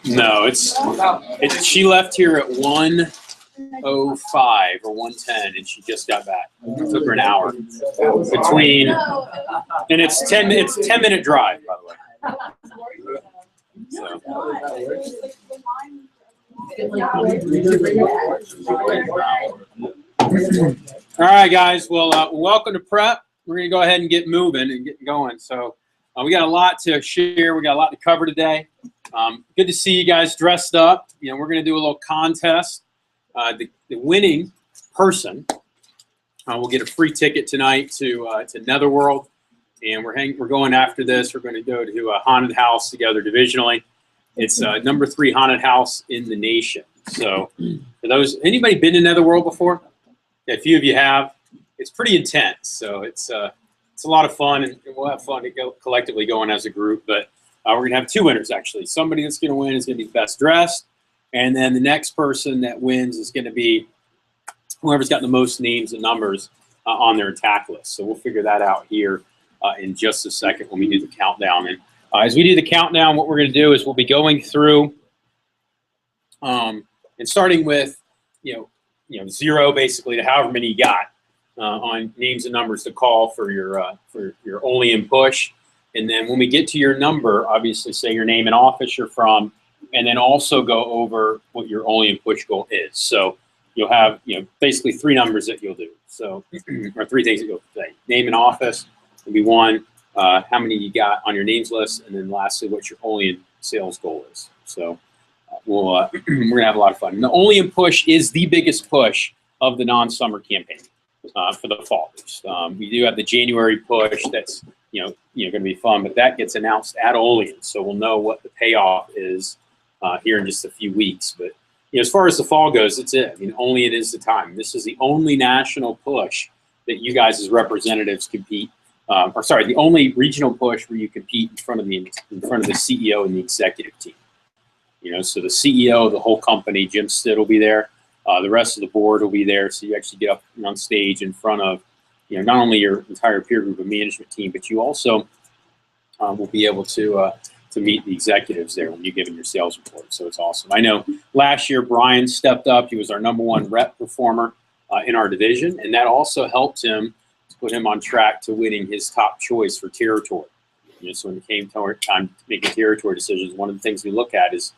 No, it's she left here at 1:05 or 1:10, and she just got back. It took her an hour between, and it's 10-minute drive, by the way. So. All right, guys. Well, welcome to Prep. We're going to go ahead and get moving and get going. So we got a lot to share. We got a lot to cover today. Good to see you guys dressed up. You know, we're going to do a little contest. The winning person will get a free ticket tonight to Netherworld, and we're going after this. We're going to go to a haunted house together divisionally. It's number 3 haunted house in the nation. So, for those, anybody been to Netherworld before? Yeah, a few of you have. It's pretty intense. So it's a lot of fun, and we'll have fun to go collectively going as a group. But we're going to have 2 winners, actually. Somebody that's going to win is going to be best dressed. And then the next person that wins is going to be whoever's got the most names and numbers on their attack list. So we'll figure that out here in just a second when we do the countdown. And as we do the countdown, what we're going to do is we'll be going through and starting with, you know, 0 basically to however many you got on names and numbers to call for your only in push. And then when we get to your number, obviously say your name and office you're from, and then also go over what your only in push goal is. So you'll have, you know, basically 3 numbers that you'll do. So, or 3 things that you'll say. Name and office will be 1, how many you got on your names list, and then lastly, what your only in sales goal is. So we're gonna have a lot of fun. And the only in push is the biggest push of the non-summer campaign for the fall. We do have the January push that's, you know, going to be fun, but that gets announced at Olean, so we'll know what the payoff is here in just a few weeks. But you know, as far as the fall goes, that's it. I mean, Olean is the time. This is the only national push that you guys as representatives compete, or sorry, the only regional push where you compete in front of the CEO and the executive team. You know, so the CEO of the whole company, Jim Stitt, will be there. The rest of the board will be there, so you actually get up on stage in front of, you know, not only your entire peer group of management team, but you also will be able to meet the executives there when you're giving your sales report. So it's awesome. I know last year Brian stepped up. He was our #1 rep performer in our division, and that also helped him to put him on track to winning his top choice for territory. You know, so when it came time to making territory decisions, one of the things we look at is,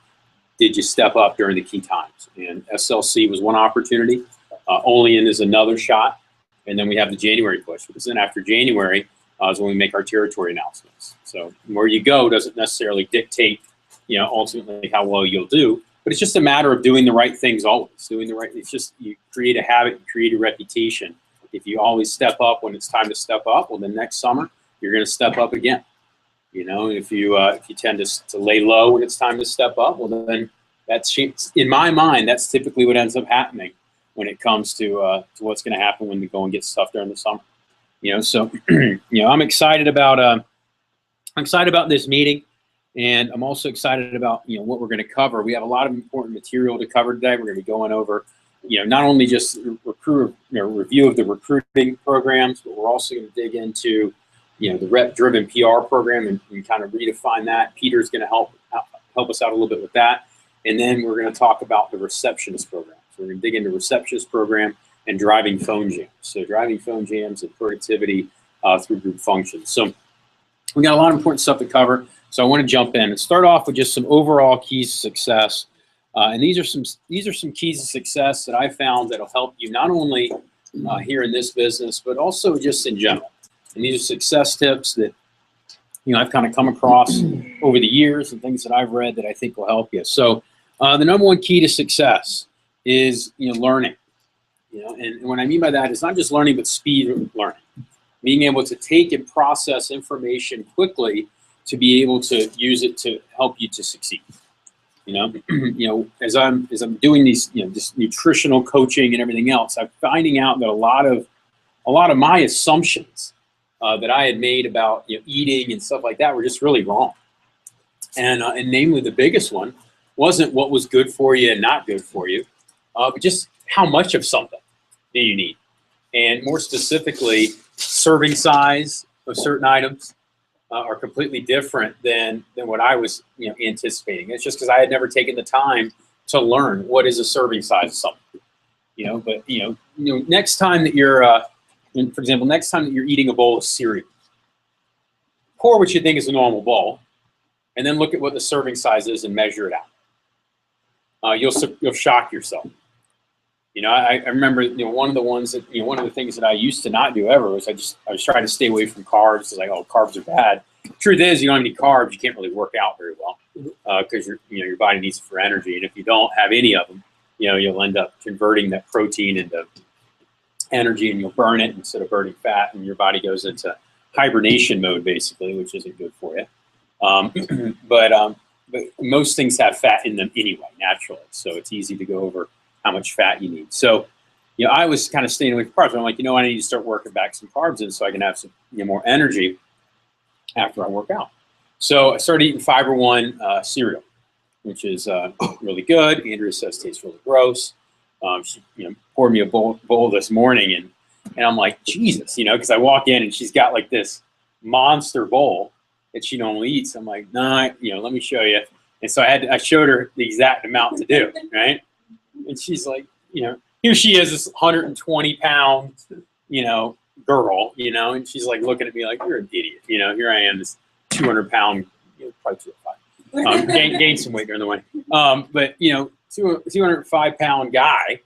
did you step up during the key times? And SLC was one opportunity. Olean is another shot. And then we have the January push, because then after January is when we make our territory announcements. So where you go doesn't necessarily dictate, you know, ultimately how well you'll do, but it's just a matter of doing the right things always. It's just, you create a habit, you create a reputation. If you always step up when it's time to step up, well, then next summer you're going to step up again. You know, if you tend to lay low when it's time to step up, well, then that's, in my mind, that's typically what ends up happening when it comes to what's going to happen when we go and get stuff during the summer. You know, so you know, I'm excited about this meeting, and I'm also excited about, you know, what we're going to cover. We have a lot of important material to cover today. We're going to be going over, you know, not only just review of the recruiting programs, but we're also going to dig into, you know, the rep-driven PR program and kind of redefine that. Peter's going to help us out a little bit with that, and then we're going to talk about the receptionist program. So we're going to dig into receptionist program and driving phone jams. So driving phone jams and productivity through group functions. So we got a lot of important stuff to cover. So I want to jump in and start off with just some overall keys to success. And these are some keys to success that I found that'll help you not only here in this business, but also just in general. And these are success tips that, you know, I've kind of come across over the years and things that I've read that I think will help you. So the #1 key to success is, you know, learning. You know, and what I mean by that is not just learning, but speed of learning. Being able to take and process information quickly to be able to use it to help you to succeed. You know, as I'm doing these, you know, this nutritional coaching and everything else, I'm finding out that a lot of my assumptions that I had made about, you know, eating and stuff like that were just really wrong. And namely, the biggest one wasn't what was good for you and not good for you, but just how much of something do you need, and more specifically, serving size of certain items, are completely different than what I was anticipating. It's just because I had never taken the time to learn what is a serving size of something. But next time that you're, for example, next time that you're eating a bowl of cereal, pour what you think is a normal bowl, and then look at what the serving size is and measure it out. You'll shock yourself. I remember one of the ones that one of the things that I used to not do ever was I was trying to stay away from carbs. It's like, oh, carbs are bad. Truth is, you don't have any carbs, you can't really work out very well because your body needs it for energy. And if you don't have any of them, you'll end up converting that protein into energy, and you'll burn it instead of burning fat, and your body goes into hibernation mode basically, which isn't good for you. But most things have fat in them anyway, naturally, so it's easy to go over how much fat you need. So, I was kind of staying away from carbs. I'm like, I need to start working back some carbs in so I can have some more energy after I work out. So I started eating Fiber One cereal, which is really good. Andrea says tastes really gross. She poured me a bowl this morning, and I'm like, Jesus, because I walk in and she's got like this monster bowl that she normally eats. I'm like, nah, let me show you. And so I showed her the exact amount to do, right? And she's like, here she is, this 120-pound, girl, and she's like looking at me like, you're an idiot. Here I am, this 200-pound, probably 205. Gained some weight during the wedding. But, 205-pound guy,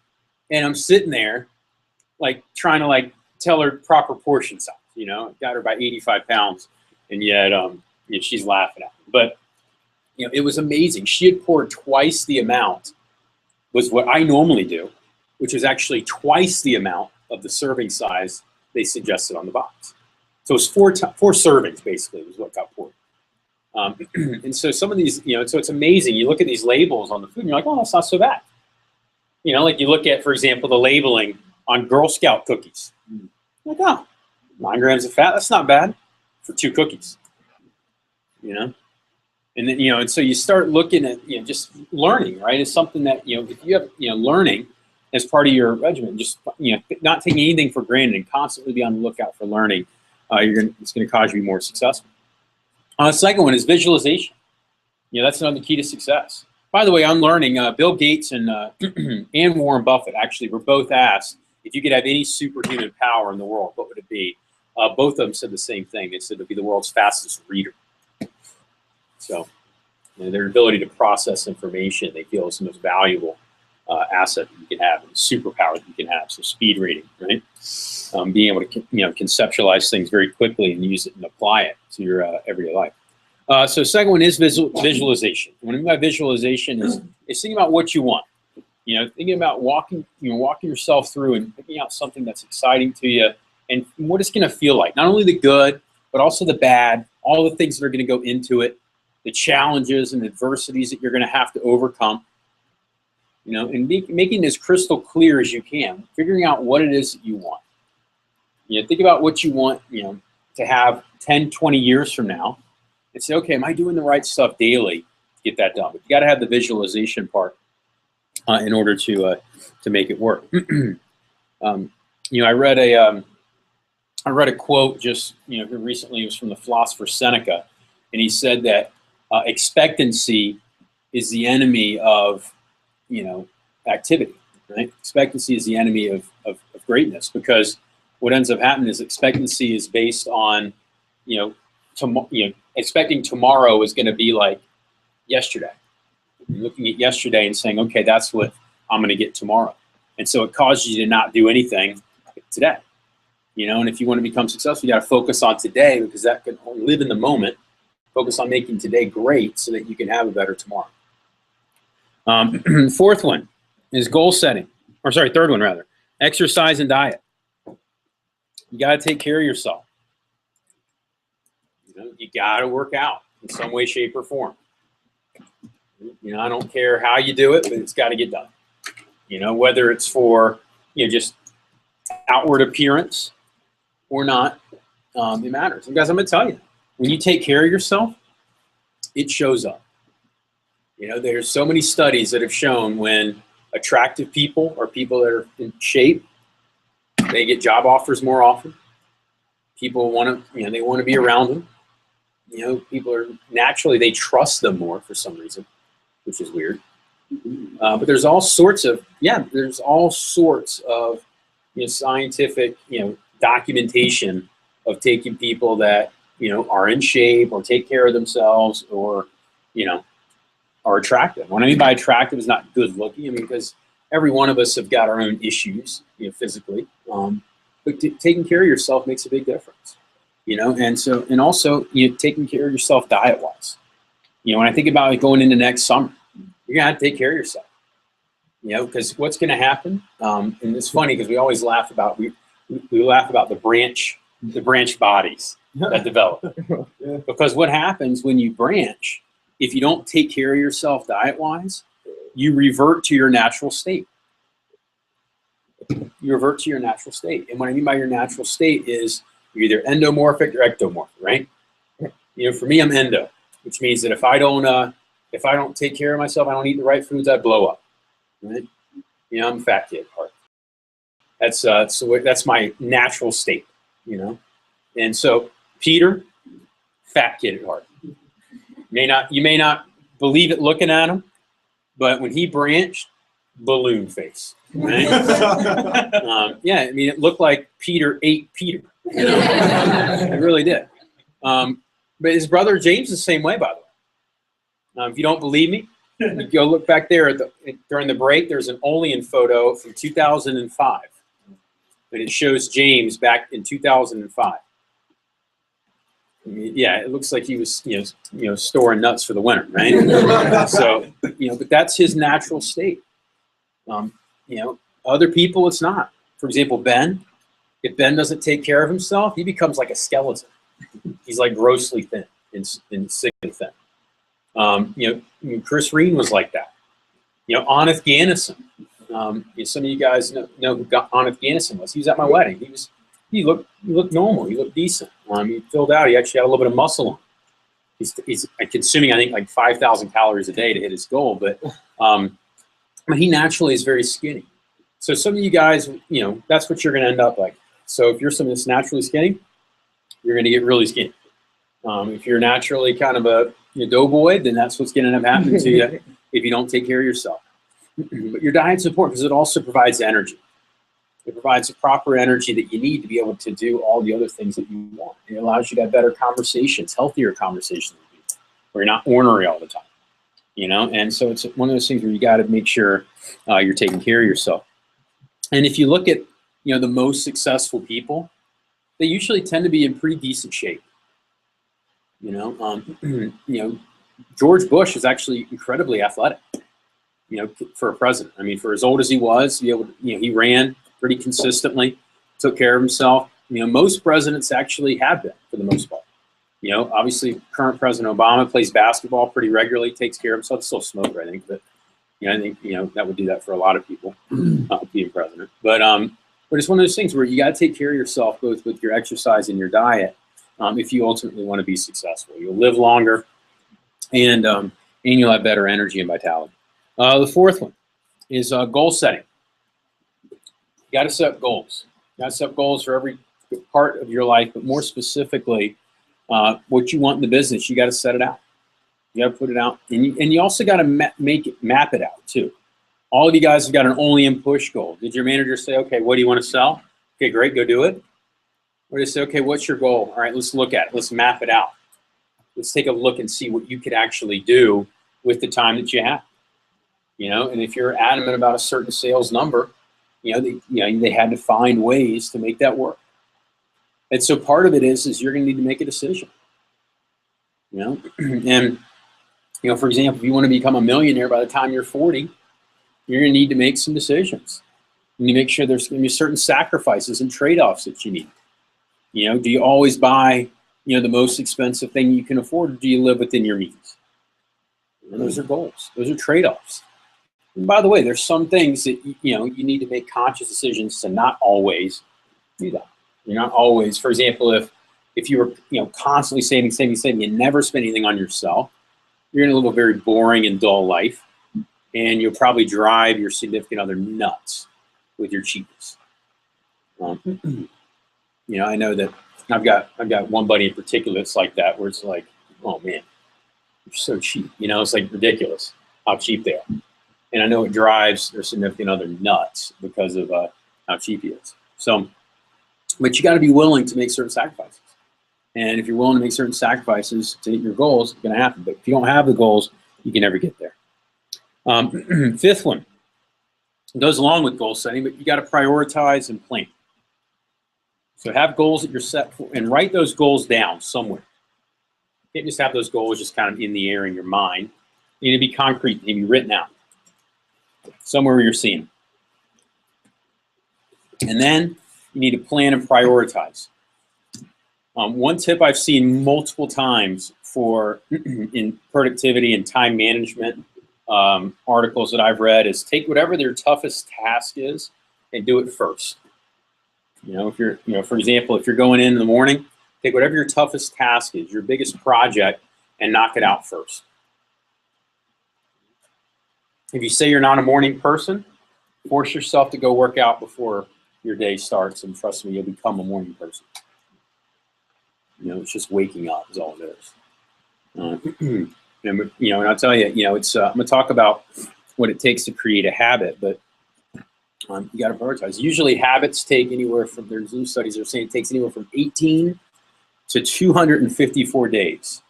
and I'm sitting there, like, trying to, like, tell her proper portion size, got her about 85 pounds, and yet, she's laughing at me. But, it was amazing. She had poured twice the amount, was what I normally do, which is actually twice the amount of the serving size they suggested on the box. So it's four servings, basically, was what got poured. And so some of these, so it's amazing. You look at these labels on the food, and you're like, oh, that's not so bad. Like you look at, for example, the labeling on Girl Scout cookies. Like, oh, 9 grams of fat, that's not bad for 2 cookies. And then, and so you start looking at, just learning, right? It's something that, if you have, learning as part of your regimen, just, not taking anything for granted and constantly be on the lookout for learning, it's going to cause you to be more successful. The second one is visualization. That's another key to success. By the way, on learning, Bill Gates and Warren Buffett actually were both asked if you could have any superhuman power in the world, what would it be? Both of them said the same thing. They said it would be the world's fastest reader. So their ability to process information, they feel is the most valuable asset that you can have, and superpower that you can have. So speed reading, right? Being able to conceptualize things very quickly and use it and apply it to your everyday life. So second one is visualization. What I mean by visualization is thinking about what you want. Thinking about walking yourself through and picking out something that's exciting to you and what it's going to feel like. Not only the good, but also the bad, all the things that are going to go into it, the challenges and adversities that you're going to have to overcome. And making this crystal clear as you can, figuring out what it is that you want. Think about what you want, to have 10, 20 years from now, and say, okay, am I doing the right stuff daily to get that done? But you got to have the visualization part in order to make it work. I read a quote just here recently. It was from the philosopher Seneca, and he said that expectancy is the enemy of activity. Right? Expectancy is the enemy of greatness, because what ends up happening is expectancy is based on expecting tomorrow is going to be like yesterday. You're looking at yesterday and saying, okay, that's what I'm going to get tomorrow. And so it causes you to not do anything today. And if you want to become successful, you got to focus on today, because that can live in the moment. Focus on making today great so that you can have a better tomorrow. Fourth one is goal setting. Third one rather. Exercise and diet. You got to take care of yourself. You got to work out in some way, shape, or form. I don't care how you do it, but it's got to get done. Whether it's for just outward appearance or not, it matters. And guys, I'm going to tell you, when you take care of yourself, it shows up. There's so many studies that have shown when attractive people or people that are in shape, they get job offers more often. People want to, they want to be around them. people are naturally, they trust them more for some reason, which is weird. But there's all sorts of, scientific, documentation of taking people that, are in shape or take care of themselves or, are attractive. What I mean by attractive is not good looking. I mean, because every one of us have got our own issues, physically. But taking care of yourself makes a big difference, and also taking care of yourself diet-wise. When I think about going into next summer, you're gonna have to take care of yourself. Because what's gonna happen? And it's funny because we always laugh about we laugh about the branch bodies that develop. Because what happens when you branch? If you don't take care of yourself diet-wise, you revert to your natural state. You revert to your natural state. And what I mean by your natural state is you're either endomorphic or ectomorphic, right? For me, I'm endo, which means that if I don't take care of myself, I don't eat the right foods, I blow up, right? I'm a fat kid at heart. That's my natural state, And so Peter, fat kid at heart. You may not believe it looking at him, but when he branched, balloon face. Right? It looked like Peter ate Peter. It really did. But his brother James is the same way, by the way. If you don't believe me, go look back there during the break. There's an Olean photo from 2005, and it shows James back in 2005. It looks like he was, storing nuts for the winter, right? So, but that's his natural state. Other people, it's not. For example, Ben, if Ben doesn't take care of himself, he becomes like a skeleton. He's like grossly thin and sickly thin. Chris Reen was like that. Aneth Gannison. Some of you guys know who Aneth Gannison was. He was at my wedding. He looked normal. He looked decent. He filled out. He actually had a little bit of muscle on him. He's consuming, I think, like 5,000 calories a day to hit his goal, but he naturally is very skinny. So some of you guys, that's what you're going to end up like. So if you're someone that's naturally skinny, you're going to get really skinny. If you're naturally kind of a doughboy, then that's what's going to end up happening to you if you don't take care of yourself. But your diet's important because it also provides energy. It provides the proper energy that you need to be able to do all the other things that you want. It allows you to have better conversations, healthier conversations with people, where you're not ornery all the time. And so it's one of those things where you got to make sure you're taking care of yourself. And if you look at, the most successful people, they usually tend to be in pretty decent shape. George Bush is actually incredibly athletic, for a president. I mean, for as old as he was, he ran pretty consistently, took care of himself. Most presidents actually have been, for the most part. Obviously, current President Obama plays basketball pretty regularly, takes care of himself. Still a smoker, I think, but I think that would do that for a lot of people, being president. But it's one of those things where you got to take care of yourself, both with your exercise and your diet, if you ultimately want to be successful. You'll live longer, and you'll have better energy and vitality. The fourth one is goal setting. You got to set goals. You got to set goals for every part of your life, but more specifically, what you want in the business. You got to set it out. You got to put it out, and you also got to map it out too. All of you guys have got an only in push goal. Did your manager say, okay, what do you want to sell? Okay, great, go do it. Or did they say, okay, what's your goal? All right, let's look at it. Let's map it out. Let's take a look and see what you could actually do with the time that you have. And if you're adamant about a certain sales number, they had to find ways to make that work. And so part of it is you're going to need to make a decision. And for example, if you want to become a millionaire by the time you're 40, you're going to need to make some decisions. You need to make sure there's going to be certain sacrifices and trade-offs that you need. Do you always buy, the most expensive thing you can afford, or do you live within your means? And those are goals. Those are trade-offs. And by the way, there's some things that, you need to make conscious decisions to not always do that. You're not always, for example, if you were, constantly saving, and never spend anything on yourself, you're going to live a very boring and dull life, and you'll probably drive your significant other nuts with your cheapness. I know that I've got one buddy in particular that's like that, where it's like, oh man, they're so cheap. You know, it's like ridiculous how cheap they are. And I know it drives their significant other nuts because of how cheap he is. So, but you got to be willing to make certain sacrifices. And if you're willing to make certain sacrifices to hit your goals, it's going to happen. But if you don't have the goals, you can never get there. Fifth one, it goes along with goal setting, but you got to prioritize and plan. So have goals that you're set for, and write those goals down somewhere. You can't just have those goals just kind of in the air in your mind. You need to be concrete. They need to be written out somewhere where you're seeing them. And then you need to plan and prioritize. One tip I've seen multiple times for in productivity and time management articles that I've read is take whatever their toughest task is and do it first. You know, if you're, you know, for example, if you're going in the morning, take whatever your toughest task is, your biggest project, and knock it out first. If you say you're not a morning person, force yourself to go work out before your day starts, and trust me, you'll become a morning person. You know, it's just waking up is all it is. And, you know, and I'll tell you, you know, it's I'm gonna talk about what it takes to create a habit, but you got to prioritize. Usually, habits take anywhere from, there's new studies that are saying it takes anywhere from 18 to 254 days.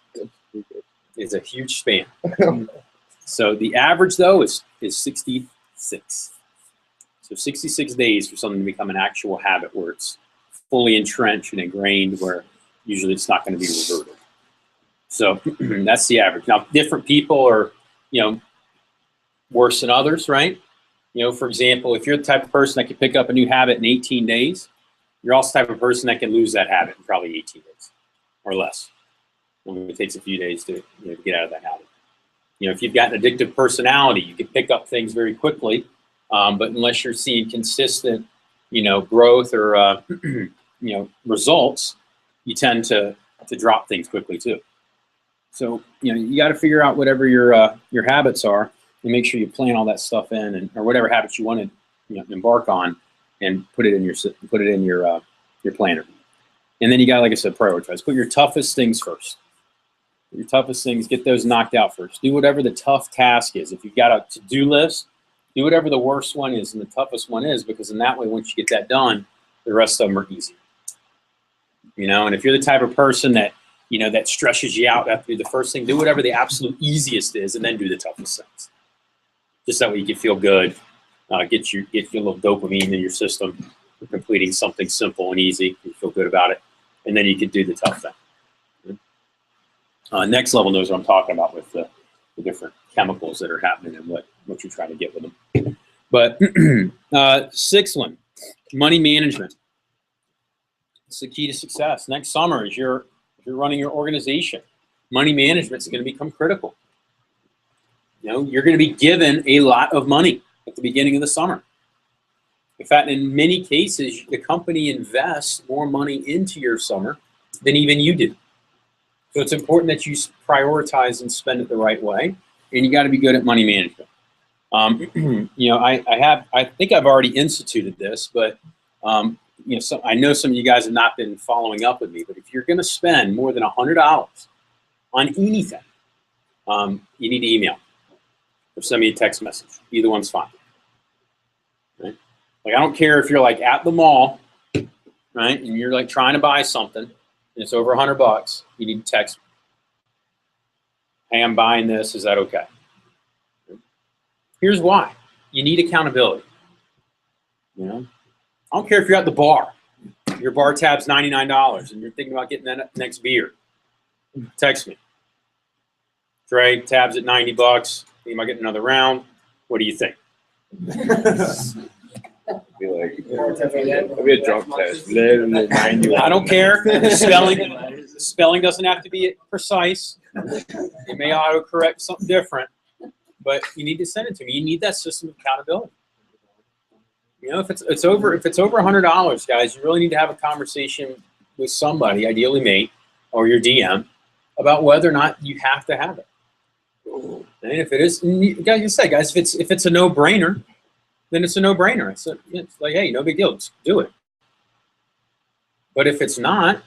It's a huge span. So the average though is 66. So 66 days for something to become an actual habit where it's fully entrenched and ingrained, where usually it's not going to be reverted. So that's the average. Now, different people are, you know, worse than others, right? You know, for example, if you're the type of person that can pick up a new habit in 18 days, you're also the type of person that can lose that habit in probably 18 days or less. It takes a few days to, you know, to get out of that habit. You know, if you've got an addictive personality, you can pick up things very quickly, but unless you're seeing consistent, you know, growth or, you know, results, you tend to drop things quickly too. So, you know, you got to figure out whatever your habits are and make sure you plan all that stuff in, and or whatever habits you want to, you know, embark on, and put it in your planner. And then you got to, like I said, prioritize. Put your toughest things first. Your toughest things, get those knocked out first. Do whatever the tough task is. If you've got a to-do list, do whatever the worst one is and the toughest one is, because in that way, once you get that done, the rest of them are easy. You know, and if you're the type of person that, you know, that stresses you out, have to do the first thing, do whatever the absolute easiest is, and then do the toughest things. Just that way you can feel good, get your little dopamine in your system for completing something simple and easy. You feel good about it, and then you can do the tough thing. Next level knows what I'm talking about with the different chemicals that are happening and what you're trying to get with them. But sixth one, money management. It's the key to success. Next summer, as you're running your organization, money management is going to become critical. You know, you're going to be given a lot of money at the beginning of the summer. In fact, in many cases, the company invests more money into your summer than even you do. So it's important that you prioritize and spend it the right way, and you got to be good at money management. You know, I think I've already instituted this, but you know, so I know some of you guys have not been following up with me. But if you're going to spend more than $100 on anything, you need to email or send me a text message. Either one's fine. Right? Like, I don't care if you're like at the mall, right, and you're like trying to buy something, and it's over $100. You need to text me. Hey, I'm buying this. Is that okay? Here's why. You need accountability. You know, I don't care if you're at the bar. Your bar tab's $99, and you're thinking about getting that next beer. Text me. Trey, tab's at $90. Thinking about getting another round. What do you think? Be like, it'll be a drunk test. I don't care. Spelling doesn't have to be precise. It may autocorrect something different, but you need to send it to me. You need that system of accountability. You know, if it's over $100, guys, you really need to have a conversation with somebody, ideally me or your DM, about whether or not you have to have it. And if it is, like you said, guys, if it's a no-brainer, then it's a no-brainer. It's like, hey, no big deal, let's do it. But if it's not,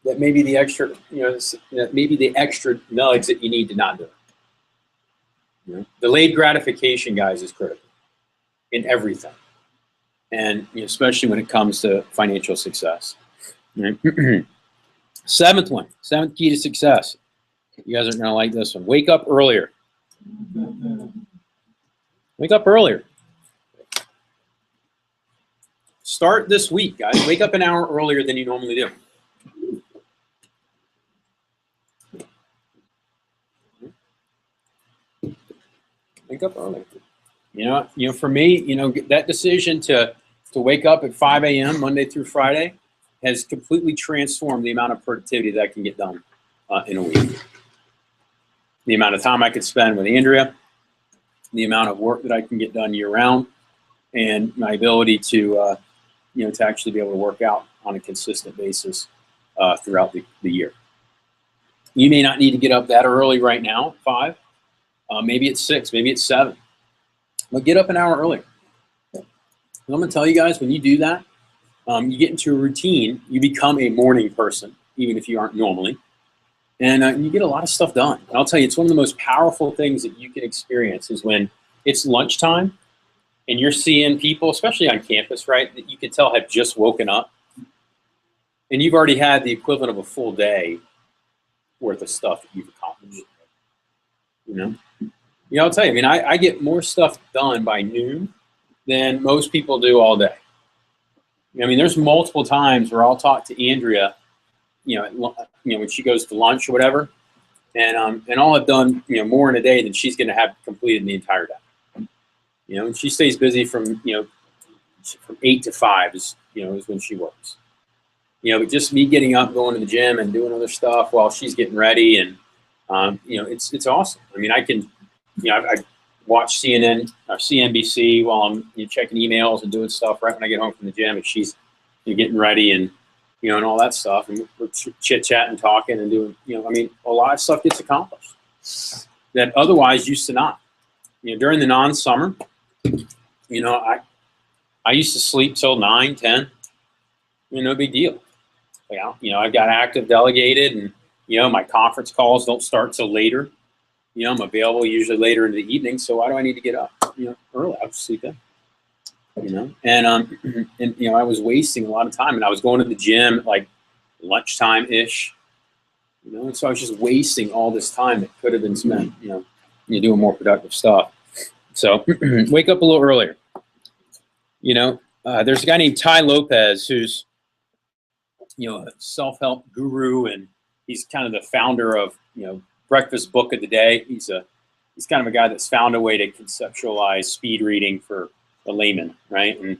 that maybe the extra, that maybe the extra nudge that you need to not do it. Delayed gratification, guys, is critical in everything, and especially when it comes to financial success. Seventh key to success. You guys are going to like this one. Wake up earlier. Wake up earlier. Start this week, guys. Wake up an hour earlier than you normally do. Wake up early. For me, that decision to wake up at 5 a.m. Monday through Friday has completely transformed the amount of productivity that I can get done in a week. The amount of time I could spend with Andrea, the amount of work that I can get done year round, and my ability to actually be able to work out on a consistent basis throughout the year. You may not need to get up that early right now, 5. Maybe it's 6, maybe it's 7. But get up an hour earlier. And I'm going to tell you guys, when you do that, you get into a routine, you become a morning person, even if you aren't normally. And you get a lot of stuff done. And I'll tell you, it's one of the most powerful things that you can experience is when it's lunchtime and you're seeing people, especially on campus, right, that you can tell have just woken up. And you've already had the equivalent of a full day worth of stuff that you've accomplished. I'll tell you, I get more stuff done by noon than most people do all day. There's multiple times where I'll talk to Andrea, when she goes to lunch or whatever, and I'll have done, more in a day than she's going to have completed in the entire day. And she stays busy from 8 to 5 is when she works. But just me getting up, going to the gym and doing other stuff while she's getting ready, and it's awesome. I can, I watch CNN or CNBC while I'm checking emails and doing stuff right when I get home from the gym, and she's getting ready and and all that stuff, and we're chit-chatting, talking, and doing, a lot of stuff gets accomplished that otherwise used to not. During the non-summer, I used to sleep till 9, 10, no big deal. I've got active delegated, and my conference calls don't start till later. I'm available usually later in the evening, so why do I need to get up early? I'll just sleep in. And I was wasting a lot of time, and I was going to the gym at like lunchtime-ish, and so I was just wasting all this time that could have been spent, doing more productive stuff. So wake up a little earlier. There's a guy named Ty Lopez who's, a self-help guru, and he's kind of the founder of, Breakfast Book of the Day. He's kind of a guy that's found a way to conceptualize speed reading for a layman, right? And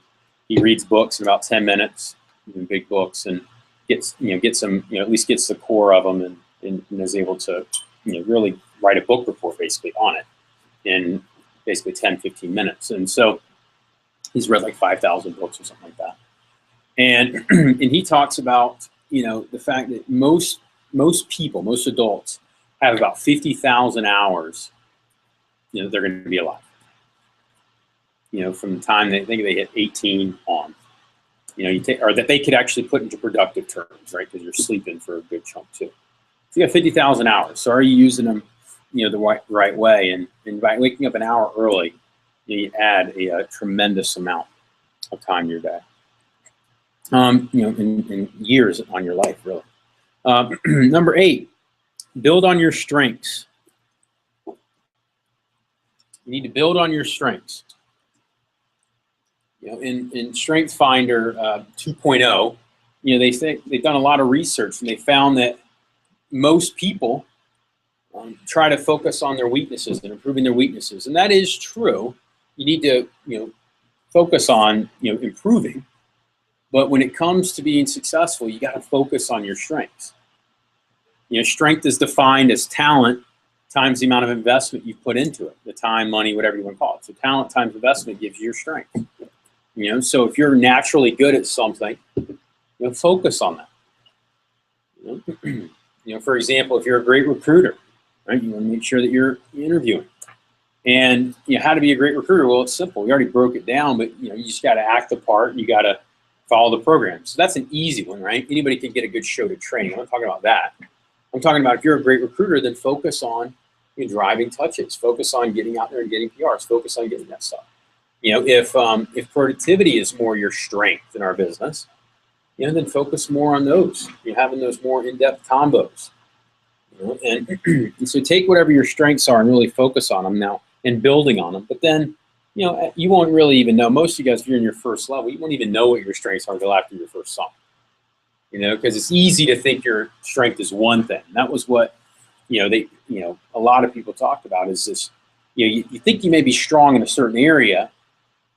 he reads books in about 10 minutes, big books, and gets some, at least gets the core of them, and is able to, really write a book report basically on it in basically 10, 15 minutes. And so he's read like 5,000 books or something like that. And and he talks about, the fact that most people, most adults have about 50,000 hours, they're going to be alive. From the time they think they hit 18 on, or that they could actually put into productive terms, right? Because you're sleeping for a good chunk too. So you got 50,000 hours. So are you using them, the right way? And by waking up an hour early, you add a tremendous amount of time to your day. In years on your life, really. Number 8, build on your strengths. You need to build on your strengths. In Strength Finder 2.0, they've done a lot of research, and they found that most people try to focus on their weaknesses and improving their weaknesses, and that is true. You need to focus on improving, but when it comes to being successful, you got to focus on your strengths. Strength is defined as talent times the amount of investment you put into it, the time, money, whatever you want to call it. So talent times investment gives you your strength. So if you're naturally good at something, focus on that. For example, if you're a great recruiter, right, you want to make sure that you're interviewing. And how to be a great recruiter? Well, it's simple. We already broke it down, but you just got to act the part. You got to follow the program. So that's an easy one, right? Anybody can get a good show to training. I'm not talking about that. I'm talking about if you're a great recruiter, then focus on driving touches, focus on getting out there and getting PRs, focus on getting that stuff. If productivity is more your strength in our business, then focus more on those. You're having those more in-depth combos. And so take whatever your strengths are and really focus on them now and building on them. But then, you won't really even know. Most of you guys, if you're in your first level, you won't even know what your strengths are until after your first summer. Because it's easy to think your strength is one thing. That was what, a lot of people talked about is this, you think you may be strong in a certain area,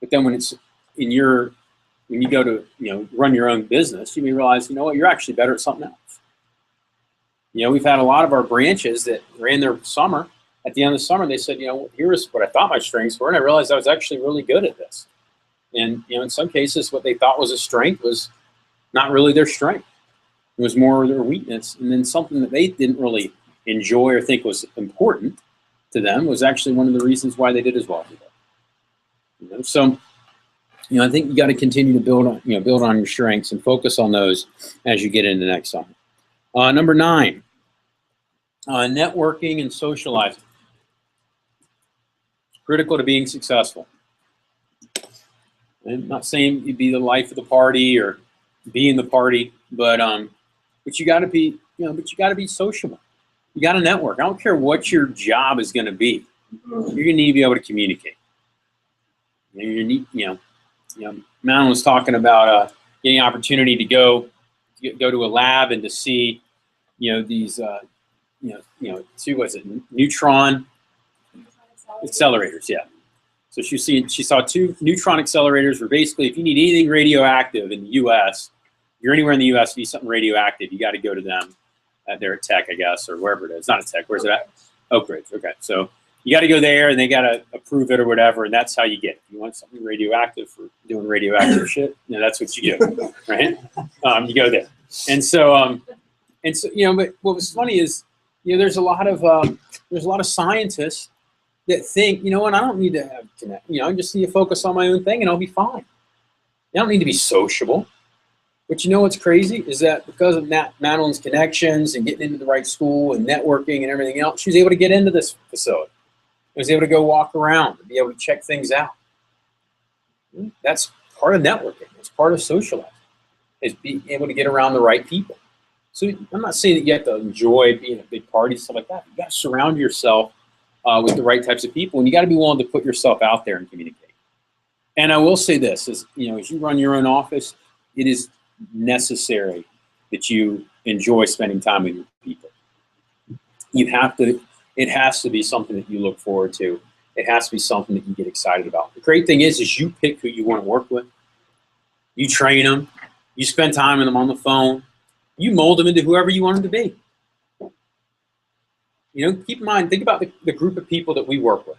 but then when you go to, run your own business, you may realize, you're actually better at something else. We've had a lot of our branches that ran their summer. At the end of the summer, they said, here's what I thought my strengths were, and I realized I was actually really good at this. And, in some cases, what they thought was a strength was not really their strength. It was more their weakness. And then something that they didn't really enjoy or think was important to them was actually one of the reasons why they did as well as they did. So, I think you got to continue to build on your strengths and focus on those as you get into next summer. Number 9, networking and socializing. Critical to being successful. I'm not saying you'd be the life of the party or be in the party, but you got to be, be sociable. You got to network. I don't care what your job is going to be. You're going to need to be able to communicate. Madeline was talking about getting an opportunity to go to a lab and to see, these, neutron accelerators, yeah. So she saw 2 neutron accelerators where basically if you need anything radioactive in the U.S., if you're anywhere in the U.S. you need something radioactive, you got to go to them. They're at Tech, I guess, or wherever it is. Not at Tech. Where's it at? Oak Ridge. Okay. So you got to go there, and they got to approve it or whatever, and that's how you get it. If you want something radioactive for doing radioactive shit, that's what you do, right? You go there. And so, but what was funny is, there's a lot of scientists that think, I don't need to have connect. I just need to focus on my own thing and I'll be fine. I don't need to be sociable. But what's crazy is that because of Madeline's connections and getting into the right school and networking and everything else, she was able to get into this facility. She was able to go walk around and be able to check things out. That's part of networking. It's part of socializing, is being able to get around the right people. So I'm not saying that you have to enjoy being at big parties, stuff like that. You got to surround yourself with the right types of people, and you got to be willing to put yourself out there and communicate. And I will say this: as you run your own office, it is necessary that you enjoy spending time with your people. It has to be something that you look forward to. It has to be something that you get excited about. The great thing is you pick who you want to work with. You train them. You spend time with them on the phone. You mold them into whoever you want them to be. Keep in mind, think about the group of people that we work with.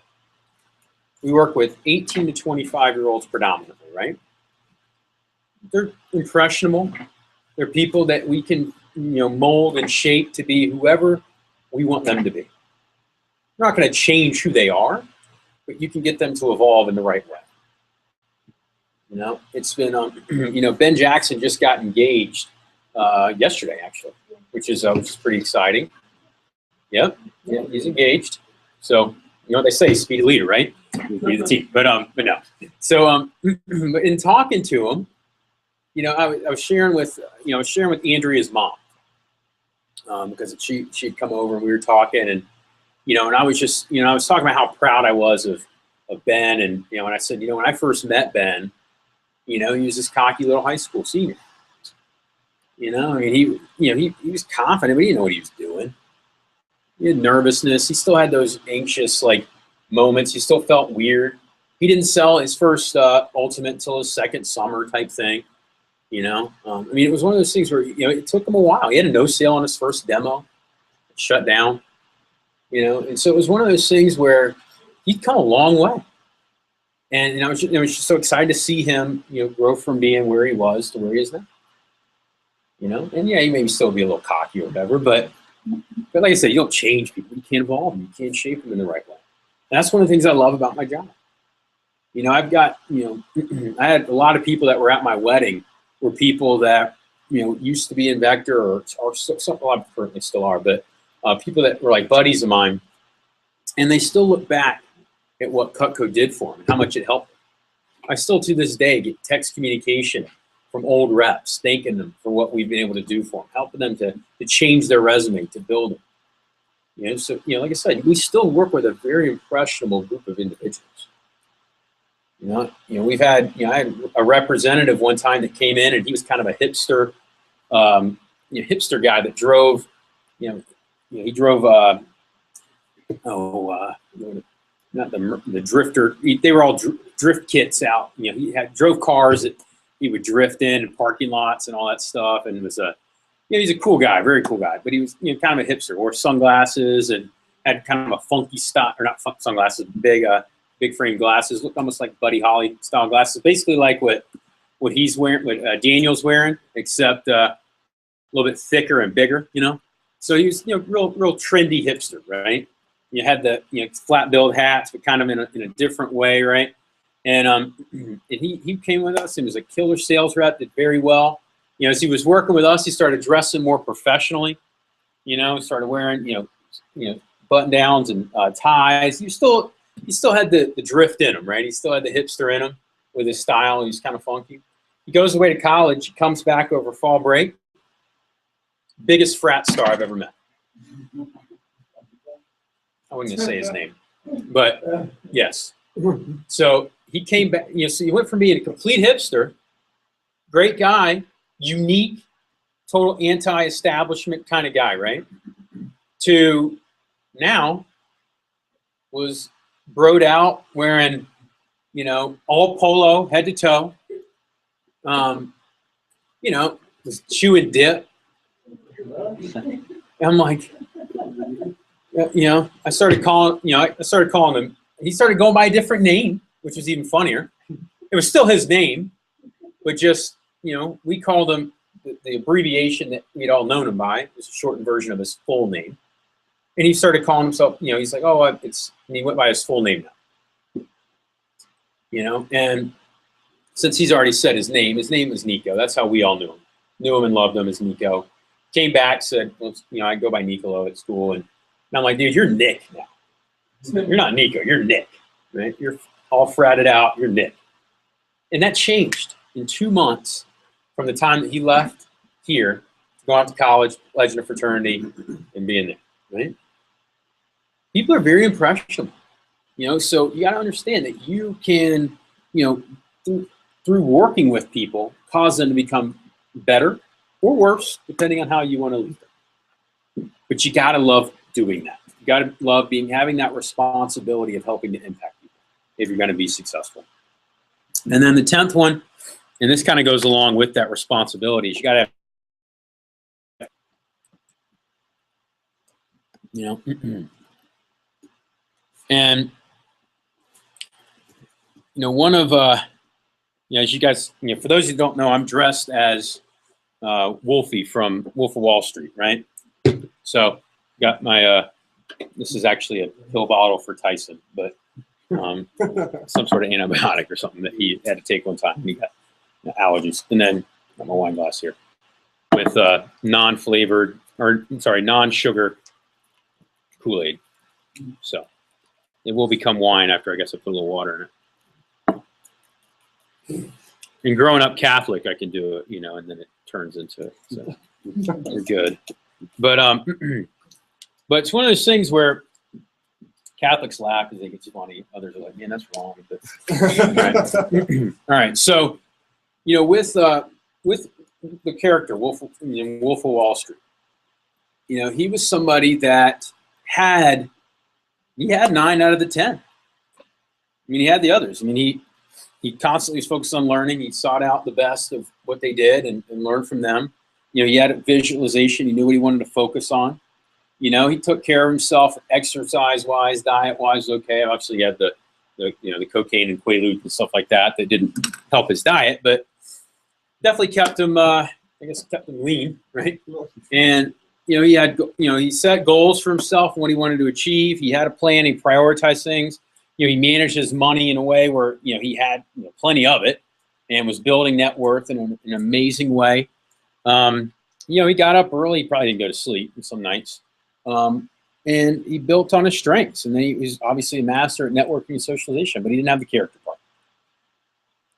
We work with 18 to 25-year-olds predominantly, right? They're impressionable. They're people that we can, mold and shape to be whoever we want them to be. We're not going to change who they are, but you can get them to evolve in the right way. It's been, Ben Jackson just got engaged yesterday, actually, which is pretty exciting. Yep, yeah, he's engaged. So, what they say, speed leader, right? Be the team. But no. So, but in talking to him, I was sharing with Andrea's mom because she'd come over and we were talking, and and I was just I was talking about how proud I was of Ben, and and I said when I first met Ben, he was this cocky little high school senior. He was confident, but he didn't know what he was doing. He had nervousness. He still had those anxious moments. He still felt weird. He didn't sell his first Ultimate until his second summer type thing. It was one of those things where it took him a while. He had a no sale on his first demo. It shut down. And so it was one of those things where he'd come a long way. And I was just so excited to see him grow from being where he was to where he is now. And yeah, he may still be a little cocky or whatever, but like I said, you don't change people. You can't evolve them. You can't shape them in the right way. And that's one of the things I love about my job. I've got, I had a lot of people that were at my wedding were people that, used to be in Vector or some, a lot currently still are, but people that were like buddies of mine, and they still look back at what Cutco did for them and how much it helped them. I still to this day get text communication from old reps thanking them for what we've been able to do for them, helping them to change their resume, to build them. So like I said, we still work with a very impressionable group of individuals. We've had, I had a representative one time that came in, and he was kind of a hipster, hipster guy that drove, he drove, not the drifter. They were all drift kits out. He drove cars that he would drift in parking lots and all that stuff, and was he's a cool guy, very cool guy. But he was, kind of a hipster. Wore sunglasses and had kind of a funky style, or not sunglasses, big frame glasses, looked almost like Buddy Holly style glasses, basically like what he's wearing, what Daniel's wearing, except a little bit thicker and bigger, So he was, real trendy hipster, right? You had the flat billed hats, but kind of in a different way, right? And he came with us. He was a killer sales rep, did very well. As he was working with us, he started dressing more professionally. Started wearing button downs and ties. He still had the drift in him, right? He still had the hipster in him with his style. He's kind of funky. He goes away to college. He comes back over fall break. Biggest frat star I've ever met. I wasn't gonna say his name, but yes. So he came back. So he went from being a complete hipster, great guy, unique, total anti-establishment kind of guy, right? To now was broed out, wearing, all polo, head to toe. Was chewing dip. I'm like, I started calling him. He started going by a different name, which was even funnier. It was still his name, but just, we called him the abbreviation that we'd all known him by. It was a shortened version of his full name. And he started calling himself, he's like, oh, and he went by his full name now. And since he's already said his name was Nico. That's how we all knew him. Knew him and loved him as Nico. Came back, said, well, I go by Nicolo at school. And I'm like, dude, you're Nick now. You're not Nico, you're Nick, right? You're all fratted out, you're Nick. And that changed in 2 months from the time that he left here to go out to college, Legend of Fraternity, and being there, right? People are very impressionable, so you got to understand that you can, through working with people, cause them to become better or worse, depending on how you want to lead them. But you got to love doing that. You got to love having that responsibility of helping to impact people if you're going to be successful. And then the 10th one, and this kind of goes along with that responsibility, is you got to have, and one of as you guys, for those who don't know, I'm dressed as Wolfie from Wolf of Wall Street, right? So got my this is actually a pill bottle for Tyson, but some sort of antibiotic or something that he had to take one time. He got allergies. And then got my wine glass here with non-flavored, or sorry, non-sugar Kool-Aid. So it will become wine after, I guess, I put a little water in it. And growing up Catholic, I can do it, and then it turns into it. So we're good. But but it's one of those things where Catholics laugh because they get funny. Others are like, man, that's wrong. But, all right. So, with the character Wolf of Wall Street, he was somebody that had 9 out of the 10. I mean, he had the others. I mean, he constantly was focused on learning. He sought out the best of what they did and learned from them. He had a visualization. He knew what he wanted to focus on. He took care of himself, exercise-wise, diet-wise. Okay, obviously he had the cocaine and Quaaludes and stuff like that didn't help his diet, but definitely kept him, kept him lean, right? And he had, he set goals for himself and what he wanted to achieve. He had a plan. He prioritized things. He managed his money in a way where he had plenty of it. and was building net worth in an amazing way. You know, he got up early. He probably didn't go to sleep some nights. And he built on his strengths. And then he was obviously a master at networking and socialization, but he didn't have the character part.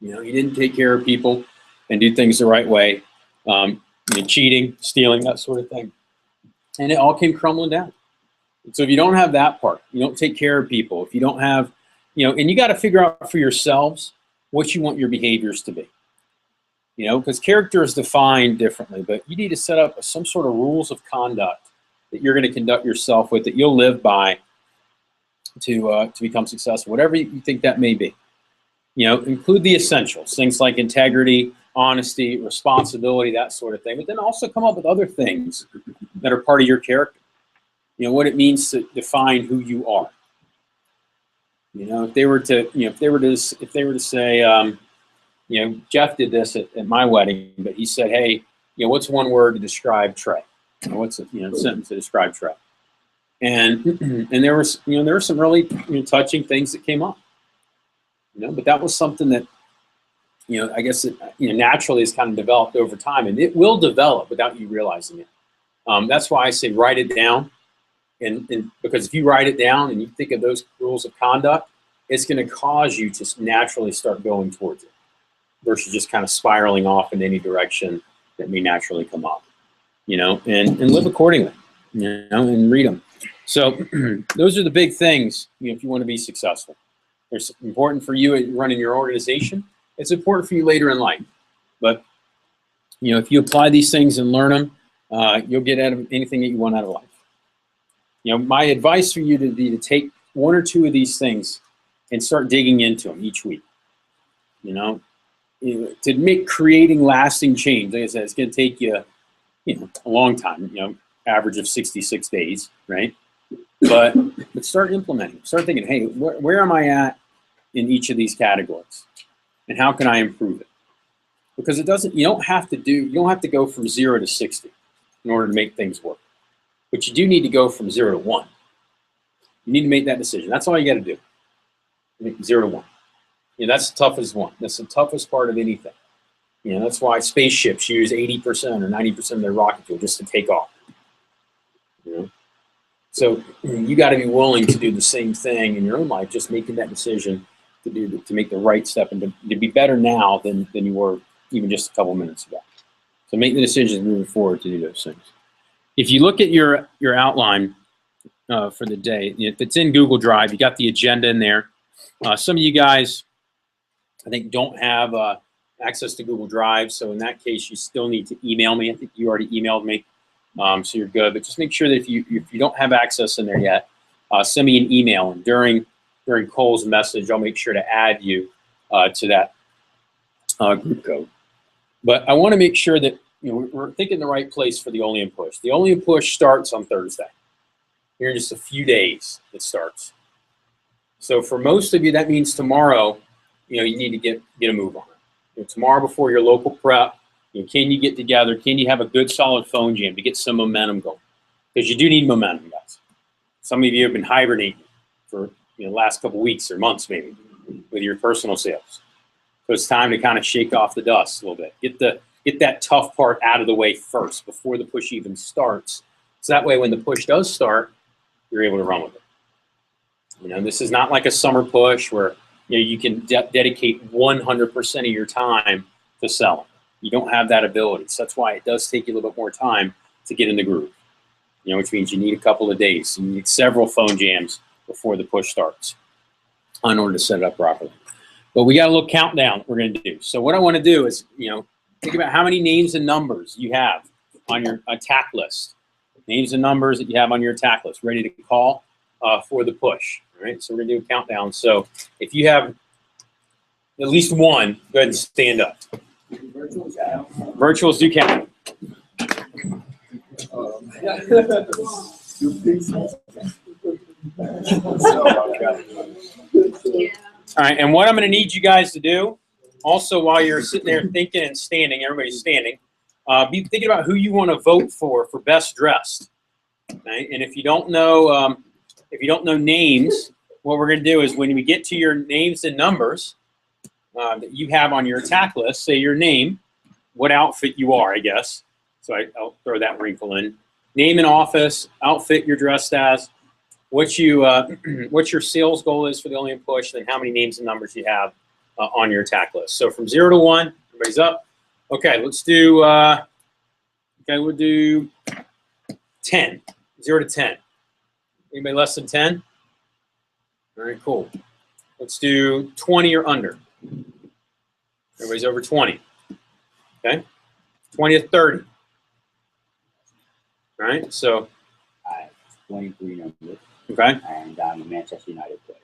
You know, he didn't take care of people and do things the right way. You know, cheating, stealing, that sort of thing. And it all came crumbling down. So if you don't have that part, you don't take care of people, if you don't have, you know, and you got to figure out for yourselves what you want your behaviors to be. You know, because character is defined differently, but you need to set up some sort of rules of conduct that you're going to conduct yourself with, that you'll live by to become successful, whatever you think that may be. You know, include the essentials, things like integrity, honesty, responsibility, that sort of thing, but then also come up with other things that are part of your character. You know, what it means to define who you are. You know, if they were to, you know, if they were to say, you know, Jeff did this at my wedding, but he said, hey, you know, what's one word to describe Trey? You know, what's a, you know, sentence to describe Trey? And there was, you know, there were some really, you know, touching things that came up. You know, but that was something that, you know, I guess it, you know, naturally has kind of developed over time, and it will develop without you realizing it. That's why I say write it down, and because if you write it down and you think of those rules of conduct, it's going to cause you to naturally start going towards it, versus just kind of spiraling off in any direction that may naturally come up. You know, and live accordingly. You know, and read them. So those are the big things. You know, if you want to be successful, it's important for you running your organization. It's important for you later in life. But, you know, if you apply these things and learn them, you'll get out of anything that you want out of life. You know, my advice for you to be to take one or two of these things and start digging into them each week. You know, to make creating lasting change, like I said, it's going to take you, you know, a long time, you know, average of 66 days, right? But start implementing, start thinking, hey, where am I at in each of these categories? And how can I improve it? Because it doesn't, you don't have to go from 0 to 60 in order to make things work. But you do need to go from 0 to 1. You need to make that decision. That's all you got to do. Make 0 to 1. You know, that's the toughest one. That's the toughest part of anything. You know, that's why spaceships use 80% or 90% of their rocket fuel just to take off. You know? So you got to be willing to do the same thing in your own life, just making that decision to make the right step and to be better now than you were even just a couple minutes ago. So make the decisions moving forward to do those things. If you look at your outline for the day, if it's in Google Drive, you got the agenda in there. Some of you guys, I think, don't have access to Google Drive, so in that case, you still need to email me. I think you already emailed me, so you're good. But just make sure that if you don't have access in there yet, send me an email, and during Cole's message, I'll make sure to add you to that group code. But I want to make sure that, you know, we're thinking the right place for the Olean Push. The Olean Push starts on Thursday. Here in just a few days, it starts. So for most of you, that means tomorrow, you know, you need to get a move on it. You know, tomorrow before your local prep, you know, can you get together? Can you have a good solid phone jam to get some momentum going? Because you do need momentum, guys. Some of you have been hibernating for, you know, the last couple weeks or months maybe with your personal sales. So it's time to kind of shake off the dust a little bit. Get that tough part out of the way first before the push even starts. So that way when the push does start, you're able to run with it. You know, this is not like a summer push where, you know, you can dedicate 100% of your time to selling. You don't have that ability. So that's why it does take you a little bit more time to get in the groove. You know, which means you need a couple of days. You need several phone jams before the push starts in order to set it up properly. But we got a little countdown we're going to do. So what I want to do is, you know, think about how many names and numbers you have on your attack list. Names and numbers that you have on your attack list, ready to call for the push. All right, so we're going to do a countdown. So if you have at least one, go ahead and stand up. Virtuals do count. All right, and what I'm going to need you guys to do, also while you're sitting there thinking and standing, everybody's standing, be thinking about who you want to vote for best dressed. Okay? And if you don't know names, what we're going to do is when we get to your names and numbers, that you have on your attack list. Say your name, what outfit you are, I guess. So I'll throw that wrinkle in. Name and office, outfit you're dressed as, what your sales goal is for the Alien Push, then how many names and numbers you have on your attack list. So from 0 to 1, everybody's up. Okay, let's do, we'll do 10, 0 to 10. Anybody less than 10? All right, cool. Let's do 20 or under. Everybody's over 20. Okay, 20 to 30. All right, so. I have 23 numbers. Okay. And I'm a Manchester United player.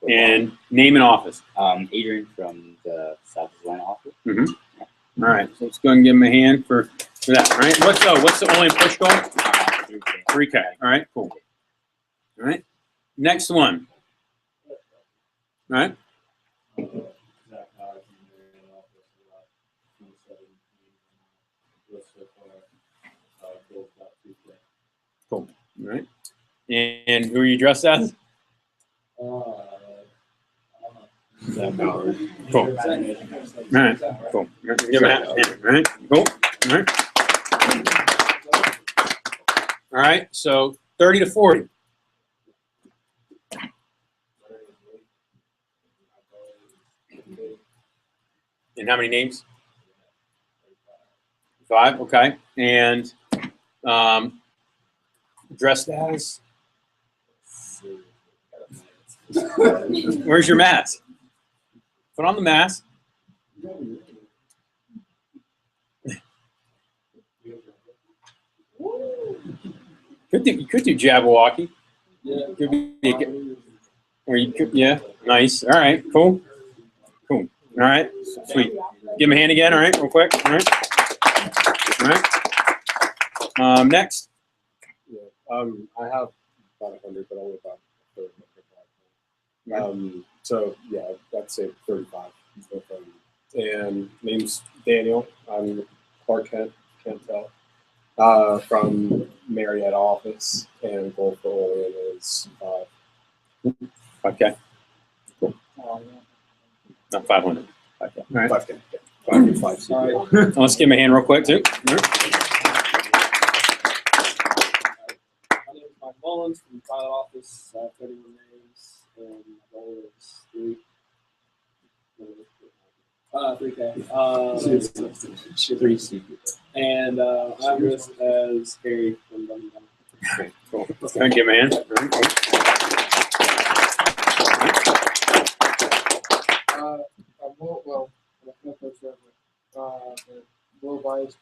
And name and office. Adrian from the South Atlanta office. Mm-hmm. Yeah. All right, so let's go and give him a hand for that. All right, what's the only push goal? 3K. 3K. All right, cool. All right, next one. All right. Cool. All right. And who are you dressed as? Cool. All right. Cool. Give him a hand. All right. Cool. All right. All right. So 30 to 40. And how many names? 5. Okay. And dressed as? Where's your mask? Put on the mask. You could do Jabberwocky. Could be, or you could, yeah, nice. All right, cool. Cool. All right, sweet. Give him a hand again, all right, real quick. All right. All right. Next. Yeah. I have about 100, but only about a third. So yeah, I'd say 35. And name's Daniel. I'm Clark Kent, can't tell. From Marietta office, and goal for Alien is 5. 5K. Cool. Not 500. 5K. All right. 5K. 5. All right. Let's give him a hand real quick too. All right. My name is Mike Mullins from the pilot office. I have 31 names, and my goal is 3. 3K. 3C. And I'm dressed as Harry from Dumb and Dumber. Cool. Let's go ahead and give him a hand. All right, Will Vice,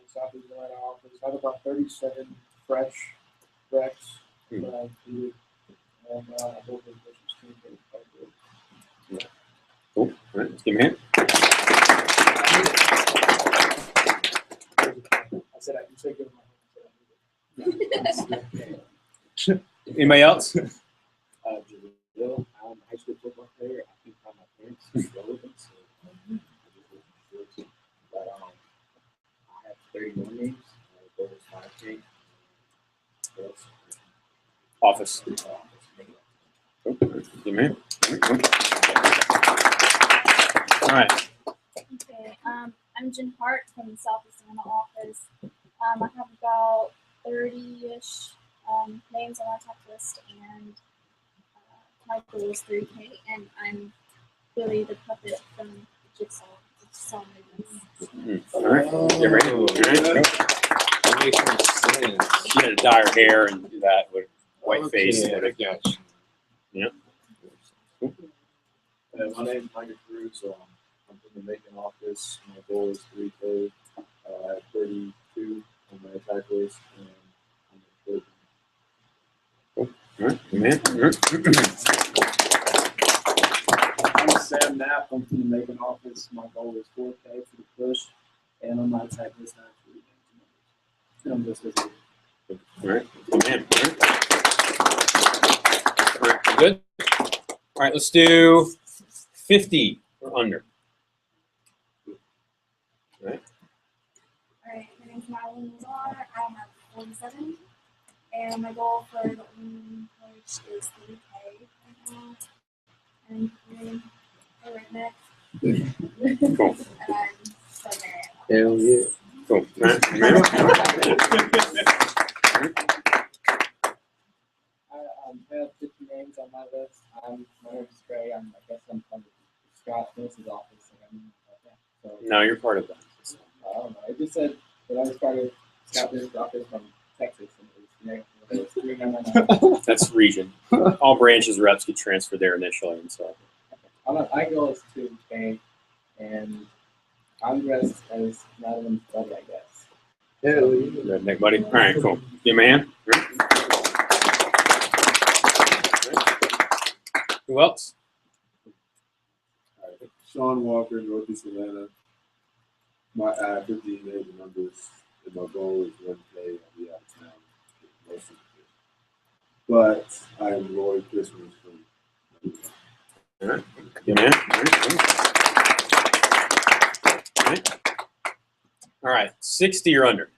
Southeast Atlanta office. I have about 37 fresh recs that I've created, and I built a business team that I did. Cool. All right, let's give him a hand. I said I can say give him Anybody else? Jalil, I'm a high school football player. I think how my parents is relevant, so I just wasn't sure. But I have 31 names. My goal is 5K. Office. Cool. Give him a hand. All right. Okay, I'm Jen Hart from the Southeast Atlanta office. I have about 30-ish names on my top list, and my goal is 3K, and I'm Billy the puppet from Jigsaw movies. All right. Get ready. All right. That makes more sense. She had to dye her hair and do that with white face. Yeah, I got you. Yeah. My name is Michael Cruz. I'm from the Macon office. My goal is 3K. I have 32 on my attack list, and I'm a All right. Man. All right. I'm Sam Knapp. I'm from the Macon office. My goal is 4K for the push, and on my attack list, I have 3 names. And I'm just as good. All right. Man. All right. Good. All right. Let's do 50 or under. All right. All right, my name's Madeline Lazar. I have 47, and my goal for the push is 3K right now. And a redneck. Cool. And I'm from Marion. Hell yeah. Cool. All right. I have 50 names on my list. My name is Trey. I guess I'm from Scott Smith's office. So, No, you're part of that. I don't know. It just said that I was part of Scott Smith's office from Texas. And it was 399. That's region. All branches reps get transferred there initially, and so. My goal is to pay, and I'm dressed as Madeline's buddy, I guess. Hell yeah. Redneck buddy. All right, cool. Give him a hand. Who else? Sean Walker, Northeast Atlanta. My 15 names and numbers, and my goal is 1K. I'll be out of town most of the year. But I am Lloyd Christmas from. All right. Give him a hand. All right. All right. 60 or under.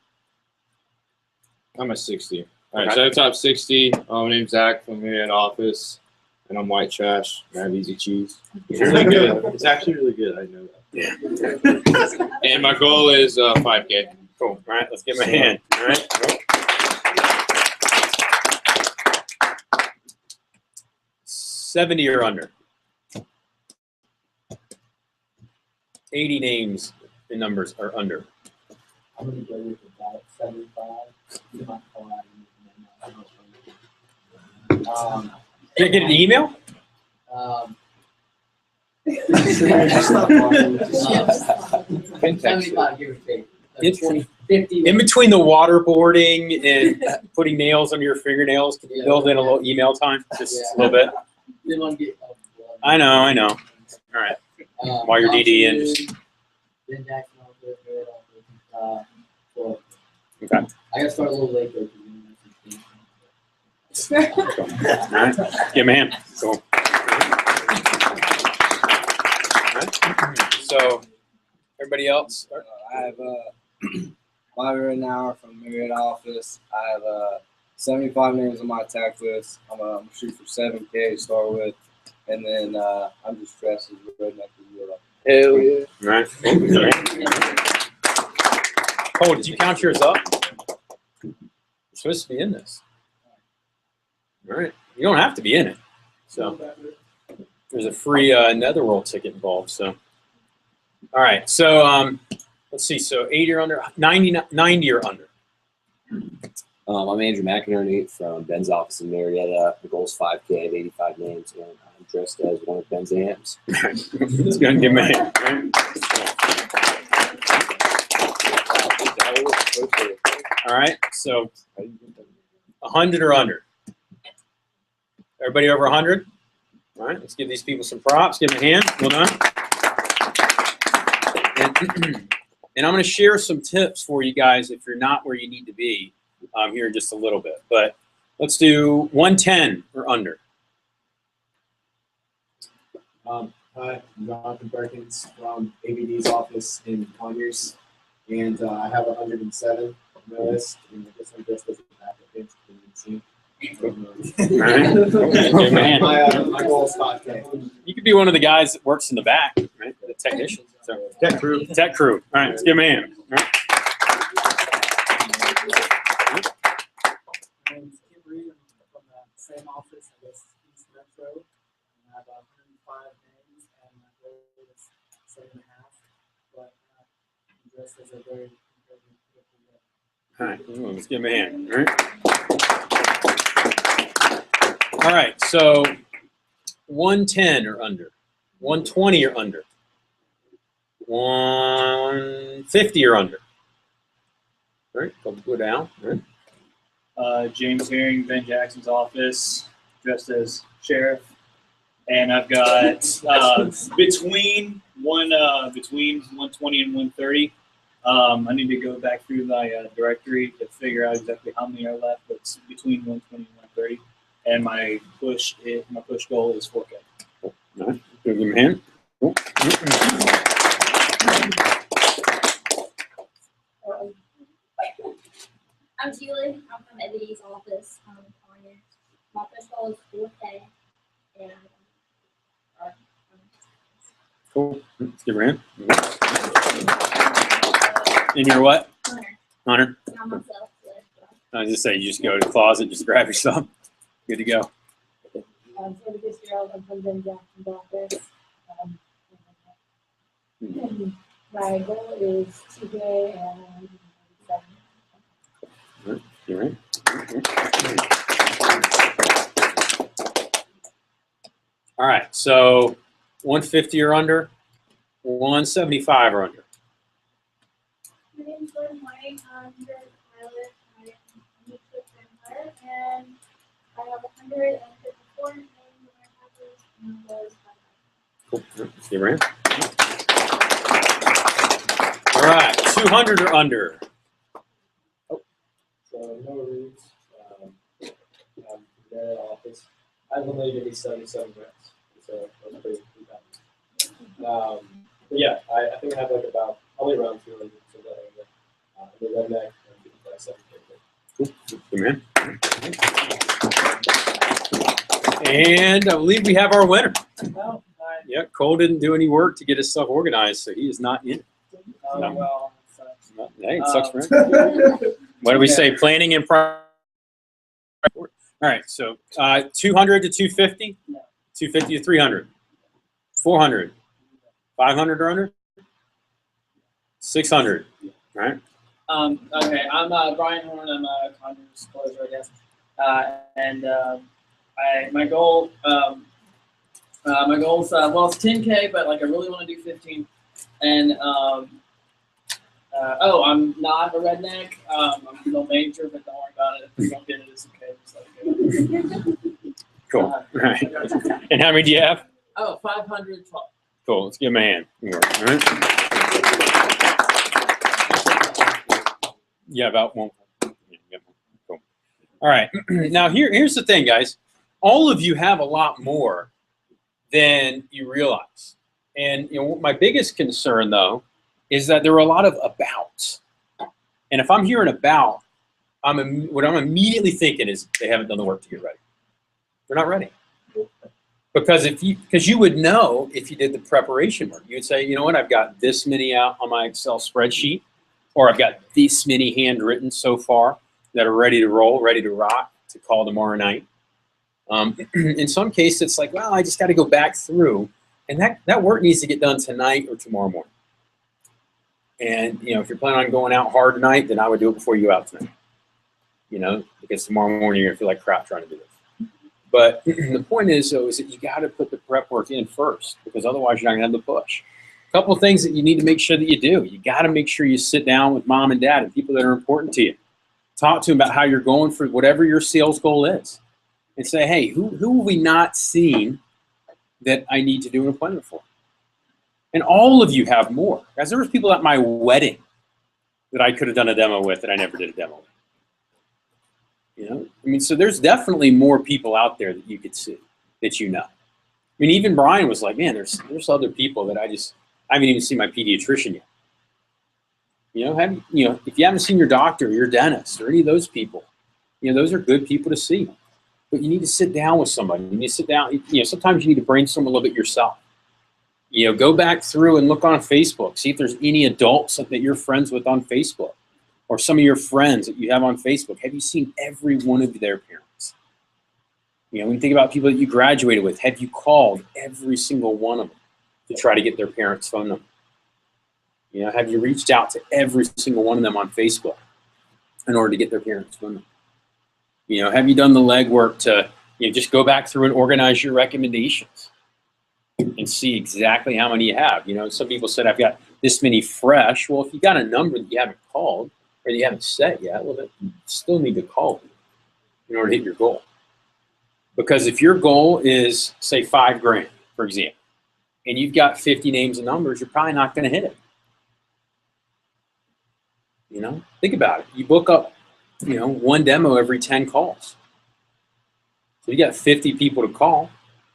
I'm at 60. All right, Okay. so top 60. My name's Zach from here in office, and I'm white trash. I have easy cheese. It's really good. It's actually really good. I know that. Yeah. And my goal is 5K. Cool. All right. Let's give him a hand. All right. 70 or under. 80 names and numbers are under. I'm going to go with about 75. You might call out Did I get an email? $75, give or take. It's 20, 50. in between the waterboarding and putting nails under your fingernails. Can you build in a little email time? Just a little bit. Didn't want to get. I know. All right. While you're DDing, just- Ben Jackson office, Barrett office. Well, Okay. I got to start a little late though. All right. Give him a hand. Cool. All right. So, everybody else? I have Bobby Rittenhour from Marriott office. I have 75 names on my attack list. I'm gonna shoot for 7K to start with, and then I'm just dressed as a redneck as well. Hell yeah. All right. Oh, did you count yours up? You're supposed to be in this. All right. You don't have to be in it. So there's a free Netherworld ticket involved. So, all right. So let's see. So 80 or under, 90 or under. I'm Andrew McInerney from Ben's office in Marietta. The goal is 5K. I have 85 names, and I'm dressed as one of Ben's amps. It's going to give me a hand. All right. So 100 or under. Everybody over 100? All right. Let's give these people some props. Give them a hand. Well done. And I'm going to share some tips for you guys if you're not where you need to be here in just a little bit. But let's do 110 or under. Hi, I'm Jonathan Perkins from ABD's office in Conyers, and I have 107 on my list, and I guess I'm just as an applicant. All right. Good man. My goal is 5K. You could be one of the guys that works in the back, right? The technician. So, Tech crew. tech crew. All right, let's give him a hand. All right. My name is Kim Reed. I'm from the same office, I guess, East Metro. And I have 105 names, and my goal is 7.5. But I'm dressed as a very All right, let's give him a hand. All right, so 110 or under, 120 or under, 150 or under. All right, go down. All right. James Herring, Ben Jackson's office, dressed as sheriff, and I've got between 120 and 130. I need to go back through my directory to figure out exactly how many are left, but it's between 120 and 130. And my push goal is 4K. All right, give him a hand. Cool. I'm Julie. I'm from Eddie's office. My push goal is 4K. And Cool. Let's give her in. And you're what? Hunter. Hunter? Not myself. I was just saying, you just go to the closet, just grab your stuff. Good to go. So this year I'm from Ben Jackson's office. And my goal is 2K and 7. You're in. All right, so 150 or under, 175 or under. My name is Gordon White. I'm here as a pilot. I am a new ship vampire, and I have 154 names in my package, and those Cool. You're in. All right, 200 or under. So no roots. I'm there at office. I literally give me 77 reps. So that's pretty bad. But yeah, I think I have like about only around 200. So that the redneck and like 7K. Cool. You're in. And I believe we have our winner. No, Yeah, Cole didn't do any work to get his stuff organized, so he is not in. No. well, Hey, it sucks for him. What do we say? Planning and prior. All right, so 200 to 250, 250 to 300, 400, 500 or under, 600. All right. Okay, I'm Brian Horn. I'm a content disclosure, I guess. My goal, is well, it's 10K, but like I really want to do 15. And I'm not a redneck. I'm no major, but don't worry about it. If you don't get it, it's okay. Just let it go. Cool. All right. And how many do you have? Oh, 512. Cool. Let's give him a hand. All right. Yeah, about one. Cool. All right. Now here's the thing, guys. All of you have a lot more than you realize. And my biggest concern, though, is that there are a lot of abouts. And if I'm hearing about, what I'm immediately thinking is they haven't done the work to get ready. They're not ready. Because you would know if you did the preparation work. You would say, you know what, I've got this many out on my Excel spreadsheet, or I've got this many handwritten so far that are ready to roll, ready to rock, to call tomorrow night. In some cases, it's like, well, I just got to go back through. And that work needs to get done tonight or tomorrow morning. And, if you're planning on going out hard tonight, then I would do it before you go out tonight. Because tomorrow morning you're going to feel like crap trying to do this. But the point is, though, is that you got to put the prep work in first, because otherwise you're not going to have the push. A couple of things that you need to make sure that you do. You got to make sure you sit down with mom and dad and people that are important to you. Talk to them about how you're going for whatever your sales goal is. And say, hey, who have we not seen that I need to do an appointment for? And all of you have more. Guys, there was people at my wedding that I could have done a demo with that I never did a demo with. So there's definitely more people out there that you could see, that you know. Even Brian was like, man, there's other people that I haven't even seen my pediatrician yet. If you haven't seen your doctor or your dentist or any of those people, those are good people to see. But you need to sit down with somebody. You need to sit down. Sometimes you need to brainstorm a little bit yourself. Go back through and look on Facebook. See if there's any adults that you're friends with on Facebook, or some of your friends that you have on Facebook. Have you seen every one of their parents? When you think about people that you graduated with, have you called every single one of them to try to get their parents' phone number? Have you reached out to every single one of them on Facebook in order to get their parents' phone number? Have you done the legwork to just go back through and organize your recommendations and see exactly how many you have? Some people said, I've got this many fresh. Well, if you got a number that you haven't called or you haven't set yet, well, then you still need to call them in order to hit your goal. Because if your goal is, say, $5,000, for example, and you've got 50 names and numbers, you're probably not going to hit it. Think about it. You book up one demo every 10 calls. So you got 50 people to call.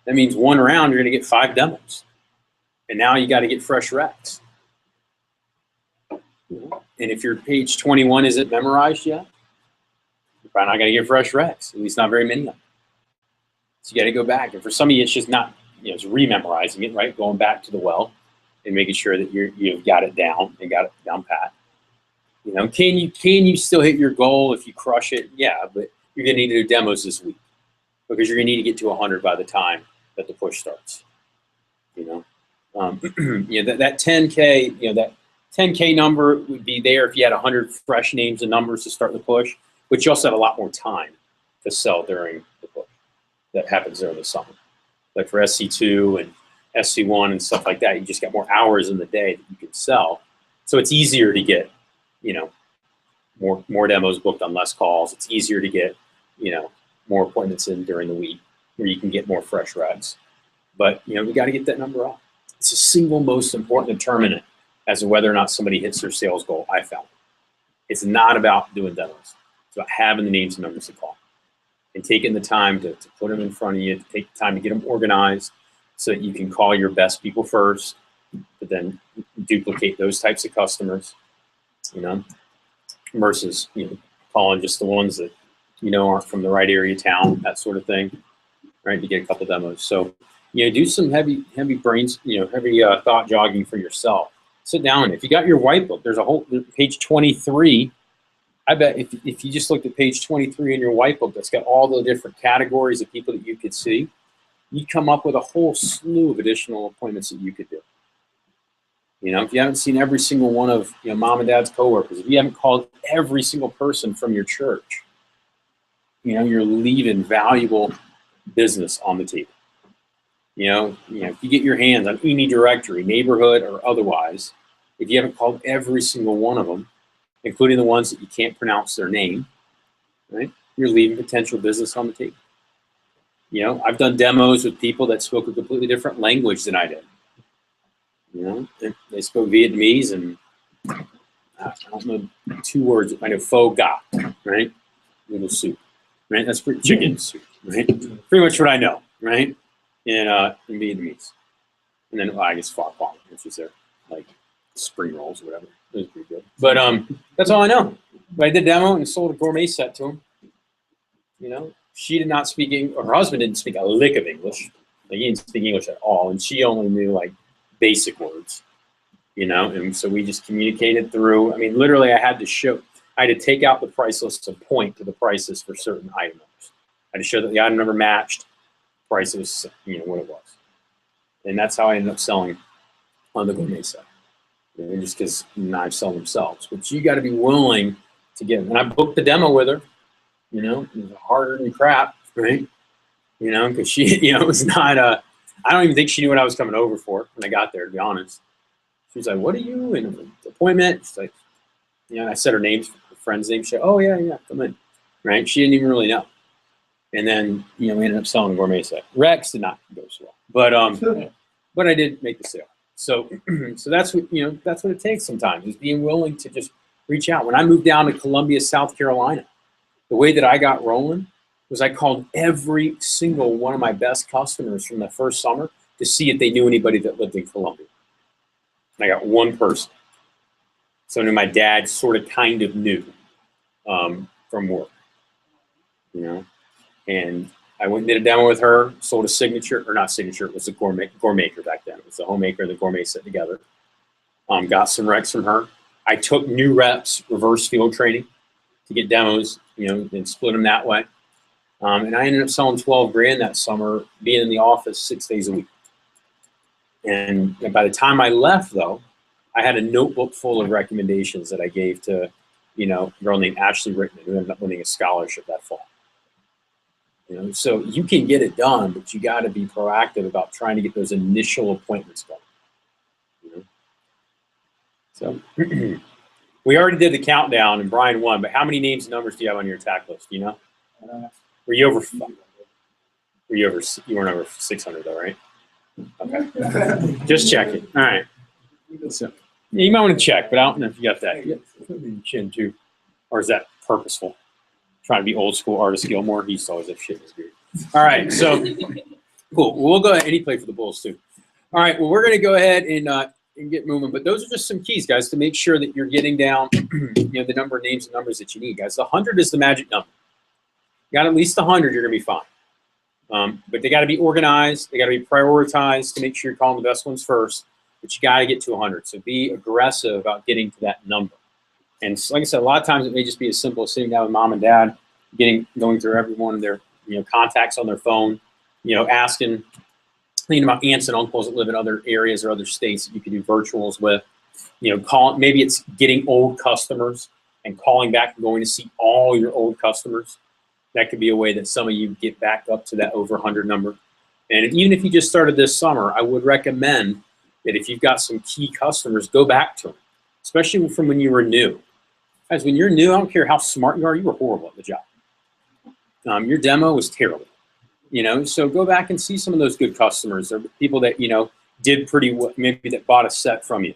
That means one round, you're going to get 5 demos. And now you got to get fresh recs. And if your page 21 isn't memorized yet, you're probably not going to get fresh recs, at least not very many of them. So you got to go back. And for some of you, it's just not, it's rememorizing it, right? Going back to the well. and making sure that you've got it down and got it down pat. You know, can you still hit your goal if you crush it? Yeah, but you're gonna need to do demos this week because you're gonna need to get to 100 by the time that the push starts. You know, you know that 10K, you know, that 10K number would be there if you had 100 fresh names and numbers to start the push, but you also have a lot more time to sell during the push. That happens during the summer. Like for SC2 and SC1 and stuff like that, you just got more hours in the day that you can sell. So it's easier to get, you know, more demos booked on less calls. It's easier to get, you know, more appointments in during the week where you can get more fresh reps. But, you know, we got to get that number up. It's the single most important determinant as to whether or not somebody hits their sales goal, I found. It's not about doing demos. It's about having the names and numbers to call and taking the time to put them in front of you, to take the time to get them organized so that you can call your best people first, but then duplicate those types of customers, you know, versus, you know, calling just the ones that, you know, aren't from the right area of town, that sort of thing, right, to get a couple demos. So, you know, do some heavy brains, you know, heavy thought jogging for yourself. Sit down. If you got your white book, there's a whole page 23. I bet if you just looked at page 23 in your white book that's got all the different categories of people that you could see, you'd come up with a whole slew of additional appointments that you could do. You know, if you haven't seen every single one of, you know, mom and dad's coworkers, if you haven't called every single person from your church, you know, you're leaving valuable business on the table. You know, if you get your hands on any directory, neighborhood or otherwise, if you haven't called every single one of them, including the ones that you can't pronounce their name, right, you're leaving potential business on the table. You know, I've done demos with people that spoke a completely different language than I did. You know, they spoke Vietnamese and I don't know 2 words. I know pho ga, right? Noodle soup, right? That's pretty chicken soup, right? Pretty much what I know, right? In Vietnamese. And then, well, I guess pho quang, which is their, like, spring rolls or whatever. It was pretty good. But that's all I know. But I did demo and sold a gourmet set to him. You know, she did not speak English, or her husband didn't speak a lick of English. Like, he didn't speak English at all. And she only knew, like, basic words, you know, and so we just communicated through. I mean, literally, I had to take out the price list and point to the prices for certain item numbers. I had to show that the item number matched prices, you know, what it was. And that's how I ended up selling on the gourmet set. You know, just because knives sell themselves. But you got to be willing to get them. And I booked the demo with her, you know, it was harder than crap, right? You know, because she, you know, it was not I don't even think she knew what I was coming over for when I got there, to be honest. She was like, what are you in an appointment? She's like, you know, I said her name, her friend's name. She said, oh, yeah, come in, right? She didn't even really know. And then, you know, we ended up selling a gourmet set. Rex did not go so well, but I did make the sale. So, so that's what, you know, that's what it takes sometimes, is being willing to just reach out. When I moved down to Columbia, South Carolina, the way that I got rolling was I called every single one of my best customers from the first summer to see if they knew anybody that lived in Columbia. And I got one person. So my dad sort of kind of knew from work, you know. And I went and did a demo with her, sold a signature, or not signature, it was a gourmaker back then. It was the homemaker, the gourmet set together. Got some recs from her. I took new reps, reverse field training to get demos, you know, and split them that way. And I ended up selling 12 grand that summer, being in the office 6 days a week. And by the time I left, though, I had a notebook full of recommendations that I gave to, you know, a girl named Ashley Rickman, who ended up winning a scholarship that fall. You know, so you can get it done, but you got to be proactive about trying to get those initial appointments done. You know? So we already did the countdown, and Brian won. But how many names and numbers do you have on your attack list? Do you know? Were you over? You weren't over 600 though, right? Okay. Just checking. All right. So you might want to check, but I don't know if you got that. Chin too, or is that purposeful? Trying to be old school Artist Gilmore. He used to always have shit in his beard. All right, so cool. We'll go ahead and he played for the Bulls too. All right, well, we're going to go ahead and get moving. But those are just some keys, guys, to make sure that you're getting down, you know, the number of names and numbers that you need, guys. The 100 is the magic number. You got at least 100, you're going to be fine. But they got to be organized. They got to be prioritized to make sure you're calling the best ones first. but you got to get to 100. So be aggressive about getting to that number. And like I said, a lot of times it may just be as simple as sitting down with mom and dad, going through every one of their contacts on their phone, asking, thinking about aunts and uncles that live in other areas or other states that you can do virtuals with. Maybe it's getting old customers and calling back and going to see all your old customers. That could be a way that some of you get back up to that over 100 number. And even if you just started this summer, I would recommend that if you've got some key customers, go back to them, especially from when you were new. Guys, when you're new, I don't care how smart you are, you were horrible at the job. Your demo was terrible. So go back and see some of those good customers or people that, did pretty well, maybe that bought a set from you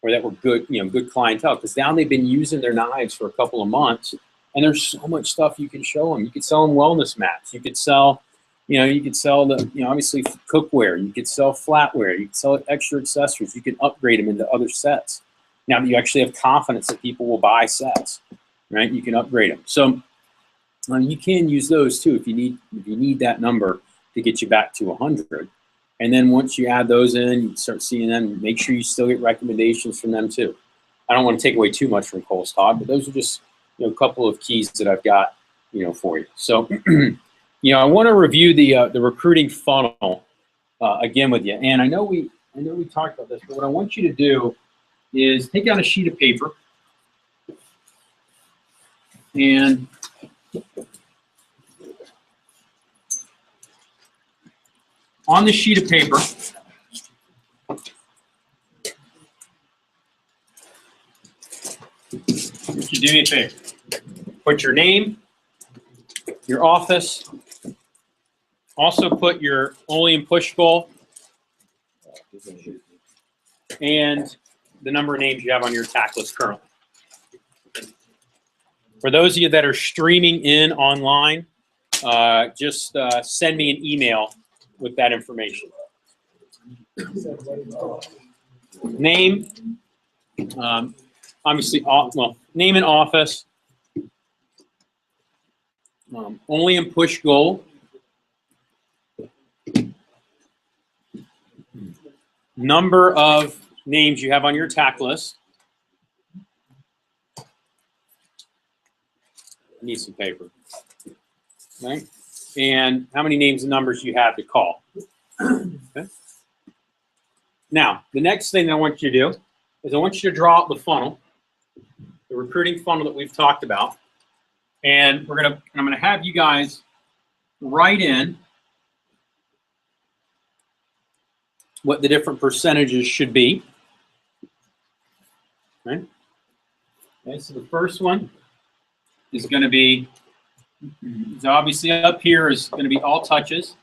or that were good, good clientele, because now they've been using their knives for a couple of months and there's so much stuff you can show them. You could sell them wellness mats. You could sell, the, obviously cookware. You could sell flatware. You could sell extra accessories. You can upgrade them into other sets. Now that you actually have confidence that people will buy sets, right? You can upgrade them. So you can use those too if you need that number to get you back to 100. And then once you add those in, you start seeing them. Make sure you still get recommendations from them too. I don't want to take away too much from Cole's talk, but those are just a couple of keys that I've got for you. So I want to review the recruiting funnel again with you. And I know we talked about this, but what I want you to do is take out a sheet of paper and on the sheet of paper, would you do me a favor? Put your name, your office, also put your only and push goal, and the number of names you have on your attack list currently. For those of you that are streaming in online, just send me an email with that information. Name, obviously, name and office, only and push goal, number of names you have on your attack list. I need some paper. Okay. And how many names and numbers you have to call. Okay. Now, the next thing I want you to do is I want you to draw out the funnel, the recruiting funnel that we've talked about. And I'm gonna have you guys write in what the different percentages should be. Okay. Okay, so the first one is going to be, so obviously up here is going to be all touches.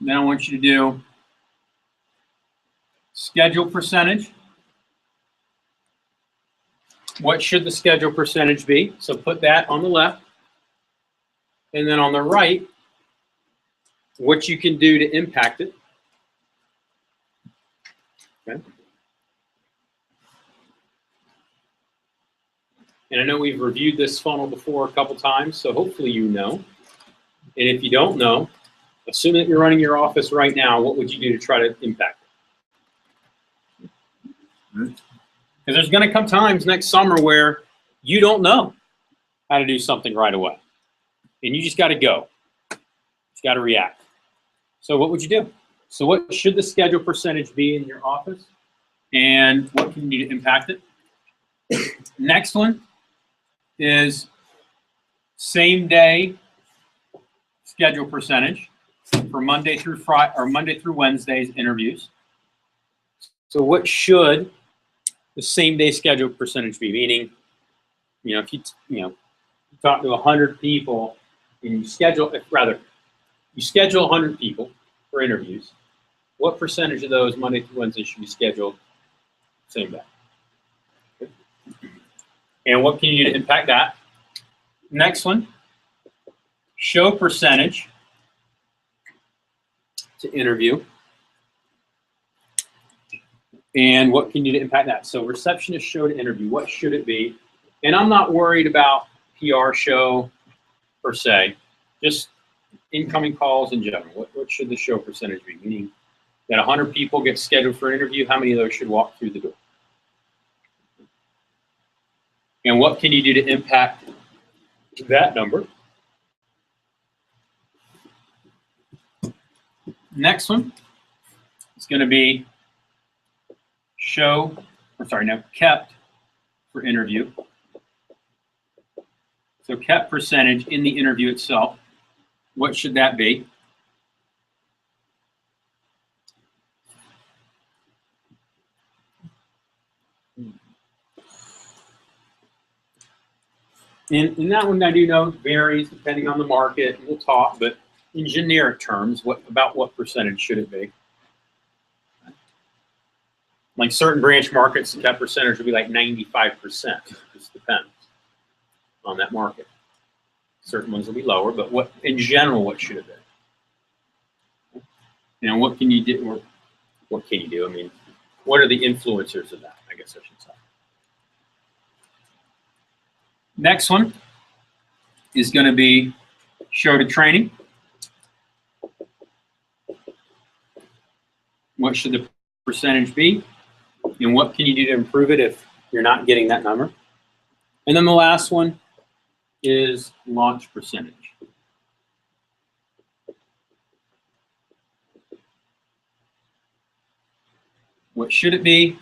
Then I want you to do schedule percentage. What should the schedule percentage be? So put that on the left. And then on the right, what you can do to impact it. Okay. And I know we've reviewed this funnel before a couple times, so hopefully you know. And if you don't know, assume that you're running your office right now, what would you do to try to impact it? Because there's going to come times next summer where you don't know how to do something right away. And you just got to go. You got to react. So what would you do? So what should the schedule percentage be in your office? And what can you do to impact it? Next one is same day schedule percentage for Monday through Friday or Monday through Wednesday's interviews. So what should the same day schedule percentage be? Meaning, if you talk to 100 people and you schedule, you schedule 100 people for interviews, what percentage of those Monday through Wednesday should be scheduled same day? Okay. And what can you do to impact that? Next one, show percentage to interview. And what can you do to impact that? So receptionist show to interview, what should it be? And I'm not worried about PR show per se, just incoming calls in general. What should the show percentage be? Meaning, that 100 people get scheduled for an interview, how many of those should walk through the door? And what can you do to impact that number? Next one is going to be kept for interview. So kept percentage in the interview itself. What should that be? And that one I do know varies depending on the market. We'll talk, but in generic terms, about what percentage should it be? Like certain branch markets, that percentage will be like 95%. It just depends on that market. Certain ones will be lower, but what in general, what should it be? And what can you do? Or what can you do? I mean, what are the influencers of that? I guess I should say. Next one is going to be show to training. What should the percentage be? And what can you do to improve it if you're not getting that number? And then the last one is launch percentage. What should it be?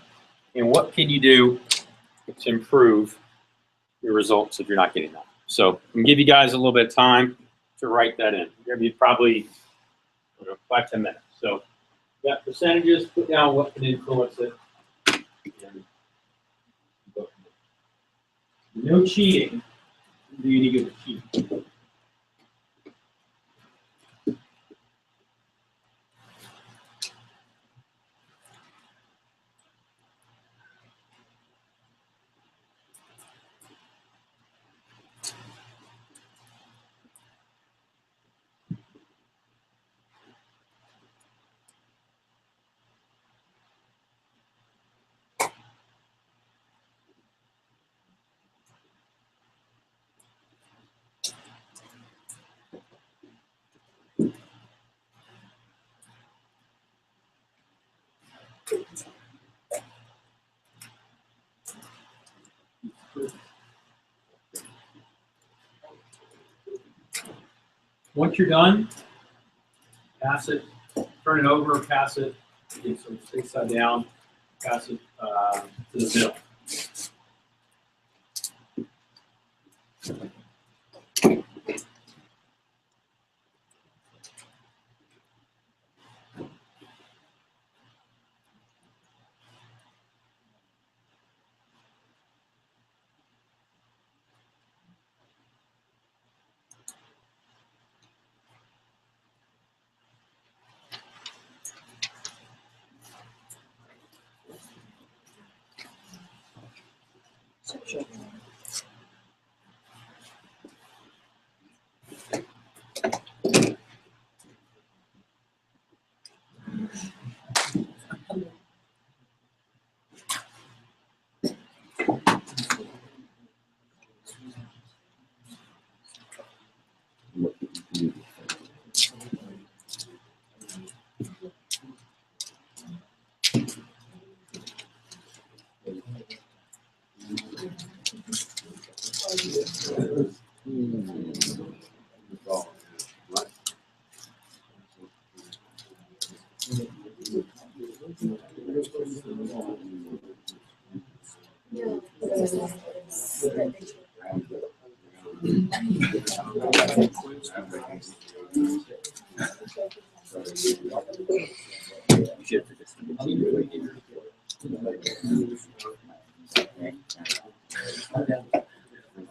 And what can you do to improve your results if you're not getting that? So I'm going to give you guys a little bit of time to write that in. Give you probably 5-10 minutes. So got percentages, put down what can influence it. No cheating. Do you need to cheat? Once you're done, pass it, turn it over, pass it, get some stick side down, pass it to the middle.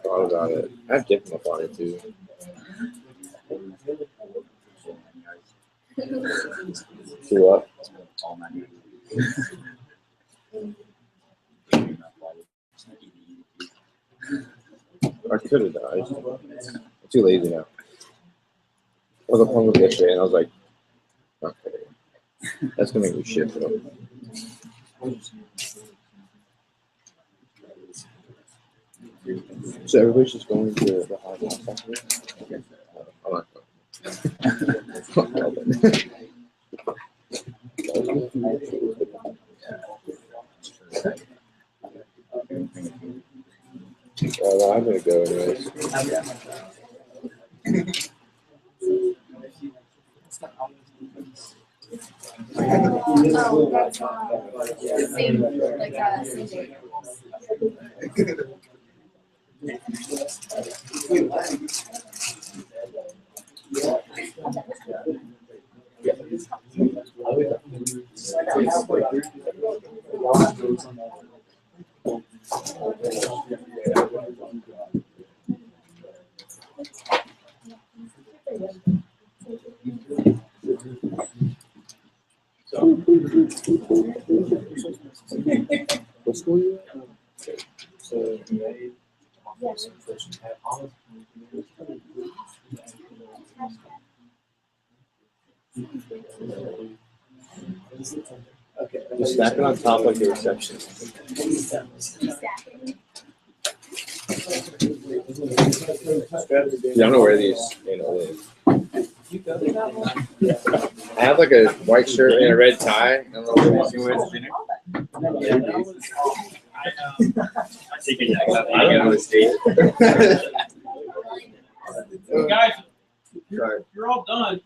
Thought about it. I have dip in my water too. See what? I could have died. I'm too lazy now. I was up hungry yesterday and I was like, okay, that's gonna make me shit. Though. So everybody's just going to the hard rock after this? I'm not going. Oh, that's same, like, same day. What school you So they have all okay. at? Just stack it on top like your reception. Yeah, I don't know where these, live. I have like a white shirt and a red tie. I don't know where these wear to dinner. I don't know the state. Guys, Sorry. you're all done.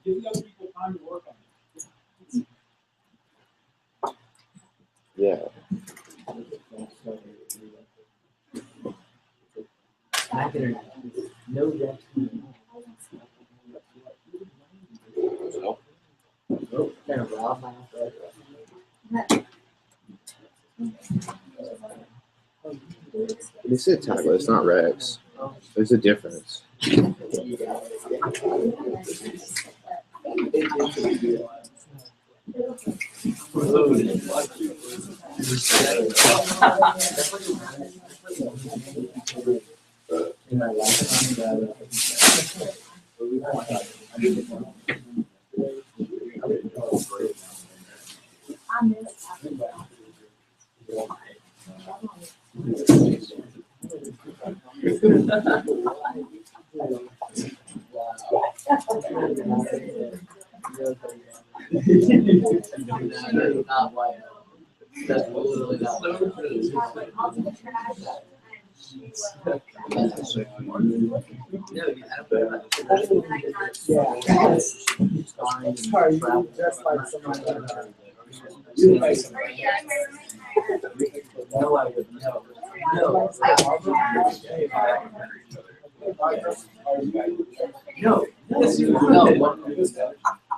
Give the other people time to work on it. Yeah. No debt. Nope. Kind of rob my This is a tablet, it's not Rex. There's a difference.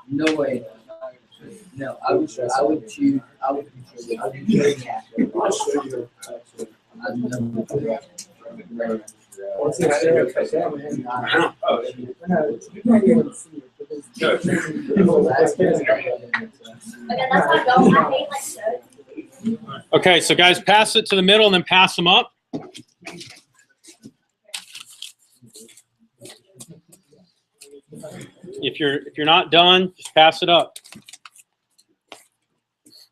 No way. No, I would choose. I would choose I'll show you. Okay, so guys, pass it to the middle and then pass them up. If you're not done, just pass it up.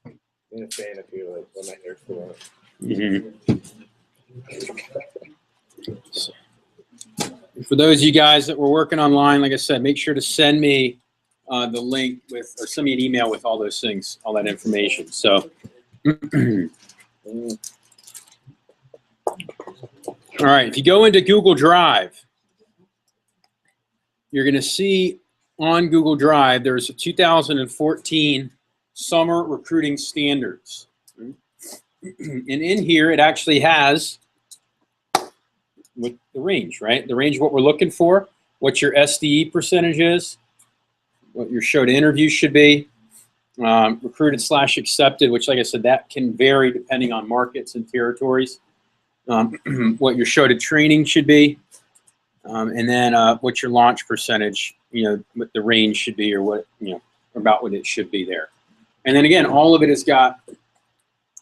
I'm a fan if you like when my hair's cool. So, for those of you guys that were working online, like I said, make sure to send me the link with, or send me an email with all those things, all that information. So, all right, if you go into Google Drive, you're going to see on Google Drive, there's a 2014 Summer Recruiting Standards. And in here, it actually has with the range, right? The range of what we're looking for, what your SDE percentage is, what your show to interview should be, recruited / accepted, which, like I said, that can vary depending on markets and territories, what your show to training should be, and then what your launch percentage, what the range should be, or what, about what it should be there. And then again, all of it has got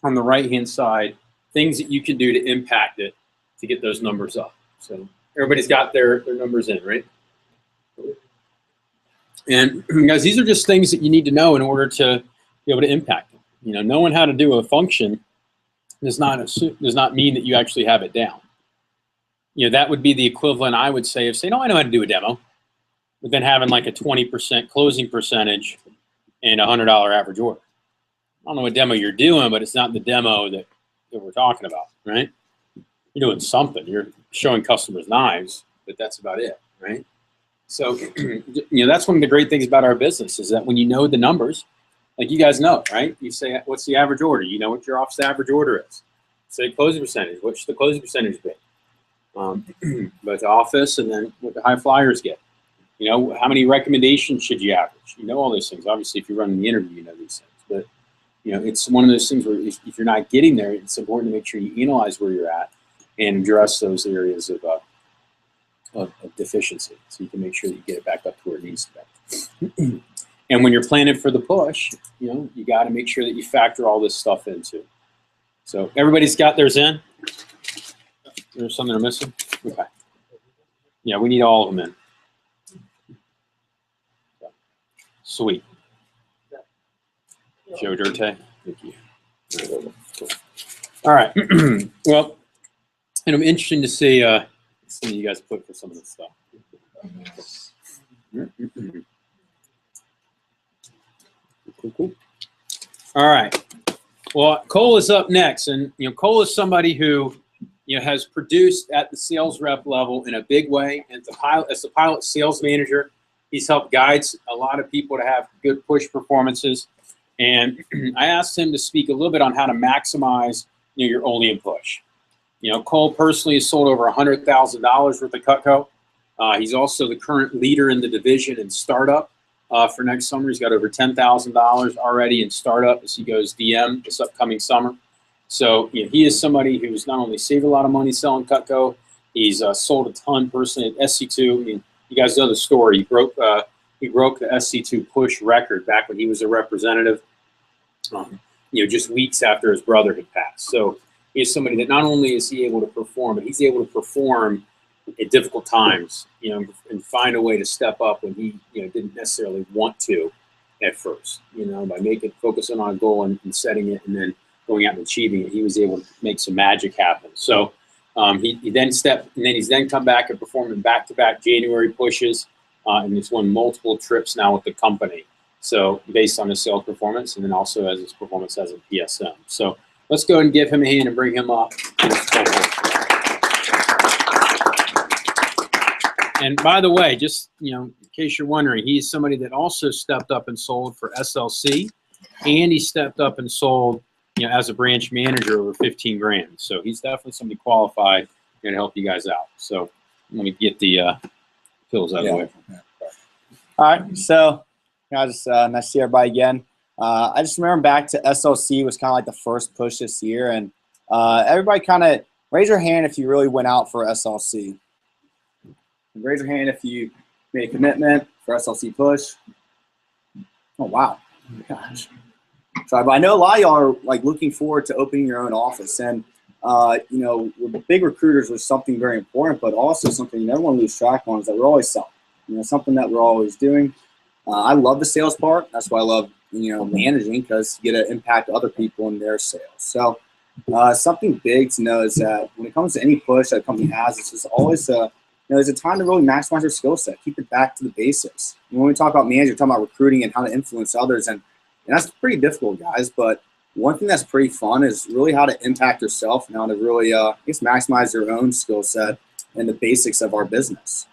on the right-hand side things that you can do to impact it to get those numbers up. So everybody's got their numbers in, right? And guys, these are just things that you need to know in order to be able to impact them. Knowing how to do a function does not mean that you actually have it down. That would be the equivalent, I would say, of saying, oh, I know how to do a demo, but then having like a 20% closing percentage and a $100 average order. I don't know what demo you're doing, but it's not the demo that we're talking about, right? you're doing something. You're showing customers knives, but that's about it, right? So, that's one of the great things about our business is that when you know the numbers, like you guys know, right? You say, what's the average order? You know what your office average order is. Say closing percentage. What should the closing percentage be? But the office, and then what the high flyers get. How many recommendations should you average? You know all those things. Obviously, if you're running the interview, you know these things. But it's one of those things where if you're not getting there, it's important to make sure you analyze where you're at and address those areas of deficiency, so you can make sure that you get it back up to where it needs to be. And when you're planning for the push, you got to make sure that you factor all this stuff in too. So everybody's got theirs in. There's something they're missing. Okay. Yeah, we need all of them in. Sweet. Joe Dirte, thank you. All right. Well, it'll be interesting to see some of you guys put for some of this stuff. Cool. All right. Well, Cole is up next, and Cole is somebody who has produced at the sales rep level in a big way, and as the pilot sales manager, he's helped guide a lot of people to have good push performances. And I asked him to speak a little bit on how to maximize your Olean push. Cole personally has sold over $100,000 worth of Cutco. He's also the current leader in the division in startup. For next summer, he's got over $10,000 already in startup as he goes DM this upcoming summer. So he is somebody who's not only saved a lot of money selling Cutco, he's sold a ton personally at SC2. I mean, you guys know the story. He broke the SC2 push record back when he was a representative. Just weeks after his brother had passed. So he's somebody that not only is he able to perform, but he's able to perform at difficult times, and find a way to step up when he, didn't necessarily want to at first, by focusing on a goal and setting it and then going out and achieving it. He was able to make some magic happen. So he's then come back and performed in back-to-back January pushes, and he's won multiple trips now with the company. So based on his sales performance, and then also as his performance as a PSM. So let's go and give him a hand and bring him up. And by the way, just in case you're wondering, he's somebody that also stepped up and sold for SLC, and he stepped up and sold, as a branch manager over 15 grand. So he's definitely somebody qualified to help you guys out. So let me get the pills out of the way. All right, so nice to see everybody again. I just remember back to SLC was kind of like the first push this year, and everybody kind of raise your hand if you really went out for SLC. Raise your hand if you made a commitment for SLC push. Oh, wow. Gosh. So I know a lot of y'all are like looking forward to opening your own office. And, with big recruiters was something very important, but also something you never want to lose track on is that we're always selling. Something that we're always doing. I love the sales part. That's why I love, managing, because you get to impact other people in their sales. So something big to know is that when it comes to any push that a company has, it's just always there's a time to really maximize your skill set. Keep it back to the basics. When we talk about managing, we're talking about recruiting and how to influence others, and that's pretty difficult, guys. But one thing that's pretty fun is really how to impact yourself and how to really, maximize your own skill set and the basics of our business.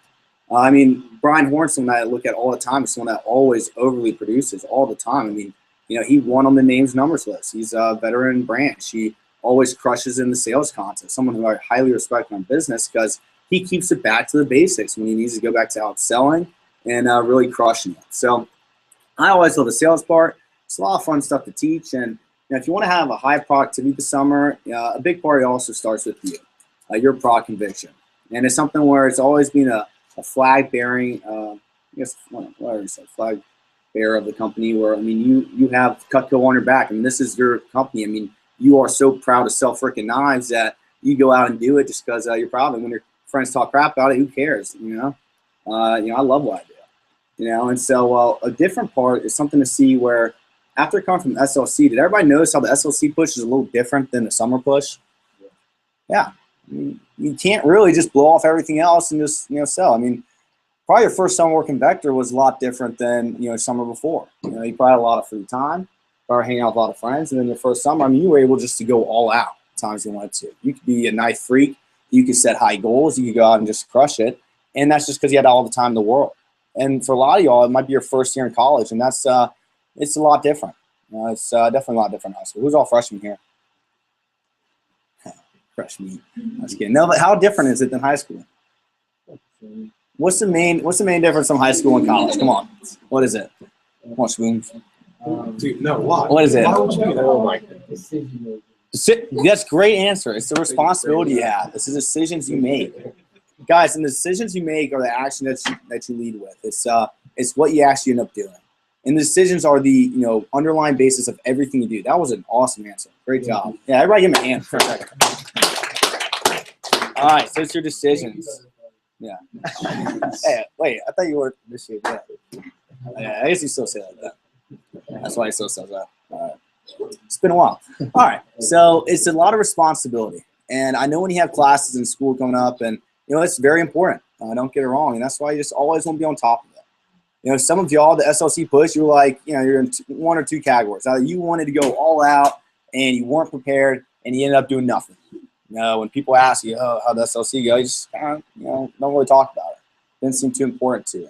Brian Horn, someone that I look at all the time, is someone that always overly produces all the time. He won on the names numbers list. He's a veteran branch. He always crushes in the sales contest. Someone who I highly respect in business because he keeps it back to the basics when he needs to go back to outselling and really crushing it. So I always love the sales part. It's a lot of fun stuff to teach. And if you want to have a high productivity this summer, a big part also starts with you, your product conviction. And it's something where it's always been a flag bearing, flag bearer of the company where, you have Cutco on your back. This is your company. You are so proud to sell freaking knives that you go out and do it just because you're proud. And when your friends talk crap about it, who cares? I love what I do. And so a different part is something to see where after coming from SLC, did everybody notice how the SLC push is a little different than the summer push? Yeah. You can't really just blow off everything else and just, sell. Probably your first summer working Vector was a lot different than, summer before. You probably had a lot of free time, probably hanging out with a lot of friends. And then your first summer, you were able just to go all out times you wanted to. You could be a knife freak You could set high goals. You could go out and just crush it. And that's just because you had all the time in the world. And for a lot of y'all, it might be your first year in college, and that's it's a lot different. It's definitely a lot different in high school. Who's all freshmen here? Freshman. That's good. No, but how different is it than high school? What's the main difference from high school and college? Come on. What is it? Come on, spoons. Dude, no, why? What is it? Why would you do that? Oh my goodness. That's a great answer. It's the responsibility you have. It's the decisions you make. Guys, and the decisions you make are the action that you lead with. It's what you actually end up doing. And the decisions are the underlying basis of everything you do. That was an awesome answer. Great job. Yeah, everybody give me a hand for a second. All right, so it's your decisions. Yeah. Hey, wait, I thought you were this year. Yeah, I guess you still say like that. That's why he still says that. All right. It's been a while. All right, so it's a lot of responsibility. And I know when you have classes in school coming up, and it's very important. Don't get it wrong, and that's why you just always want to be on top of it. Some of y'all, the SLC push, you're like, you're in one or two categories. Either you wanted to go all out and you weren't prepared, and you ended up doing nothing. When people ask you, how'd the SLC go, you just don't really talk about it. Didn't seem too important to you.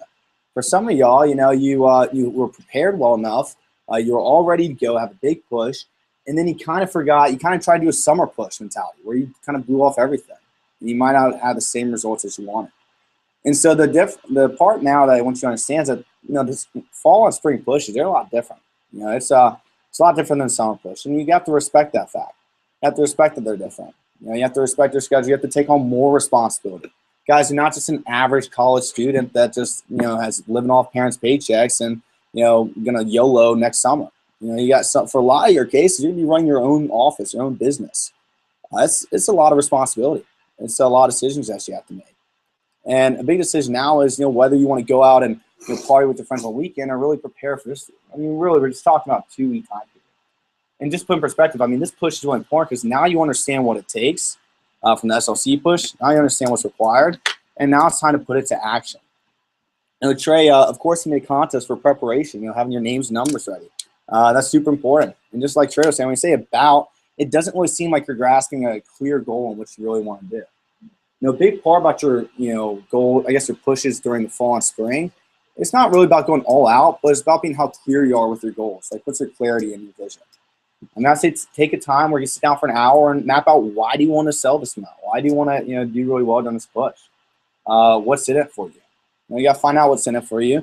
For some of y'all, you were prepared well enough. You were all ready to go, have a big push, and then you kind of forgot. You kind of tried to do a summer push mentality where you kind of blew off everything. And you might not have the same results as you wanted. And so the part now that I want you to understand is that this fall and spring pushes, they're a lot different. It's a lot different than summer push, and you have to respect that fact. You have to respect that they're different. You have to respect their schedule. You have to take on more responsibility. Guys, you're not just an average college student that just has living off parents' paychecks and gonna YOLO next summer. You got some, for a lot of your cases, you're gonna be running your own office, your own business. It's a lot of responsibility. It's a lot of decisions that you have to make. And a big decision now is whether you want to go out and party with your friends on the weekend or really prepare for this. I mean, really, we're just talking about 2-week time period. And just put in perspective, I mean, this push is really important because now you understand what it takes from the SLC push. Now you understand what's required, and now it's time to put it to action. Trey, of course, you made a contest for preparation. Having your names and numbers ready. That's super important. And just like Trey was saying, when you say about, it doesn't really seem like you're grasping a clear goal in what you really want to do. A big part about your, goal, I guess your pushes during the fall and spring, it's not really about going all out, but it's about being how clear you are with your goals. Like, what's your clarity in your vision? And I say take a time where you sit down for an hour and map out why do you want to sell this amount? Why do you want to, do really well during this push? What's in it for you? You got to find out what's in it for you.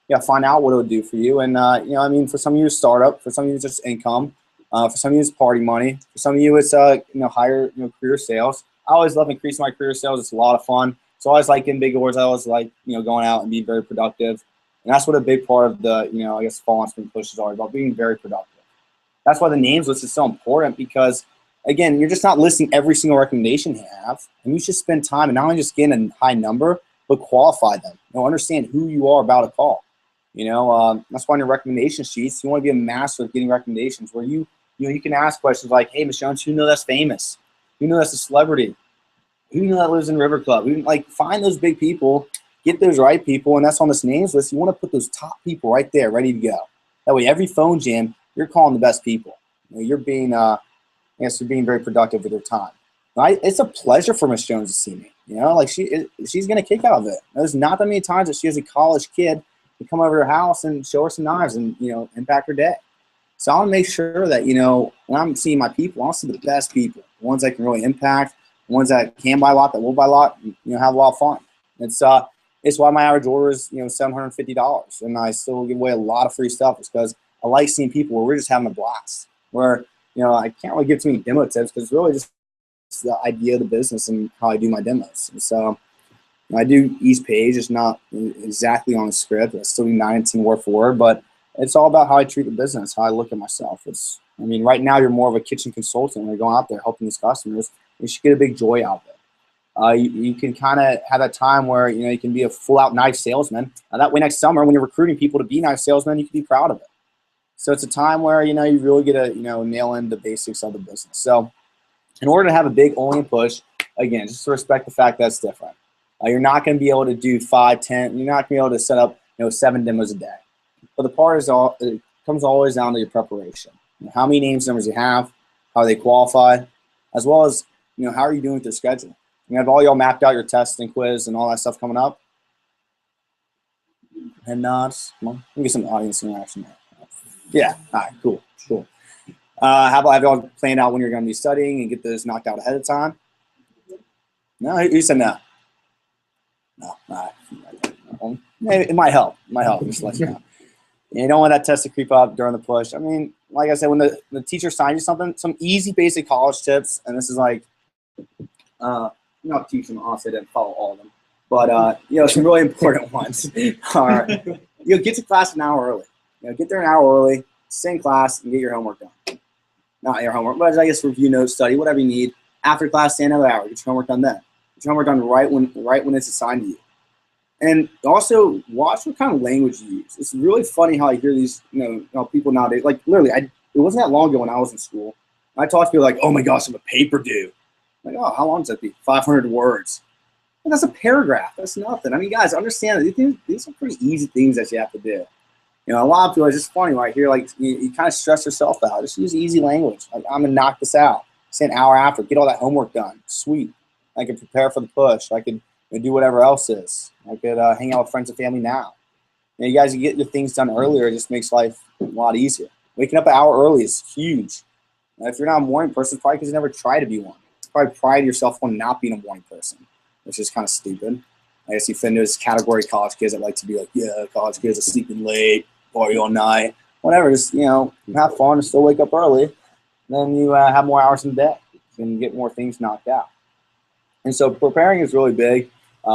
You got to find out what it'll do for you. And, I mean, for some of you, it's startup. For some of you, it's just income. For some of you, it's party money. For some of you, it's, higher, career sales. I always love increasing my career sales. It's a lot of fun. So I always like getting big awards. I always like, going out and being very productive. And that's what a big part of the, I guess fall and spring pushes are about, being very productive. That's why the names list is so important because, again, you're just not listing every single recommendation you have. And you should spend time and not only just getting a high number, but qualify them. Understand who you are about a call. That's why in your recommendation sheets, you want to be a master of getting recommendations where you can ask questions like, hey, Ms. Jones, who that's famous? Who that's a celebrity? Who that lives in River Club? Find those big people, get those right people, and that's on this names list. You want to put those top people right there, ready to go. That way, every phone jam, you're calling the best people. You're being, you're being very productive with your time. It's a pleasure for Miss Jones to see me. She's gonna kick out of it. There's not that many times that she has a college kid to come over to her house and show her some knives and impact her day. So I want to make sure that when I'm seeing my people, I want to see the best people, the ones that can really impact, the ones that can buy a lot, that will buy a lot, and, have a lot of fun. It's why my average order is $750, and I still give away a lot of free stuff. It's because I like seeing people where we're just having a blast. Where I can't really give too many demo tips because it's really just the idea of the business and how I do my demos. And so I do each page. It's not exactly on the script. I still do 9 and 10 word for word, but it's all about how I treat the business, how I look at myself. Right now you're more of a kitchen consultant. You're going out there helping these customers. You should get a big joy out of it. You can kind of have that time where, you can be a full-out knife salesman. That way next summer when you're recruiting people to be knife salesmen, you can be proud of it. So it's a time where, you really get to, nail in the basics of the business. So in order to have a big all-in push, again, just to respect the fact that it's different. You're not going to be able to do 5, 10. You're not going to be able to set up, 7 demos a day. But the part is it comes always down to your preparation. How many names numbers you have, how they qualify, as well as how are you doing with your schedule. You have all y'all mapped out your test and quiz and all that stuff coming up? Head nods. Come on. Let me get some audience interaction there. Yeah. All right. Cool. Cool. How about have y'all planned out when you're going to be studying and get this knocked out ahead of time? No? Who said no? No. All right. It might help. It might help. Just to let you know. You don't want that test to creep up during the push. I mean, like I said, when the teacher signs you something, some easy basic college tips, and this is like, not teach them, honestly, I didn't follow all of them. But, some really important ones are, get to class an hour early. Get there an hour early, stay in class, and get your homework done. Not your homework, but I guess review, notes, study, whatever you need. After class, stay another hour. Get your homework done then. Get your homework done right when it's assigned to you. And also watch what kind of language you use. It's really funny how I hear these, people nowadays. Like literally, it wasn't that long ago when I was in school. I talked to people like, "Oh my gosh, I have a paper due." I'm like, "Oh, how long does that be? 500 words." And that's a paragraph. That's nothing. I mean, guys, understand that these are pretty easy things that you have to do. A lot of people, it's just funny when I hear like you kind of stress yourself out. Just use easy language. Like, I'm gonna knock this out. Say an hour after, get all that homework done. Sweet. I can prepare for the push. I could do whatever else is. I could hang out with friends and family now. You guys, you get your things done earlier. It just makes life a lot easier. Waking up an hour early is huge. If you're not a morning person, it's probably because you never tried to be one. You probably pride yourself on not being a morning person, which is kind of stupid. I guess you fit into this category of college kids that like to be like, yeah, college kids are sleeping late, party all night, whatever. Just, have fun and still wake up early. Then you have more hours in the day and get more things knocked out. And so preparing is really big.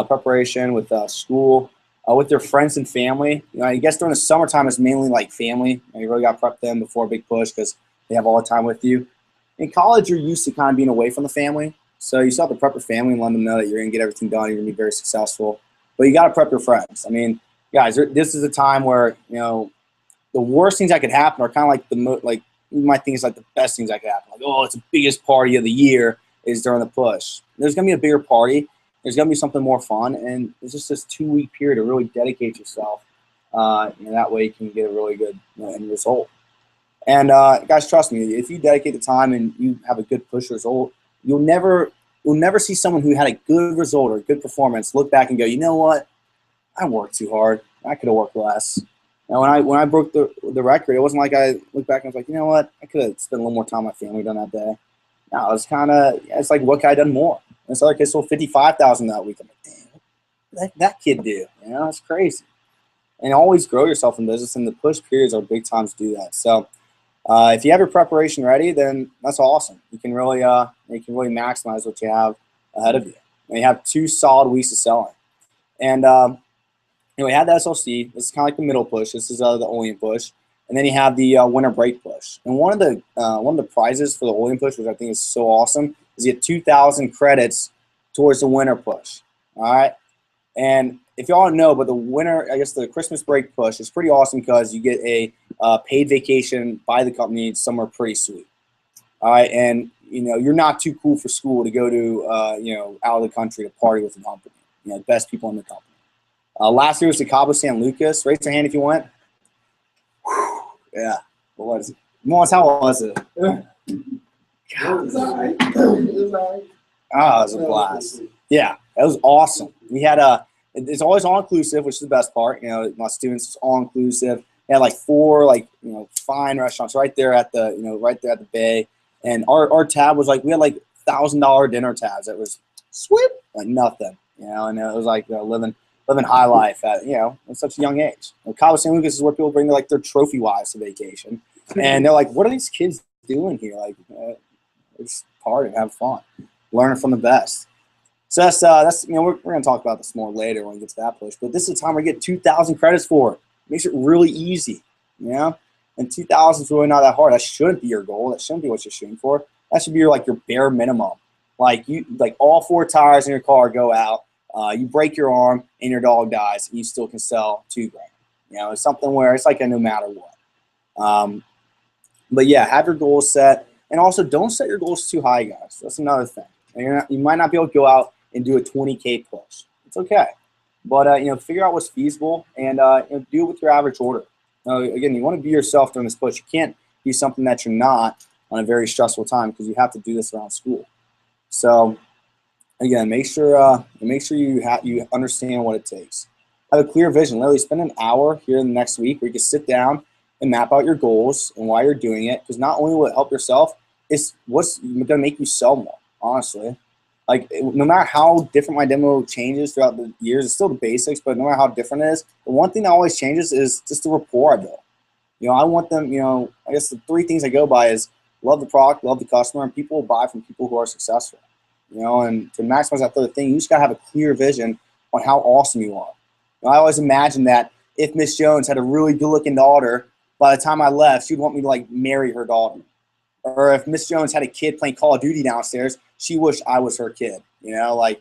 Preparation with school, with your friends and family. I guess during the summertime it's mainly like family. You really got to prep them before a big push because they have all the time with you. In college, you're used to kind of being away from the family. So you still have to prep your family and let them know that you're going to get everything done. You're going to be very successful. But you got to prep your friends. I mean, guys, this is a time where, the worst things that could happen are kind of like you might think it's like the best things that could happen. Like, oh, it's the biggest party of the year is during the push. There's going to be a bigger party. There's going to be something more fun. And it's just this 2-week period to really dedicate yourself. That way you can get a really good end result. And guys, trust me, if you dedicate the time and you have a good push result, you'll never see someone who had a good result or a good performance look back and go, you know what? I worked too hard. I could have worked less. Now, when I broke the record, it wasn't like I looked back and was like, you know what? I could have spent a little more time with my family on that day. No, it's like, what could I have done more? And this other kid sold $55,000 that week. I'm like, damn, what did that kid do? It's crazy. And always grow yourself in business, and the push periods are big times to do that. So if you have your preparation ready, then that's awesome. You can really maximize what you have ahead of you. And you have 2 solid weeks of selling. And we had the SLC. This is kind of like the middle push. This is the Olean push. And then you have the winter break push. And one of the prizes for the Olean push, which I think is so awesome, is you get 2,000 credits towards the winter push. All right. And if y'all don't know, but the Christmas break push is pretty awesome because you get a paid vacation by the company somewhere pretty sweet. All right. And, you're not too cool for school to go to, out of the country to party with the company. The best people in the company. Last year was the Cabo San Lucas. Raise your hand if you went. Whew, yeah. What was it? Mons, how was it? God. It was all right. It was a blast. Yeah, that was awesome. We had it's always all inclusive, which is the best part. My students, it's all inclusive. They had 4 fine restaurants right there at the bay. And our tab was we had $1,000 dinner tabs. That was sweet, like nothing. And it was living high life at such a young age. Cabo San Lucas is where people bring their trophy wives to vacation, and they're like, "What are these kids doing here? It's party, have fun, learning from the best." So that's we're gonna talk about this more later when we get to that push. But this is the time we get 2,000 credits for it. Makes it really easy, And 2,000 is really not that hard. That shouldn't be your goal. That shouldn't be what you're shooting for. That should be your bare minimum. All 4 tires in your car go out. You break your arm and your dog dies, and you still can sell $2,000. It's something where it's a no matter what. But yeah, have your goals set, and also don't set your goals too high, guys. That's another thing. You might not be able to go out and do a 20K push. It's okay, but figure out what's feasible and do it with your average order. Again, you want to be yourself during this push. You can't be something that you're not on a very stressful time because you have to do this around school. So again, make sure you understand what it takes. Have a clear vision. Literally spend an hour here in the next week where you can sit down and map out your goals and why you're doing it. Because not only will it help yourself, it's what's going to make you sell more, honestly. Like, no matter how different my demo changes throughout the years, it's still the basics, but no matter how different it is, the one thing that always changes is just the rapport I build. I want them, I guess the three things I go by is love the product, love the customer, and people will buy from people who are successful. And to maximize that third thing, you just got to have a clear vision on how awesome you are. I always imagine that if Miss Jones had a really good-looking daughter, by the time I left, she'd want me to, like, marry her daughter. Or if Miss Jones had a kid playing Call of Duty downstairs, she wished I was her kid. I'd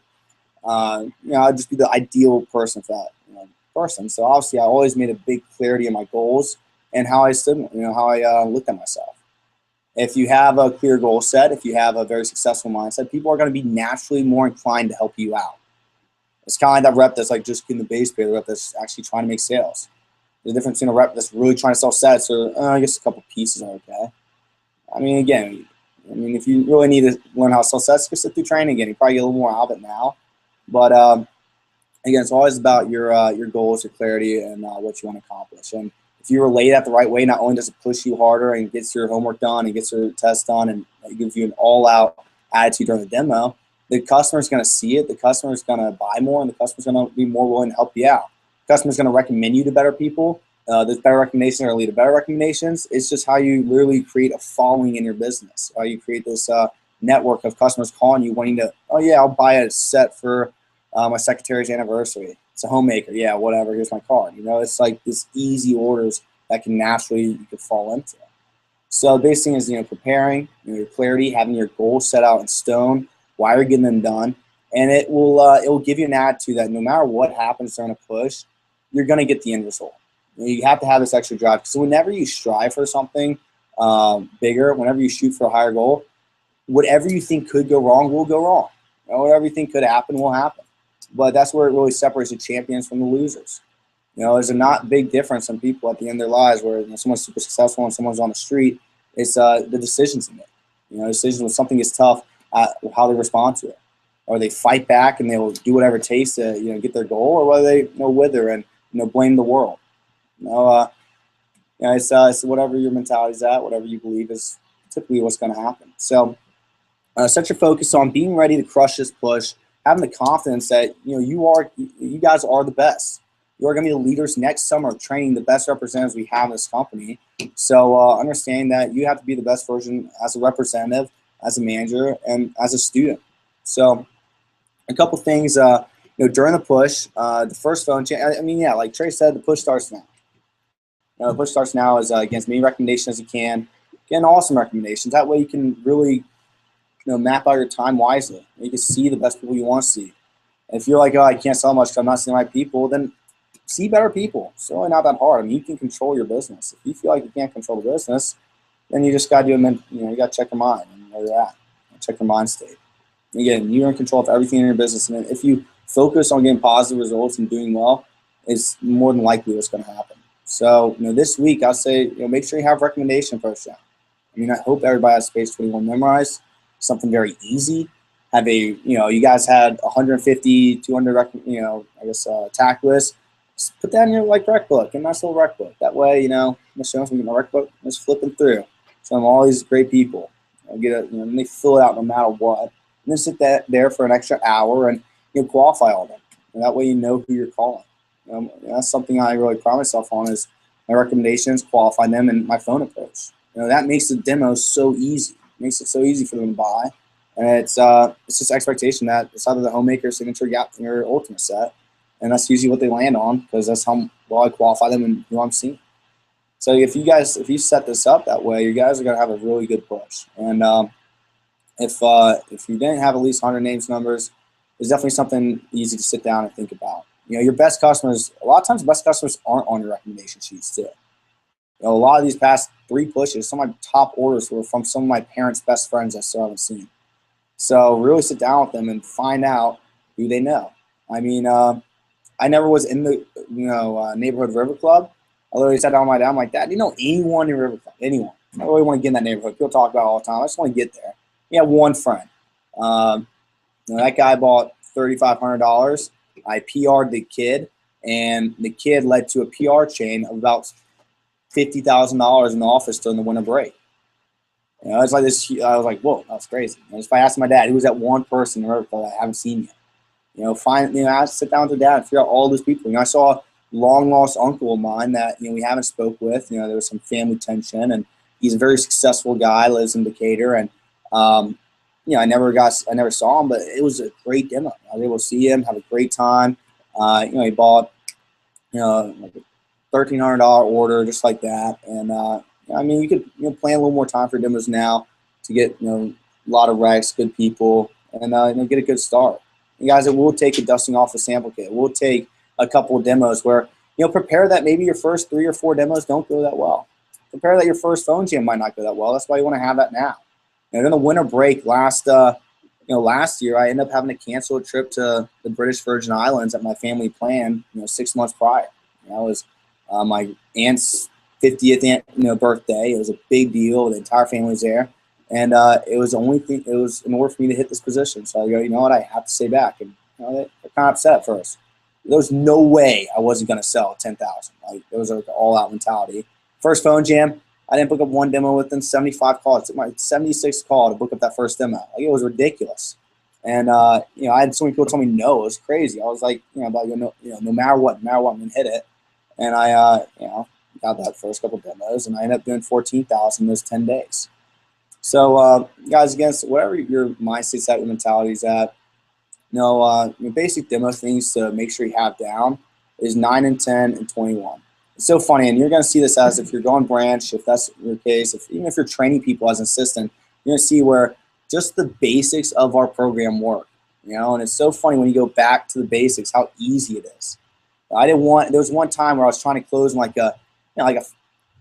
just be the ideal person for that person. So obviously, I always made a big clarity in my goals and how I stood, how I looked at myself. If you have a clear goal set, if you have a very successful mindset, people are going to be naturally more inclined to help you out. It's kind of like that rep that's like just getting the base pay, the rep that's actually trying to make sales. There's a difference between a rep that's really trying to sell sets or I guess a couple pieces are okay. If you really need to learn how to sell sets, just sit through training again. You probably get a little more out of it now. But again, it's always about your goals, your clarity, and what you want to accomplish. And if you relate that the right way, not only does it push you harder and gets your homework done and gets your test done and it gives you an all-out attitude during the demo, the customer's going to see it, the customer's going to buy more, and the customer's going to be more willing to help you out. The customer's going to recommend you to better people. There's better recommendations or lead to better recommendations. It's just how you literally create a following in your business. How you create this network of customers calling you wanting to, oh yeah, I'll buy a set for my secretary's anniversary. It's a homemaker. Yeah, whatever. Here's my card. It's like this easy orders that can naturally you could fall into. So the basic thing is preparing, your clarity, having your goals set out in stone, why you're getting them done, and it will give you an attitude that no matter what happens during a push, you're going to get the end result. You have to have this extra drive. So whenever you strive for something bigger, whenever you shoot for a higher goal, whatever you think could go wrong will go wrong. Whatever you think could happen will happen. But that's where it really separates the champions from the losers. There's a not big difference in people at the end of their lives where someone's super successful and someone's on the street. It's the decisions they make. Decisions when something is tough, how they respond to it. Or they fight back and they'll do whatever it takes to get their goal, or whether they wither and blame the world. It's whatever your mentality is at, whatever you believe is typically what's going to happen. So set your focus on being ready to crush this push, having the confidence that you guys are the best. You are going to be the leaders next summer of training the best representatives we have in this company. So understand that you have to be the best version as a representative, as a manager, and as a student. So a couple things, during the push, the first phone like Trey said, the push starts now. The push starts now is get as many recommendations as you can. Get awesome recommendations. That way you can really map out your time wisely. You can see the best people you want to see. And if you're like, oh, I can't sell much because I'm not seeing the right people, then see better people. It's really not that hard. You can control your business. If you feel like you can't control the business, then you just got to you got to check your mind and where you're at. Check your mind state. Again, you're in control of everything in your business. And if you focus on getting positive results and doing well, it's more than likely what's going to happen. So, this week, I'll say, make sure you have recommendation first round. I hope everybody has Space 21 memorized, something very easy. Have you guys had 150, 200, attack list. Just put that in your rec book, a nice little rec book. That way, Miss Jones will get my rec book, I'm just flipping through. So I'm all these great people. And they fill it out no matter what. And then sit there for an extra hour and qualify all of them. And that way you know who you're calling. That's something I really pride myself on is my recommendations, qualify them, and my phone approach. That makes the demo so easy. It makes it so easy for them to buy. And it's just expectation that it's either the homemaker, signature, gap, or ultimate set. And that's usually what they land on because that's how well I qualify them and who I'm seeing. So if you set this up that way, you guys are going to have a really good push. And if you didn't have at least 100 names, numbers, it's definitely something easy to sit down and think about. Your best customers, a lot of times the best customers aren't on your recommendation sheets too. A lot of these past 3 pushes, some of my top orders were from some of my parents' best friends I still haven't seen. So really sit down with them and find out who they know. I never was in the neighborhood river club. I literally sat down with my dad. I'm like, Dad, do you know anyone in river club? Anyone? I really want to get in that neighborhood. People talk about it all the time. I just want to get there. You have one friend. That guy bought $3,500. I PR'd the kid, and the kid led to a PR chain of about $50,000 in the office during the winter break. It's like this. I was like, whoa, that's crazy. If I asked my dad, who was that one person in Earth that I haven't seen yet? I sit down with dad and figure out all those people. I saw a long lost uncle of mine that we haven't spoke with. There was some family tension, and he's a very successful guy, lives in Decatur, and I never saw him, but it was a great demo. I was able to see him, have a great time. He bought like a $1,300 order just like that, and you could plan a little more time for demos now to get a lot of recs, good people, and get a good start. And guys, it will take a dusting off a sample kit. It will take a couple of demos where prepare that maybe your first 3 or 4 demos don't go that well. Prepare that your first phone jam might not go that well. That's why you want to have that now. During the winter break last year, I ended up having to cancel a trip to the British Virgin Islands that my family planned 6 months prior. That was my aunt's 50th birthday. It was a big deal. The entire family was there, and it was the only thing. It was in order for me to hit this position. So I go, you know what? I have to stay back, and they're kind of upset at first. There was no way I wasn't going to sell 10,000. Like it was like an all-out mentality. First phone jam, I didn't book up one demo within 75 calls. It took my 76th call to book up that first demo. Like it was ridiculous. And I had so many people tell me no. It was crazy. I was like, no matter what, I'm gonna hit it. And I got that first couple demos, and I ended up doing 14,000 in those 10 days. So guys, against whatever your mindset's at, your mentality's at, your basic demo things to make sure you have down is 9 and 10 and 21. It's so funny, and you're going to see this as if you're going branch, if that's your case, even if you're training people as an assistant, you're going to see where just the basics of our program work, and it's so funny when you go back to the basics, how easy it is. There was one time where I was trying to close in like a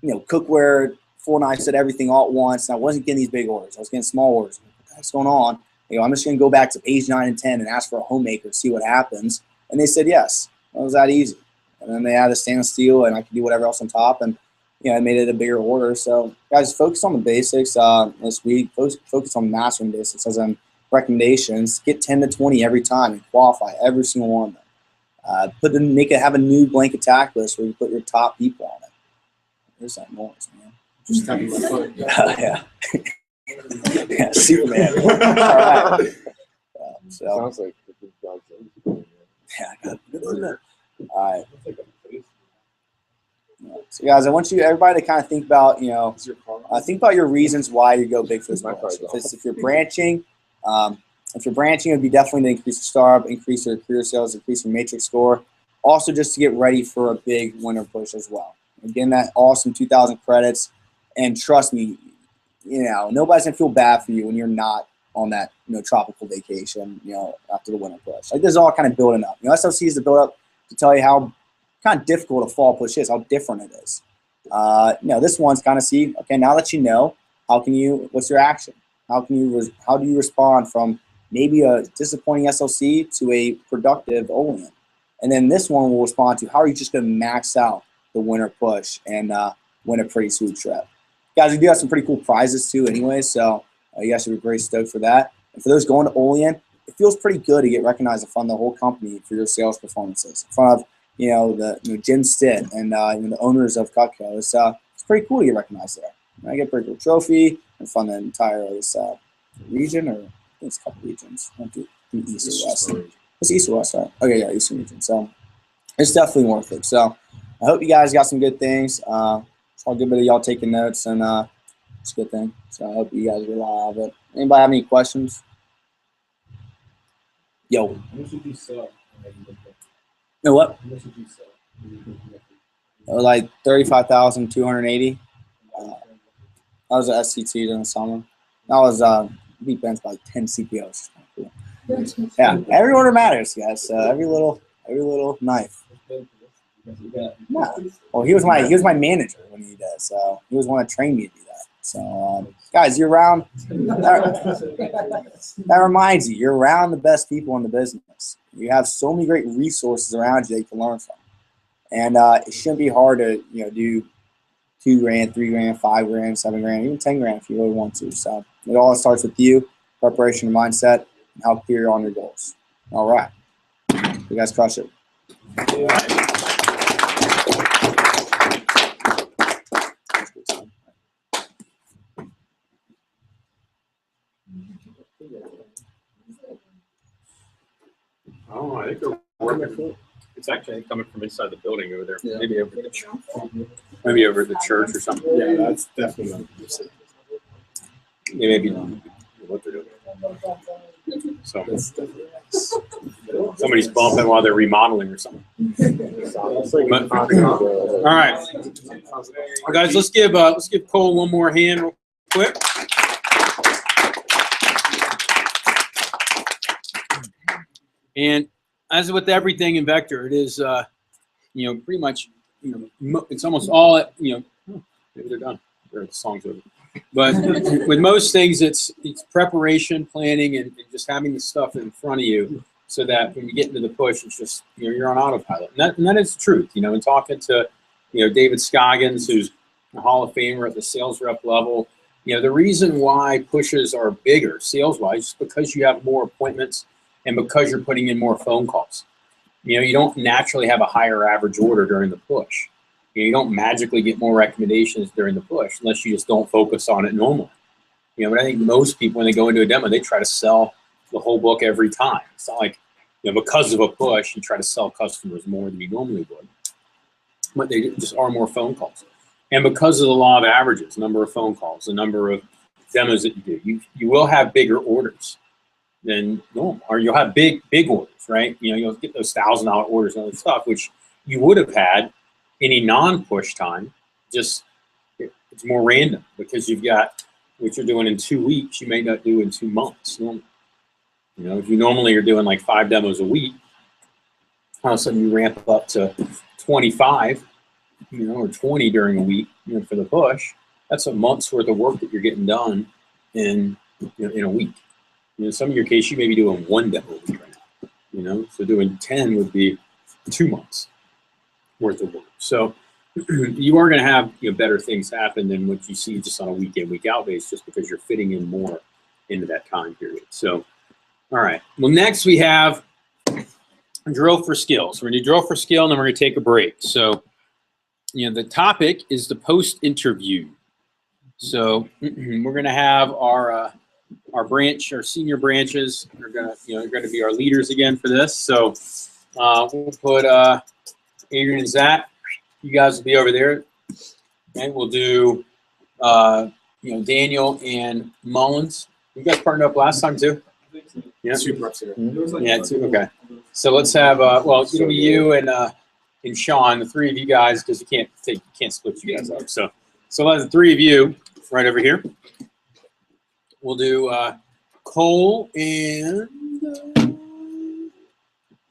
cookware, full knife set everything all at once, and I wasn't getting these big orders. I was getting small orders. What the heck's going on? I'm just going to go back to page 9 and 10 and ask for a homemaker to see what happens. And they said yes. It was that easy. And then they had a stainless steel, and I could do whatever else on top, and I made it a bigger order. So guys, focus on the basics this week. Focus on mastering basics as in recommendations. Get 10 to 20 every time and qualify every single one of them. Have a new blank attack list where you put your top people on it. There's that noise, man. Just tapping my foot. Yeah. Yeah, Superman. All right. Sounds like the Johnson. Yeah, I got it. All right. So guys, I want everybody to kind of think about, think about your reasons why you go big for this course. If you're branching, it would be definitely to increase your startup, increase your career sales, increase your matrix score. Also, just to get ready for a big winter push as well. Again, that awesome 2,000 credits, and trust me, nobody's gonna feel bad for you when you're not on that tropical vacation, after the winter push. Like this is all kind of building up. SLC is to build up to tell you how kind of difficult a fall push is, how different it is. This one's kind of see, okay, now that you know, what's your action? How do you respond from maybe a disappointing SLC to a productive Olean? And then this one will respond to how are you just going to max out the winter push and win a pretty sweet trip. Guys, we do have some pretty cool prizes too anyway, so you guys should be very stoked for that. And for those going to Olean, it feels pretty good to get recognized in front of the whole company for your sales performances. In front of Jim Stitt and the owners of Cutco. It's pretty cool to get recognized there. I get a pretty cool trophy in front of the entire region, or I think it's a couple regions. I do East or West. It's East or West, right? Okay, yeah, Eastern region. So it's definitely worth it. So I hope you guys got some good things. It's all good bit of y'all taking notes, and it's a good thing. So I hope you guys get a lot out of it. Anybody have any questions? Yo. How much did you sell? What? How much did you sell? Like 35,280. That was an SCT during the summer. That was beat Ben's by like 10 CPOs. Cool. Yeah, every order matters, guys. So every little knife. Yeah. Well, he was my manager when he did, so he was one that trained me to do that. So guys, you're around. That reminds you, you're around the best people in the business. You have so many great resources around you that you can learn from, and it shouldn't be hard to do $2,000, $3,000, $5,000, $7,000, even $10,000 if you really want to. So it all starts with you, preparation, and mindset. and help clear on your goals. All right. You guys crush it. Oh, I think they're working. It's actually coming from inside the building over there. Yeah. Maybe over at the church. Maybe over at the church or something. Yeah, that's definitely not. Yeah, maybe what they're doing. So That's definitely somebody's bumping while they're remodeling or something. But- all right, well, guys, let's give Cole one more hand real quick. And as with everything in Vector, it is pretty much it's almost all maybe they're done. The song's over. But with most things, it's preparation, planning, and just having the stuff in front of you, so that when you get into the push, it's just you're on autopilot. And that is the truth. In talking to David Scoggins, who's a Hall of Famer at the sales rep level, the reason why pushes are bigger sales wise is because you have more appointments and because you're putting in more phone calls. You don't naturally have a higher average order during the push. You don't magically get more recommendations during the push unless you just don't focus on it normally. But I think most people, when they go into a demo, they try to sell the whole book every time. It's not like, because of a push, you try to sell customers more than you normally would. But they just are more phone calls. And because of the law of averages, number of phone calls, the number of demos that you do, you will have bigger orders than normal, or you'll have big orders, right? You'll get those $1,000 orders and other stuff, which you would have had any non-push time. Just it's more random because you've got what you're doing in 2 weeks, you may not do in 2 months. If you normally are doing like 5 demos a week, all of a sudden you ramp up to 25, or 20 during a week, for the push. That's a month's worth of work that you're getting done in a week. In some of your case, you may be doing 1 demo a week right now. So doing 10 would be 2 months worth of work. So you are going to have better things happen than what you see just on a week in, week out basis, just because you're fitting in more into that time period. So, all right. Well, next we have drill for skills. We're going to do drill for skill, and then we're going to take a break. So, the topic is the post-interview. So we're going to have our senior branches are going to be our leaders again for this. So we'll put Adrian and Zach. You guys will be over there. Okay, we'll do Daniel and Mullins. You guys partnered up last time too? Yeah. 2 reps here. Yeah, 2. Okay. So let's have it'll be you and Sean, the 3 of you guys, because you can't split you guys up. So let the 3 of you right over here. We'll do Cole and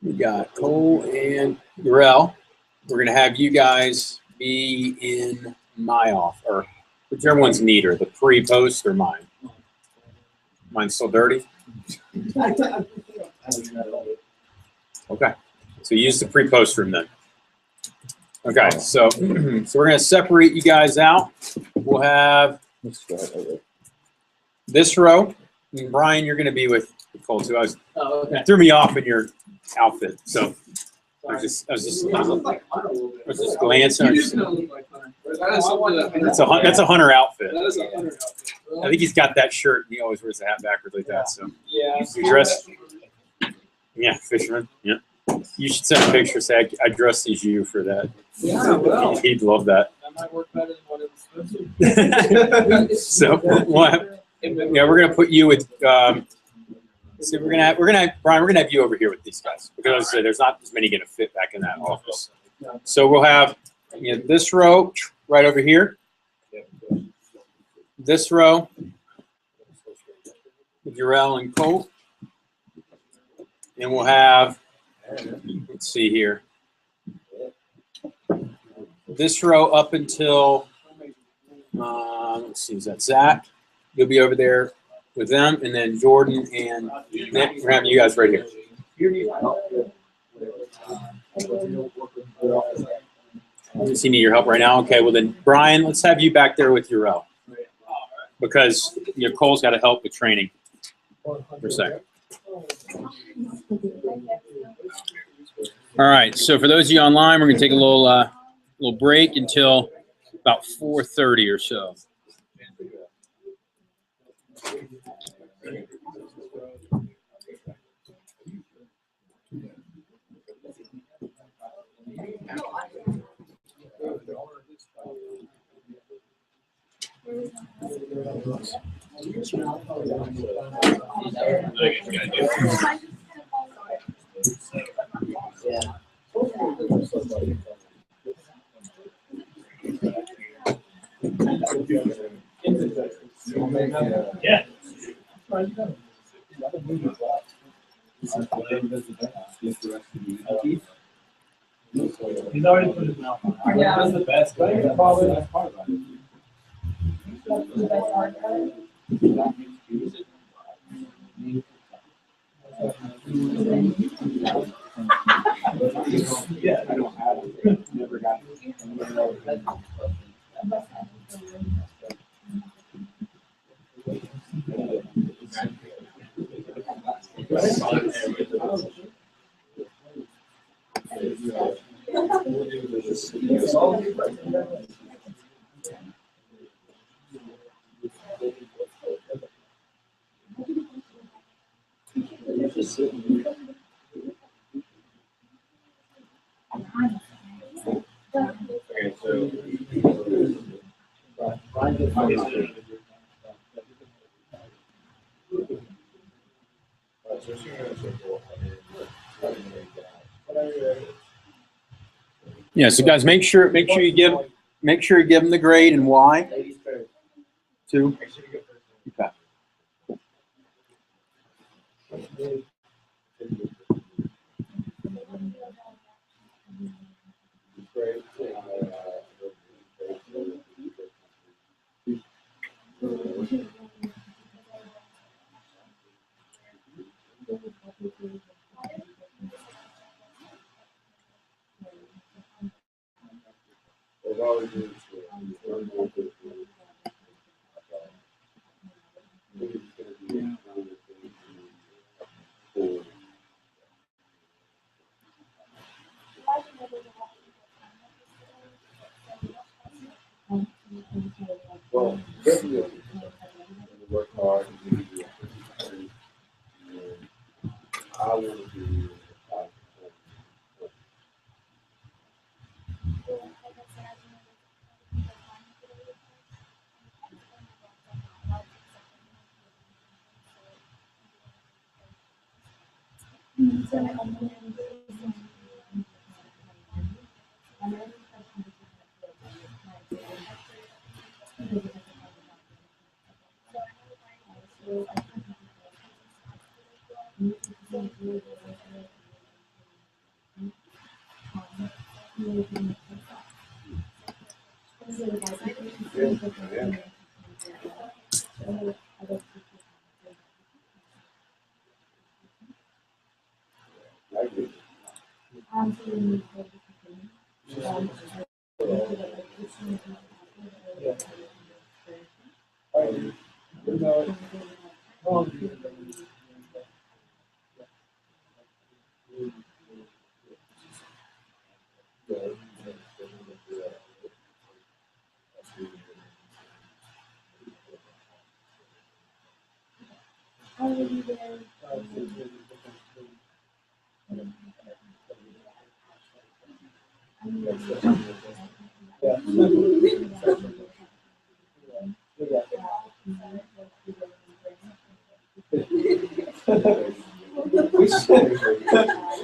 we got Cole and Urel. We're gonna have you guys be in my off, or whichever one's neater, the pre-post or mine. Mine's still dirty. Okay, so use the pre-post room then. Okay, so we're gonna separate you guys out. We'll have this row. And Brian, you're gonna be with Cole too. Okay. It threw me off in your outfit, so I was just glancing. That's a Hunter outfit. That is a Hunter outfit. I think he's got that shirt, and he always wears the hat backwards like that. So Yeah. you dress, yeah, fisherman. Yeah, you should send a picture. Say I dressed as you for that. Yeah, well. He'd love that. That might work better than what it was supposed to. So we're gonna put you with. So we're gonna have Brian. We're gonna have you over here with these guys because as I say, there's not as many gonna fit back in that office. So we'll have this row right over here. This row with Urel and Cole, and we'll have. Let's see here. This row up until. Let's see. Is that Zach? You'll be over there with them, and then Jordan and Nick. We're having you guys right here. Does he need your help right now? Okay, well then, Brian, let's have you back there with Urel. Because Cole's got to help with training for a second. All right, so for those of you online, we're going to take a little break until about 4:30 or so. Yeah. He's already put his mouth on it. Yeah. That's the best. Yeah, I don't have it. Never got it. Yeah, so guys, make sure you give them the grade and why. Too. Okay. Well, definitely work hard. I want to do.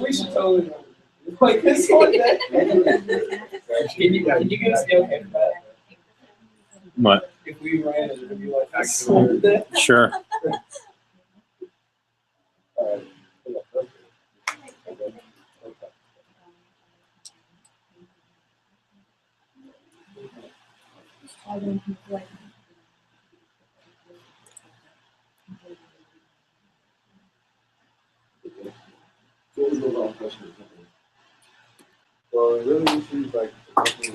We should totally like this one day. Can you guys be okay with that? What? If we ran an interview like that? Sure. Well, it really seems like the company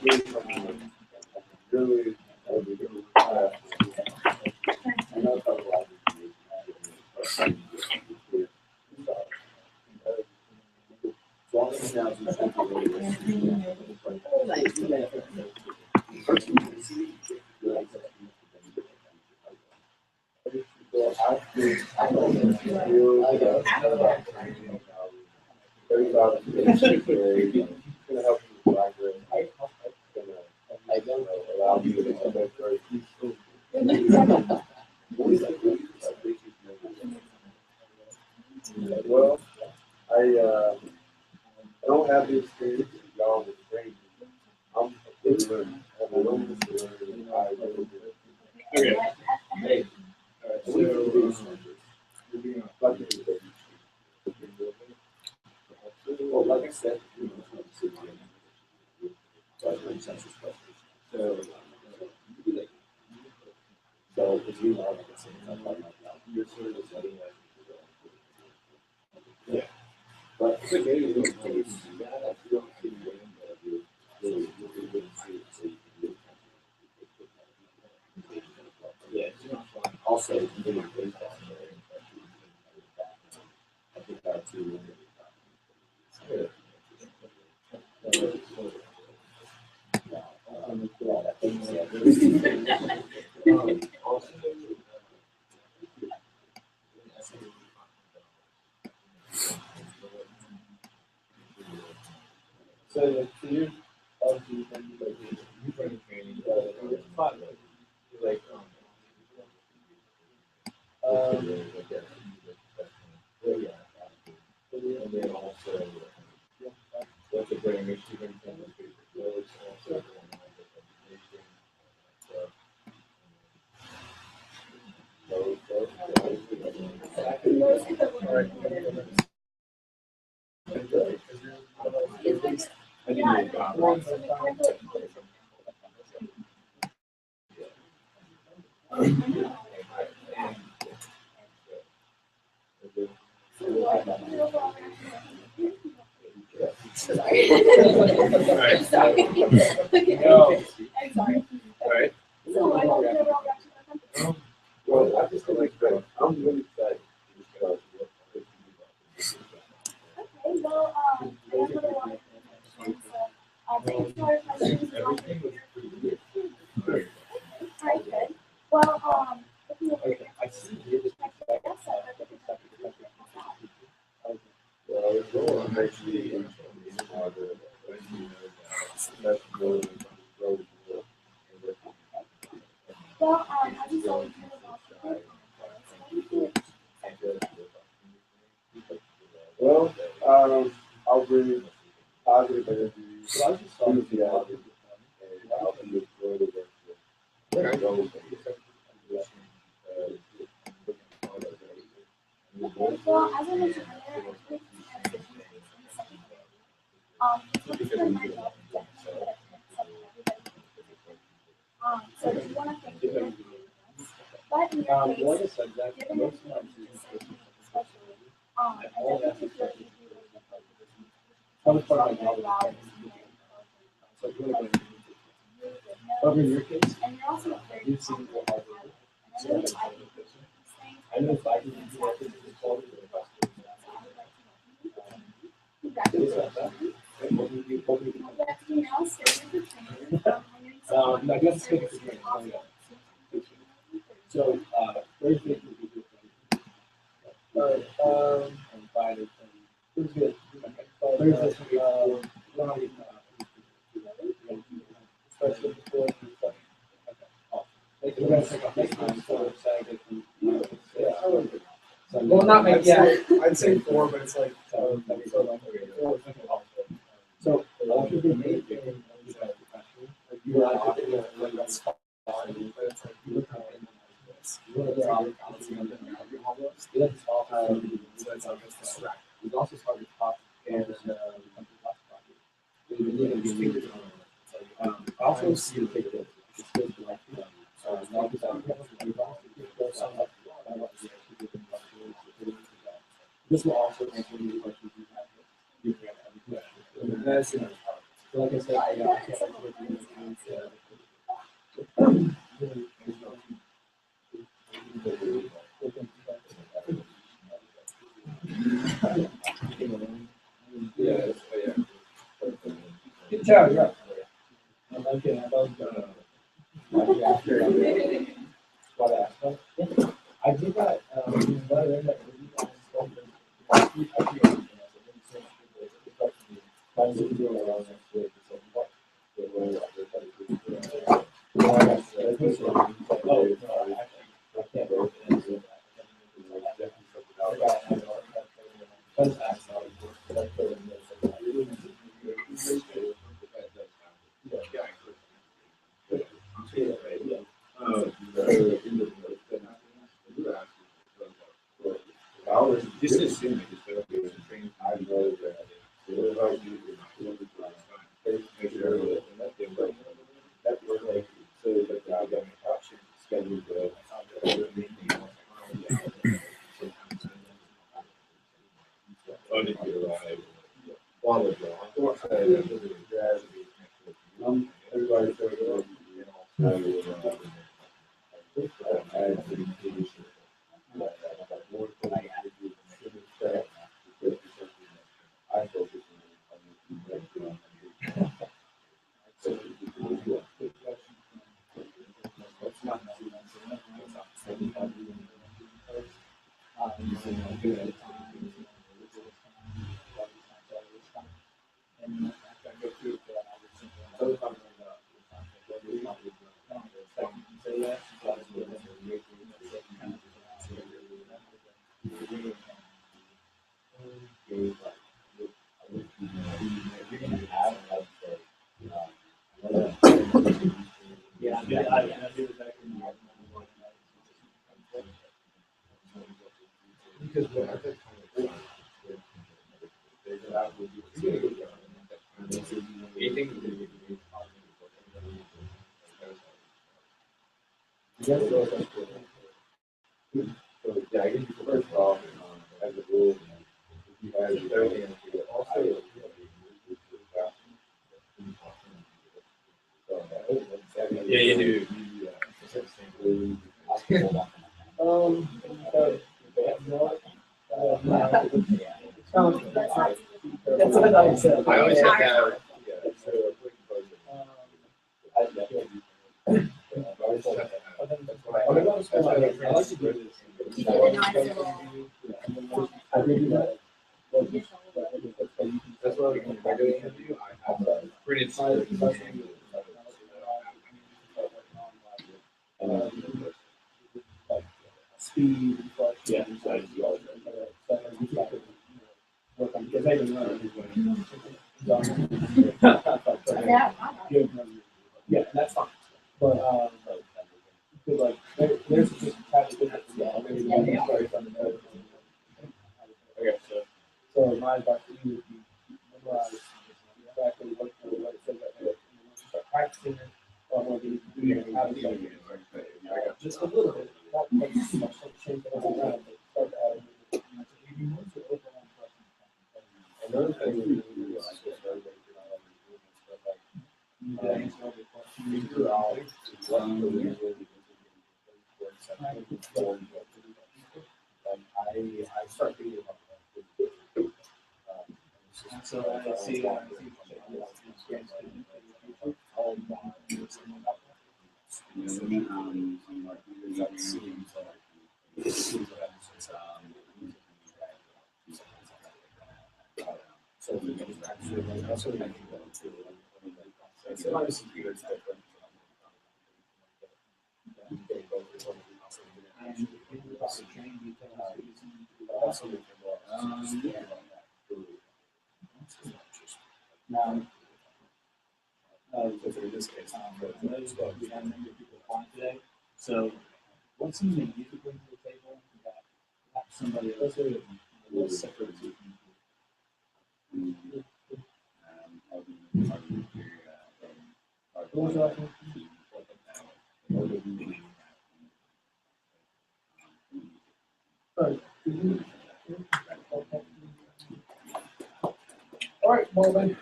is growing. Really, I know it's a lot of Well, I don't have the experience that y'all with training. I'm a good learner. I'm a willingness to learn. And I really do. Okay. Hey, so you're being a fucking idiot. Well, like I said, so if you are like I said, you're sort of setting up. Yeah. But it's okay, you don't know, you don't see the way that you really see it, so you can do it. Yeah, it's not fun. Also, you can do it. I think that's too. So you're obviously you bring training, like and then also what's a great Michigan also Sorry. Right. Sorry. No. I'm sorry. Right. So I don't know about that. Well, I just feel like I'm really excited because Okay, well, I have another one. So, thanks for your questions. everything was pretty good. Alright, good. Well, if you look at I see you just well, I'm actually in well, I just don't know well, I'll bring positive energy. But I just saw the reality, and I'll be enjoying the work. well, as I mentioned earlier, it's for my job. So do you want to thank you? But in your case, Like I said, that given most your of my especially, I all that definitely feel like you I was part of my job. So really good. Over in your case, and you're also very you've seen the hard work. and I know I can do these things. I know if I can do that, it's quality of the Congratulations. But, you know, stay with the training. I guess take it so, Thursday would be good. And Friday, it's good. Thursday, especially before we're gonna take off next time, so Saturday. Well, not make, yeah, I'd say 4, but it's like, So, what should be made? You're not getting like that's fine, but it's like you look at this. You look at so it's like it's distracting. We've also started top and also see the take this. It's good to like not just this will also answer any questions you have. You can have every question. So like I said, I can't Good job, yeah. I'm kidding. What aspect? I did that. Just assume I know that Yeah, you do. That's what I said. I always have to have. That's why we can regular interview. I have a printed Speed. Yeah. Because I didn't know. Yeah, that's fine. But because like there's just kind of different. Okay, So my advice to you would be memorize exactly what it says that once you start practicing it, or when you how to say it. Just a little bit, not like too much, like change it around, but start adding. another thing we do is figure out what the reason I start thinking about that. So I see now, in this case, we had a number of people applying today. So, what's something that you could bring to the table that perhaps somebody else will separate you? What was that? All right, well then.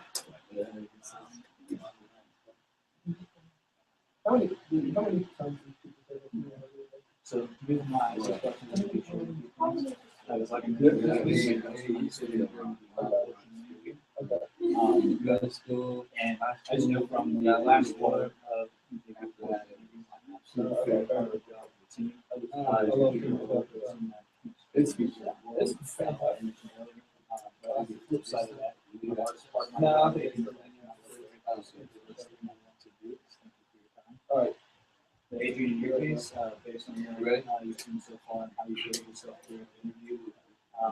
How many times so here's my question. I was like, go to school, and I just know from the last quarter of It's fantastic. The flip side of that, no, I think it's all right. Adrian, in your case, based on your how you've seen so far and how you feel yourself through the interview, I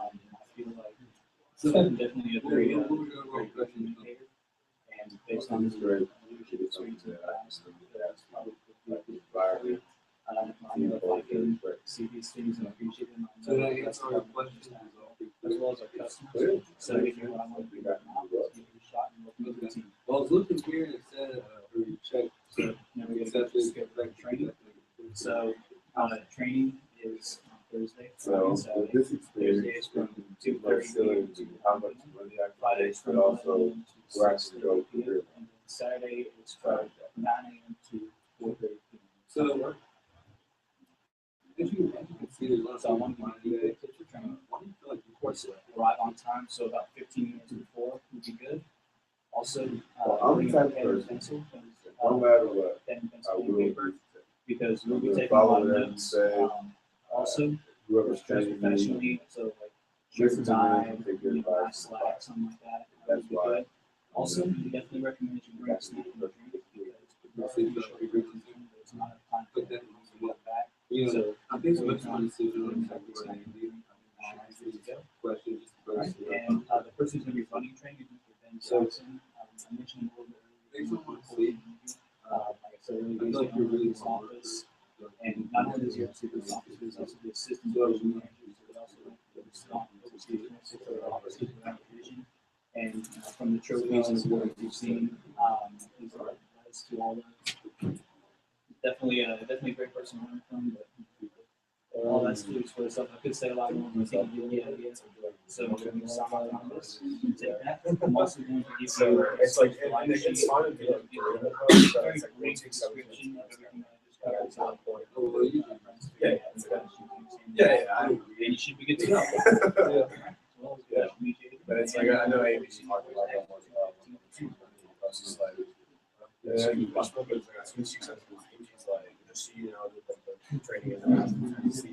feel like it's definitely a very great communicator. And based on his leadership experience in the past, that's probably the environment. I know if I can see these things and appreciate them, I know that's all your questions as well as our customers. So if you want to do that now, give it a shot and look at the team. Well, I was looking here and it said check. So now we got to get back training. So training is on Thursday. So this experience, Thursdays from 2:30 to how much money I Fridays but from also 11 to where I can go 6:30 through. p.m. And then Saturday is from 9 a.m. to 4:30 p.m. So, as you can see, there's a lot So I want to give you a tip for training. Why do you feel like Of course, arrive on time, so about 15 minutes before would be good. Also, I'm bring the a type of pen and person, pencil, no matter what, pen and I pencil and will paper, because we'll be taking a follow lot of whatever you notes. say. Also, Whoever's dress training me, professionally, so like shirt listen and to me, tie, take good nice advice. slack, something like that. That's would be why. good. Also, we definitely recommend you bring a snack and a drink because it's not a time to get back. You know, So I think so before you much come, fun to see bring them a snack and drink. questions. Right, and the person who's going to be running training is Ben Jackson. I mentioned him a little bit earlier. Like I said, really based on this office, and not only does he oversee this office, but he's also the assistant division manager, but also oversees the office division. And from the trophies and awards you've seen, he's advised to all those. Definitely a great person to learn from, but all that speaks for itself. I could say a lot more, but I think you get the idea. So I'm going to summarize on this. Take that. I'm also going to give you It's like it's fun to be like very brief description of everything that I just covered. Yeah. And you should be good to go. Yeah. But it's like I know ABC talked about that one. I was just like, yeah, you watch my videos, like, as soon as she says this, she's like, just so you know, like the training is and see it.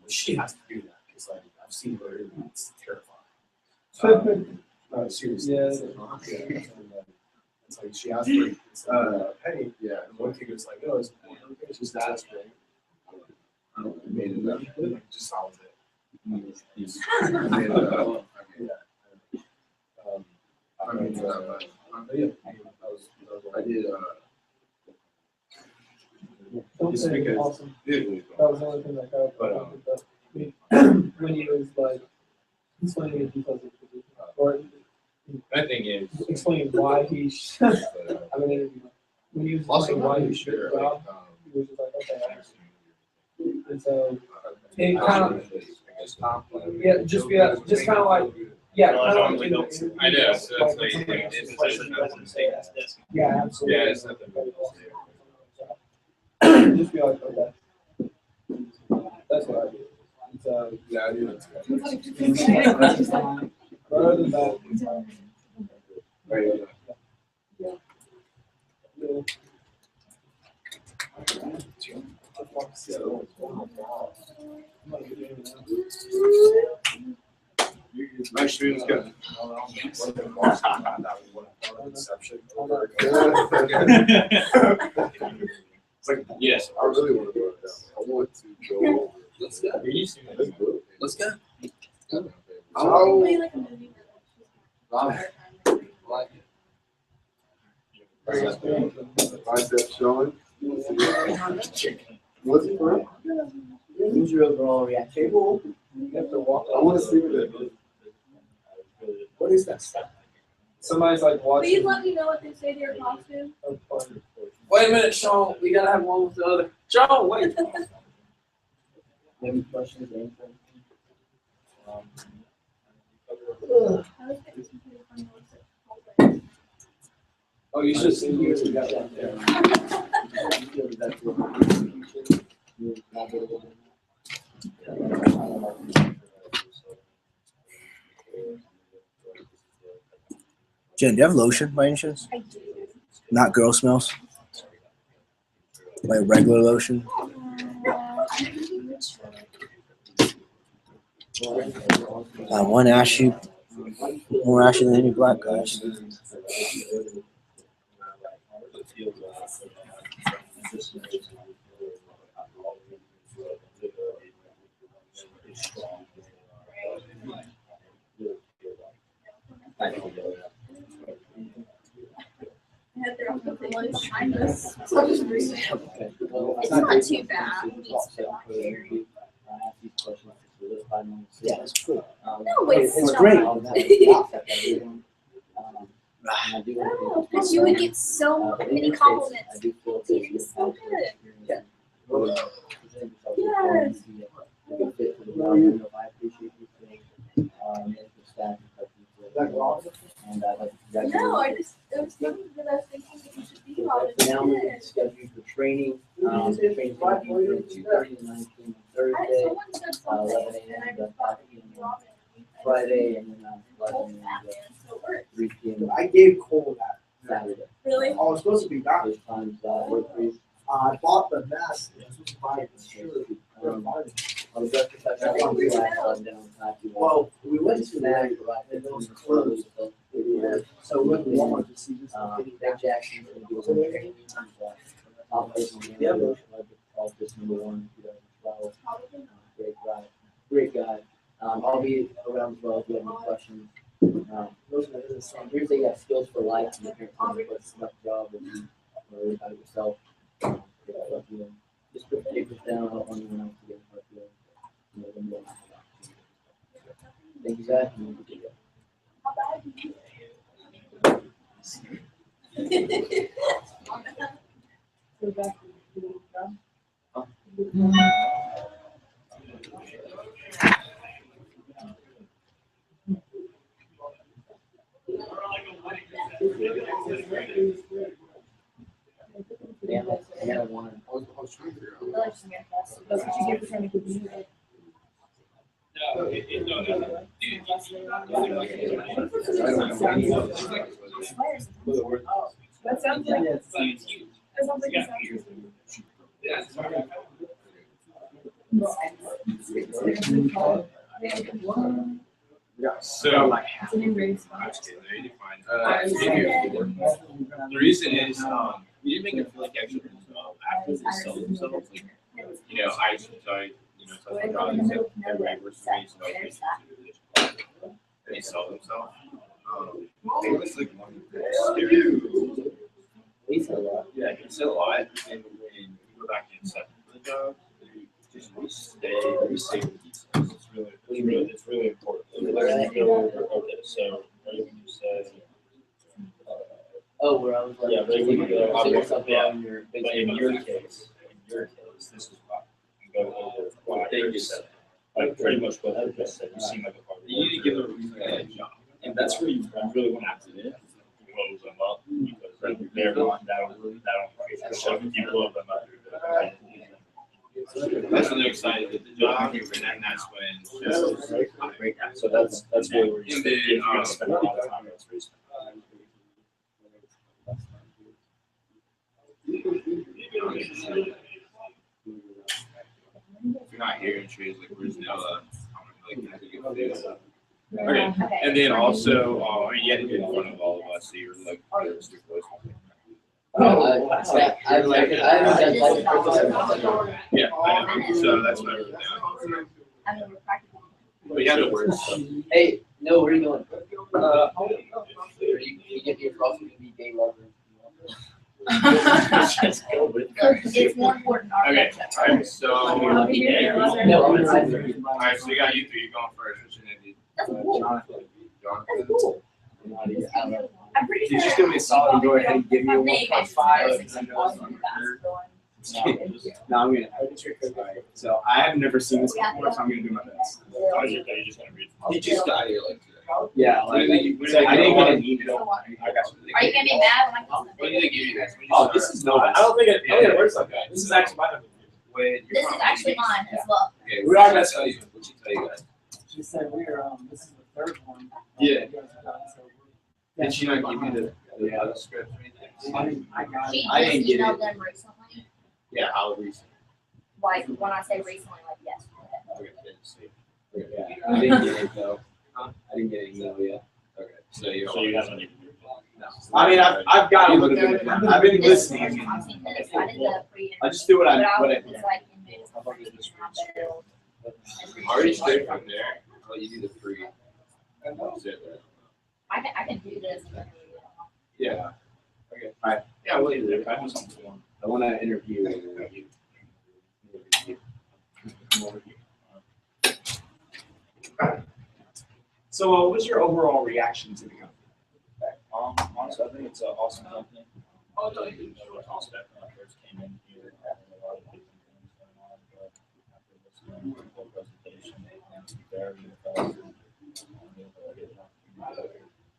She has to do that because like I've seen her and it's terrifying. Seriously. Yeah. It's like she asked for Penny, yeah, and one kid was like, no, it's just aspirin. I made it up. Just solves it. I made it up. I did. Just because awesome. it That was the only thing that got But, when he was like explaining the details of the position, or that thing is explaining why he should. I mean, interview. When he was also explaining why why he should sure. job, he was just like, okay, I see. And so it kind of, yeah, just kind of like, yeah, kind of like in the interview. I know, so that's like, like, when it's somebody just- asks questions, yeah, absolutely. Yeah, it's nothing. Just be like, okay. That's what I do. So, Yeah, I do. other than that, My students go. It's like, Yes. I really want to go down. I want to go. Let's go. Let's go. Oh, Play like a movie. bicep showing. What's it for? Who's your overall reaction? you have to walk. I want to see what that is. What is that stuff? Somebody's like watching. Please let me know what they say to your costume. Wait a minute, Sean. We gotta have one with the other. Sean, wait. Any questions or anything? I was getting some pretty funny looks at Oh, you should see here. We got that there. Jen, do you have lotion by any chance? I do. Not girl smells? Like regular lotion? One ashy, more ashy than any black guys. It's not too bad. Yeah, it's true. No, it's great. Because you would get so many compliments. You're so good. Yes. No, I just it was something that I was thinking that you should be on. Now we're scheduled for training. Training from 2:30 to 19 Thursday, Someone said something, 11 and I a.m. to just thought 5 you p.m. were on it. Friday, and then 11 a.m. So it works. to 3 p.m. I gave Cole that. Saturday. Really? Oh, it's supposed to be that. Those times work for you. I bought the mask. I was supposed to buy it. Sure. On the breakfast, I found the last one down. Well, we went to that, and it was closed. So we went to Walmart to see this. Greg Jackson is going to do a training. Office number 1, 2012. Great guy. I'll be around as well if you have any questions. Here's a skills for life. And if you're trying to select job and you worry about it yourself, just put the papers down. I don't want anyone else to get in touch with you. Thank you, guys. Yeah, I got one. I was trying to figure out. That's what you get for trying to keep music. That sounds like it. That sounds like it So, It's a new race. the reason is, we didn't make it feel like actually, after they sell themselves, like, I should tell you, something about it, everybody was raised like they sell themselves. It was like one of the yeah, you sell a lot, and when you go back in second for the job, we stay with these things. It's really important. So, everything you said. Oh, where I was like, Yeah, but we go. Yeah. But in your case, this is why. You go over what they just said. Like pretty much what they just said. You seem like a part of it. You need to give them a reason to job. And that's where you really want to have to do. Close them up because they're not that'll show you blow them up. That's when they're excited to get the job, and that's when so that's where we're spend a lot of time. That's where you spend a lot of time. If you're not here and she's like, where's Noah? Okay, and then also, you had to get in front of all of us, so you're like, there's your voice. Yeah, I know. So that's what I wrote down. But yeah, no worries. Hey, no, where are you going? You get here for also to be gay lover. It's more important. Okay, all right, so. All right, so you got you three, you're going first. What's your name? That's cool. Jonathan. That's cool. I'm pretty You sure. just give me a solid and go ahead and give me a 1.5. No, I'm gonna. So I have never seen this before, so I'm gonna do my best. You just gotta read. He just got here like today. Yeah, like, I didn't get an email. I got you. Are you gonna be mad when I What do you think you this? Oh, this is no. I don't think it works like that. This is actually my number. This is actually mine as well. Okay, We're not gonna tell you. What you tell you guys? She said we're this is the third one. Yeah. So Did she not give you the script or anything? I got it. She I just didn't get emailed it. them recently. Yeah, how recent? Like when I say recently, like yesterday. Okay, then see. I didn't get it though. I didn't get an email yet. Okay, so you haven't even. No. I mean, I've got to look at it. I've been listening. I've seen this. I did the pre-interview. I just do what I But what was like in mid Already straight from there. Oh, you do the free. I can do this. Yeah. Okay. All right. Yeah, we'll leave it there. I have something for him. I want to interview you. So, what's your overall reaction to the company? Honestly, I think it's an awesome company. I didn't know what to expect when I first came in here. Having a lot of different things going on, but after listening to the whole presentation, and very impressed.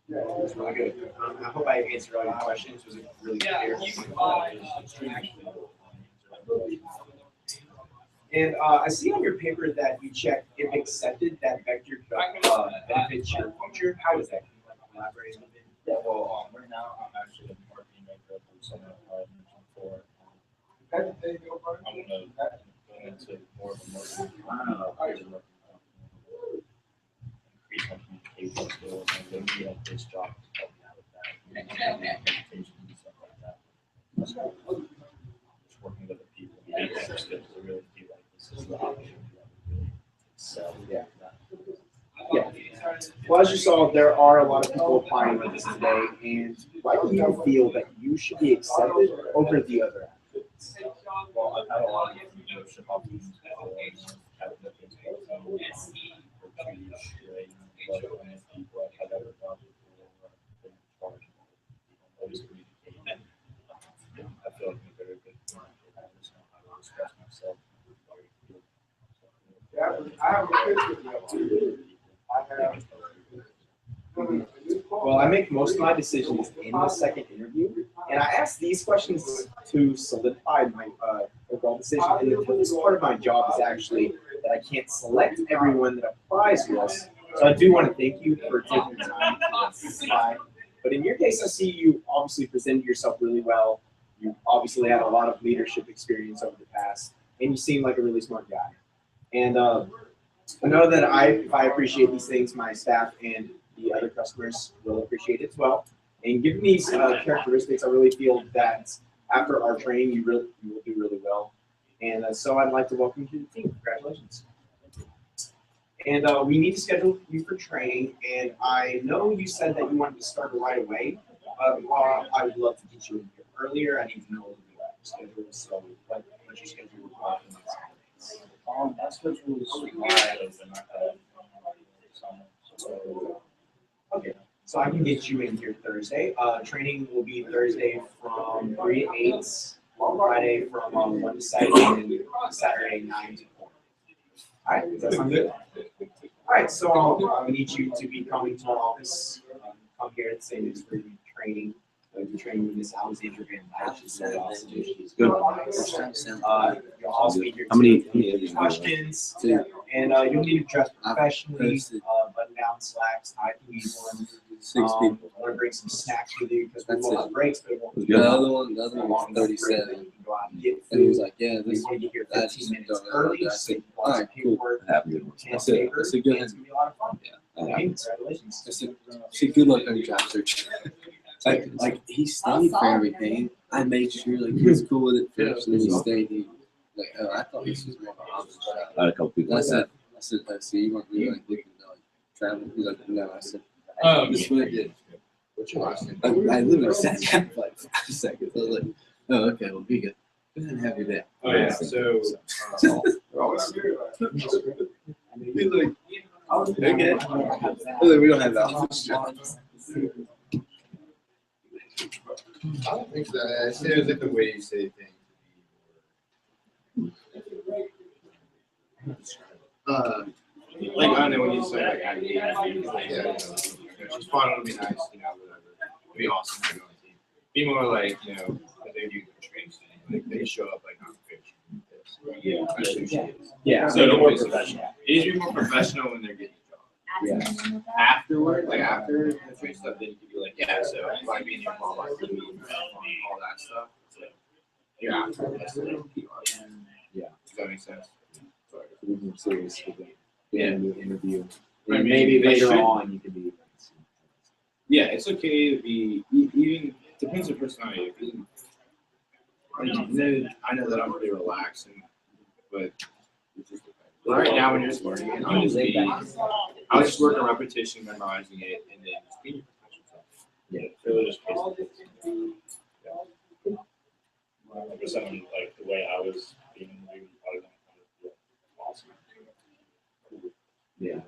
It's really good. I hope I answered all your questions. Was it really clear? And I see on your paper that you checked if accepted that vector benefits your future. How is that? Can you elaborate a bit? Yeah, well, right now I'm actually a marketing maker for someone I mentioned before. I'm going to go into more of a marketing increase my communication skills and maybe like this job to help me out with that. And presentation and stuff like that. So, just working with the people who make interested to really feel like this is the opportunity that we really sell. Yeah. Yeah. Well, as you saw, there are a lot of people applying for this today, and why do you feel that you should be accepted over the other applicants? Well, I've had a lot of leadership opportunities before. I've had different people I've ever done before. Been in charge of always communicating. I feel like I'm a very good communicator. I just know how to express myself. I have a picture of Well, I make most of my decisions in the second interview, and I ask these questions to solidify my overall decision. And the toughest part of my job is actually that I can't select everyone that applies to us. So I do want to thank you for taking the time to apply. But in your case, I see you obviously presented yourself really well. You obviously had a lot of leadership experience over the past, and you seem like a really smart guy. And I know that if I appreciate these things, my staff and the other customers will appreciate it as well. And given these characteristics, I really feel that after our training, you will do really well. And so I'd like to welcome you to the team. Congratulations. And we need to schedule you for training. And I know you said that you wanted to start right away. While I would love to get you in here earlier, I need to know a little bit about your schedule. So what's your schedule for the next couple days? My schedule is wide open. Okay, so I can get you in here Thursday. Training will be Thursday from 3 to 8, Friday from 1 to 7, and Saturday 9 to 4. All right, does that sound good? All right, so I need you to be coming to our office. Come here at the same as for training. You're training with Miss Alexandra Van Dyke. She's so awesome. She's good. You'll also need your questions, and you'll need to dress professionally, button down slacks, tie these ones. 6 people. I want to bring some snacks with you because we will have breaks, but it won't be The other one was 37. And he was like, yeah, this want to get here that's 15 minutes early. I So said, you all want right, some cool. paperwork, That's it. paper, That's a and good it's going to be a lot of fun. Okay, congratulations. I said, good luck on your job search. Like he studied for everything. I made sure like he was cool with it first, and then he stayed. Like, oh, I thought this was more of an office job. I had a couple people I like said, that. I said, you weren't really like looking to like travel. He's like, no. I said, Oh, this is what I did. I literally sat down for like 5 seconds. I was like, oh, okay, well, be good. Go ahead and have your day. Oh yeah, so He's like, okay. We don't have office jobs. I don't think so. I say it was like the way you say things. Like I don't know when you say like I hate like yeah, she's fun, it'll be nice, whatever. It'll be awesome to go on the team. Be more like, what they do the trains thing. Like they show up like on fiction. Yeah, especially she is. Yeah, So more it professional. needs to be more professional when they're getting the job. Yeah. Afterward, like after the train stuff, then you can be like, yeah, so I want to be in your ball, all that stuff. So Yeah. Yeah. Does that make sense? So we can serious with the interview. I mean, Maybe they later should- on you can be. Yeah, it's okay to be even depends on personality. If you- I know that I'm pretty relaxed, but it's just right now when you're just learning it, I was just working on repetition, memorizing it, and then just being professional. Yeah, really just Like someone like the way I was being maybe probably not kind of awesome. Yeah.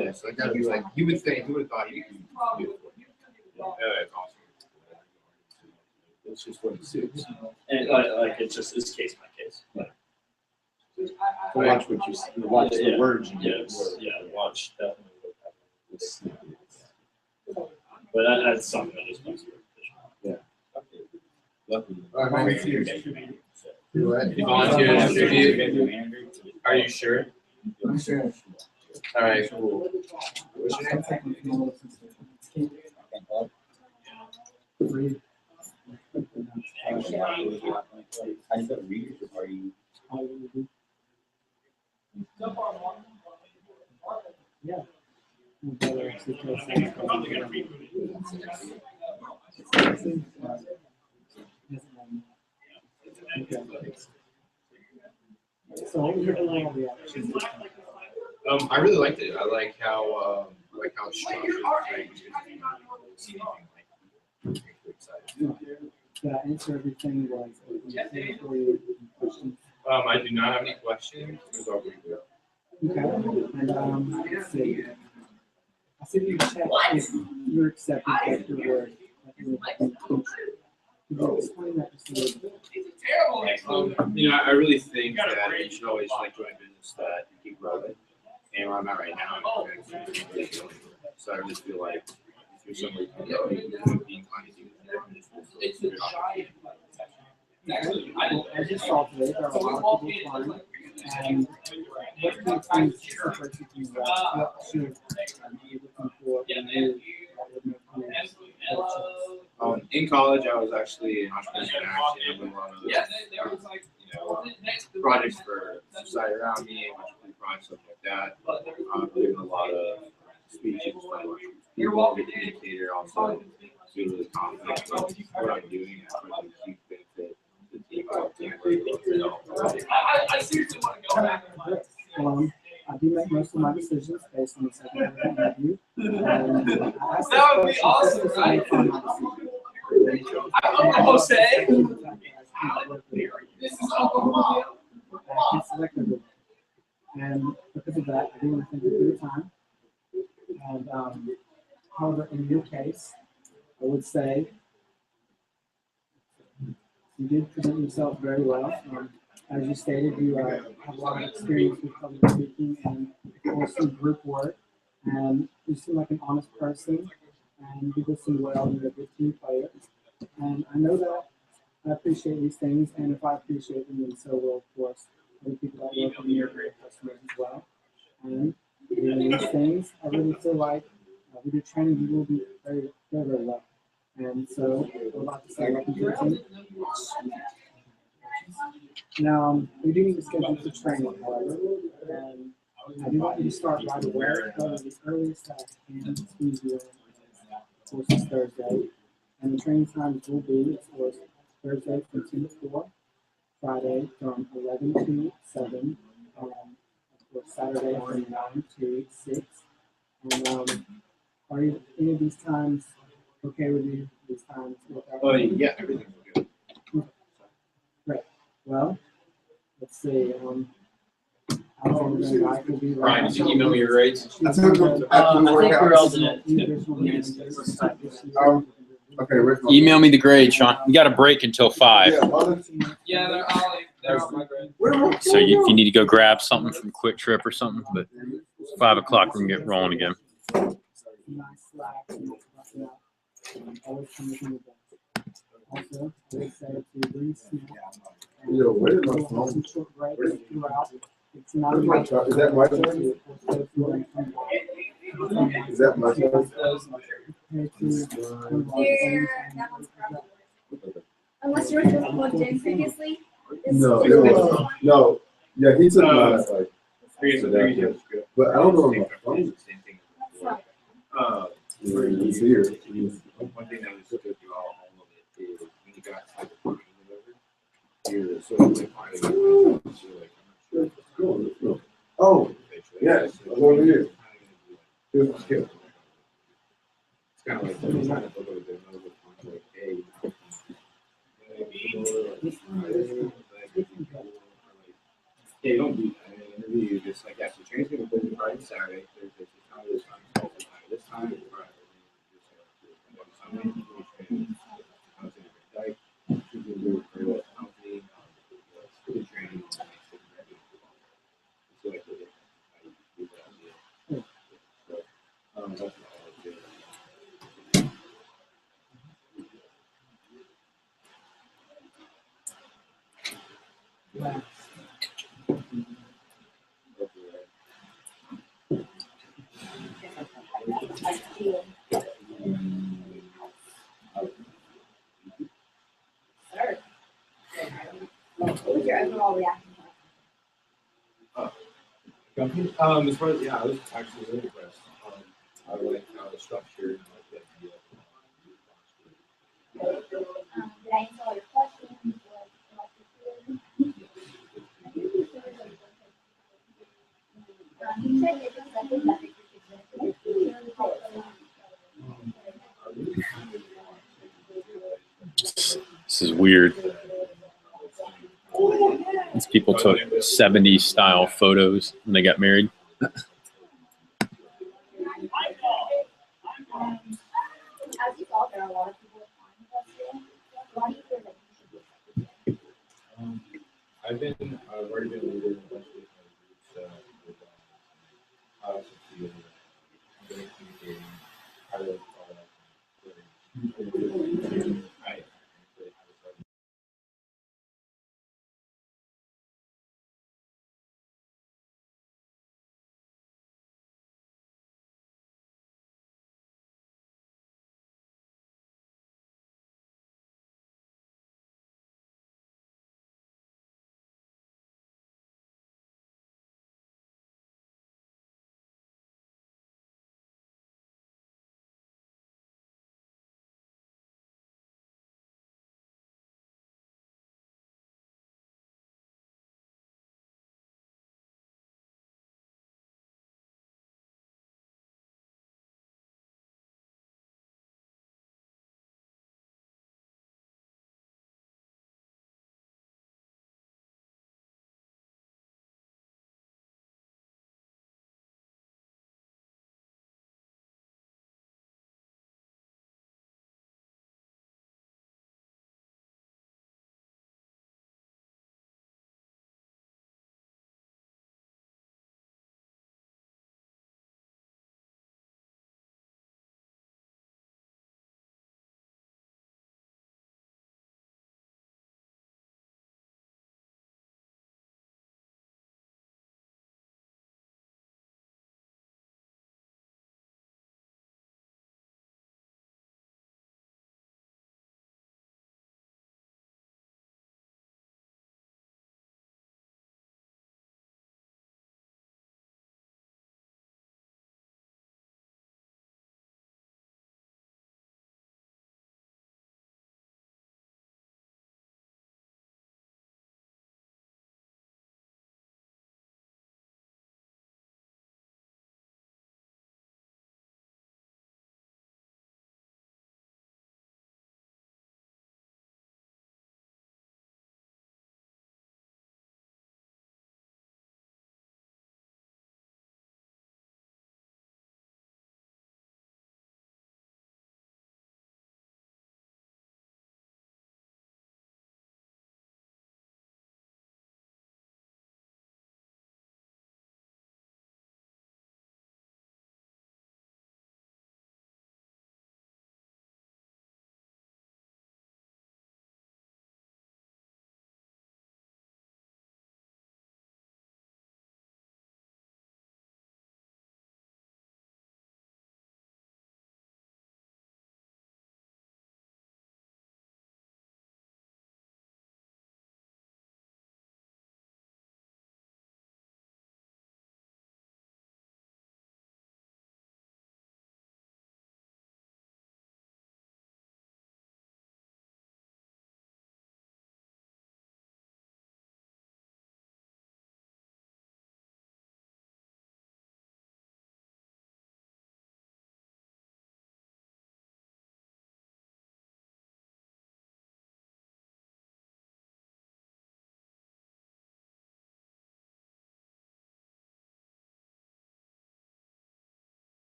Yeah, so I gotta be like, you would think, who would have thought you could do it? Yeah, that's awesome. It's just what it suits. And like it's just it's case by case. Like, Watch what you watch the words you yes, use. watch definitely what happens. But that's something that just comes through. You volunteer to distribute? Are you sure? I'm sure. All right, cool. What's your name? Yeah. So what was your overall reaction? I really liked it. I like how it's structured. Did I answer everything was before you questions? I do not have any questions. It was all pretty good. Okay. And let's see. I see that you checked if you're accepted at your word. Could you explain that just a little bit? I really think that you should always like join a business that you keep growing. And where I'm at right now, so I really feel like if you're somewhere you can go, you can be inclined to do I just saw today there are a lot of people applying, and what do you think separates you from the rest? What should you be looking for in you that would make you better chance? In college, I was actually an entrepreneur in action. I did a lot of projects for society around me, projects, stuff like that. Doing a lot of speeches, you're welcome. Communicator, also feel really confident about what I'm doing. I really huge benefit to the team. I seriously want to go back. I do make most of my decisions based on the second interview. That would be awesome, right? I'm Jose. This is Oklahoma. Selectively. And because of that, I do want to thank you for your time. And however, in your case, I would say you did present yourself very well. As you stated, you have a lot of experience with public speaking and also group work. And you seem like an honest person, and you listen well. You're a good team player. And I know that I appreciate these things, and if I appreciate them, then so will, of course, other people that work in your great customers as well. And doing these things, I really feel like with your training, you will be very, very, very well. And so, we're about to say welcome to the team. Now, we do need to schedule for training, however, and I do want you to start right away. The earliest that I can squeeze you in, of course, is Thursday. And the training times will be, of course, Thursday from 10 to 4, Friday from 11 to 7, of course, Saturday from 9 to 6. And are any of these times okay with you? These times? Yeah, everything's good. Great. Well, let's see. Brian, did you email me your grades? I think we're all done. Okay, Email me the grade, Sean. You got a break until 5. Yeah, they're all my grade. So if you need to go grab something from Quick Trip or something, but 5 o'clock we can get rolling again. Also, I would say to bring snacks. Yo, where did my phone? Short breaks throughout. It's not Is that my phone? Is that my turn? That one's probably. Unless yours was plugged in previously. No, it was, no. Yeah, he took mine like. But I don't know if my phone. It's here. One thing that was good through all of it is when you got to like the portion or whatever, you're sort of like finding you're like, I'm not sure if it's going. Oh, yes, I was over here. It was cute. It's kind of like trying to look over their nose and like, hey, you know what I mean? Yeah, you don't do that in an interview. You just like, yeah, so train's gonna go Friday, Saturday, Thursday, this time, this time, and Friday. Sunday, I was in a dike. You can do it for the company. Good training. So like, that's what I do. What was your overall reaction? As far as I was actually really impressed. I like how the structure and like the idea. Did I answer all your questions? You said it was something that This is weird. These people took 70s style photos when they got married. as you saw, there are a lot of people applying with us here. Why do you feel that you should be? I've already been leading a bunch of different groups with how to feel, very communicating, how to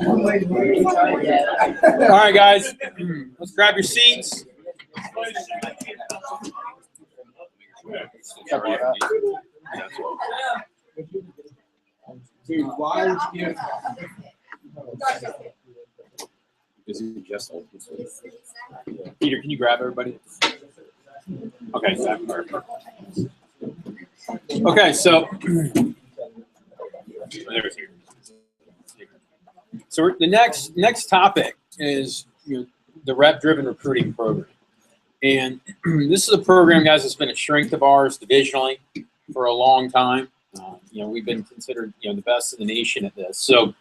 All right, guys, let's grab your seats. Dude, why would you Is it just old? Peter, can you grab everybody? Okay, Zach. Okay, so the next topic is the rep-driven recruiting program, and this is a program, guys, that's been a strength of ours divisionally for a long time. We've been considered the best in the nation at this. So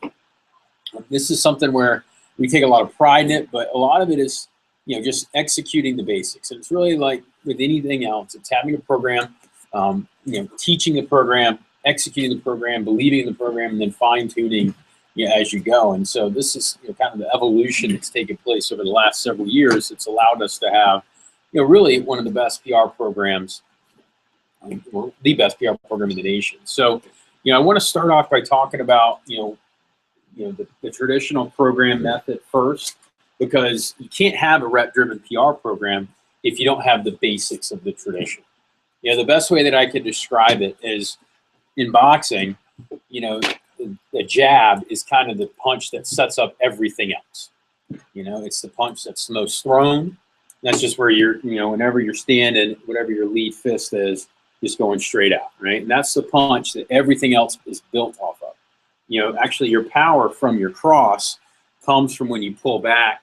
this is something where we take a lot of pride in it, but a lot of it is just executing the basics. And it's really like with anything else, it's having a program, teaching the program, executing the program, believing in the program, and then fine-tuning as you go. And so this is kind of the evolution that's taken place over the last several years. It's allowed us to have really one of the best PR programs, or the best PR program in the nation. So I want to start off by talking about the traditional program method first, because you can't have a rep-driven PR program if you don't have the basics of the tradition. The best way that I could describe it is in boxing, the jab is kind of the punch that sets up everything else. It's the punch that's the most thrown. That's just where you're, whenever you're standing, whatever your lead fist is, just going straight out, right? And that's the punch that everything else is built off of. Actually your power from your cross comes from when you pull back,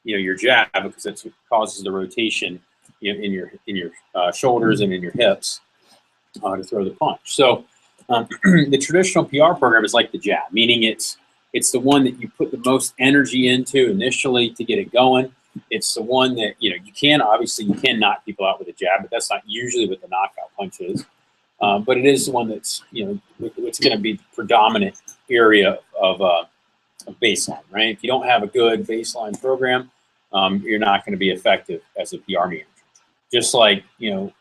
your jab, because that's what causes the rotation in your shoulders and in your hips to throw the punch. So the traditional PR program is like the jab, meaning it's the one that you put the most energy into initially to get it going. It's the one that you can knock people out with a jab, but that's not usually what the knockout punch is. But it is the one that's it's going to be the predominant area of baseline, right? If you don't have a good baseline program, you're not going to be effective as a PR manager. Just like in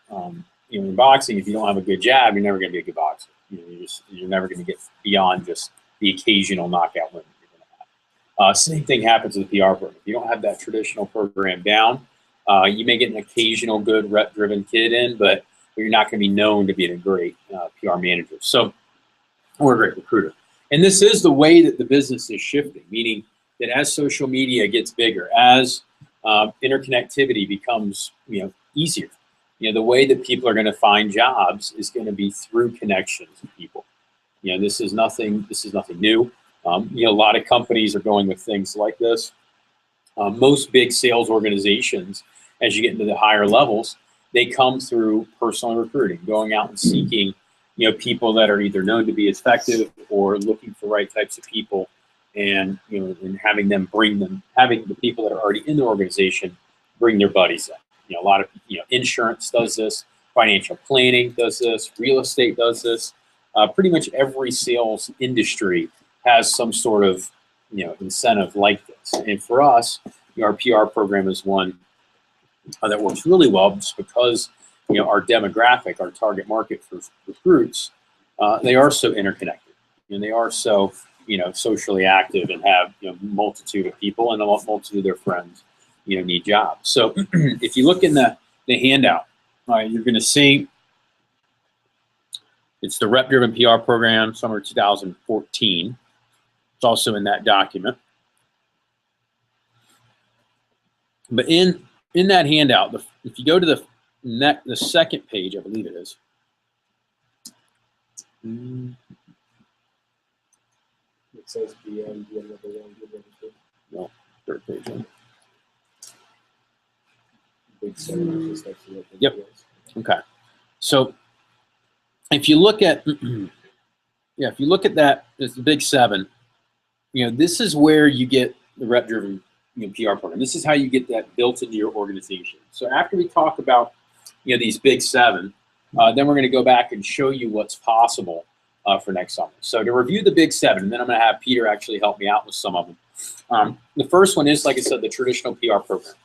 boxing, if you don't have a good jab, you're never going to be a good boxer. You're never going to get beyond just the occasional knockout win you're going to have. Same thing happens with the PR program. If you don't have that traditional program down, you may get an occasional good rep-driven kid in, but you're not going to be known to be a great PR manager. So, or a great recruiter. And this is the way that the business is shifting, meaning that as social media gets bigger, as interconnectivity becomes easier, the way that people are going to find jobs is going to be through connections with people. This is nothing new. A lot of companies are going with things like this. Most big sales organizations, as you get into the higher levels, they come through personal recruiting, going out and seeking, people that are either known to be effective or looking for right types of people, and and having the people that are already in the organization bring their buddies in. A lot of insurance does this, financial planning does this, real estate does this. Pretty much every sales industry has some sort of incentive like this. And for us, our PR program is one that works really well, just because our demographic, our target market for recruits, they are so interconnected, and they are so socially active, and have multitude of people, and a multitude of their friends need jobs. So if you look in the handout, you're going to see it's the rep-driven PR program, summer 2014. It's also in that document. But in that handout, if you go to the second page, I believe it is. It says BM, BM number 1, BM number 2. No, third page. Big 7 just next to it. Yep. Okay. So if you look at that, it's the big 7. This is where you get the rep-driven PR program. This is how you get that built into your organization. So after we talk about these big 7, then we're going to go back and show you what's possible for next summer. So to review the big 7, and then I'm going to have Peter actually help me out with some of them. The first one is, like I said, the traditional PR program,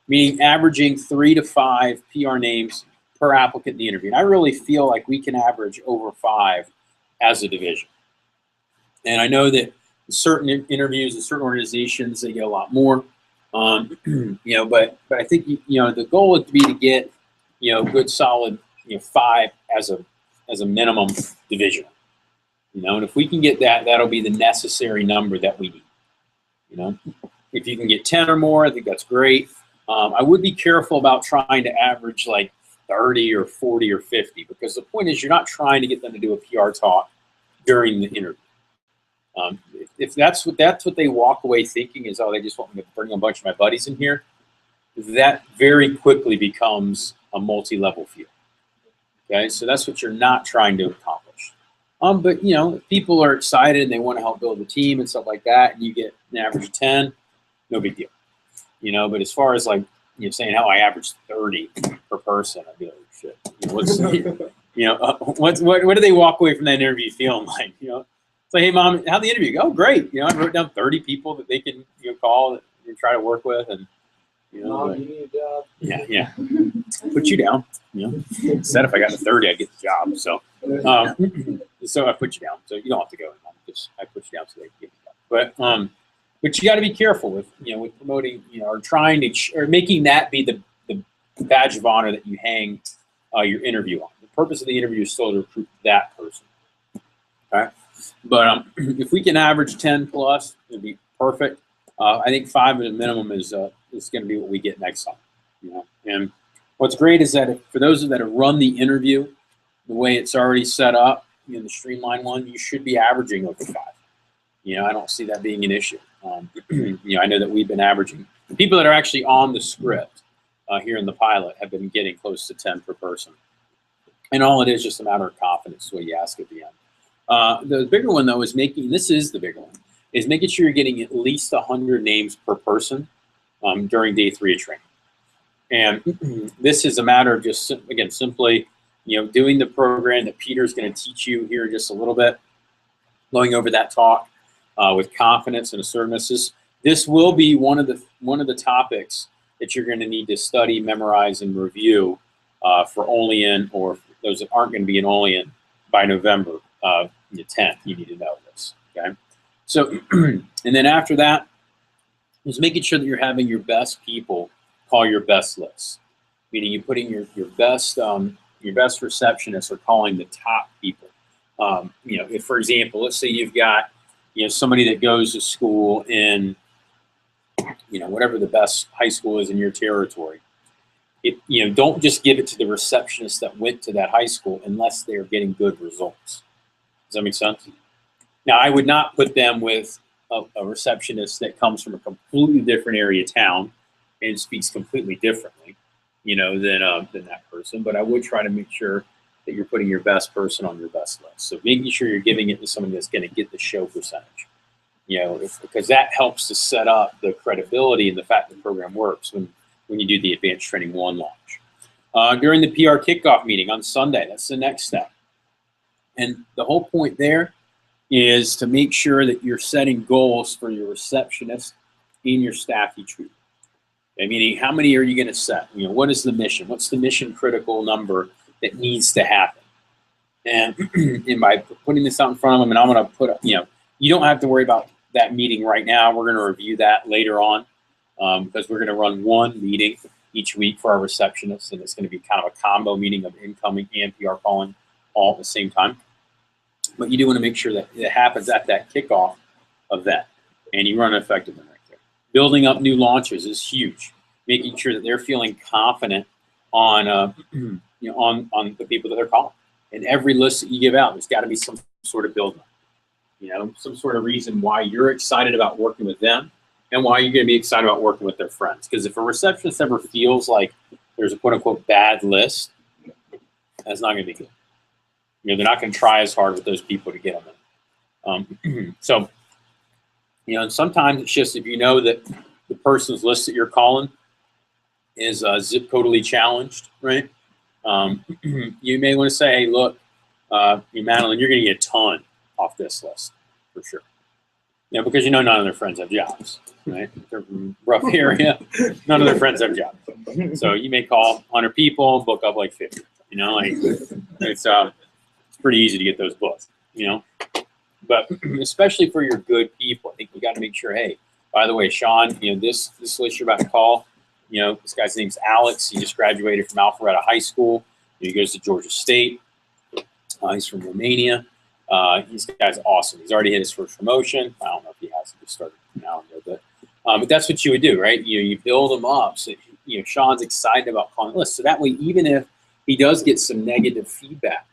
meaning averaging 3 to 5 PR names per applicant in the interview. And I really feel like we can average over 5 as a division. And I know that certain interviews and certain organizations, they get a lot more. You know, but I think you know the goal would be to get good solid 5 as a minimum divisional. You know, and if we can get that, that'll be the necessary number that we need. You know, if you can get 10 or more, I think that's great. I would be careful about trying to average like 30 or 40 or 50, because the point is you're not trying to get them to do a PR talk during the interview. If that's what they walk away thinking is, oh, they just want me to bring a bunch of my buddies in here, that very quickly becomes a multi-level field. Okay, so that's what you're not trying to accomplish. But you know, if people are excited and they want to help build a team and stuff like that, and you get an average of 10, no big deal. You know, but as far as like saying how I average 30 per person, I'd be like, shit. You know, what's what do they walk away from that interview feeling like? You know, it's like, hey mom, how'd the interview go? Oh, great. You know, I wrote down 30 people that they can call and try to work with, and Mom, you need a job. yeah, put you down. You know, said if I got to 30, I'd get the job. So, so I put you down. So you don't have to go. I put you down so they can get the job. But you got to be careful with with promoting or trying to or making that be the badge of honor that you hang your interview on. The purpose of the interview is still to recruit that person. Okay, but if we can average 10 plus, it'd be perfect. I think 5 at a minimum is going to be what we get next time. You know, and what's great is that for those that have run the interview, the way it's already set up in the streamlined one, you should be averaging over 5. You know, I don't see that being an issue. I know that we've been averaging. The people that are actually on the script here in the pilot have been getting close to 10 per person. And all it is just a matter of confidence, what you ask at the end. The bigger one, though, is this is the bigger one, is making sure you're getting at least 100 names per person during day 3 of training. And this is a matter of just, again, simply, doing the program that Peter's going to teach you here in just a little bit, going over that talk with confidence and assertiveness. This will be one of the topics that you're going to need to study, memorize, and review for Only In, or those that aren't going to be in Only In by November the 10th. You need to know this. Okay. So, and then after that is making sure that you're having your best people call your best list, meaning you're putting your best receptionists are calling the top people. If, for example, let's say you've got somebody that goes to school in whatever the best high school is in your territory. Don't just give it to the receptionist that went to that high school unless they're getting good results. Does that make sense? Now, I would not put them with a receptionist that comes from a completely different area of town and speaks completely differently, than that person. But I would try to make sure that you're putting your best person on your best list. So making sure you're giving it to somebody that's going to get the show percentage, because that helps to set up the credibility and the fact that the program works when you do the Advanced Training 1 launch. During the PR kickoff meeting on Sunday, that's the next step. And the whole point there is to make sure that you're setting goals for your receptionist and your staff each week. Meaning, how many are you going to set? What is the mission? What's the mission critical number that needs to happen? And by putting this out in front of them, and I'm going to put, you don't have to worry about that meeting right now. We're going to review that later on because we're going to run one meeting each week for our receptionists, and it's going to be kind of a combo meeting of incoming and PR calling all at the same time. But you do want to make sure that it happens at that kickoff event, and you run an effective one right there. Building up new launches is huge. Making sure that they're feeling confident on on the people that they're calling. In every list that you give out, there's got to be some sort of build up. Some sort of reason why you're excited about working with them and why you're going to be excited about working with their friends. Because if a receptionist ever feels like there's a quote-unquote bad list, that's not going to be good. They're not going to try as hard with those people to get them in. So, and sometimes it's just if you know that the person's list that you're calling is zip codally challenged, right? You may want to say, hey, look, Madeline, you're going to get a ton off this list for sure. Because none of their friends have jobs, right? They're from a rough area. None of their friends have jobs. So you may call 100 people, book up like 50. It's pretty easy to get those booked, But especially for your good people, I think we got to make sure, hey, by the way, Sean, this list you're about to call, this guy's name's Alex. He just graduated from Alpharetta High School. He goes to Georgia State. He's from Romania. This guy's awesome. He's already hit his first promotion. I don't know if he has. He just started now and then, but that's what you would do, right? You build him up. So Sean's excited about calling the list. So that way, even if he does get some negative feedback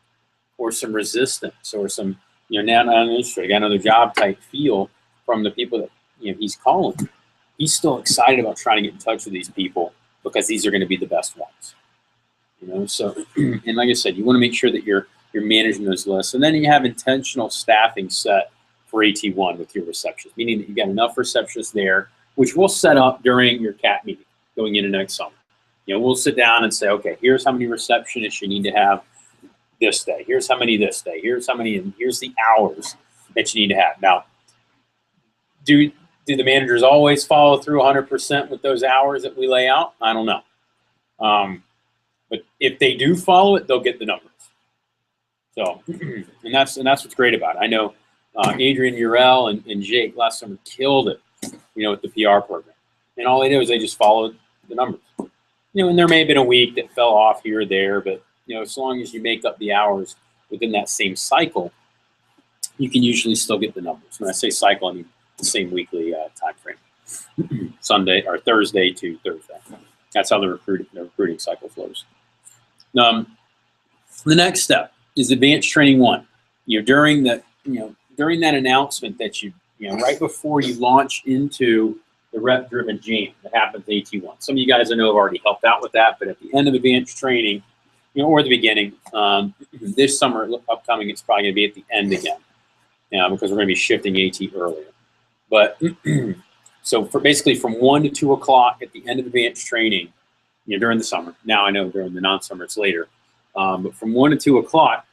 or some resistance or some now not interested, got another job type feel from the people that he's calling, he's still excited about trying to get in touch with these people because these are going to be the best ones. So and like I said, you want to make sure that you're managing those lists, and then you have intentional staffing set for AT1 with your receptionists, meaning that you got enough receptionists there, which we'll set up during your CAT meeting going into next summer. We'll sit down and say, okay, here's how many receptionists you need to have this day. Here's how many this day. Here's how many, and here's the hours that you need to have. Now, do the managers always follow through 100% with those hours that we lay out? I don't know. But if they do follow it, they'll get the numbers. So, and that's what's great about it. I know Adrian Urel and Jake last summer killed it, with the PR program. And all they did was they just followed the numbers. And there may have been a week that fell off here or there, but as long as you make up the hours within that same cycle, you can usually still get the numbers. When I say cycle, I mean the same weekly time frame, Sunday or Thursday to Thursday. That's how the recruiting cycle flows. The next step is advanced training 1. During that announcement that right before you launch into the rep-driven jam that happens at AT1. Some of you guys I know have already helped out with that, but at the end of advanced training, or the beginning, this summer upcoming, it's probably going to be at the end again, because we're going to be shifting AT earlier. But so for basically from 1 to 2 o'clock at the end of advanced training, during the summer. Now I know during the non-summer it's later, but from 1 to 2 o'clock,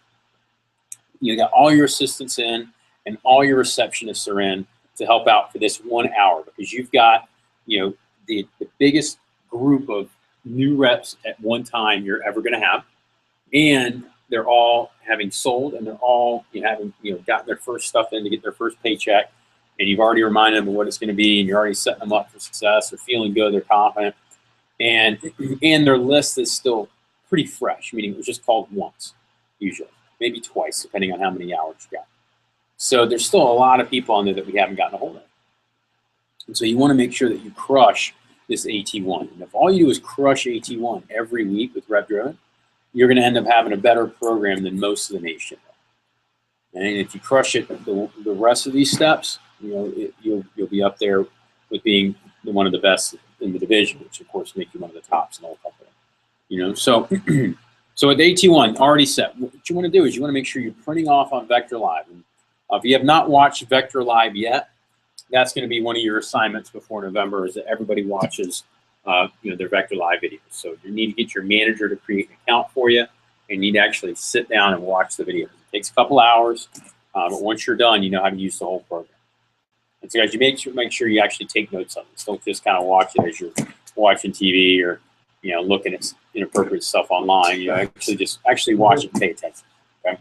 you got all your assistants in and all your receptionists are in to help out for this 1 hour, because you've got the biggest group of new reps at one time you're ever going to have, and they're all having sold and they're all having gotten their first stuff in to get their first paycheck, and you've already reminded them of what it's going to be, and you're already setting them up for success. They're feeling good, they're confident, and their list is still pretty fresh, meaning it was just called once, usually maybe twice depending on how many hours you got. So there's still a lot of people on there that we haven't gotten a hold of. And so you want to make sure that you crush this AT1. And if all you do is crush AT1 every week with Rep Driven, you're going to end up having a better program than most of the nation. And if you crush it the rest of these steps, you'll be up there with being one of the best in the division, which of course makes you one of the tops in the whole company. So so with AT1 already set, what you want to do is you want to make sure you're printing off on Vector Live. And if you have not watched Vector Live yet, that's going to be one of your assignments before November, is that everybody watches their Vector Live videos. So you need to get your manager to create an account for you, and you need to actually sit down and watch the videos. It takes a couple hours, but once you're done, you know how to use the whole program. And so guys, you make sure you actually take notes on this. Don't just kind of watch it as you're watching TV or looking at inappropriate stuff online. Actually watch it and pay attention. Okay.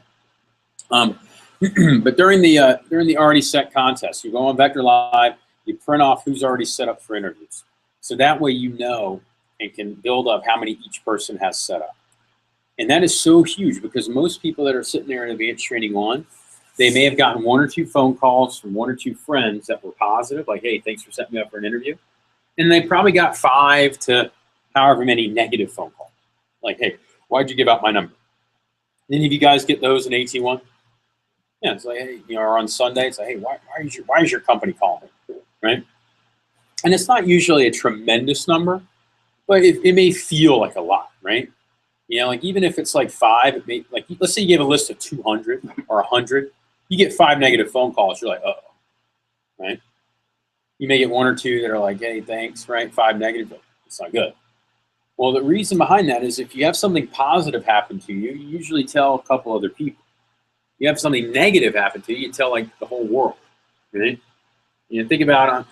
But during the already set contest, you go on Vector Live, you print off who's already set up for interviews. So that way and can build up how many each person has set up. And that is so huge, because most people that are sitting there in advanced training 1, they may have gotten 1 or 2 phone calls from 1 or 2 friends that were positive, like, hey, thanks for setting me up for an interview. And they probably got 5 to however many negative phone calls. Like, hey, why'd you give out my number? Any of you guys get those in AT1? Yeah, it's like, hey, or on Sunday, it's like, hey, why is your company calling me, right? And it's not usually a tremendous number, but it may feel like a lot, right? Like even if it's like 5, it may, like, let's say you give a list of 200 or 100, you get 5 negative phone calls, you're like, uh-oh, right? You may get 1 or 2 that are like, hey, thanks, right? 5 negative, it's not good. Well, the reason behind that is if you have something positive happen to you, you usually tell a couple other people. You have something negative happen to you, you tell like the whole world, right? Think about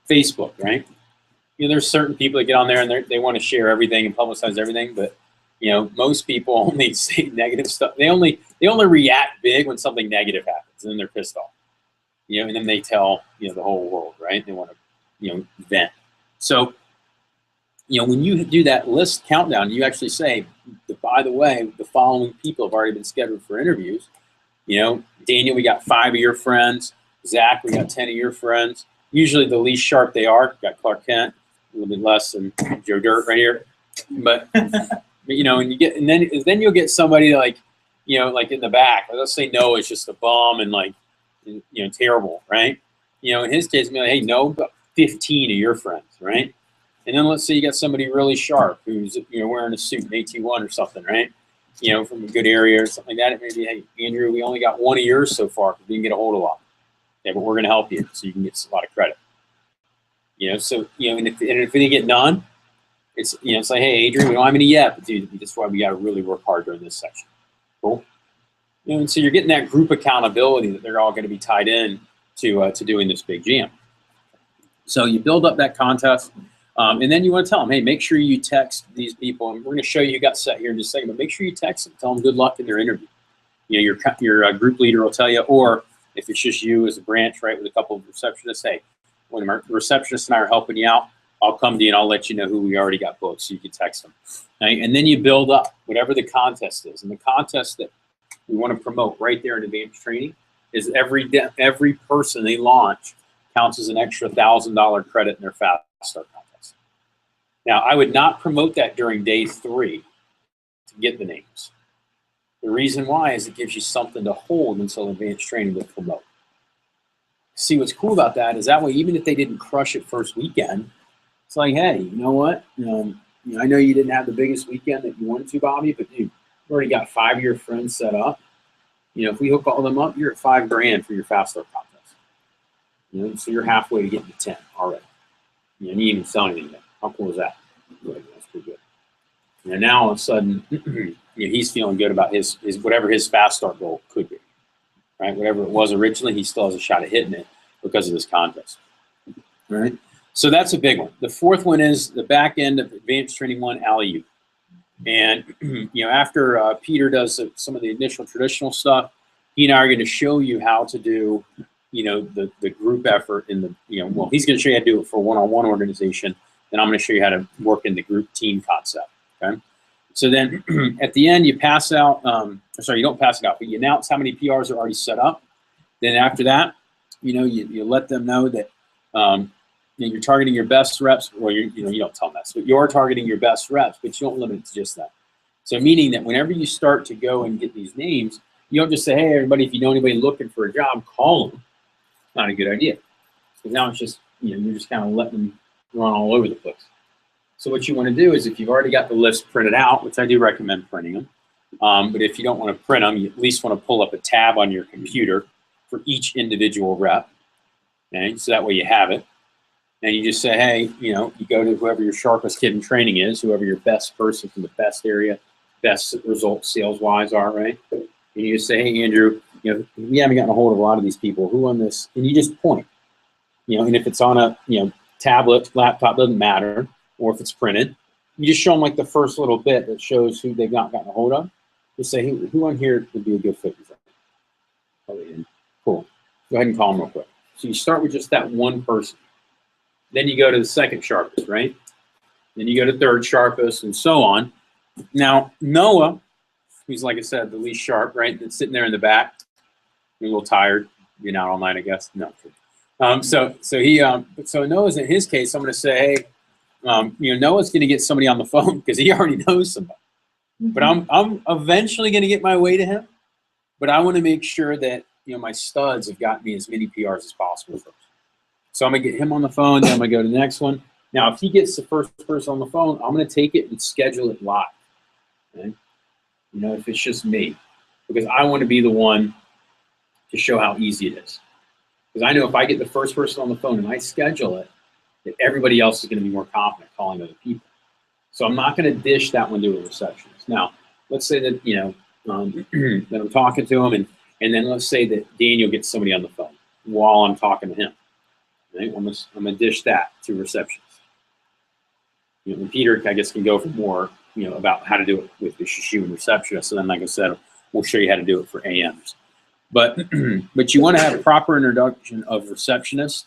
Facebook, right? There's certain people that get on there and they want to share everything and publicize everything, but You know, most people only say negative stuff. They only react big when something negative happens, and then they're pissed off. You know, and then they tell, you know, the whole world, right? They want to, you know, vent. So, you know, when you do that list countdown, you actually say, by the way, the following people have already been scheduled for interviews. You know, Daniel, we got 5 of your friends. Zach, we got 10 of your friends. Usually the least sharp they are. Got Clark Kent, a little bit less than Joe Dirt right here. But you know, and then you'll get somebody like, you know, like in the back. Let's say Noah's just a bum and like, you know, terrible, right? You know, in his case, like, hey, Noah, got 15 of your friends, right? And then let's say you got somebody really sharp who's, you know, wearing a suit, an AT1 or something, right? You know, from a good area or something like that. Maybe, hey, Andrew, we only got one of yours so far because we didn't get a hold of a lot. Yeah, but we're going to help you so you can get a lot of credit. You know, so, you know, and if they didn't get none, it's, you know, it's like, hey, Adrian, we don't have any yet, but dude, that's why we got to really work hard during this section. Cool. You know, and so you're getting that group accountability that they're all going to be tied in to doing this big jam. So you build up that contest. And then you want to tell them, hey, make sure you text these people. And we're going to show you got set here in just a second, but make sure you text them. Tell them good luck in their interview. You know, your group leader will tell you, or if it's just you as a branch, right, with a couple of receptionists, hey, when the receptionist and I are helping you out, I'll come to you and I'll let you know who we already got booked so you can text them. Right? And then you build up whatever the contest is. And the contest that we want to promote right there in advanced training is every person they launch counts as an extra $1,000 credit in their Fast Start contest. Now, I would not promote that during day 3 to get the names. The reason why is it gives you something to hold until advanced training will promote. See, what's cool about that is that way, even if they didn't crush it first weekend, it's like, hey, you know what? You know, I know you didn't have the biggest weekend that you wanted to, Bobby, but dude, you already got 5 of your friends set up. You know, if we hook all them up, you're at $5,000 for your Fast Start contest. You know, so you're halfway to getting to 10 already. You know, and you didn't even sell anything yet. How cool is that? That's pretty good. And now all of a sudden, you know, he's feeling good about his whatever his Fast Start goal could be, right? Whatever it was originally, he still has a shot at hitting it because of this contest, right? So that's a big one. The fourth one is the back end of Advanced Training 1, Alley-oop. And you know, after Peter does some of the initial traditional stuff, he and I are going to show you how to do, you know, the group effort in the, you know, well, he's going to show you how to do it for one-on-one organization. Then I'm going to show you how to work in the group team concept, okay? So then at the end, you pass out, sorry, you don't pass it out, but you announce how many PRs are already set up. Then after that, you know, you let them know that you know, you're targeting your best reps, or you know, you don't tell them that, but you're targeting your best reps, but you don't limit it to just that. So meaning that whenever you start to go and get these names, you don't just say, hey, everybody, if you know anybody looking for a job, call them. Not a good idea. Because now it's just, you know, you're just kind of letting them run all over the place. So what you want to do is, if you've already got the lists printed out, which I do recommend printing them, but if you don't want to print them, you at least want to pull up a tab on your computer for each individual rep. Okay, so that way you have it. And you just say, hey, you know, you go to whoever your sharpest kid in training is, whoever your best person from the best area, best results sales-wise are, right? And you just say, hey, Andrew, you know, we haven't gotten a hold of a lot of these people. Who on this? And you just point. You know, and if it's on a, you know, tablet, laptop, doesn't matter, or if it's printed, you just show them like the first little bit that shows who they've not gotten a hold of. Just say, hey, who on here would be a good fit for them? Cool. Go ahead and call them real quick. So you start with just that one person. Then you go to the second sharpest, right? Then you go to third sharpest, and so on. Now, Noah, who's, like I said, the least sharp, right? That's sitting there in the back. A little tired, being out all night, I guess. No. So Noah's, in his case, I'm going to say, hey, you know, Noah's going to get somebody on the phone because he already knows somebody. But I'm eventually going to get my way to him. But I want to make sure that, you know, my studs have got me as many PRs as possible first. So I'm going to get him on the phone, then I'm going to go to the next one. Now, if he gets the first person on the phone, I'm going to take it and schedule it live. Okay? You know, if it's just me. Because I want to be the one to show how easy it is. Because I know if I get the first person on the phone and I schedule it, that everybody else is going to be more confident calling other people. So I'm not going to dish that one to a receptionist. Now, let's say that, you know, that I'm talking to him, and then let's say that Daniel gets somebody on the phone while I'm talking to him. Right? I'm going to dish that to receptionist. You know, and Peter, I guess, can go for more about how to do it with the Shishu and receptionist. And then, like I said, we'll show you how to do it for AMs. But but you want to have a proper introduction of receptionists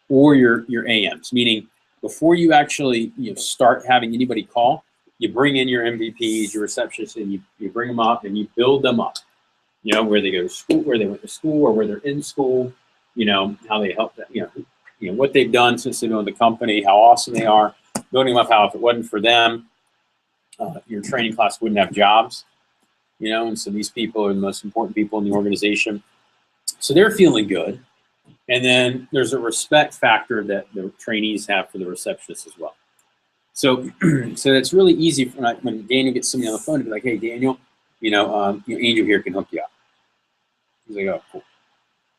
or your AMs, meaning before you actually start having anybody call, you bring in your MVPs, your receptionists, and you bring them up and you build them up. Where they go to school, where they went to school, or where they're in school. How they help them. What they've done since they've been with the company, how awesome they are. Building them up, how if it wasn't for them, your training class wouldn't have jobs. And so these people are the most important people in the organization. So they're feeling good. And then there's a respect factor that the trainees have for the receptionists as well. So it's really easy for when Daniel gets somebody on the phone to be like, hey, Daniel, Angel here can hook you up. He's like, oh, cool.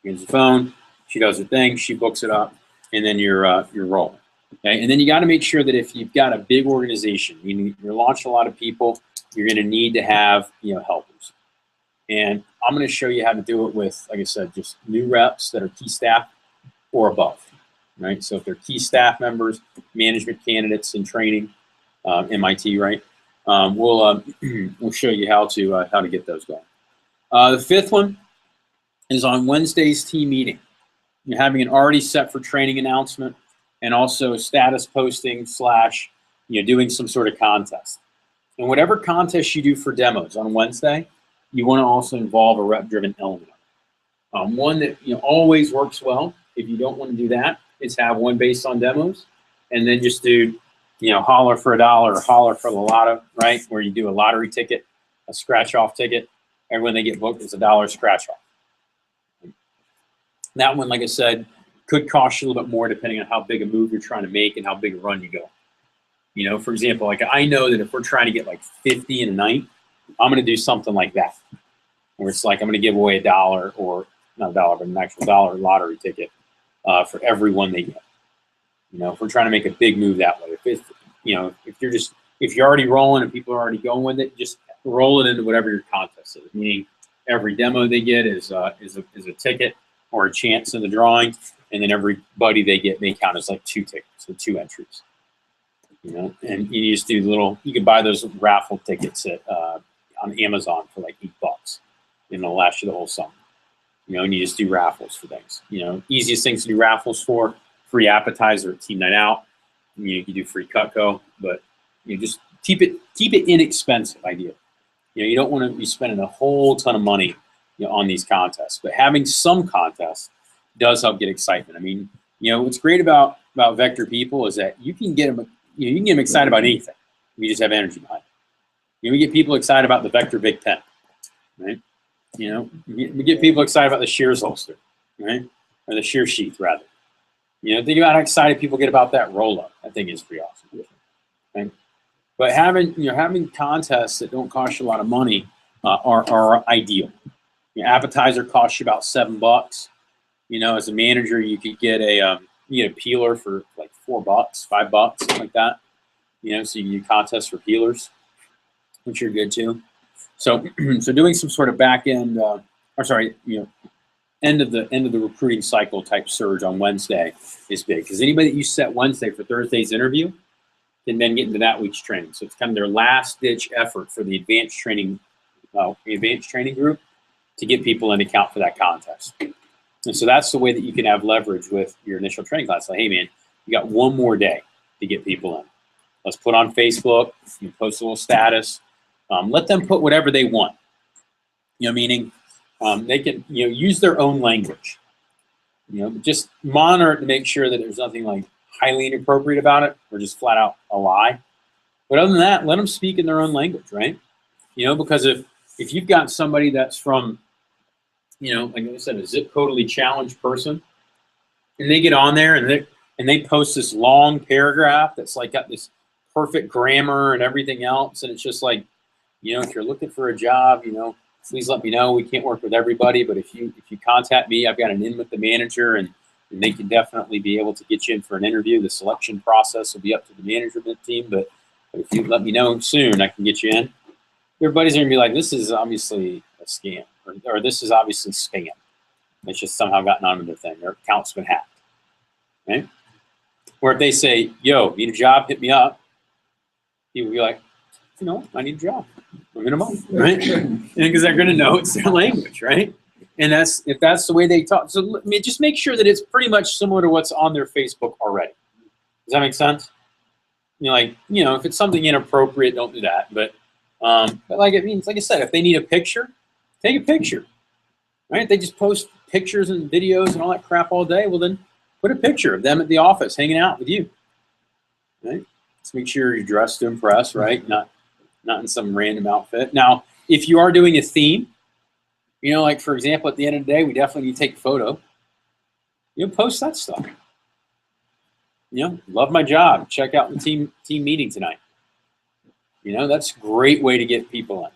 He has the phone. She does her thing. She books it up. And then you're rolling. Okay. And then you got to make sure that if you've got a big organization, you're launching a lot of people, you're going to need to have, helpers. And I'm going to show you how to do it with, like I said, just new reps that are key staff or above, right? So if they're key staff members, management candidates in training, MIT, right? We'll show you how to get those going. The fifth one is on Wednesday's team meeting. You're having an already set for training announcement and also a status posting / doing some sort of contest. And whatever contest you do for demos on Wednesday, you want to also involve a rep-driven element. One that always works well, if you don't want to do that, is have one based on demos, and then just do, holler for $1 or holler for the lotto, right? Where you do a lottery ticket, a scratch-off ticket, and when they get booked, it's $1 scratch-off. That one, like I said, could cost you a little bit more depending on how big a move you're trying to make and how big a run you go. For example, like I know that if we're trying to get like 50 in a night, I'm going to do something like that, where it's like I'm going to give away $1 or not $1, but an actual $1 lottery ticket for every one they get. If we're trying to make a big move that way, if you're already rolling and people are already going with it, just roll it into whatever your contest is. Meaning every demo they get is a ticket or a chance in the drawing, and then everybody they get may count as like 2 tickets, so 2 entries. And you just do you can buy those raffle tickets on Amazon for like $8, and it'll last you the whole summer. And you just do raffles for things. Easiest things to do raffles for: free appetizer at team night out. You do free Cutco, but you just keep it inexpensive. Ideally, you don't want to be spending a whole ton of money on these contests, but having some contests does help get excitement. I mean, what's great about Vector people is that you can get them. You can get them excited about anything. You just have energy behind it. We get people excited about the Vector Big Pen, right? We get people excited about the Shears holster, right? Or the shear sheath, rather. Think about how excited people get about that roll-up. That thing is pretty awesome. Okay? But having contests that don't cost you a lot of money are ideal. Appetizer costs you about $7. As a manager, you could get a peeler for like $4, $5, something like that. So you can do contests for peelers, which are good too. So doing some sort of back end, end of the recruiting cycle type surge on Wednesday is big, because anybody that you set Wednesday for Thursday's interview can then get into that week's training. So it's kind of their last ditch effort for the advanced training group to get people in to count for that contest. And so that's the way that you can have leverage with your initial training class. Like, hey man, you got one more day to get people in. Let's put on Facebook, post a little status. Let them put whatever they want. Meaning they can use their own language. Just monitor it to make sure that there's nothing like highly inappropriate about it or just flat out a lie. But other than that, let them speak in their own language, right? Because if you've got somebody that's from, like I said, a zip codally challenged person, and they get on there and they post this long paragraph that's like got this perfect grammar and everything else, and it's just like, if you're looking for a job, please let me know. We can't work with everybody, but if you contact me, I've got an in with the manager, and they can definitely be able to get you in for an interview. The selection process will be up to the management team, but if you let me know soon, I can get you in. Everybody's going to be like, this is obviously a scam, or this is obviously spam. It's just somehow gotten onto the thing. Their account's been hacked. Okay? Or if they say, yo, need a job, hit me up, people will be like, you know, I need a job. I'm in a month, right? Because they're going to know it's their language, right? And that's if that's the way they talk. So I mean, just make sure that it's pretty much similar to what's on their Facebook already. Does that make sense? You know, like, you know, if it's something inappropriate, don't do that. But like it means, like I said, if they need a picture, take a picture, right? They just post pictures and videos and all that crap all day. Well, then put a picture of them at the office hanging out with you, right? Just make sure you're dressed to impress, right? Not in some random outfit. Now, if you are doing a theme, you know, like for example, at the end of the day, we definitely need to take a photo. You know, post that stuff. You know, love my job. Check out the team meeting tonight. You know, that's a great way to get people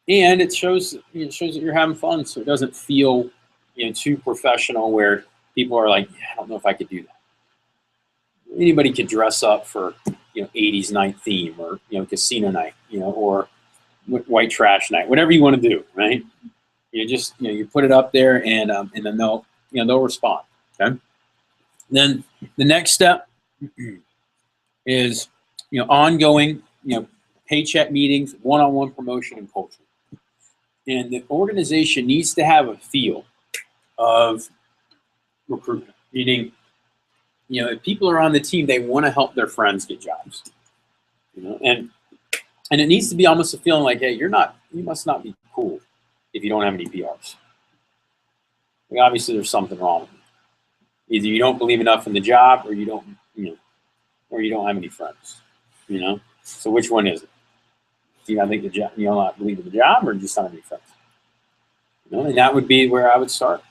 in. And it shows that you're having fun, so it doesn't feel, you know, too professional where people are like, yeah, I don't know if I could do that. Anybody could dress up for, you know, 80s night theme or, you know, casino night, you know, or white trash night, whatever you want to do, right? You just, you know, you put it up there and then they'll respond. Okay. Then the next step is, you know, ongoing, you know, paycheck meetings, one-on-one promotion and culture. And the organization needs to have a feel of recruitment, meaning, you know, if people are on the team, they want to help their friends get jobs. You know, and it needs to be almost a feeling like, hey, you must not be cool if you don't have any PRs. Like, obviously, there's something wrong with you. Either you don't believe enough in the job, or you don't, you know, or you don't have any friends. You know, so which one is it? Do you not think you not believe in the job, or just not have any friends? You know, and that would be where I would start.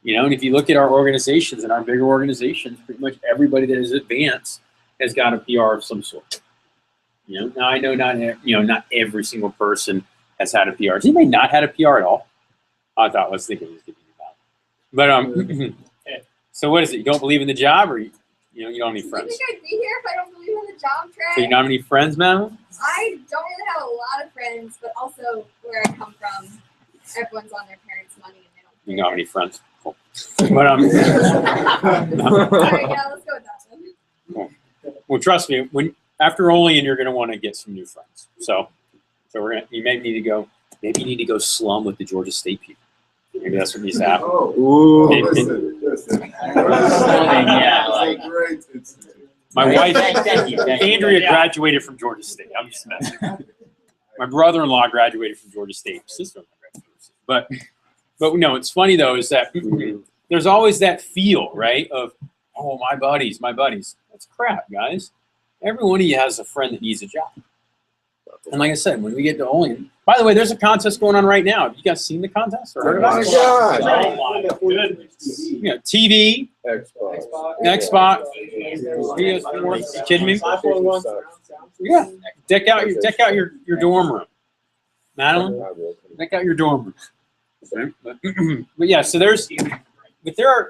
You know, and if you look at our organizations and our bigger organizations, pretty much everybody that is advanced has got a PR of some sort. You know, now I know not every single person has had a PR. Has anybody not had a PR at all? I was thinking it was going to be about. But so what is it? You don't believe in the job, or you don't have any friends? You think I'd be here if I don't believe in the job, Trey? So you don't have any friends, Madeline? I don't really have a lot of friends, but also where I come from, everyone's on their parents' money and they don't. You don't have any friends. Cool. But All right, yeah, let's go with that then. Well, trust me, after Olean, you're going to want to get some new friends. So you may need to go. Maybe you need to go slum with the Georgia State people. Maybe that's what needs to happen. Oh, maybe. Listen. Yeah, like, great. My wife, Thank you. Andrea, graduated from Georgia State. I'm just messing. My brother-in-law graduated from Georgia State. Sister-in-law graduated from Georgia State. But no, it's funny though is that there's always that feel, right? Of, oh, my buddies. That's crap, guys. Every one of you has a friend that needs a job. And like I said, when we get to Olean, by the way, there's a contest going on right now. Have you guys seen the contest or heard about it? Oh my goodness. You know, TV, Xbox, PS4. You kidding me? Yeah. Deck out your dorm room. Madeline, deck out your dorm room. Okay. But yeah, so get your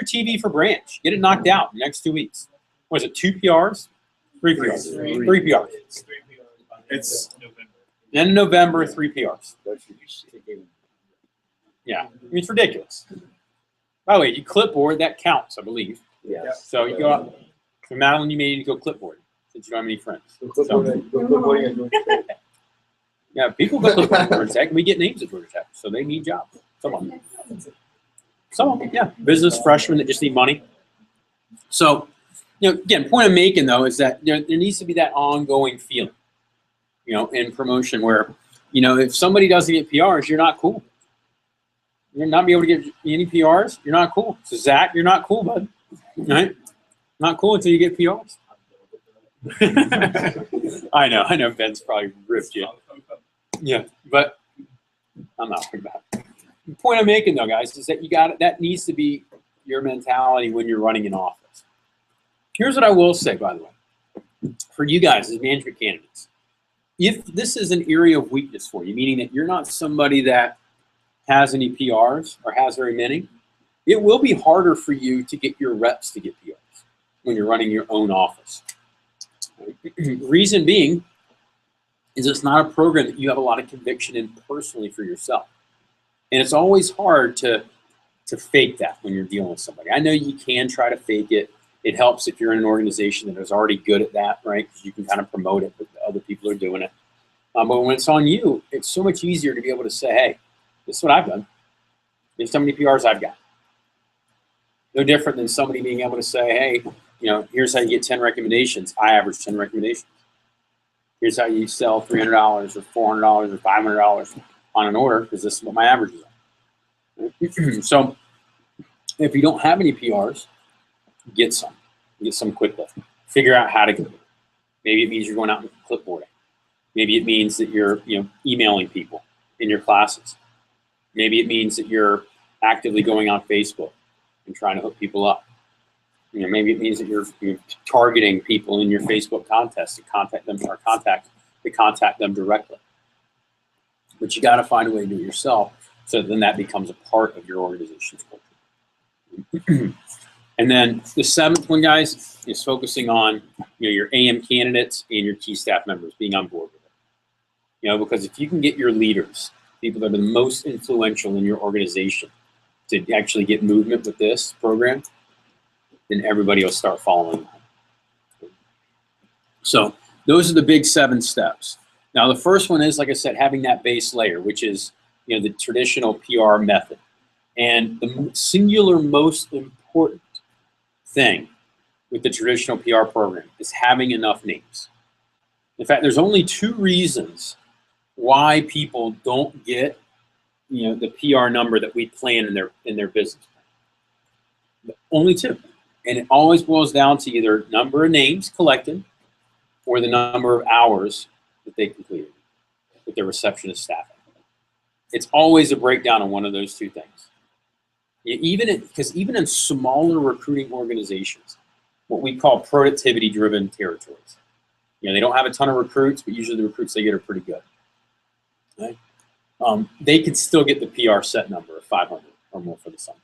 TV for branch. Get it knocked out in the next 2 weeks. What is it, 2 PRs? 3 PRs. 3 PRs. It's end of November, 3 PRs. Yeah, I mean, it's ridiculous. By the way, you clipboard, that counts, I believe. Yeah. So you go out. So Madeline, you may need to go clipboard since you don't have any friends. Yeah, people go to Georgia Tech. We get names at Georgia Tech, so they need jobs. Some of them, yeah. Business freshmen that just need money. So, you know, again, point I'm making though is that there needs to be that ongoing feeling, you know, in promotion where, you know, if somebody doesn't get PRs, you're not cool. You're not be able to get any PRs, you're not cool. So Zach, you're not cool, bud. Right? Not cool until you get PRs. I know. Ben's probably ripped you. Yeah, but I'm not worried about it. The point I'm making, though, guys, is that that needs to be your mentality when you're running an office. Here's what I will say, by the way, for you guys as management candidates. If this is an area of weakness for you, meaning that you're not somebody that has any PRs or has very many, it will be harder for you to get your reps to get PRs when you're running your own office. Reason being is it's not a program that you have a lot of conviction in personally for yourself. And it's always hard to fake that when you're dealing with somebody. I know you can try to fake it, It helps if you're in an organization that is already good at that, right? Because you can kind of promote it, but other people are doing it. But when it's on you, it's so much easier to be able to say, hey, this is what I've done. Here's how many PRs I've got. No different than somebody being able to say, hey, you know, here's how you get 10 recommendations. I average 10 recommendations. Here's how you sell $300 or $400 or $500 on an order, because this is what my averages are. So if you don't have any PRs, get some. Get some quickly. Figure out how to get them. Maybe it means you're going out and clipboarding. Maybe it means that you're, you know, emailing people in your classes. Maybe it means that you're actively going on Facebook and trying to hook people up. You know, maybe it means that you're targeting people in your Facebook contest to contact them or contact them directly. But you got to find a way to do it yourself, so then that becomes a part of your organization's culture. And then the seventh one, guys, is focusing on, you know, your AM candidates and your key staff members being on board with it. You know, because if you can get your leaders, people that are the most influential in your organization, to actually get movement with this program, then everybody will start following. So those are the big 7 steps. Now the first one is, like I said, having that base layer, which is, you know, the traditional PR method. And the singular most important thing with the traditional PR program is having enough names. In fact, there's only 2 reasons why people don't get, you know, the PR number that we plan in their business plan. Only 2. And it always boils down to either number of names collected or the number of hours that they completed with their receptionist staffing. It's always a breakdown of one of those 2 things. Because even in smaller recruiting organizations, what we call productivity-driven territories, you know, they don't have a ton of recruits, but usually the recruits they get are pretty good. Right? They could still get the PR set number of 500 or more for the summer.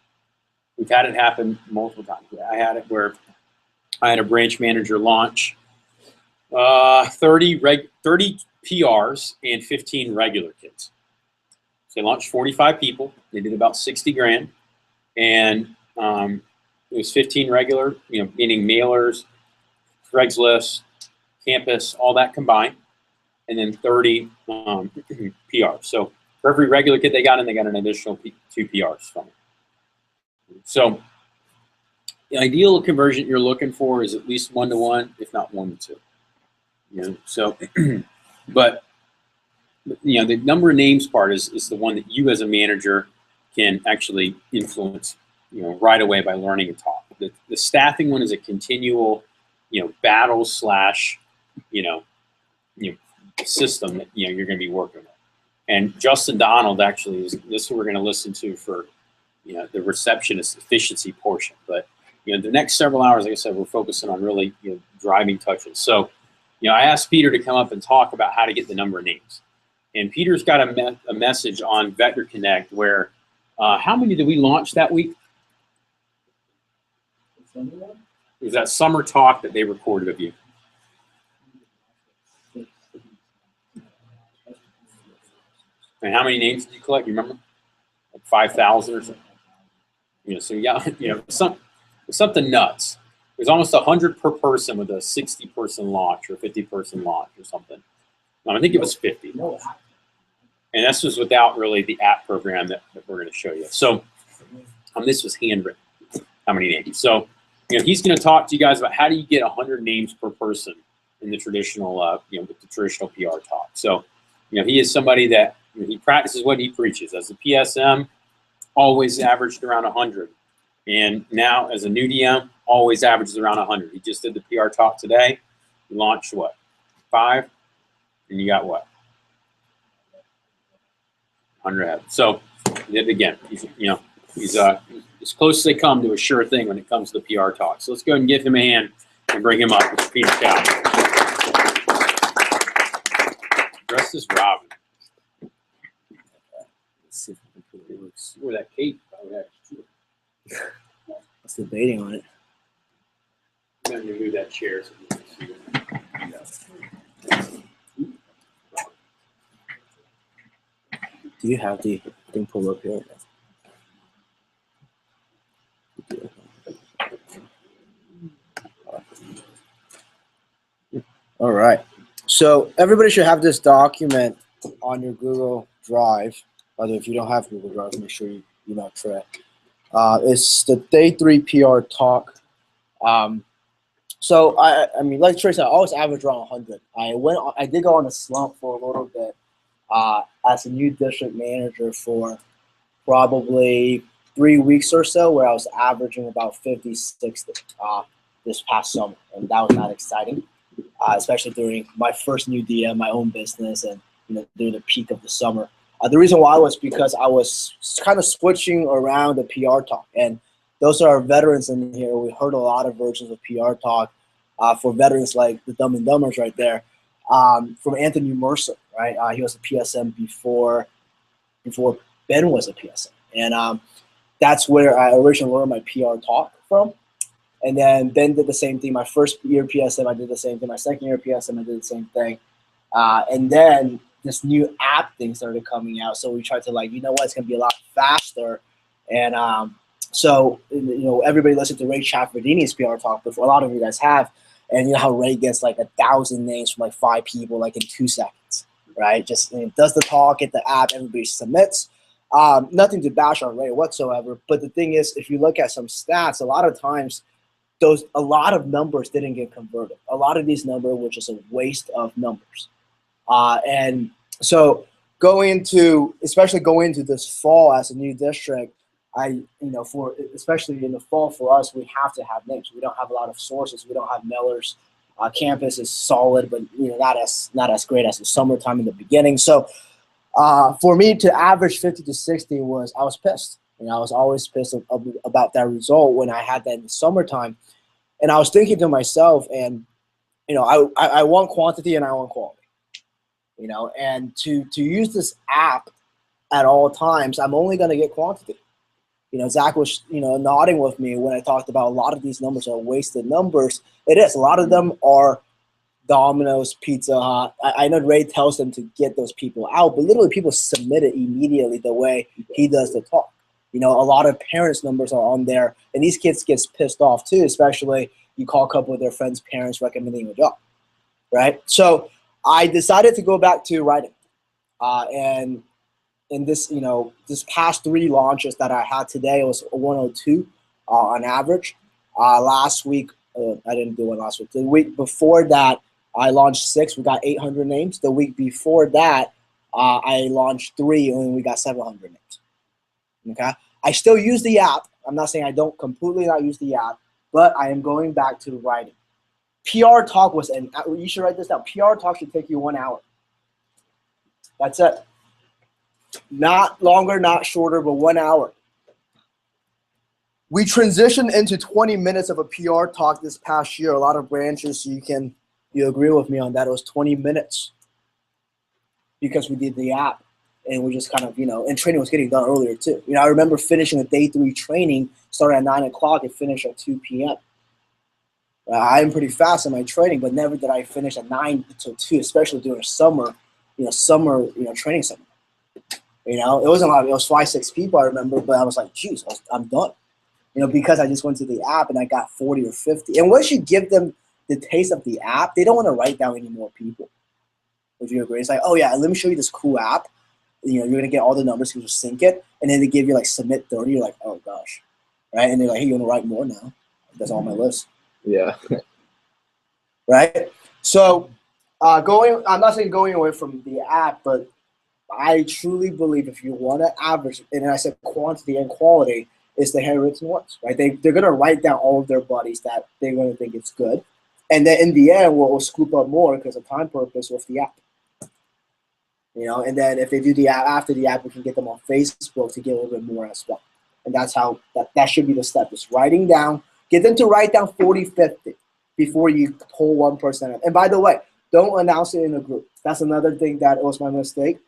We've had it happen multiple times. I had it where I had a branch manager launch 30 PRs and 15 regular kids. So they launched 45 people. They did about 60 grand. And it was 15 regular, you know, meaning mailers, Craigslist, campus, all that combined, and then 30 PRs. So for every regular kid they got in, they got an additional 2 PRs from it. So the ideal conversion you're looking for is at least 1-to-1, if not 1-to-2. You know, so, but you know, the number of names part is the one that you as a manager can actually influence, you know, right away by learning and talk. The staffing one is a continual, you know, battle / you know, system that, you know, you're going to be working with. And Justin Donald actually is this we're going to listen to for, you know, the receptionist efficiency portion. But, you know, the next several hours, like I said, we're focusing on really, you know, driving touches. So, you know, I asked Peter to come up and talk about how to get the number of names. And Peter's got a message on Vector Connect where, how many did we launch that week? It was that summer talk that they recorded of you. And how many names did you collect? You remember? Like 5,000 or something. You know, so you got, you know, something nuts. There's almost 100 per person with a 60-person launch or 50-person launch or something. I think it was 50. And this was without really the app program that we're going to show you. So this was handwritten, how many names. So, you know, he's going to talk to you guys about how do you get 100 names per person in the traditional, you know, with the traditional PR talk. So, you know, he is somebody that, you know, he practices what he preaches. As a PSM, always averaged around 100. And now as a new DM, always averages around 100. He just did the PR talk today. He launched what? 5? And you got what? 100. So again, he's, you know, he's as close as they come to a sure thing when it comes to the PR talk. So let's go ahead and give him a hand and bring him up. It's Peter Cow. Dressed as Robin. Let's see if I can put it works. Where that cape probably actually. I was debating on it. I'm going to move that chair so you can see it. Do you have the thing pulled up here? So everybody should have this document on your Google Drive. Although if you don't have Google Drive, make sure you try it. It's the day 3 PR talk. So I mean, like Trace said, I always average around 100. I did go on a slump for a little bit as a new district manager for probably 3 weeks or so, where I was averaging about 50, 60 this past summer, and that was not exciting, especially during my first new DM, my own business, and during the peak of the summer. The reason why was because I was kind of switching around the PR talk, and those are our veterans in here. We heard a lot of versions of PR talk for veterans like the Dumb and Dumbers right there, from Anthony Mercer, right? He was a PSM before Ben was a PSM, and that's where I originally learned my PR talk from. And then Ben did the same thing. My first year PSM, I did the same thing. My second year PSM, I did the same thing. And then this new app thing started coming out. So we tried to it's going to be a lot faster. And so, everybody listened to Ray Chaffardini's PR talk before. A lot of you guys have. And you know how Ray gets 1,000 names from 5 people in 2 seconds, right? Just does the talk, get the app, everybody submits. Nothing to bash on Ray whatsoever. But the thing is, if you look at some stats, a lot of times, a lot of numbers didn't get converted. A lot of these numbers were just a waste of numbers. And so especially going into this fall as a new district, especially in the fall for us, we have to have names. We don't have a lot of sources. We don't have mailers. Campus is solid, but not as great as the summertime in the beginning. So for me to average 50 to 60 I was pissed. I was always pissed about that result when I had that in the summertime. And I was thinking to myself, and I want quantity and I want quality. And to use this app at all times, I'm only going to get quantity. Zach was nodding with me when I talked about a lot of these numbers are wasted numbers. It is. A lot of them are Domino's, Pizza Hut. I know Ray tells them to get those people out, but literally people submit it immediately the way he does the talk. A lot of parents' numbers are on there, and these kids get pissed off too, especially you call a couple of their friends' parents recommending a job, right? So I decided to go back to writing. And in this, this past 3 launches that I had today, it was 102 on average. Last week, I didn't do one last week. The week before that, I launched 6. We got 800 names. The week before that, I launched 3, and we got 700 names. Okay, I still use the app. I'm not saying I don't completely not use the app, but I am going back to writing. PR talk you should write this down. PR talk should take you 1 hour. That's it. Not longer, not shorter, but 1 hour. We transitioned into 20 minutes of a PR talk this past year. A lot of branches, you agree with me on that. It was 20 minutes because we did the app. And we just kind of, and training was getting done earlier too. I remember finishing a day 3 training, started at 9 o'clock and finished at 2 p.m. I'm pretty fast in my training, but never did I finish at 9 until 2, especially during summer, training summer. It wasn't a lot. It was 5, 6 people, I remember, but I was like, geez, I'm done. Because I just went to the app and I got 40 or 50. And once you give them the taste of the app, they don't want to write down any more people. Would you agree? It's like, oh yeah, let me show you this cool app. You're going to get all the numbers, you just sync it, and then they give you submit 30. You're like, oh gosh, right? And they're like, hey, you want to write more now? That's on my list. Yeah. Right? So I'm not saying going away from the app, but I truly believe if you want to average, and I said quantity and quality, is the handwritten ones, right? They're going to write down all of their buddies that they're going to think it's good. And then in the end, we'll scoop up more because of time purpose with the app. And then if they do the app after the app, we can get them on Facebook to get a little bit more as well. And that's how that should be the step, is writing down, get them to write down 40, 50 before you pull one person out. And by the way, don't announce it in a group. That's another thing that was my mistake.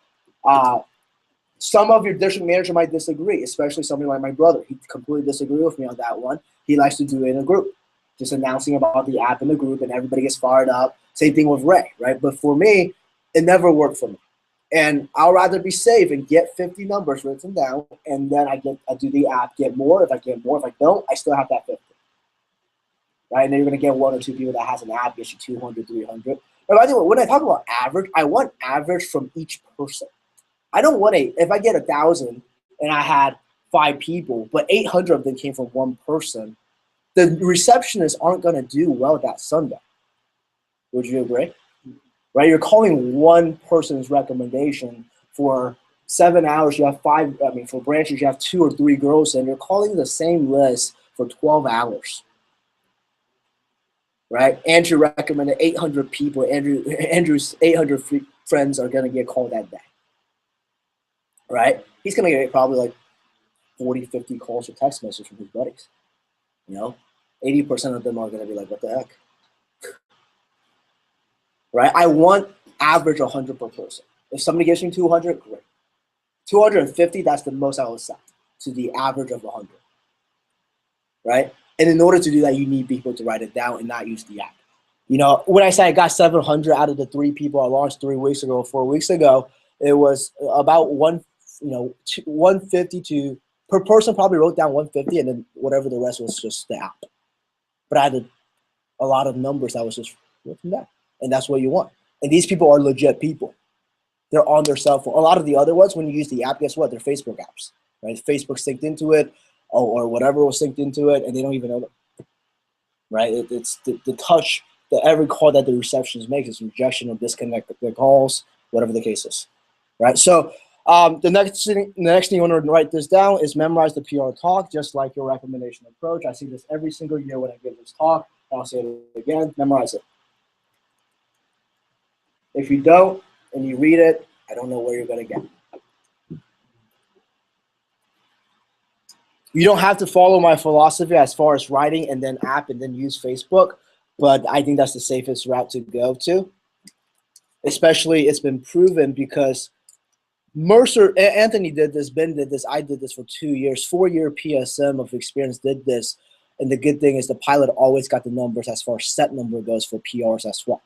Some of your district manager might disagree, especially somebody like my brother. He completely disagreed with me on that one. He likes to do it in a group, just announcing about the app in the group, and everybody gets fired up. Same thing with Ray, right? But for me, it never worked for me. And I'll rather be safe and get 50 numbers written down, and then I do the app, get more. If I get more, if I don't, I still have that 50. Right? And then you're going to get 1 or 2 people that has an app, gets you 200, 300. And by the way, when I talk about average, I want average from each person. I don't want if I get 1,000 and I had 5 people, but 800 of them came from one person, the receptionists aren't going to do well that Sunday. Would you agree? Right? You're calling one person's recommendation for 7 hours. You have 5. I mean, for branches, you have 2 or 3 girls, and you're calling the same list for 12 hours. Right? Andrew recommended 800 people. Andrew's 800 friends are going to get called that day. Right? He's going to get probably like 40, 50 calls or text messages from his buddies. 80% of them are going to be like, what the heck? Right? I want average 100 per person. If somebody gives me 200, great. 250, that's the most I will accept to the average of 100. Right? And in order to do that, you need people to write it down and not use the app. When I say I got 700 out of the 3 people I launched 3 weeks ago, 4 weeks ago, it was about 150 to per person. Probably wrote down 150, and then whatever the rest was just the app. But I had a lot of numbers that was just written down, and that's what you want. And these people are legit people. They're on their cell phone. A lot of the other ones, when you use the app, guess what? They're Facebook apps, right? Facebook synced into it, or whatever was synced into it, and they don't even know them, right? It's the touch that every call that the receptionist makes is rejection or disconnect their calls, whatever the case is, right? So the next thing you want to write this down is memorize the PR talk, just like your recommendation approach. I see this every single year when I give this talk. I'll say it again, memorize it. If you don't and you read it, I don't know where you're going to get. You don't have to follow my philosophy as far as writing and then app and then use Facebook, but I think that's the safest route to go to. Especially, it's been proven because Anthony did this, Ben did this, I did this for 2 years, 4-year PSM of experience did this. And the good thing is the pilot always got the numbers as far as set number goes for PRs as well.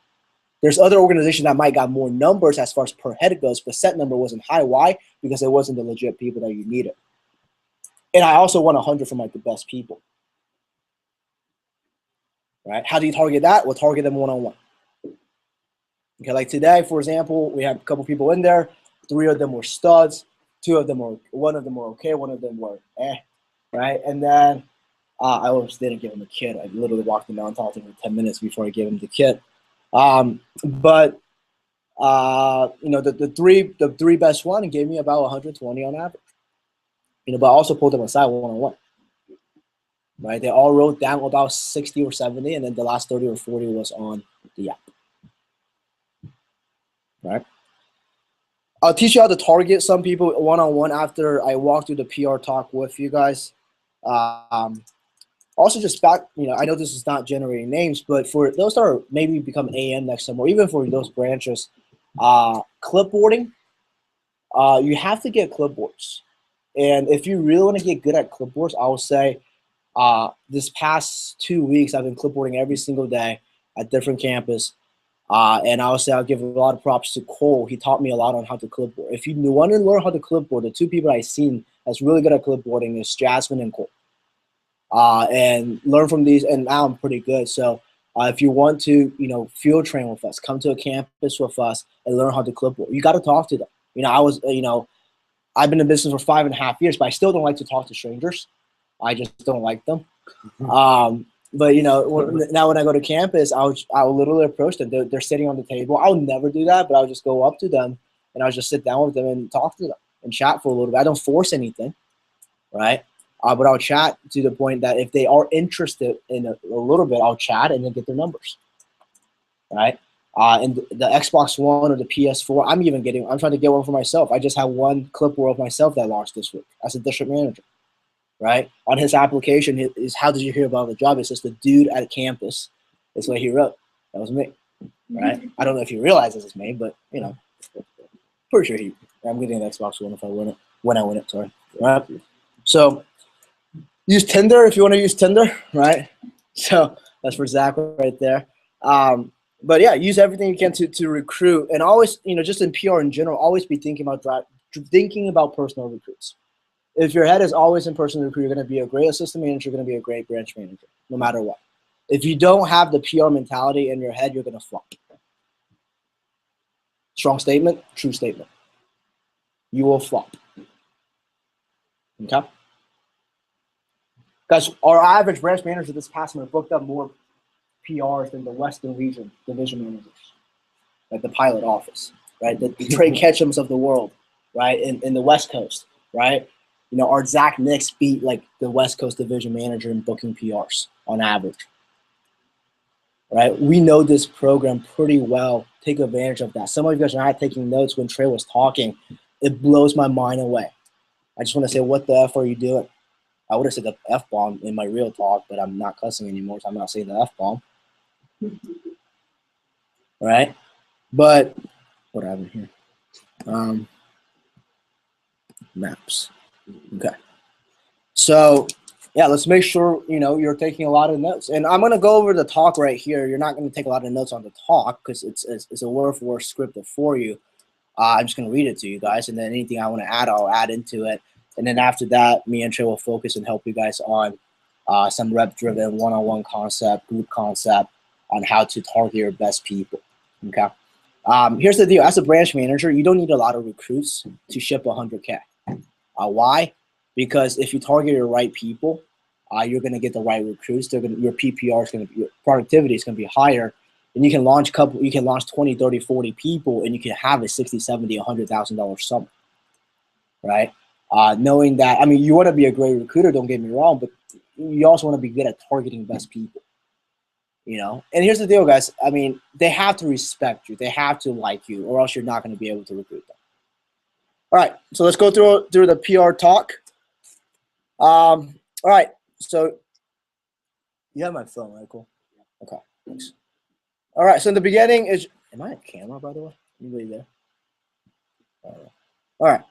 There's other organizations that might got more numbers as far as per head goes, but set number wasn't high. Why? Because it wasn't the legit people that you needed. And I also want 100 from like the best people. Right? How do you target that? We'll target them one-on-one. Okay, like today, for example, we had a couple people in there. 3 of them were studs. 1 of them were okay. 1 of them were right? And then I almost didn't give him a kit. I literally walked him down and talked to him for 10 minutes before I gave him the kit. The 3 best one gave me about 120 on average. But I also pulled them aside one-on-one. Right? They all wrote down about 60 or 70, and then the last 30 or 40 was on the app. Right? I'll teach you how to target some people one-on-one after I walk through the PR talk with you guys. Also, just back, I know this is not generating names, but for those that are maybe become AM next summer, or even for those branches, clipboarding, you have to get clipboards. And if you really want to get good at clipboards, I will say this past 2 weeks, I've been clipboarding every single day at different campus. And I would say I'll give a lot of props to Cole. He taught me a lot on how to clipboard. If you want to learn how to clipboard, the 2 people I've seen that's really good at clipboarding is Jasmine and Cole. And learn from these, and now I'm pretty good. So if you want to, field train with us, come to a campus with us and learn how to clipboard. You got to talk to them. I've been in business for 5.5 years, but I still don't like to talk to strangers. I just don't like them. But now when I go to campus, I'll literally approach them. They're sitting on the table. I'll never do that, but I'll just go up to them and I'll just sit down with them and talk to them and chat for a little bit. I don't force anything, right? But I'll chat to the point that if they are interested in a little bit, I'll chat and then get their numbers, right? And the Xbox One or the PS4, I'm trying to get one for myself. I just have one clipboard of myself that launched this week as a district manager, right? On his application is how did you hear about the job? It says the dude at campus. That's what he wrote. That was me, right? I don't know if he realizes it's me, but pretty sure I'm getting an Xbox One if I win it. When I win it, sorry. Right? So use Tinder if you want to use Tinder, right? So that's for Zach right there. But yeah, use everything you can to recruit, and always, just in PR in general, always be thinking about personal recruits. If your head is always in personal recruit, you're going to be a great assistant manager, you're going to be a great branch manager, no matter what. If you don't have the PR mentality in your head, you're going to flop. Strong statement, true statement. You will flop. Okay? Guys, our average branch manager this past summer booked up more PRs than the Western region division managers, like the pilot office, right? The Trey Ketchums of the world, right? In the West Coast, right? You know, our Zach Nix beat like the West Coast division manager in booking PRs on average, right? We know this program pretty well. Take advantage of that. Some of you guys are not taking notes when Trey was talking. It blows my mind away. I just want to say, what the F are you doing? I would have said the F-bomb in my real talk, but I'm not cussing anymore, so I'm not saying the F-bomb. Right? But what happened here? Maps. Okay. So, yeah, let's make sure, you know, you're taking a lot of notes. And I'm going to go over the talk right here. You're not going to take a lot of notes on the talk because it's a word-for-word scripted for you. I'm just going to read it to you guys, and then anything I want to add, I'll add into it. And then after that, me and Trey will focus and help you guys on some rep-driven, one-on-one concept, group concept on how to target your best people. Okay. Here's the deal. As a branch manager, you don't need a lot of recruits to ship 100K. Why? Because if you target your right people, you're going to get the right recruits. Your PPR is going to be, your productivity is going to be higher. And you can launch 20, 30, 40 people, and you can have a 60, 70, $100,000 summer, right? Knowing that, I mean, you want to be a great recruiter, don't get me wrong, but you also want to be good at targeting best people, you know? And here's the deal, guys. I mean, they have to respect you. They have to like you, or else you're not going to be able to recruit them. All right, so let's go through the PR talk. All right, so you have my phone, right? Cool. Okay, thanks. All right, so in the beginning is, am I on camera, by the way? Anybody there? All right.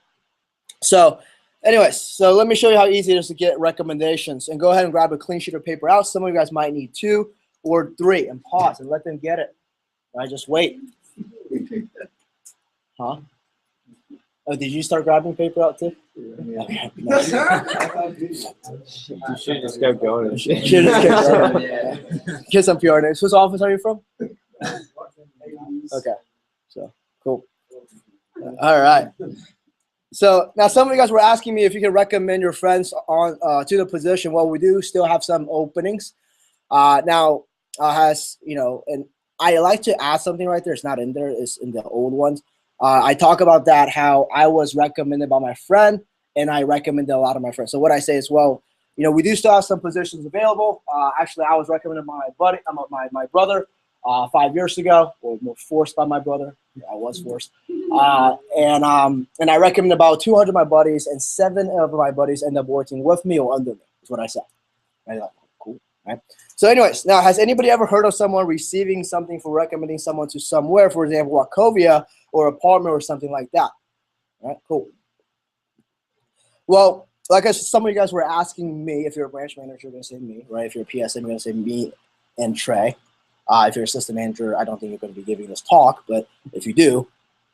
So anyways, so let me show you how easy it is to get recommendations. And go ahead and grab a clean sheet of paper out. Some of you guys might need 2 or 3 and pause and let them get it. All right, just wait. Huh? Oh, did you start grabbing paper out too? Yeah. Okay. No. You should just kept going. Should just kept going. Get some PR names. Whose office are you from? Okay. So, cool. All right. So now some of you guys were asking me if you can recommend your friends on to the position. Well, we do still have some openings. Now has, you know, and I like to add something right there. It's not in there. It's in the old ones. I talk about that, how I was recommended by my friend, and I recommended a lot of my friends. So what I say is, well, you know, we do still have some positions available. Actually, I was recommended by my buddy, my brother 5 years ago, or more forced by my brother. Yeah, I was forced. And I recommended about 200 of my buddies, and 7 of my buddies end up working with me or under me. That's what I said. Right? Like, cool, right? So anyways, now, has anybody ever heard of someone receiving something for recommending someone to somewhere, for example, Wachovia or apartment or something like that? All right, cool. Well, like I said, some of you guys were asking me, if you're a branch manager, you're going to say me, right? If you're a PSM, you're going to say me and Trey. If you're a assistant manager, I don't think you're going to be giving this talk, but if you do,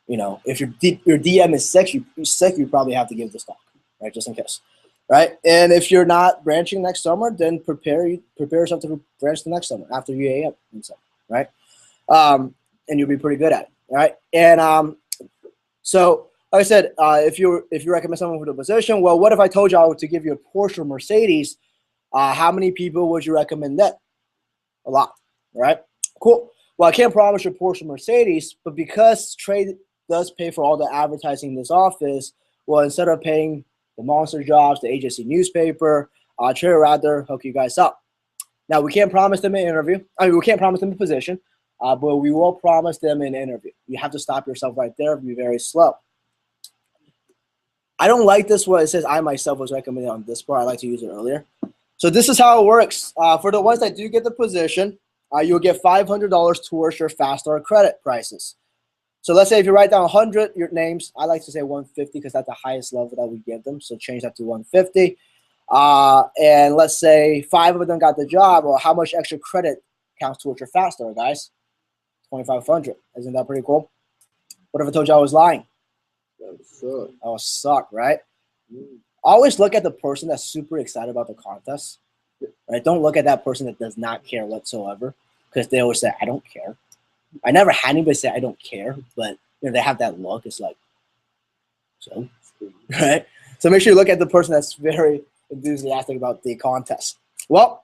you know, if your DM is sick, you probably have to give this talk, right? Just in case, right? And if you're not branching next summer, then prepare yourself to branch the next summer after UAM and stuff, right? And you'll be pretty good at it, right? And so, like I said, if you recommend someone for the position, well, what if I told you to give you a Porsche or Mercedes? How many people would you recommend that? A lot. Right? Cool. Well, I can't promise you Porsche or Mercedes, but because Trey does pay for all the advertising in this office, well, instead of paying the monster jobs, the agency newspaper, Trey would rather hook you guys up. Now, we can't promise them an interview. I mean, we can't promise them a position, but we will promise them an interview. You have to stop yourself right there and be very slow. I don't like this, what it says I myself was recommended on this part. I like to use it earlier. So this is how it works. For the ones that do get the position, you'll get $500 towards your fast start credit prices. So let's say if you write down 100 your names, I like to say 150 because that's the highest level that we give them. So change that to 150. And let's say 5 of them got the job. Well, how much extra credit counts towards your fast start, guys? 2,500. Isn't that pretty cool? What if I told you I was lying? That would suck. That would suck, right? Always look at the person that's super excited about the contest. Right? Don't look at that person that does not care whatsoever, because they always say, I don't care. I never had anybody say I don't care, but they have that look. It's like, so, right? So make sure you look at the person that's very enthusiastic about the contest. Well,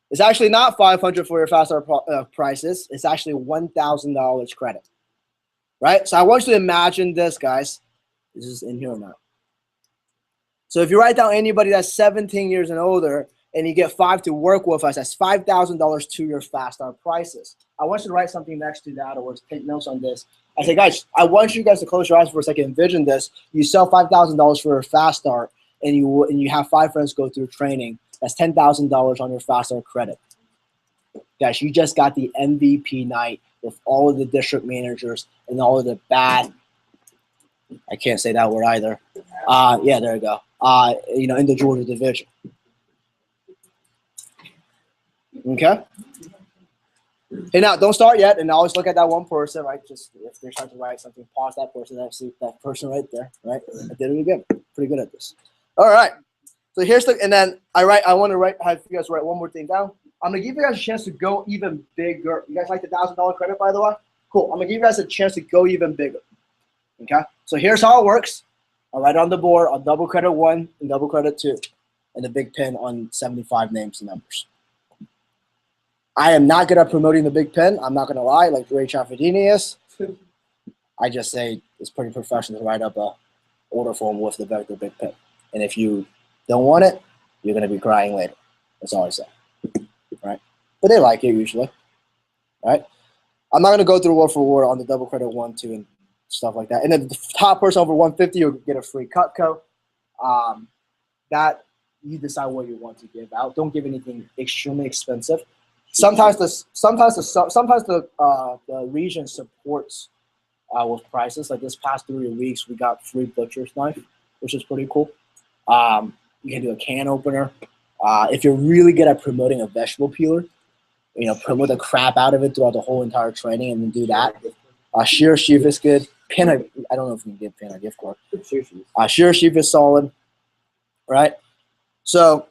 it's actually not $500 for your fast start prices. It's actually $1,000 credit, right? So I want you to imagine this, guys. This is in here or not? So if you write down anybody that's 17 years and older and you get 5 to work with us, that's $5,000 to your fast start prices. I want you to write something next to that or take notes on this. I say, guys, I want you guys to close your eyes for a second. Envision this. You sell $5,000 for a fast start and you have 5 friends go through training. That's $10,000 on your fast start credit. Guys, you just got the MVP night with all of the district managers and all of the bad, I can't say that word either. Yeah, there you go. In the Georgia division. Okay. Hey, now don't start yet, and always look at that one person, right? Just if they're trying to write something, pause that person and see that person right there, right? I did it again. Pretty good at this. All right. So here's and then I want to have you guys write one more thing down. I'm gonna give you guys a chance to go even bigger. You guys like the $1,000 credit, by the way? Cool. I'm gonna give you guys a chance to go even bigger. Okay. So here's how it works. I'll write it on the board. I'll double credit 1 and double credit 2, and the big pen on 75 names and numbers. I am not good at promoting the big pen. I'm not gonna lie, like Ray Chaffedini is. I just say it's pretty professional to write up a order form with the vector big pen. And if you don't want it, you're gonna be crying later. That's all I say. Right? But they like it usually. Right? I'm not gonna go through word for word on the double credit 1, 2, and stuff like that. And then the top person over 150 will get a free Cutco. That you decide what you want to give out. Don't give anything extremely expensive. Sometimes the region supports with prices. Like this past 3 weeks, we got free butcher's knife, which is pretty cool. You can do a can opener. If you're really good at promoting a vegetable peeler, promote the crap out of it throughout the whole entire training and then do that. Shear sheaf is good. Pin, I don't know if you can get pin or gift card. Shear sheaf is solid, right? So,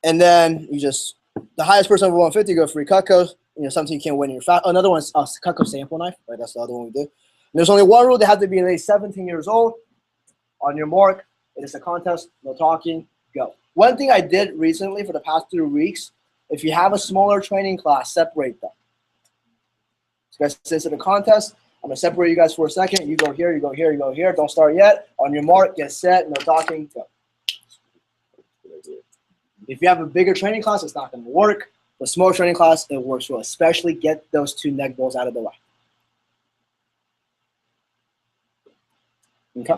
and then you just, the highest person over 150 go free Cutco. Something you can't win in your fat. Another one's Cutco sample knife, right? That's the other one we do. And there's only one rule: they have to be at least 17 years old. On your mark, it is a contest. No talking. Go. One thing I did recently for the past 3 weeks: if you have a smaller training class, separate them. So guys, since it's a contest, I'm gonna separate you guys for a second. You go here. You go here. You go here. Don't start yet. On your mark, get set. No talking. Go. If you have a bigger training class, it's not going to work. The small training class, it works well. Especially get those 2 neck bowls out of the way. Okay.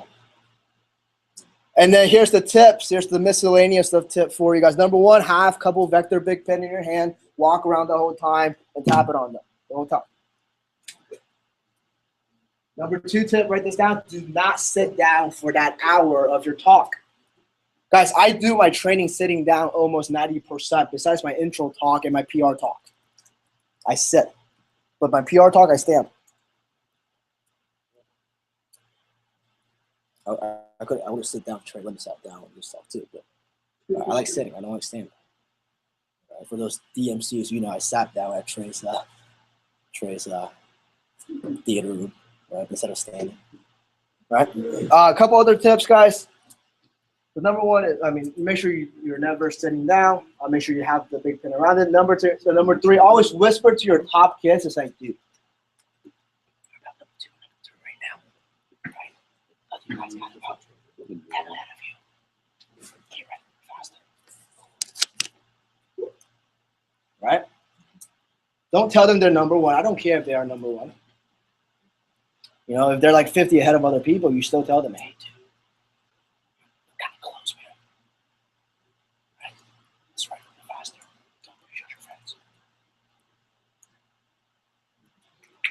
And then here's the tips. Here's the miscellaneous stuff tip for you guys. Number 1, have a couple vector big pen in your hand. Walk around the whole time and tap it on them the whole time. Number 2 tip, write this down. Do not sit down for that hour of your talk. Guys, I do my training sitting down almost 90%, besides my intro talk and my PR talk. I sit. But my PR talk, I stand. I would sit down, let me sit down and just talk too. But I like sitting. I don't like standing. For those DMCs, I sat down at Trey's theater room, right, instead of standing. Right? A couple other tips, guys. The number 1 is, make sure you're never sitting down. Make sure you have the big pen around it. Number 3, always whisper to your top kids. It's like, dude, about number 2 right now. Right? You guys got about 10 ahead of you. Get ready faster. Right? Don't tell them they're number 1. I don't care if they are number 1. If they're like 50 ahead of other people, you still tell them, hey, dude.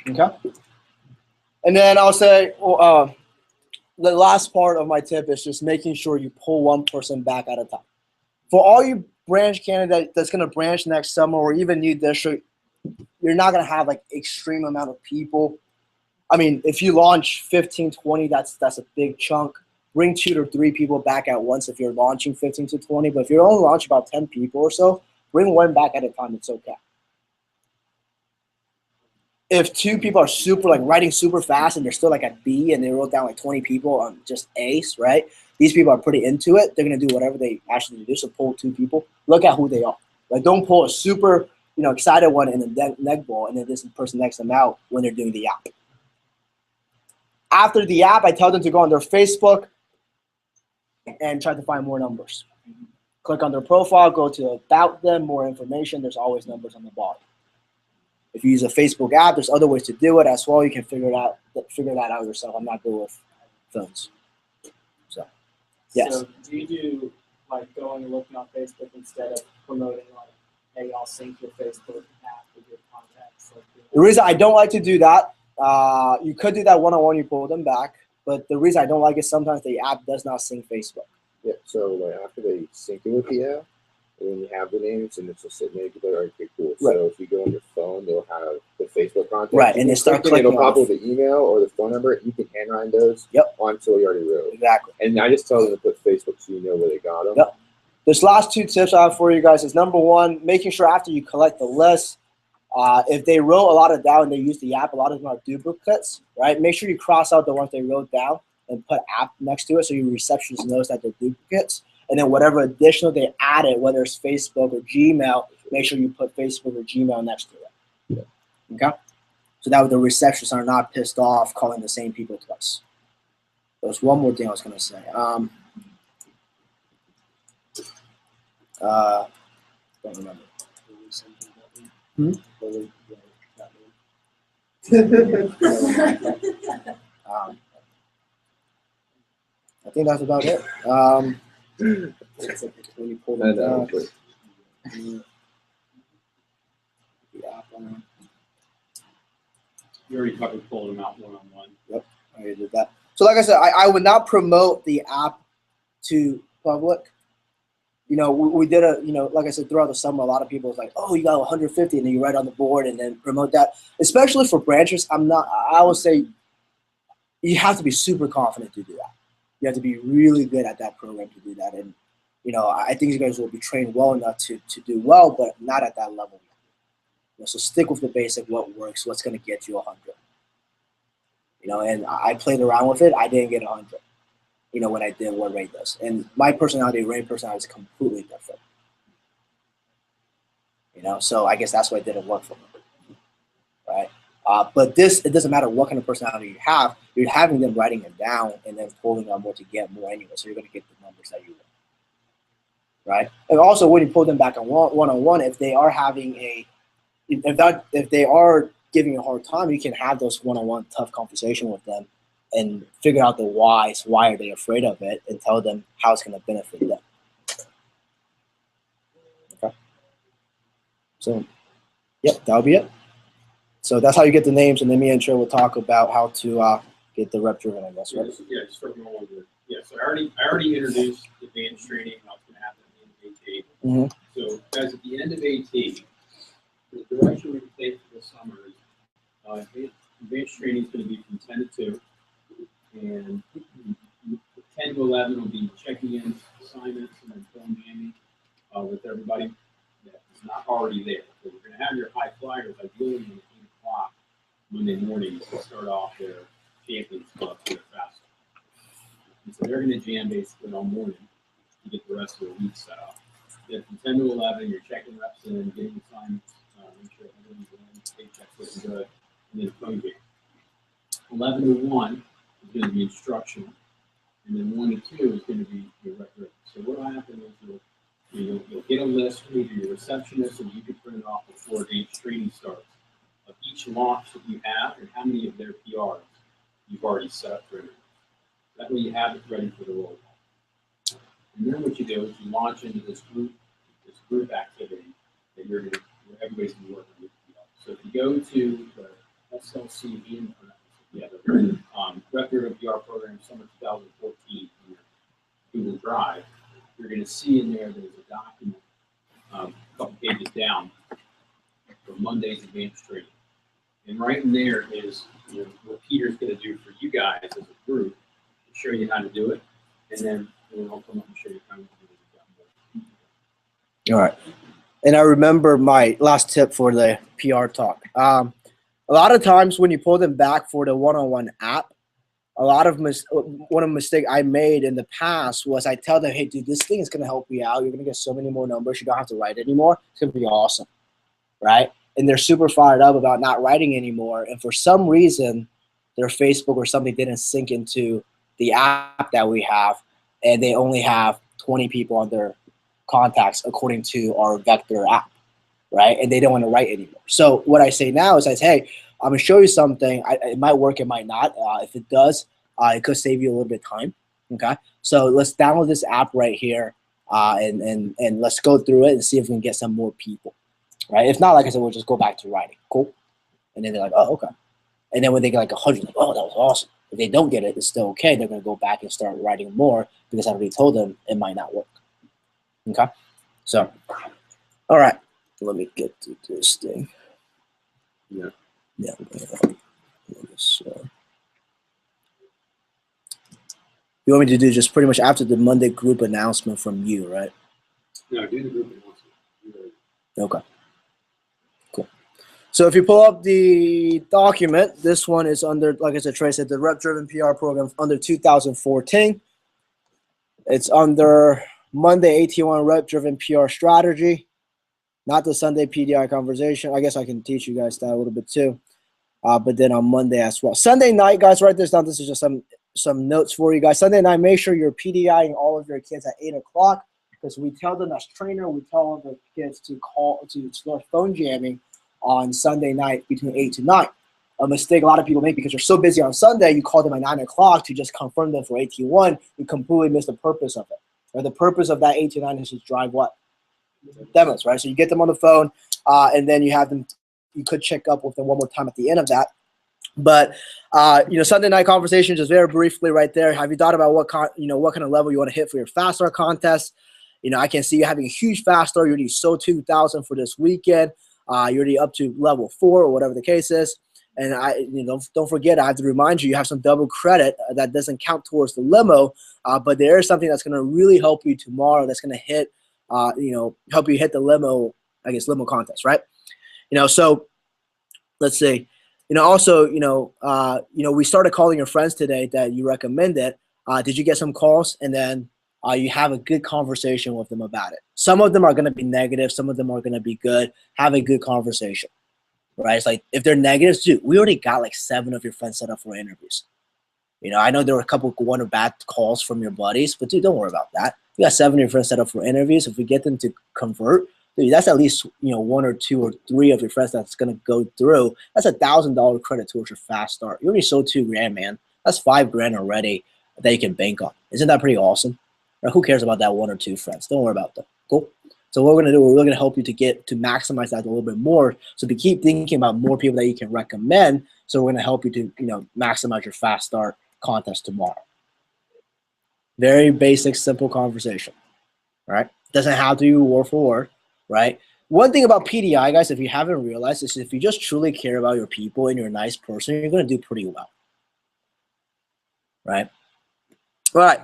Okay. And then I'll say the last part of my tip is just making sure you pull one person back at a time. For all you branch candidates that's going to branch next summer or even new district, you're not going to have like extreme amount of people. If you launch 15, 20, that's a big chunk. Bring 2 to 3 people back at once if you're launching 15 to 20. But if you're only launching about 10 people or so, bring 1 back at a time. It's okay. if two people are super like writing super fast and they're still like at B and they wrote down like 20 people on just A's, right? These people are pretty into it. They're gonna do whatever they actually do. So pull two people. Look at who they are. Like don't pull a super excited one in the neck ball and then this person next to them out when they're doing the app. After the app, I tell them to go on their Facebook and try to find more numbers. Click on their profile, go to about them, more information. There's always numbers on the bottom. If you use a Facebook app, there's other ways to do it as well. You can figure that out yourself. I'm not good with phones. So, yes. So do you do like going and looking on Facebook instead of promoting like, hey, I'll sync your Facebook app with your contacts? Like, The reason I don't like to do that, you could do that one-on-one, you pull them back. But the reason I don't like it, sometimes the app does not sync Facebook. Yeah, so like after they sync it with the app, and then you have the names, and it's just sitting there, you're like, okay, cool. Right. So if you go on your phone, they'll have the Facebook contact. Right, You and can they start click it, clicking it'll pop on up with the email or the phone number. You can handwrite those onto you already wrote. Exactly. And I just tell them to put Facebook so you know where they got them. Yep. This last two tips I have for you guys is number one, making sure after you collect the list, if they wrote a lot of down and they use the app, a lot of them are duplicates, right? Make sure you cross out the ones they wrote down and put app next to it so your receptionist knows that they're duplicates. And then whatever additional they added, whether it's Facebook or Gmail, make sure you put Facebook or Gmail next to it. Okay? So that way the receptionists are not pissed off calling the same people twice. There's one more thing I was going to say. Don't remember. I think that's about it. When you pull them down. You already covered pulling them out one-on-one. Yep, I already did that. So like I said, I would not promote the app to public. We did like I said, throughout the summer, a lot of people was like, oh, you got 150, and then you write on the board and then promote that. Especially for branchers, I would say you have to be super confident to do that. You have to be really good at that program to do that. And, I think you guys will be trained well enough to do well, but not at that level. So stick with the basic, what works, what's going to get you 100. And I played around with it. I didn't get 100. When I did what Ray does. And my personality, Ray's personality is completely different. So I guess that's why it didn't work for me. Right? But it doesn't matter what kind of personality you have, you're having them writing it down and then pulling on more to get more anyway. So you're going to get the numbers that you want. Right? And also when you pull them back on one-on-one, if they are having if they are giving a hard time, you can have those one-on-one tough conversation with them and figure out the whys. Why are they afraid of it? And tell them how it's going to benefit them. Okay. So, yep, that'll be it. So that's how you get the names, and then me and Trill will talk about how to get the rep driven, I guess, right? Yeah, just start going over. Yeah, so I already introduced advanced training, how it's going to happen at the end of AT. So, guys, at the end of AT, the direction we take for the summer is advanced training is going to be from 10 to 2. And 10 to 11 will be checking in assignments and then phone jamming with everybody that is not already there. So we're going to have your high flyers ideally at 8 o'clock Monday morning to start off their Champions Club for their fast. And so they're going to jam basically all morning to get the rest of the week set up. Then from 10 to 11, you're checking reps in, getting assignments, make sure everything's in, paycheck's looking good, and then phone jam. 11 to 1 is going to be instructional, and then 1 to 2 is going to be your record. So what will happen is you'll get a list from either your receptionist or you can print it off before advanced training starts of each launch that you have and how many of their PRs you've already set up for them. That way you have it ready for the roll. And then what you do is you launch into this group activity that where everybody's going to be working with you. So if you go to the SLC the Record of PR Program Summer 2014 Google Drive, you're going to see in there there's a document a couple pages down for Monday's advanced training. And right in there is what Peter's going to do for you guys as a group to show you how to do it. And then I'll come up and show you how to do it. All right. And I remember my last tip for the PR talk. A lot of times when you pull them back for the one-on-one app, one of the mistakes I made in the past was I tell them, hey, dude, this thing is going to help you out. You're going to get so many more numbers. You don't have to write anymore. It's going to be awesome, right? And they're super fired up about not writing anymore. And for some reason, their Facebook or something didn't sync into the app that we have, and they only have 20 people on their contacts according to our Vector app, right? And they don't want to write anymore. So what I say now is I say, hey, I'm going to show you something. It might work, it might not. If it does, it could save you a little bit of time, okay? So let's download this app right here, and let's go through it and see if we can get some more people, right? If not, like I said, we'll just go back to writing. Cool? And then they're like, oh, okay. And then when they get like 100, like, oh, that was awesome. If they don't get it, it's still okay. They're going to go back and start writing more because I already told them it might not work. Okay? So, all right. Let me get to this thing. Yeah. Yeah. You want me to do just pretty much after the Monday group announcement from you, right? No, do the group announcement. Okay. Cool. So if you pull up the document, this one is under, like I said, Trey said, the Rep-Driven PR program under 2014. It's under Monday AT1 Rep-Driven PR strategy, not the Sunday PDI conversation. I guess I can teach you guys that a little bit too. But then on Monday as well. Sunday night, guys, write this down. This is just some notes for you guys. Sunday night, make sure you're PDIing all of your kids at 8 o'clock because we tell them as trainer, we tell all the kids to start phone jamming on Sunday night between 8 to 9. A mistake a lot of people make because you're so busy on Sunday, you call them at 9 o'clock to just confirm them for AT1. You completely miss the purpose of it. Or the purpose of that 8 to 9 is to drive what? Demos, right? So you get them on the phone, and then you have them. You could check up with them one more time at the end of that. But Sunday night conversation, just very briefly, right there. Have you thought about what kind of level you want to hit for your fast start contest? I can see you having a huge fast start. You already sold 2,000 for this weekend. You're already up to level 4 or whatever the case is. And don't forget, I have to remind you, you have some double credit that doesn't count towards the limo, but there is something that's going to really help you tomorrow. That's going to hit, help you hit the limo contest, right? So let's see. Also, we started calling your friends today that you recommended. Did you get some calls? And then you have a good conversation with them about it. Some of them are going to be negative. Some of them are going to be good. Have a good conversation, right? It's like if they're negatives, dude, we already got like 7 of your friends set up for interviews. I know there were a couple of one or bad calls from your buddies, but dude, don't worry about that. We got 7 of your friends set up for interviews. If we get them to convert, dude, that's at least 1 or 2 or 3 of your friends that's gonna go through. That's $1,000 credit towards your fast start. You already sold $2,000, man. That's $5,000 already that you can bank on. Isn't that pretty awesome? Or who cares about that 1 or 2 friends? Don't worry about them. Cool. So what we're gonna do, we're really gonna help you to maximize that a little bit more. So to keep thinking about more people that you can recommend. So we're gonna help you to maximize your fast start contest tomorrow. Very basic, simple conversation. All right. Doesn't have to be word for word. Right? One thing about PDI, guys, if you haven't realized, is if you just truly care about your people and you're a nice person, you're going to do pretty well. Right? All right.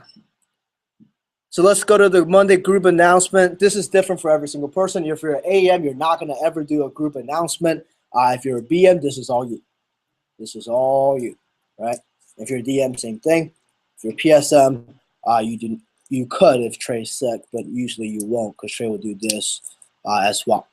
So let's go to the Monday group announcement. This is different for every single person. If you're an AM, you're not going to ever do a group announcement. If you're a BM, this is all you. This is all you. Right? If you're a DM, same thing. If you're a PSM, you could if Trey's sick, but usually you won't because Trey will do this as well.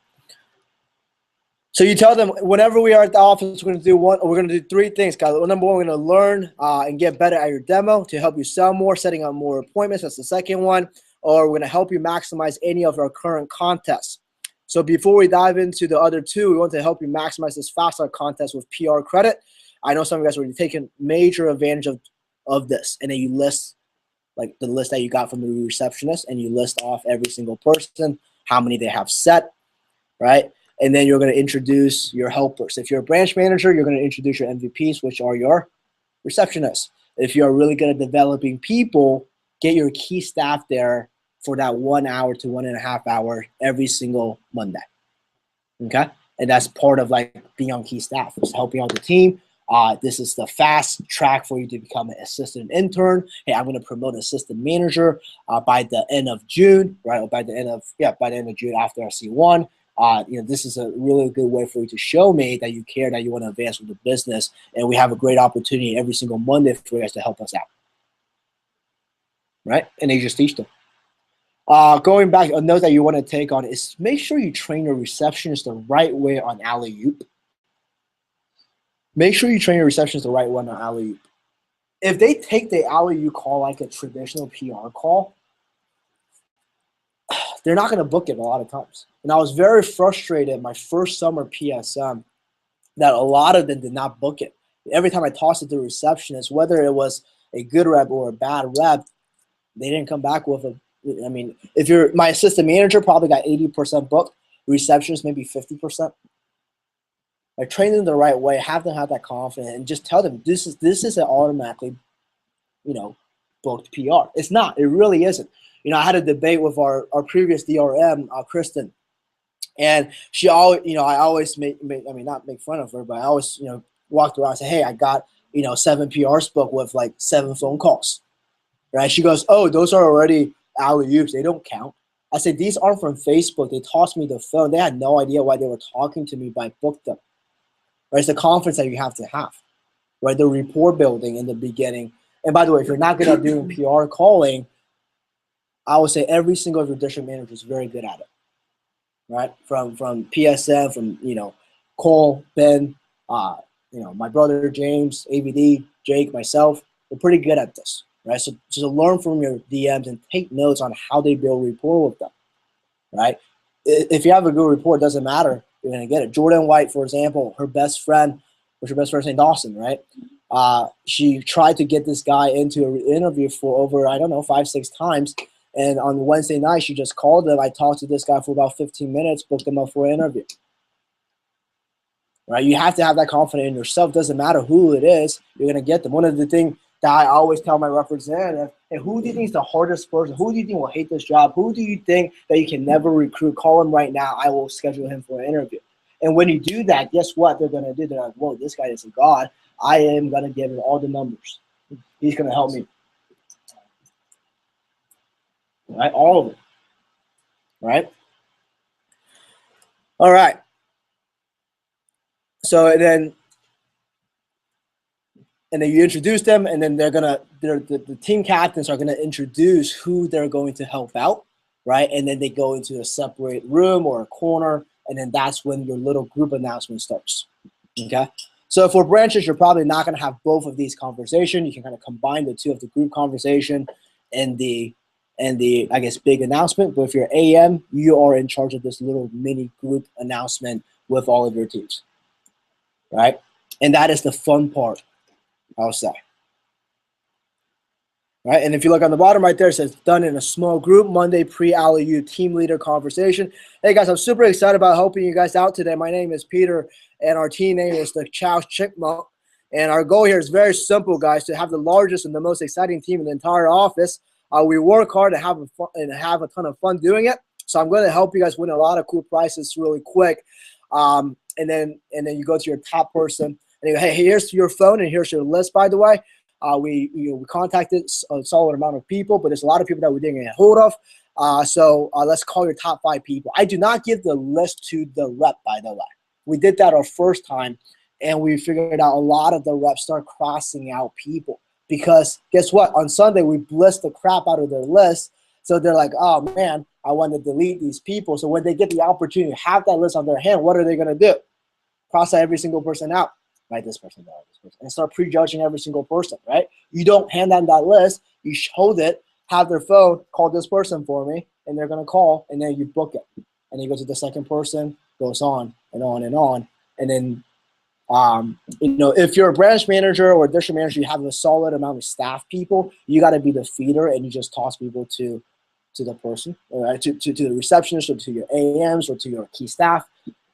So you tell them whenever we are at the office, we're going to do 3 things, guys. Number 1, we're going to learn and get better at your demo to help you sell more, setting up more appointments. That's the second one. Or we're going to help you maximize any of our current contests. So before we dive into the other 2, we want to help you maximize this fast start contest with PR credit. I know some of you guys are already taking major advantage of this. And then you list like the list that you got from the receptionist, and you list off every single person, how many they have set, right? And then you're going to introduce your helpers. If you're a branch manager, you're going to introduce your MVPs, which are your receptionists. If you're really good at developing people, get your key staff there for that 1 hour to 1.5 hour every single Monday. Okay? And that's part of like being on key staff, is helping out the team. This is the fast track for you to become an assistant intern. Hey, I'm going to promote an assistant manager by the end of June, right? Or by the end of June after SC1. this is a really good way for you to show me that you care, that you want to advance with the business, and we have a great opportunity every single Monday for you guys to help us out, right? And they just teach them. Going back, a note that you want to take on is make sure you train your receptionist the right way on alley-oop. Make sure you train your receptionist the right way on alley-oop. If they take the alley-oop call like a traditional PR call, they're not going to book it a lot of times. And I was very frustrated my first summer PSM that a lot of them did not book it. Every time I tossed it to the receptionist, whether it was a good rep or a bad rep, they didn't come back with a. I mean, if you're my assistant manager, probably got 80% booked. Receptionist maybe 50%. Like train them the right way, have them have that confidence, and just tell them this is an automatically, booked PR. It's not. It really isn't. I had a debate with our previous DRM, Kristen, and she always, I always not make fun of her, but I always, walked around and say, hey, I got, 7 PRs booked with like 7 phone calls, right? She goes, oh, those are already alley-oops. They don't count. I said, these aren't from Facebook. They tossed me the phone. They had no idea why they were talking to me, but I booked them. Right? It's the confidence that you have to have, right? The rapport building in the beginning. And by the way, if you're not good at doing PR calling, I would say every single of your district manager is very good at it, right? From PSM, from Cole, Ben, my brother James, AVD, Jake, myself, we're pretty good at this, right? So learn from your DMs and take notes on how they build rapport with them, right? If you have a good rapport, it doesn't matter. You're gonna get it. Jordan White, for example, her best friend, what's her best friend's name? Dawson, right? She tried to get this guy into an interview for over, 5-6 times. And on Wednesday night, she just called him. I talked to this guy for about 15 minutes, booked him up for an interview. Right? You have to have that confidence in yourself. Doesn't matter who it is, you're gonna get them. One of the things that I always tell my representative, hey, who do you think is the hardest person? Who do you think will hate this job? Who do you think that you can never recruit? Call him right now. I will schedule him for an interview. And when you do that, guess what they're gonna do? They're like, whoa, this guy is a god. I am gonna give him all the numbers. He's gonna help me. Right? All of it. Right? All right. So then you introduce them, and then the team captains are gonna introduce who they're going to help out, right? And then they go into a separate room or a corner, and then that's when your little group announcement starts. Okay. So for branches, you're probably not gonna have both of these conversations. You can kind of combine the two of the group conversation and the I guess big announcement. But if you're AM, you are in charge of this little mini group announcement with all of your teams, right? And that is the fun part, I'll say. Right? And if you look on the bottom right there, it says done in a small group, Monday pre-alley team leader conversation. Hey guys, I'm super excited about helping you guys out today. My name is Peter, and our team name is the Chow Chickmunk. And our goal here is very simple, guys, to have the largest and the most exciting team in the entire office. We work hard and have a ton of fun doing it. So I'm going to help you guys win a lot of cool prizes really quick. And then you go to your top person and you go, hey, here's your phone and here's your list, by the way. We contacted a solid amount of people, but there's a lot of people that we didn't get hold of. So let's call your top 5 people. I do not give the list to the rep, by the way. We did that our first time, and we figured out a lot of the reps start crossing out people. Because guess what? On Sunday, we blissed the crap out of their list. So they're like, oh, man, I want to delete these people. So when they get the opportunity to have that list on their hand, what are they going to do? Cross out every single person out. Write this person down, this person, and start prejudging every single person, right? You don't hand them that list. You hold it, have their phone, call this person for me, and they're going to call, and then you book it. And you go to the second person, goes on and on and on. And then if you're a branch manager or a district manager, you have a solid amount of staff people, you got to be the feeder, and you just toss people to the person, right? to the receptionist, or to your AMs, or to your key staff,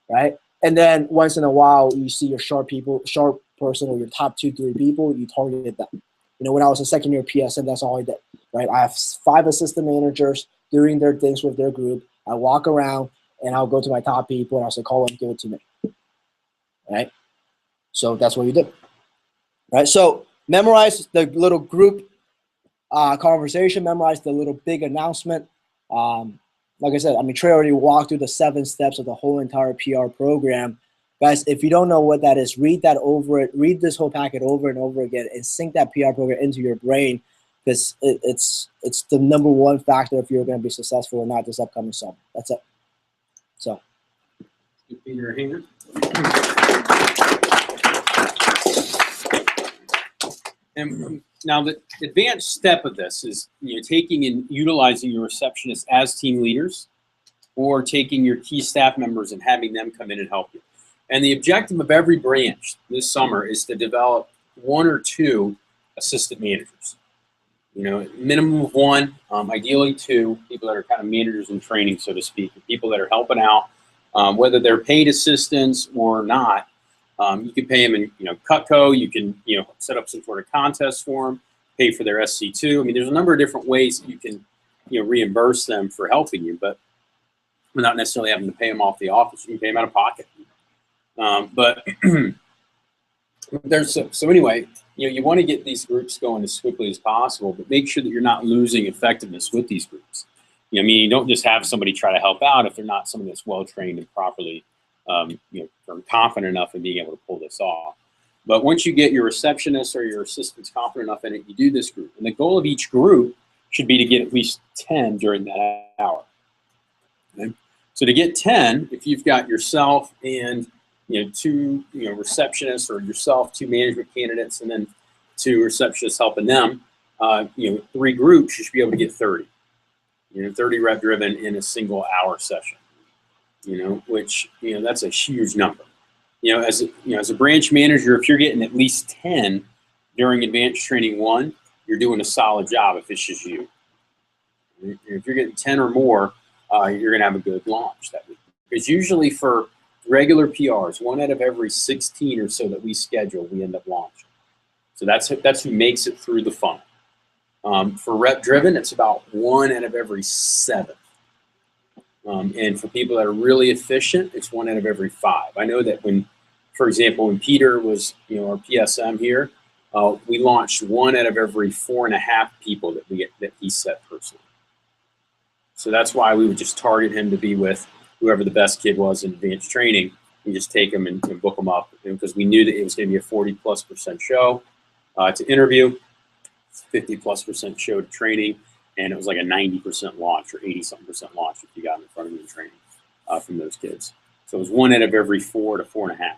right? And then once in a while, you see your sharp person, or your top 2-3 people, you target them. When I was a second year PSM, that's all I did, right? I have 5 assistant managers doing their things with their group. I walk around and I'll go to my top people and I'll say, call them, give it to me, right? So that's what you do, right? So memorize the little group conversation, memorize the little big announcement, like I said, I mean, Trey already walked through the 7 steps of the whole entire PR program. Guys, if you don't know what that is, read this whole packet over and over again and sink that PR program into your brain, because it's the #1 factor if you're going to be successful or not this upcoming summer. That's it. So. Give your hand. And now the advanced step of this is taking and utilizing your receptionists as team leaders, or taking your key staff members and having them come in and help you. And the objective of every branch this summer is to develop 1 or 2 assistant managers. Minimum of 1, ideally 2 people that are kind of managers in training, so to speak, people that are helping out, whether they're paid assistants or not. You can pay them in, Cutco. You can, set up some sort of contest for them, pay for their SC2. I mean, there's a number of different ways that you can, reimburse them for helping you, but without necessarily having to pay them off the office. You can pay them out of pocket. But so anyway, you want to get these groups going as quickly as possible, but make sure that you're not losing effectiveness with these groups. You don't just have somebody try to help out if they're not somebody that's well trained and properly, confident enough in being able to pull this off. But once you get your receptionists or your assistants confident enough in it, you do this group. And the goal of each group should be to get at least 10 during that hour. Okay? So to get 10, if you've got yourself and 2 receptionists, or yourself, 2 management candidates, and then 2 receptionists helping them, 3 groups, you should be able to get 30. 30 rep driven in a single hour session. Which that's a huge number. As a branch manager, if you're getting at least 10 during advanced training 1, you're doing a solid job if it's just you. If you're getting 10 or more, you're going to have a good launch that week. Because usually for regular PRs, 1 out of every 16 or so that we schedule, we end up launching. So that's who makes it through the funnel. For rep driven, it's about 1 out of every 7. And for people that are really efficient, it's 1 out of every 5. I know that for example, when Peter was, our PSM here, we launched 1 out of every 4.5 people that he set personally. So that's why we would just target him to be with whoever the best kid was in advanced training, and just take him and book him up, because we knew that it was going to be a 40+% show to interview, 50+% show to training, and it was like a 90% launch or 80-something% launch if you got in front of me in training from those kids. So it was 1 out of every 4 to 4.5.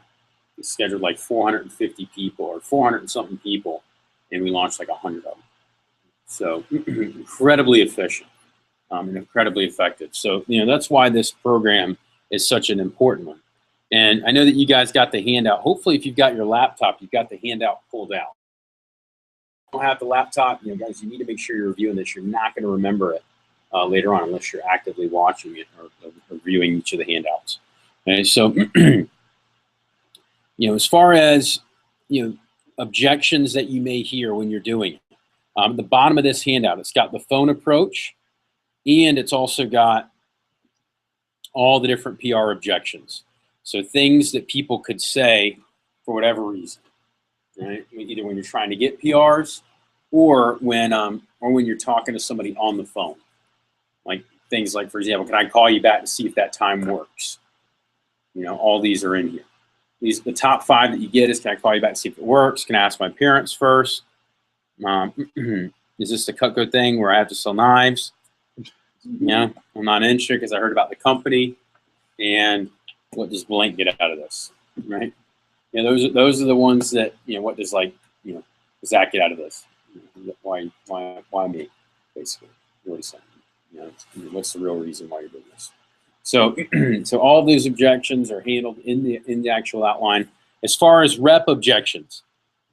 We scheduled like 450 people or 400 and something people, and we launched like 100 of them. So incredibly efficient and incredibly effective. So that's why this program is such an important one. And I know that you guys got the handout. Hopefully, if you've got your laptop, you've got the handout pulled out. Don't have the laptop, guys, you need to make sure you're reviewing this. You're not going to remember it later on unless you're actively watching it or reviewing each of the handouts. Okay, so as far as objections that you may hear when you're doing it, the bottom of this handout, it's got the phone approach, and it's also got all the different PR objections. So things that people could say for whatever reason. Right? Either when you're trying to get PRs, or when you're talking to somebody on the phone. Like things like, for example, can I call you back to see if that time works? All these are in here. The top 5 that you get is, can I call you back to see if it works? Can I ask my parents first? Is this the Cutco thing where I have to sell knives? I'm not interested because I heard about the company. And what does blank get out of this? Right? Those are the ones that, what does Zach get out of this? Why me? Basically, what he's saying. What's the real reason why you're doing this? So, so all of those objections are handled in the actual outline. As far as rep objections,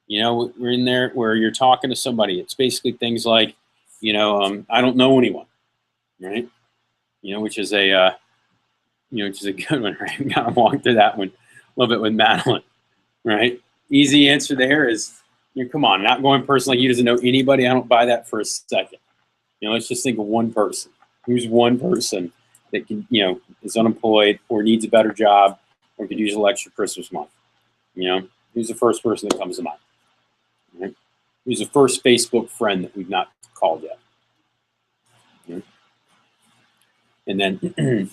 we're in there where you're talking to somebody. It's basically things like, I don't know anyone, right? Which is a good one, right? We got to walk through that one a little bit with Madeline. Right? Easy answer there is, come on, not going personally. He doesn't know anybody. I don't buy that for a second. Let's just think of one person. Who's one person that can, is unemployed or needs a better job or could use a little extra Christmas month? Who's the first person that comes to mind? Right? Who's the first Facebook friend that we've not called yet? And then,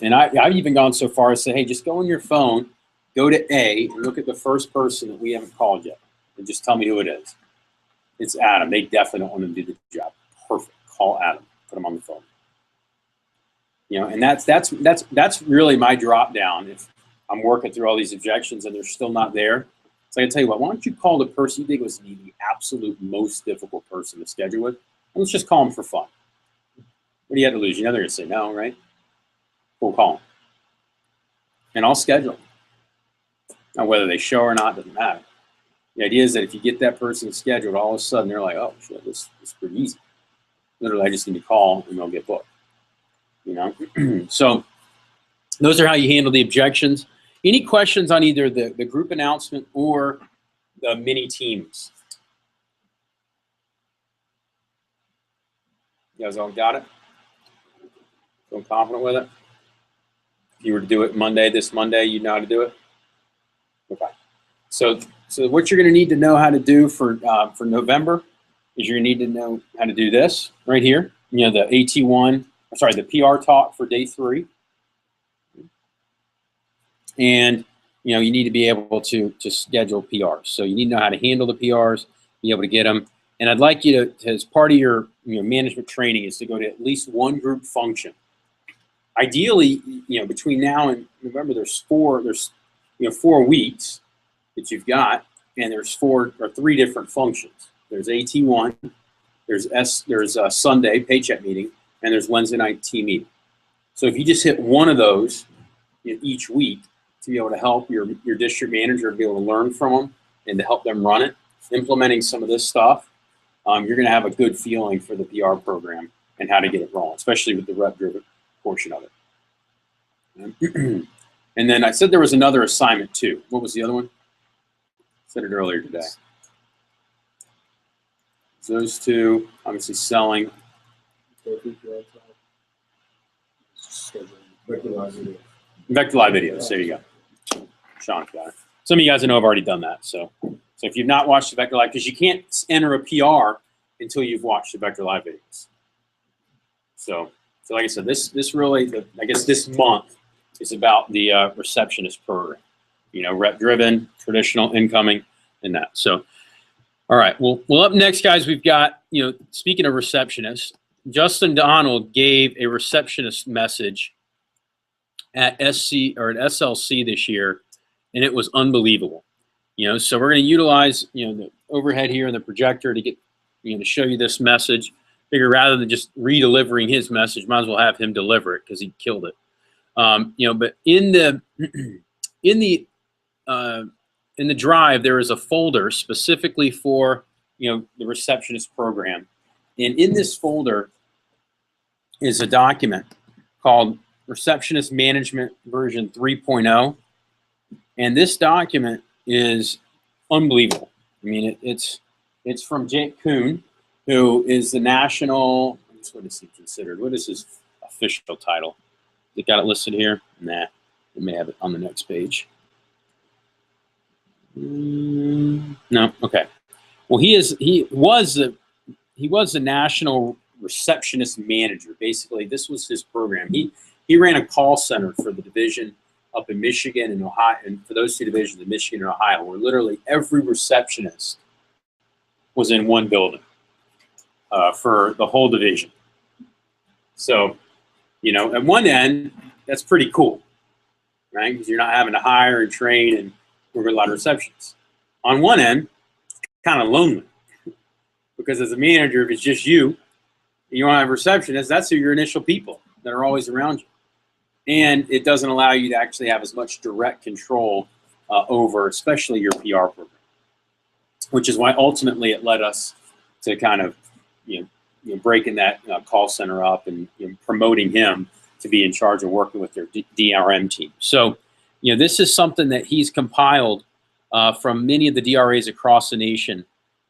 and I've even gone so far as to say, hey, just go on your phone, go to A, and look at the first person that we haven't called yet, and just tell me who it is. It's Adam. They definitely don't want him to do the job. Perfect. Call Adam. Put him on the phone. You know, and that's really my drop down. If I'm working through all these objections and they're still not there, so I tell you what, why don't you call the person you think was the absolute most difficult person to schedule with, and let's just call them for fun. What do you have to lose? You know they're going to say no, right? We'll call them. And I'll schedule them. Now, whether they show or not doesn't matter. The idea is that if you get that person scheduled, all of a sudden they're like, oh, shit, this is pretty easy. Literally, I just need to call and they'll get booked. You know? So those are how you handle the objections. Any questions on either the group announcement or the mini teams? You guys all got it? Feel confident with it? If you were to do it this Monday, you'd know how to do it? Okay. So what you're going to need to know how to do for November is you're going to need to know how to do this right here. You know, the AT1, sorry, the PR talk for day 3. And, you know, you need to be able to schedule PRs. So you need to know how to handle the PRs, be able to get them. And I'd like you to, as part of your management training, is to go to at least one group function. Ideally, you know, between now and November, there's 4 weeks that you've got, and there's 3 different functions. There's AT1, there's a Sunday paycheck meeting, and there's Wednesday night team meeting. So if you just hit one of those each week to be able to help your district manager be able to learn from them and to help them run it, implementing some of this stuff, you're going to have a good feeling for the PR program and how to get it rolling, especially with the rep-driven portion of it. And then I said there was another assignment too. What was the other one? I said it earlier today. So those 2, obviously selling. Vector Live videos. There you go. Sean got it. Some of you guys I know have already done that. So if you've not watched the Vector Live, because you can't enter a PR until you've watched the Vector Live videos. So like I said, this really, I guess this month is about the receptionist program. You know, rep driven, traditional, incoming, and that. So, all right. Well, up next, guys, we've got, you know, speaking of receptionists, Justin Donald gave a receptionist message at SLC this year, and it was unbelievable. You know, so we're going to utilize, you know, the overhead here and the projector to get, you know, to show you this message. Figure rather than just re-delivering his message, might as well have him deliver it because he killed it. You know, but in the drive there is a folder specifically for, you know, the receptionist program, and in this folder is a document called Receptionist Management version 3.0, and this document is unbelievable. I mean, it's from Jake Kuhn, who is the national, what is he considered? What is his official title? They got it listed here? Nah, they may have it on the next page. No, okay. Well, he was the national receptionist manager. Basically, this was his program. He ran a call center for the division up in Michigan and Ohio, and for those 2 divisions in Michigan and Ohio, where literally every receptionist was in one building for the whole division. So, you know, at one end, that's pretty cool, right? Because you're not having to hire and train and work with a lot of receptionists. On one end, kind of lonely, because as a manager, if it's just you, and you don't have receptionists, that's who your initial people that are always around you. And it doesn't allow you to actually have as much direct control over, especially your PR program, which is why ultimately it led us to kind of, you know, breaking that call center up and, you know, promoting him to be in charge of working with their DRM team. So, you know, this is something that he's compiled from many of the DRAs across the nation,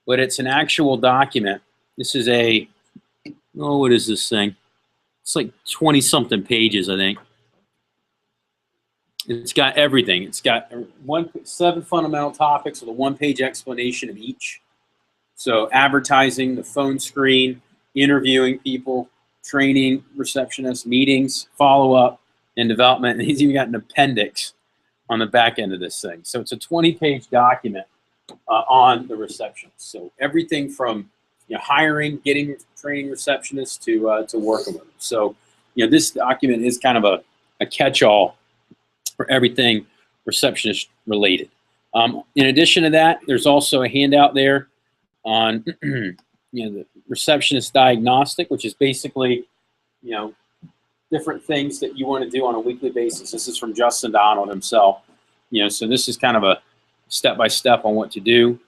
but it's an actual document. This is what is this thing? It's like 20-something pages, I think. It's got everything. It's got 7 fundamental topics with a 1-page explanation of each. So advertising, the phone screen, interviewing people, training, receptionist, meetings, follow-up, and development. And he's even got an appendix on the back end of this thing. So it's a 20-page document on the receptionist. So everything from hiring, getting training receptionists to working with them. So this document is kind of a catch-all for everything receptionist related. In addition to that, there's also a handout there on the receptionist diagnostic, which is basically different things that you want to do on a weekly basis. This is from Justin Donald himself. So this is kind of a step-by-step on what to do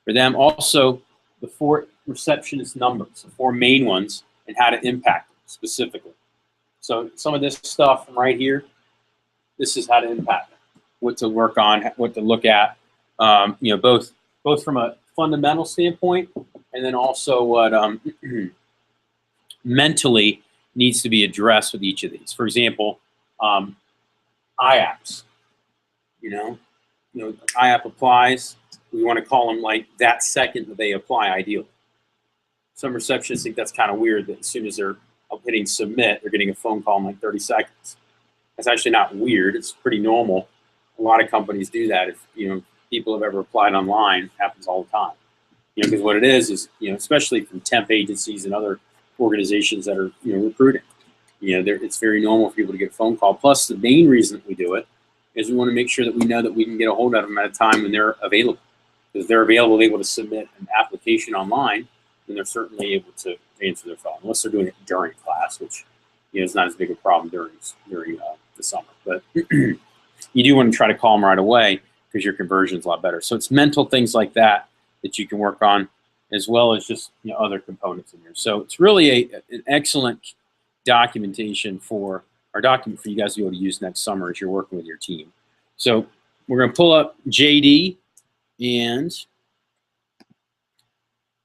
for them. Also, the 4 receptionist numbers, the 4 main ones, and how to impact them specifically. So some of this stuff from right here, this is how to impact them, what to work on, what to look at, both from a fundamental standpoint and then also what mentally needs to be addressed with each of these. For example, IAPs. IAP applies. We want to call them like that second that they apply, ideally. Some receptionists think that's kind of weird that as soon as they're hitting submit, they're getting a phone call in like 30 seconds. That's actually not weird. It's pretty normal. A lot of companies do that. If people have ever applied online, it happens all the time. Because what it is especially from temp agencies and other organizations that are recruiting, it's very normal for people to get a phone call. Plus, the main reason that we do it is we want to make sure that we know that we can get a hold of them at a time when they're available. Because they're able to submit an application online, then they're certainly able to answer their phone, unless they're doing it during class, which is not as big a problem during the summer. But you do want to try to call them right away because your conversion is a lot better. So it's mental things like that you can work on, as well as just other components in here. So it's really an excellent documentation for our document for you guys to be able to use next summer as you're working with your team. So we're going to pull up JD and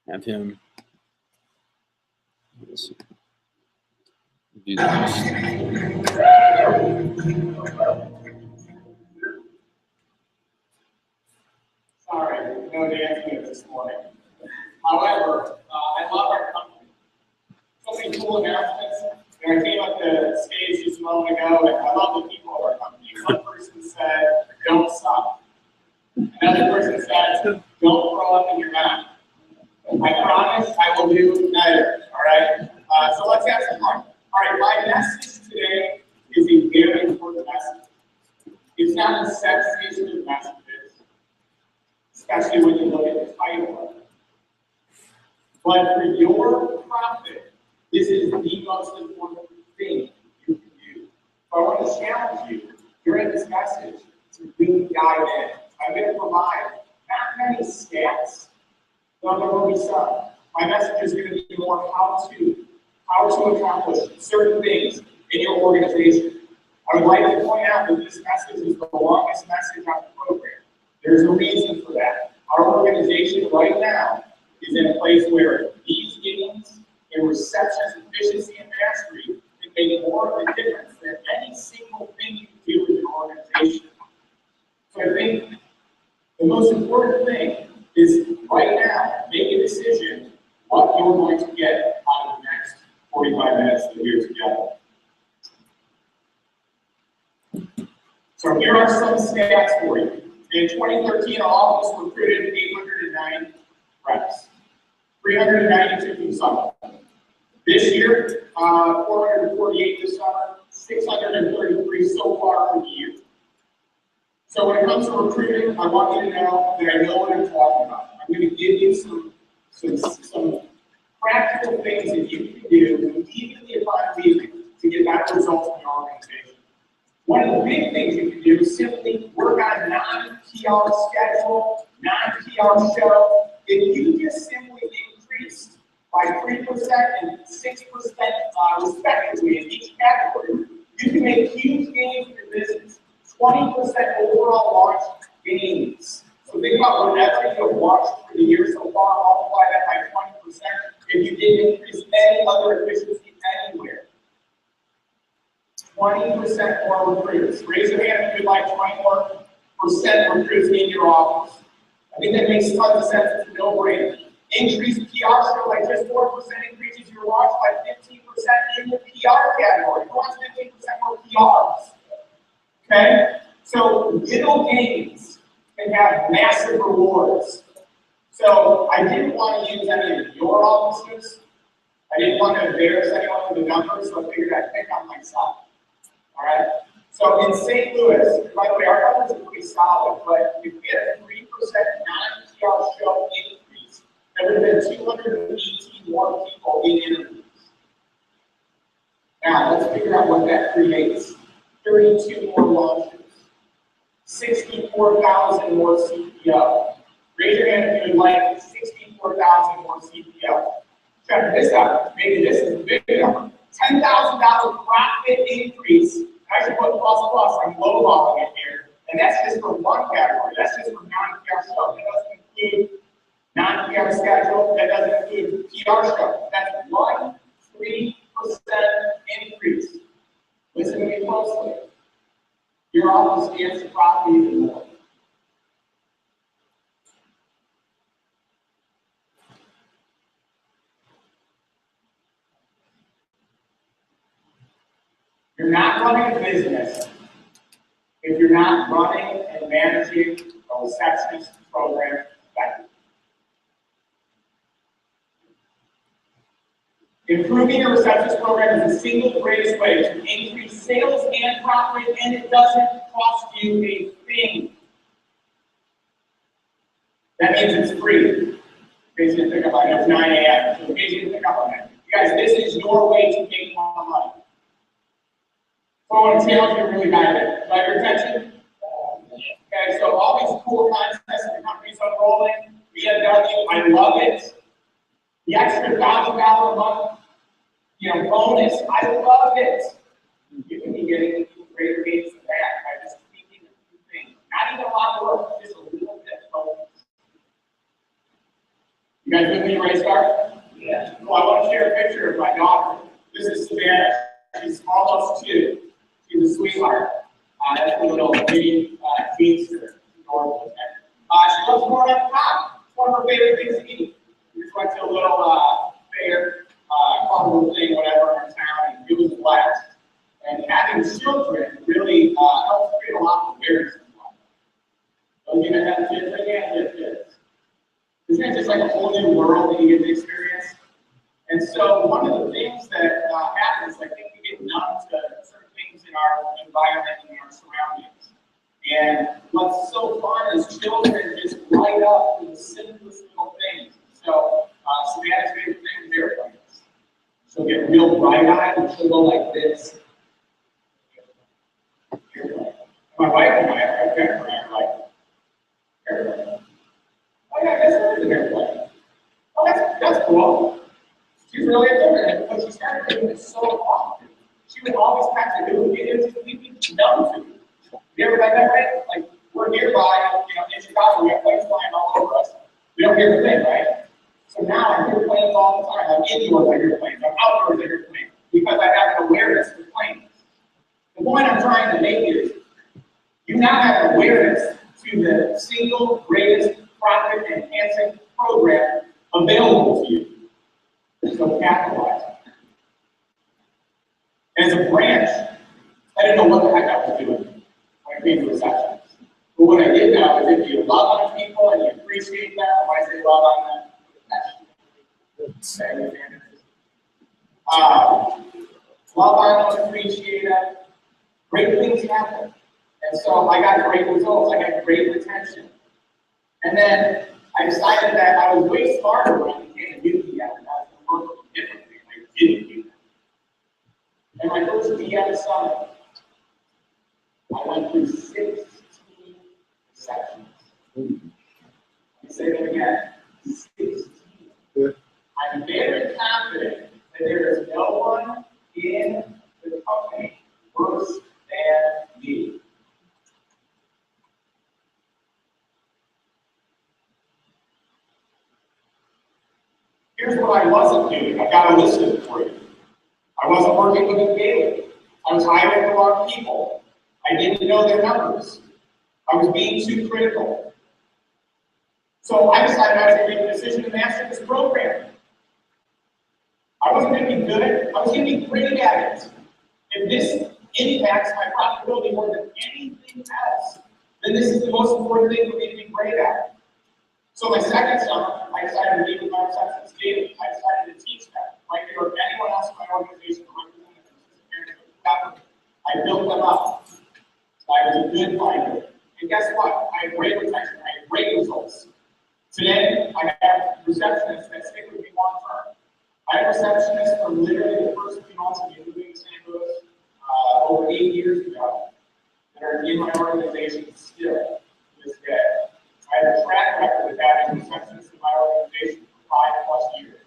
have him do this. Sorry, no dance here this morning. However, I love our company. So many cool announcements. And I came up the stage just a moment ago, and I love the people of our company. One person said, "Don't stop." Another person said, "Don't throw up in your mouth." I promise I will do better. All right. So let's have some fun. All right. My message today is a very important message. It's not the sexiest of messages, especially when you look at the title of it. But for your profit, this is the most important thing you can do. So I want to challenge you during this message to really dive in. I'm going to provide not many stats, though there will be some. My message is going to be more how to accomplish certain things in your organization. I would like to point out that this message is the longest message on the program. There's a reason for that. Our organization right now is in a place where these gains in receptionist efficiency and mastery can make more of a difference than any single thing you can do with your organization. So I think the most important thing is right now, make a decision what you're going to get out of the next 45 minutes that we're together. So here are some stats for you. In 2013, our office recruited 809 reps, 392 consultants. This year, 448 this summer, 633 so far for the year. So when it comes to recruiting, I want you to know that I know what I'm talking about. I'm going to give you some practical things that you can do immediately upon leaving to get better results in your organization. One of the big things you can do is simply work on a non-PR schedule, non-PR show. If you just simply increased by 3% and 6% respectively in each category, you can make huge gains in your business. 20% overall launch gains. So think about whatever you have launched for the year so far, multiply that by 20% if you didn't increase any other efficiency anywhere. 20% more recruiters. Raise your hand if you'd like 20% more recruiters in your office. I think that makes tons of sense. It's a no-brainer. Increased PR show by just 4% increases your watch by 15% in the PR category. Who wants 15% more PRs? Okay? So little gains can have massive rewards. So I didn't want to use any of your offices. I didn't want to embarrass anyone with the numbers, so I figured I'd pick on myself. All right? So in St. Louis, by the way, our numbers are pretty solid, but if we had a 3% non-PR show increase, there would have been 218 more people in interviews. Now, let's figure out what that creates. 32 more launches, 64,000 more CPO. Raise your hand if you would like 64,000 more CPO. Check this out. Maybe this is a big number. $10,000 profit increase. I should put plus. I'm low-balling it here. And that's just for one category. That's just for non-PR show. That doesn't include non-PR schedule. That doesn't include PR show. That's 3% increase. Listen to me closely. Your office stands to profit even more. You're not running a business if you're not running and managing a receptionist program effectively. Improving your receptionist program is the single greatest way to increase sales and profit, and it doesn't cost you a thing. That means it's free. In case you didn't pick up on it, it's 9 a.m. So in case you didn't pick up on that. You guys, this is your way to make more money. So I want to challenge you really badly. Do I have your attention? Okay, so all these cool contests and companies unrolling, BMW, I love it. The extra $1,000 a month, bonus, I love it. You can be getting even greater gains than that by just tweaking a few things. Not even a lot of work, just a little bit of focus. You guys with me, Ray Star? Yeah. Well, I want to share a picture of my daughter. This is Savannah. She's almost 2. She's a sweetheart. That's a little mini teamster. She loves more on top. It's one of her favorite things to eat. We just went to a little fair, carnival thing, whatever, in town, and it was a blast. And having children really helps create a lot of awareness in life. Those of you that have kids, they can't have kids. Isn't it just like a whole new world that you get to experience? And so one of the things that happens, I think we get numb to certain things in our environment and in our surroundings. And what's so fun is children just light up with the simplest little things. So Savannah's favorite thing is airplanes. She'll get real bright-eyed and she'll go like this. Airplane. My wife and I are like, airplane. Oh yeah, that's an airplane. Oh, that's cool. She's really into it, and when she started doing it so often, she would always have to do it. It was completely numb to it. You ever done that, right? Like, we're nearby, in Chicago, we have planes flying all over us. We don't hear a thing, right? So now I hear planes all the time. I'm indoors, I hear planes. I'm outdoors, I hear planes. Because I have an awareness for planes. The point I'm trying to make is, you now have awareness to the single greatest profit-enhancing program available to you. So capitalize. As a branch, I didn't know what the heck I was doing when I came to reception. But what I did know is if you love on people and you appreciate them, when I say love on them, love on them, appreciate them, great things happen. And so I got great results, I got great retention. And then I decided that I was way smarter when I became a new DM, and I was going to work differently, and I didn't do that. And my first DM summit, I went through 16 sections. Let me say that again, 16. I'm very confident that there is no one in the company worse than me. Here's what I wasn't doing. I got a list of it for you. I wasn't working with them daily. I was hiring the wrong people. I didn't know their numbers. I was being too critical. So I decided I was going to make a decision to master this program. I wasn't going to be good at it. I was going to be great at it. If this impacts my profitability more than anything else, then this is the most important thing for me to be great at. So my second summer, I decided to leave with my receptionist daily. I decided to teach that. Like there were anyone else in my organization, I built them up. I was a good finder. And guess what? I had great retention. I had great results. Today, I have receptionists that stick with me long term. I have receptionists from literally the first few months of me moving to St. Louis over 8 years ago that are in my organization still to this day. I have a track record of having receptionists in my organization for 5+ years.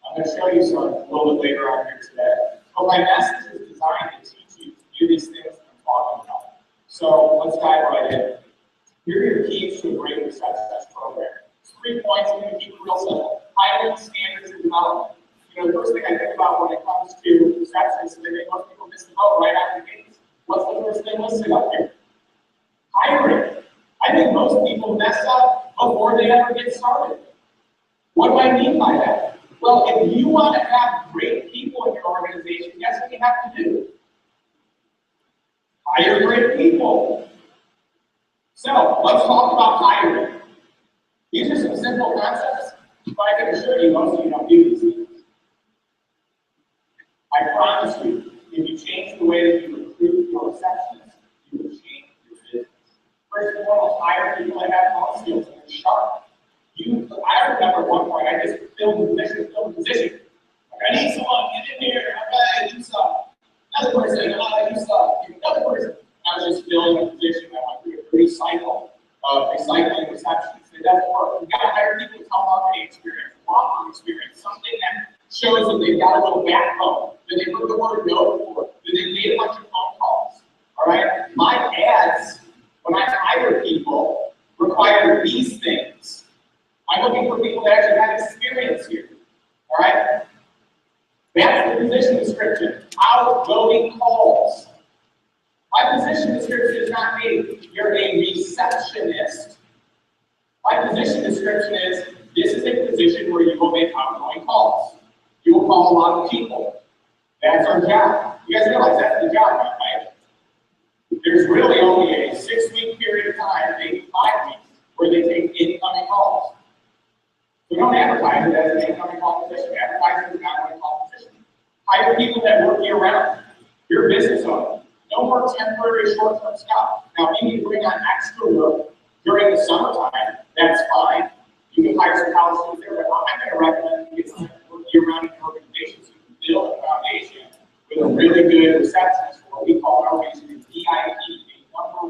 I'm going to show you some a little bit later on here today. But my message is designed to teach you to do these things that I'm talking about. So let's dive right in. Here are your keys to a great receptionist program. 3 points, I'm going to keep it real simple. Hiring, standards, and development. You know, the first thing I think about when it comes to receptionists is that most people miss the boat right out of the gates. What's the first thing listed up here? Hiring. I think most people mess up before they ever get started. What do I mean by that? Well, if you want to have great people in your organization, guess what you have to do? Hire great people. So, let's talk about hiring. These are some simple concepts, but I can assure you most of you don't do these things. I promise you, if you change the way that you recruit your receptionists, you will change your business. First and foremost, hire people that have phone skills and are sharp. I remember at one point, I just filled the position. Like, I need someone, get in here, okay, you suck. Another person, you suck. Another person. I was just filling a position. I went through a free cycle of recycling receptionists. It doesn't work. You've got to hire people with telemarketing experience, law firm experience, something that shows that they've got a little backbone, that they heard the word no before, that they made a bunch of phone calls. All right? My ads, when I hire people, require these things. I'm looking for people that actually have experience here. All right? That's the position description. Outgoing calls. My position description is not me. You're a receptionist. My position description is this is a position where you will make outgoing calls. You will call a lot of people. That's our job. You guys realize that's the job, right? There's really only a 6-week period of time, maybe 5 weeks, where they take incoming calls. We don't advertise it as an incoming call position. Advertising is not an call position. Hire people that work year round. You're a business owner. No more temporary short-term stuff. Now, if you need to bring on extra work during the summertime, that's fine. You can hire some college students there, but I'm going to recommend you get some work year-round in your organization so you can build a foundation with a really good receptionist, what we call in our organization VIP, a #1,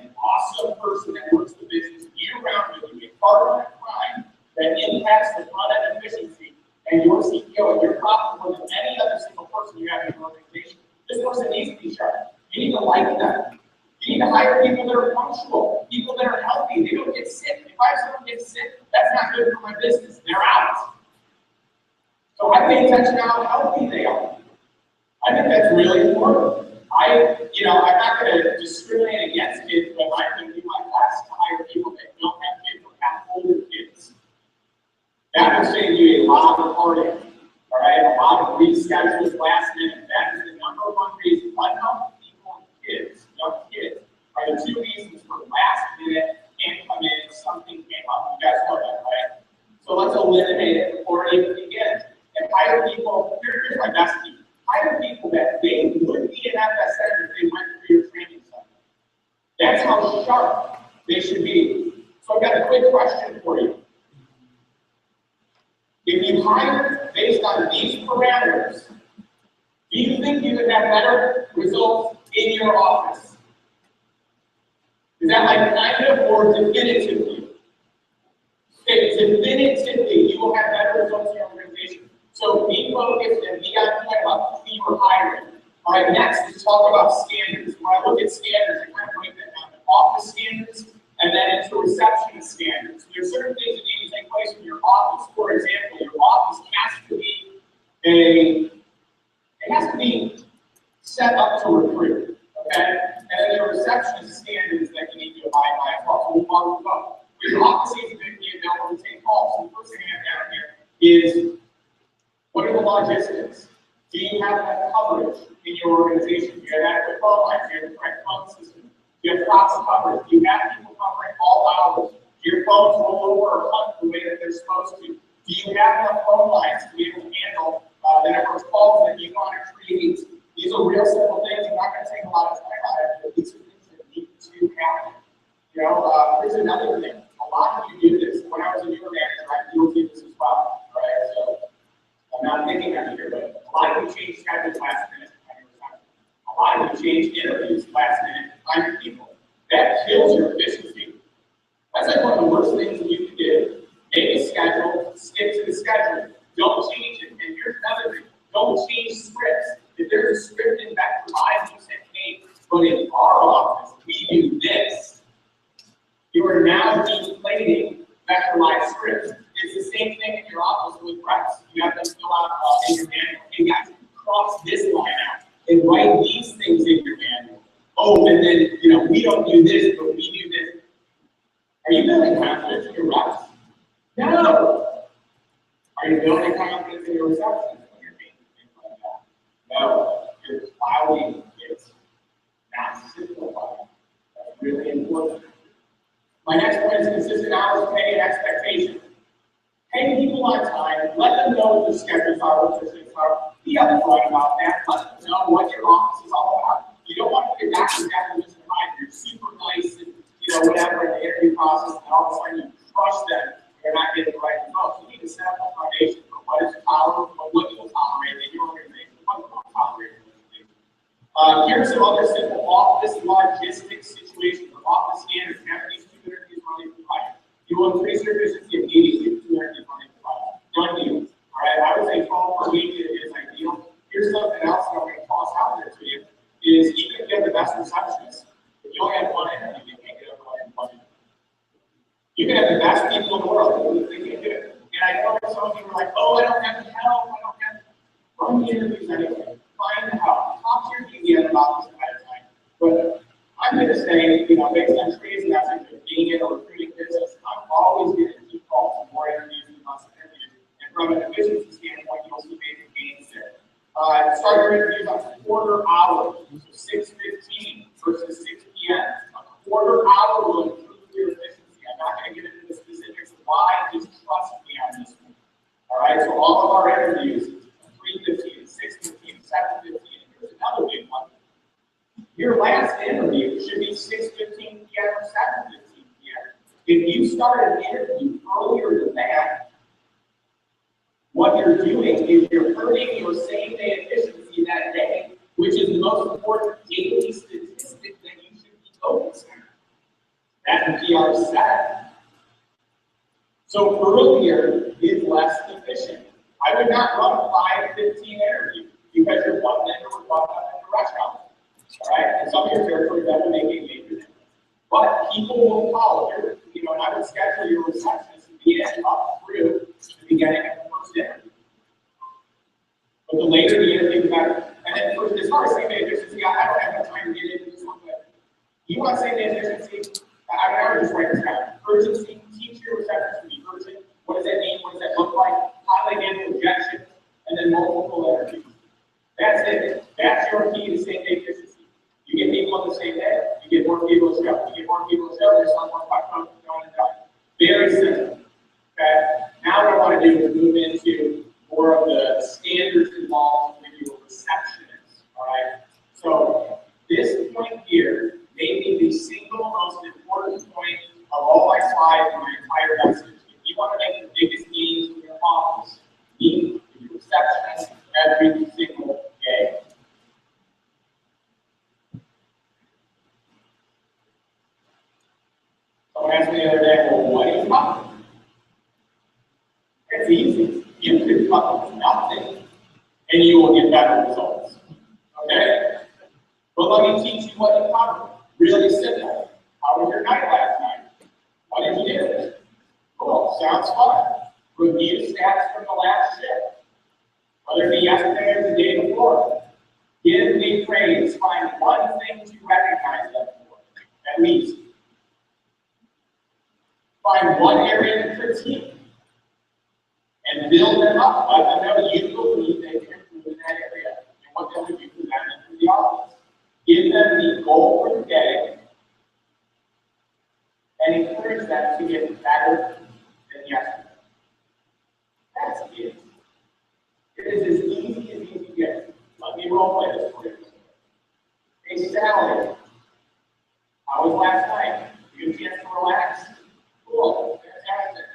an awesome person that works the business year-round with you, a partner in crime that impacts the front-end efficiency and your CEO and your profit more than any other single person you have in your organization. This person needs to be sharp. You need to like them. You need to hire people that are functional, people that are healthy. They don't get sick. If I have someone get sick, that's not good for my business. They're out. So I pay attention to how healthy they are. I think that's really important. I'm not going to discriminate against kids, but I can do my best to hire people that don't have kids or have older kids. That will save you a lot of heartache. All right, a lot of reschedules last minute. That is the #1 reason. Unhealthy people and kids, young kids, are the 2 reasons for last minute can't come in, something came up. You guys know that, right? So let's eliminate it before it even begins. And hire people, here's my best tip. Hire people that they would be an FSN if they went through your training center. That's how sharp they should be. So I've got a quick question for you. If you hire based on these parameters, do you think you would have better results in your office? Is that like kind of or definitively? Okay, definitively, you will have better results in your organization. So be focused and be on point about who you're hiring. All right, next, let's talk about standards. When I look at standards, I kind of break that down to office standards and then into receptionist standards. There's certain things that need to take place in your office. For example, your office has to be set up to recruit, okay? And then there are receptionist standards that you need to abide by as well. So we'll follow them up. Your office needs to be available to take calls. So the first thing I have down here is, what are the logistics? Do you have enough coverage in your organization? Do you have adequate phone lines? Do you have the correct phone system? Do you have proper coverage? Do you have people covering all hours? Do your phones roll over or hunt the way that they're supposed to? Do you have enough phone lines to be able to handle the number of calls that you want to create? These are real simple things. I'm not going to take a lot of time on it, but these are things that need to happen. You know, here's another thing. A lot of you do this. When I was a newer manager, I guilty of this as well. Right? So I'm not thinking on here, but a lot of you change schedules last minute. A lot of you change interviews last minute. Find your people. That kills your efficiency. That's like one of the worst things that you can do. Make a schedule, stick to the schedule. Don't change it. And here's another thing. Don't change scripts. If there's a script in Vector Live, you say, hey, but in our office, we do this. You are now deflating Vector Live scripts. It's the same thing in your office with reps. You have them fill out in your manual. Hey guys, cross this line out and write these things in your manual. Oh, and then, you know, we don't do this, but we do this. Are you building confidence in your reps? No. Are you building confidence in your receptions when you're making things like that? No. You're clouding it, not simplifying. That's really important. My next point is consistent hours, pay, and expectation. Pay people on time. Let them know what their schedules are, what their things are. Be upfront about that. Let them know what your office is all about. You don't want to get doctor's definition behind. You're super nice and, you know, whatever in the interview process, and all of a sudden you crush them. They're not getting the right results. You need to set up a foundation for what is tolerable, what you'll tolerate in your organization, what you won't tolerate in your organization. Here's some other simple office logistics situations, or office standards. Have these 2 interviews on the provider. You will increase your efficiency immediately with 2 interviews on the provider. Done deal. All right, I would say 12 per week is ideal. Here's something else that I'm going to toss out there to you: is even if you have the best receptionist, if you only have 1 interview, you can't get everyone in 1 interview. You can have the best people in the world, they can't do it. And I know some of you are like, oh, I don't have the help, I don't have the. Run the interviews anyway. Find the help. Talk to your DVN about this ahead of time. But I'm going to say, you know, based on Tree's message of being in a recruiting business, I'm always going to keep calls for more interviews and lots of interviews. And from an efficiency standpoint, you'll see major gains there. Start your interviews on quarter hour, so 6:15 versus 6 p.m. A quarter hour will improve your efficiency. I'm not going to get into the specifics of why, just trust me on this one. All right, so all of our interviews, 3:15, 6:15, 7:15. Here's another big one. Your last interview should be 6:15 p.m. or 7:15 p.m. If you start an interview earlier than that, what you're doing is you're hurting your same-day efficiency that day, which is the most important daily statistic that you should be focused on. That the PR said. So earlier is less efficient. I would not run a 5:15 interview because you're bumping into a rush hour. All right, and some of your territories that will make a major difference. But people will follow your, you know, and I would schedule your receptionist to be in up through the beginning of the first interview. But the later the interview, the better. And then for, as far as same-day efficiency, I don't have enough time to get into this one, but you want same-day efficiency? I would just write this down. Urgency, teach your receptionist to be urgent. What does that mean? What does that look like? How do they handle rejection? And then multiple interviews. That's it. That's your key to same-day efficiency. You get people on the same day, you get more people to show. You get more people to show, there's some more going and done. Very simple. Okay? Now what I want to do is move into more of the standards involved with your receptionist. All right? So this point here may be the single most important point of all my slides and my entire message. If you want to make the biggest gains in your office, meet with your receptionist every single day. Someone asked me the other day, well, what do you cover? It's easy. You can cover nothing, and you will get better results. Okay? But let me teach you what you cover. Really simple. How was your night last night? What did you do? Cool. Sounds fun. Review stats from the last shift. Whether it be yesterday or the day before. Give me praise. Find one thing to recognize them for, at least. Find one area to critique and build them up. Let them know you believe they can improve in that area and what they would do for them and for the audience. Give them the goal for the day and encourage them to get better than yesterday. That's it. It is as easy gets. Let me role play this for you. Hey, Sally, how was last night? You get a chance to relax? Cool, fantastic.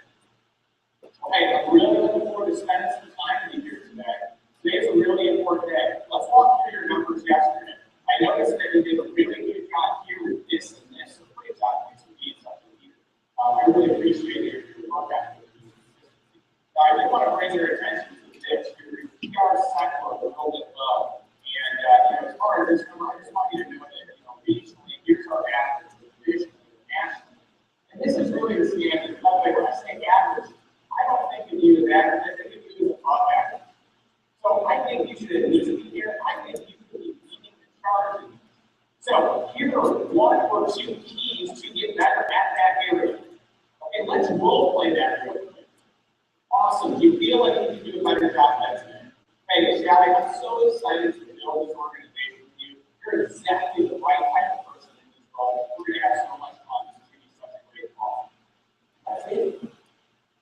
Okay, I'm really looking forward to spending some time with you here today. Today's a really important day. Let's walk through your numbers yesterday. I noticed that you did a really good job here with this and this, so great job with being such a leader. I really appreciate your work ethic. I do want to bring your attention to this. Your PR cycle is a little bit low. And as far as this number, I just want you to know that regionally, here's our average, regionally, nationally. And this is really the standard. By the way, when I say average, I don't think of you as average, I think of you as above average. So I think you should at least be here. I think you should be leading the charge. So here are one or two keys to get better at that area. Okay, let's role play that real quick. Awesome. Do you feel like you can do a better job next time? Hey, Sally, I'm so excited to build this organization with you. You're exactly the right type of person in this role. We're going to have so much fun. This is going to be such a great call. That's it.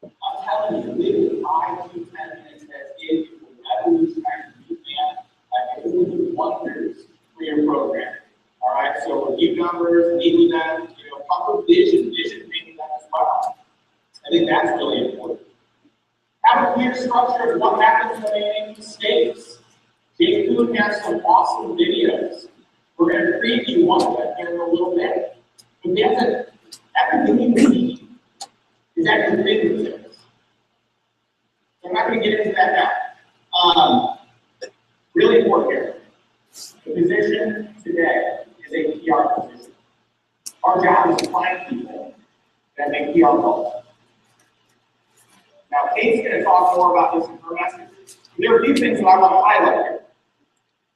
I'm telling you, literally 5 to 10 minutes, that's it. It will revolutionize you, man. It will do wonders for your program. All right, so review numbers, meet with them, cover vision thinking that as well. I think that's really important. Have a clear structure of what happens when they make mistakes. Jake Kuhn has some awesome videos. We're going to preview one of them here in a little bit. But that's everything you need is at your fingertips. So I'm not going to get into that now. Really important here. The position today is a PR position. Our job is to find people that make PR calls. Now, Kate's going to talk more about this in her message. There are a few things that I want to highlight here.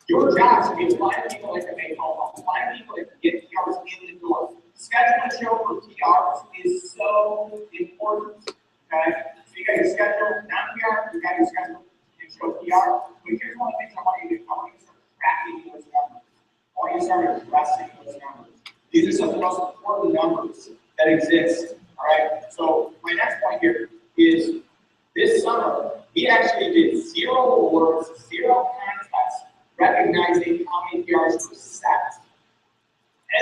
Your job should be to find people that can make phone calls, find people that can get PRs in the door. Schedule a show for PRs is so important. Okay? So you got your schedule, non-PR, you got your schedule and show PR. But here's one of the things I want you to do. I want you to start tracking those numbers. I want you to start addressing those numbers. These are some of the most important numbers that exist. All right. So my next point here is this summer, we actually did 0 awards, 0 contests, recognizing how many PRs were set.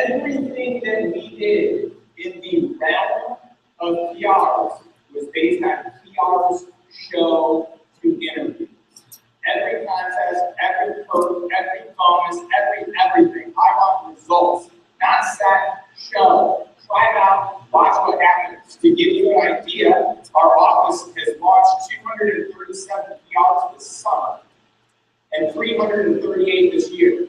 Everything that we did in the realm of PRs was based on PRs show to interviews. Every contest, every perk, every bonus, everything. I want results, not set, show. Try it out, watch what happens. To give you an idea, our office has launched 237 PRs this summer and 338 this year.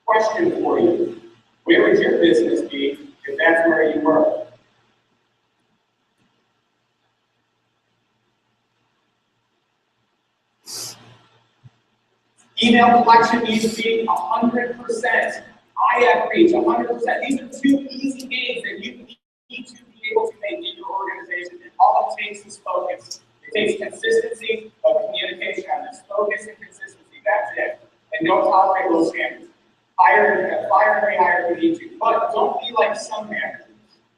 Question for you, where would your business be if that's where you were? Email collection needs to be 100%. IF reach, 100%. These are 2 easy gains that you need to be able to make in your organization. And all it takes is focus. It takes consistency of communication on this. Focus and consistency. That's it. And don't tolerate low standards. Fire and rehire if you need to. But don't be like some managers.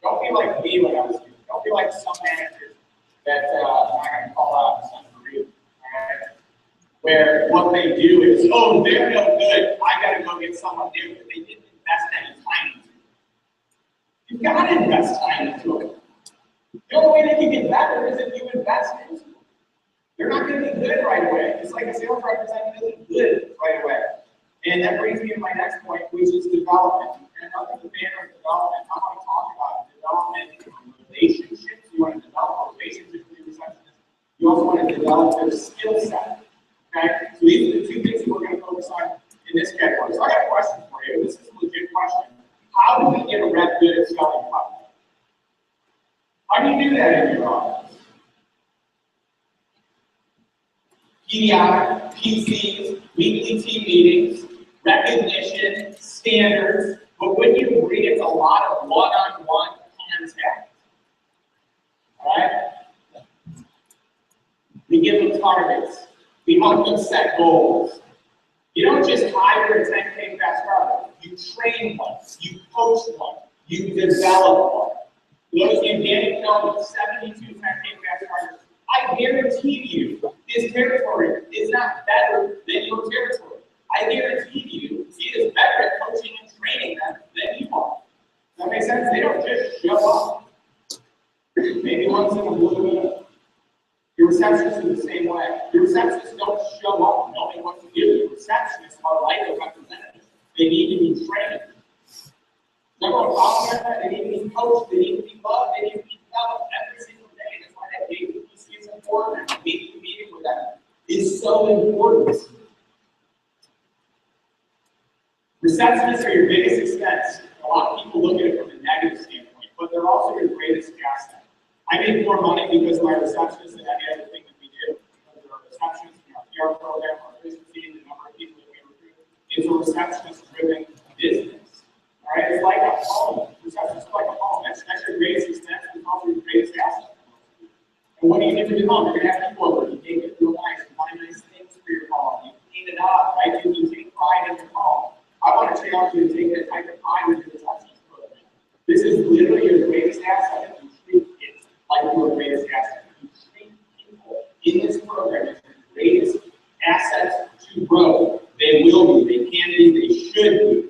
Don't be like me when I was here. Don't be like some managers that I'm not going to call out some group. Alright? Where what they do is, oh, they're no good. I got to go get someone new. They didn't invest any time into it. You've got to invest time into it. The only way they can get better is if you invest into it. They're not going to be good right away. It's like a sales representative isn't good right away. And that brings me to my next point, which is development. And under the banner of development, I want to talk about development in relationships. You want to develop relationships with your receptionists. You also want to develop their skill set. Okay? So these are the 2 things that we're going to focus on in this category. So I got a question for you. This is a legit question. How do we get a rep good at selling product? How do you do that in your office? PDI, PCs, weekly team meetings, recognition, standards. But when you bring it, a lot of one-on-one contact. All right? We give them targets. We help them set goals. You don't just hire a 10K fast starter. You train one. You coach one. You develop one. Those of you, Danny Kelvin, 72 10K fast starters. I guarantee you, his territory is not better than your territory. I guarantee you, he is better at coaching and training them than you are. Does that make sense? They don't just show up. Maybe once in a blue moon. Your receptionists are the same way. Your receptionists don't show up knowing what to do. Your receptionists are like a representative. They need to be trained. Everyone follow that? They need to be coached. They need to be loved. They need to be developed every single day. That's why that daily PC is important. That weekly meeting with them is so important. Receptionists are your biggest expense. A lot of people look at it from a negative standpoint, but they're also your greatest asset. I make more money because of my receptionists than any other thing that we do. Because of our receptionists and our PR program, our efficiency, the number of people that we recruit. It's a receptionist-driven business. All right, it's like a home. Receptionists are like a home. That's your greatest expense. It's also your greatest asset. And what do you do in your home? You're gonna have people over. You take it real nice. You buy nice things for your home. You clean it up, right? You take pride in your home. I want to challenge you to take that type of pride into the receptionist program. This is literally your greatest asset. If you treat it like your greatest asset. If you treat people in this program as your greatest assets to grow, they will be, they can be, they should be.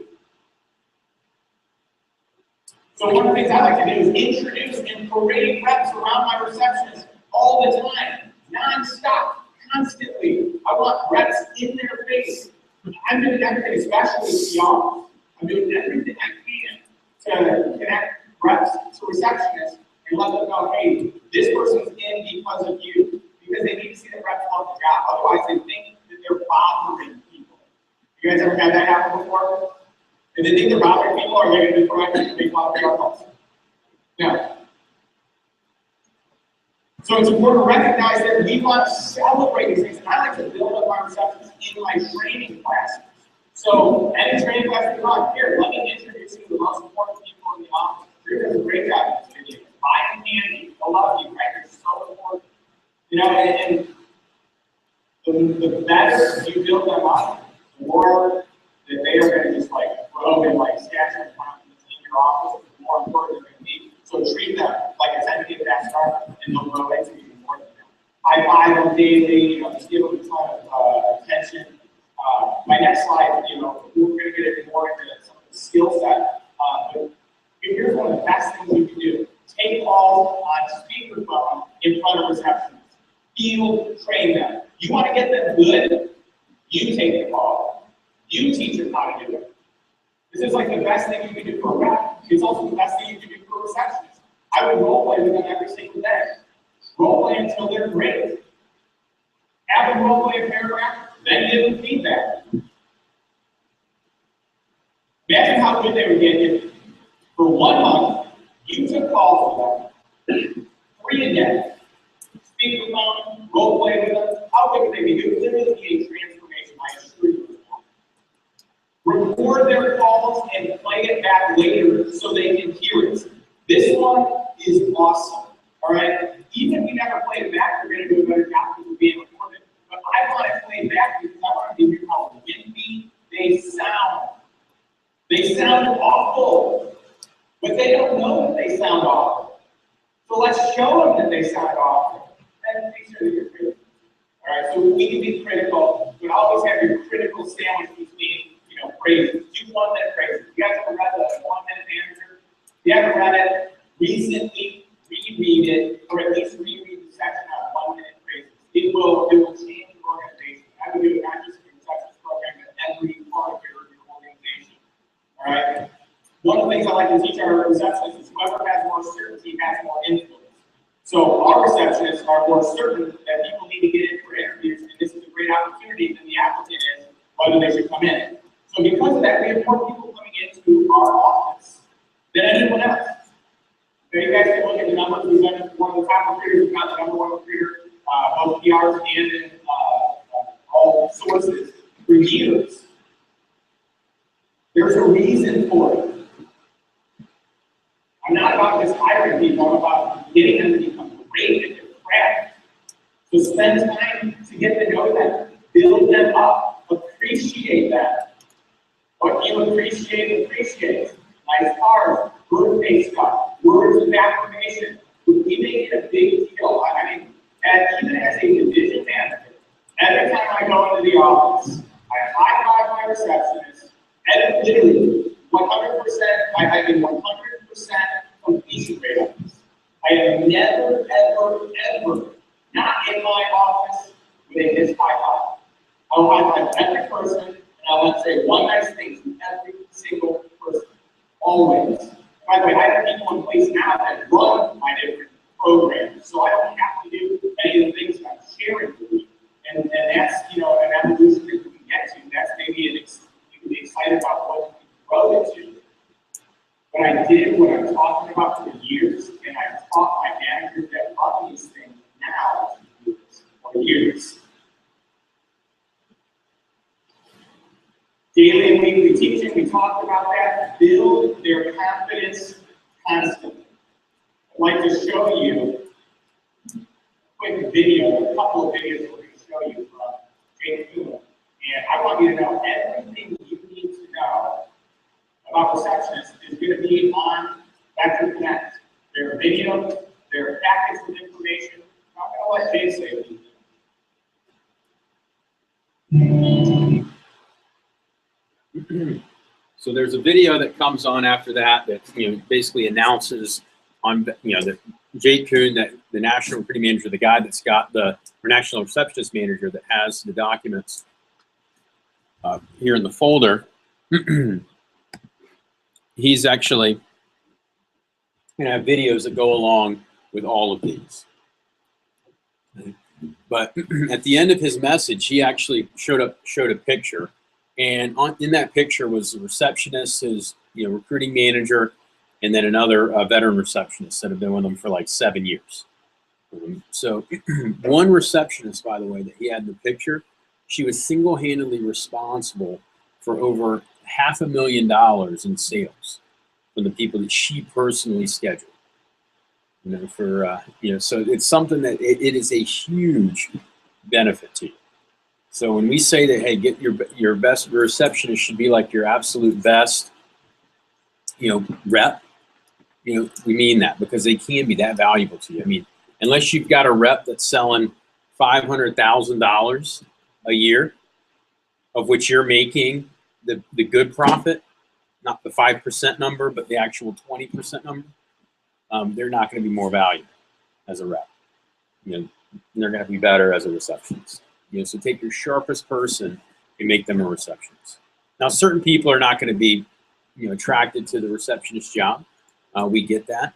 So one of the things I like to do is introduce and parade reps around my receptionist all the time, non-stop, constantly. I want reps in their face. I'm doing everything, especially CRs. I'm doing everything I can to connect reps to receptionists and let them know, hey, this person's in because of you. Because they need to see that reps love the job. Otherwise, they think that they're bothering people. You guys ever had that happen before? If they think they're bothering people, are they going to be proactive to make bother calls? No. So it's important to recognize that we want to celebrate these things. And I like to build up my receptionists in my training classes. So any training class we run, here, let me introduce you to the most important people in the office. Drew does a great job in this video. Buy them candy. I love you, right? You're so important. You know, and the better you build them up, the more that they are going to just like grow and like stature and confidence in your office, the more important they're going to be. So treat them like a 10K fast starter, and they'll grow into you more than them. High five them daily, you know, just give them a ton of attention. My next slide, you know, we're going to get it more into some of the skill set. But here's one of the best things you can do. Take calls on speakerphone in front of receptionists. Field train them. You want to get them good? You take the call. You teach them how to do it. This is like the best thing you can do for a rep. It's also the best thing you can do for a receptionist. I would role play with them every single day. Role play until they're great. Have them role play a paragraph, then give them feedback. Imagine how good they would get if for 1 month you took calls with them, 3 a day. Speakerphone, role play with them. How good would they be? It would literally be a transformation, I assure you. Record their calls and play it back later so they can hear it. This one is awesome. All right? Even if we never play it back, we're going to do a better job because we're being recorded. But I want to play it back because I want to hear how windy they sound. They sound awful, but they don't know that they sound awful. So let's show them that they sound awful. And make sure that you're critical. All right? So we can be critical, but always have your critical sandwich between praises. Do 1 minute praises. You guys ever read the 1 minute manager? If you haven't read it, recently reread it, or at least reread the section on 1 minute praises. It will change your organization. I would do it not just in the success program, but every part of your organization. All right. One of the things I like to teach our receptionists is whoever has more certainty has more influence. So our receptionists are more certain that people need to get in for interviews, and this is a great opportunity than the applicant is whether they should come in. So because of that, we have more people coming into our office than anyone else. Now you guys can look at the numbers. We've been one of the top recruiters. We've got the #1 recruiter, both PRs and in all sources for years. There's a reason for it. I'm not about just hiring people. I'm about getting them to become great at their craft. So spend time to get to know them, build them up, appreciate that. What you appreciate. Nice cars, good face cut, words of affirmation. We make it a big deal. I mean, even as a division manager, every time I go into the office, I high five my receptionist, and literally 100%, I mean 100% completion rate on this. I have never, ever, not in my office, with a his high five. I'll high five every person, and I want to say one nice thing to every single person. Always. By the way, I have people in place now that run my different programs, so I don't have to do any of the things I'm sharing with you. And that's, you know, an evolution that we can get to. That's maybe you can be excited about what you can grow into. But I did what I'm talking about for years, and I've taught my managers that run these things now for years. Daily and weekly teaching, we talked about that. Build their confidence constantly. I'd like to show you a quick video, a couple of videos we're going to show you from Jake Kuhn. And I want you to know everything you need to know about receptionists is going to be on Vector Connect. Their video, their packets of information. I'm going to let Jake say it. So there's a video that comes on after that basically announces on that Jake Kuhn, that the national recruiting manager, the guy that's got the national receptionist manager that has the documents here in the folder. He's actually going to have videos that go along with all of these. But at the end of his message, he actually showed a picture. And in that picture was the receptionist, his recruiting manager, and then another veteran receptionist that have been with him for like 7 years. So one receptionist, by the way, that he had in the picture, she was single-handedly responsible for over $500,000 in sales from the people that she personally scheduled. So it's something that it is a huge benefit to you. So when we say that, hey, get your best receptionist should be like your absolute best, rep, we mean that because they can be that valuable to you. I mean, unless you've got a rep that's selling $500,000 a year, of which you're making the good profit, not the 5% number, but the actual 20% number, they're not going to be more valuable as a rep. They're going to be better as a receptionist. So take your sharpest person and make them a receptionist. Now, certain people are not going to be, attracted to the receptionist job. We get that,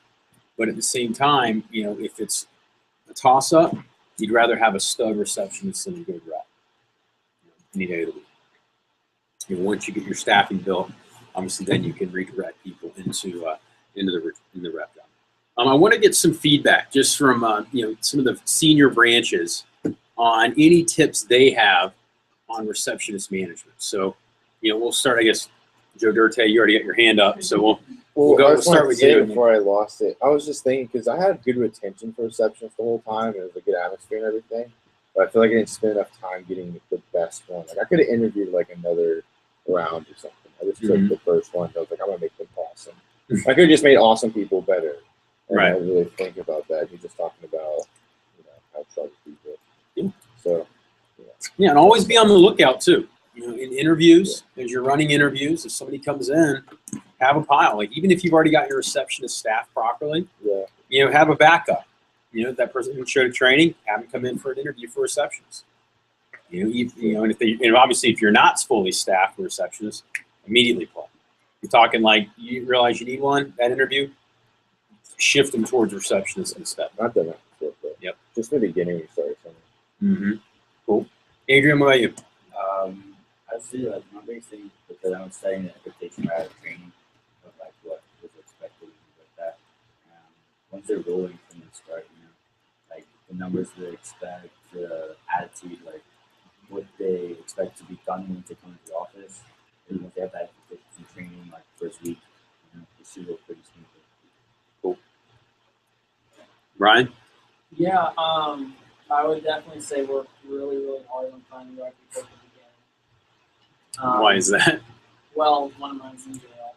but at the same time, if it's a toss-up, you'd rather have a stud receptionist than a good rep any day of the week. Once you get your staffing built, obviously, then you can redirect people into the rep job. I want to get some feedback just from some of the senior branches on any tips they have on receptionist management. So, we'll start, I guess, Joe Dirte, you already got your hand up, so we'll start with you. Before I lost it, I was just thinking, because I had good retention for receptionists the whole time, and it was a good atmosphere and everything, but I feel like I didn't spend enough time getting the best one. Like, I could have interviewed like another round or something. I just took the first one. I was like, I'm going to make them awesome. I could have just made awesome people better. And I really think about that. You're just talking about, how trouble people. Yeah. So, yeah, and always be on the lookout too. In interviews, as you're running interviews, if somebody comes in, have a pile. Like even if you've already got your receptionist staffed properly, have a backup. That person who showed training, have them come in for an interview for receptionist. And obviously if you're not fully staffed for receptionist, immediately pull. You're talking like you realize you need one, that interview, shift them towards receptionist instead. I've done that before, but just in the beginning you started something. Cool. Adrian, what about you? I'd say like my biggest thing because I'm setting the expectation out of training of like what was expected and things like that. Once they're rolling from the start, like the numbers they expect, the attitude, like what they expect to be done when they come into the office, and once they have that expectation in training, like first week, it should go pretty smoothly. Cool. Brian? Yeah, I would definitely say work really, really hard on finding the right people at the beginning. Why is that? Well, one of mine's in jail.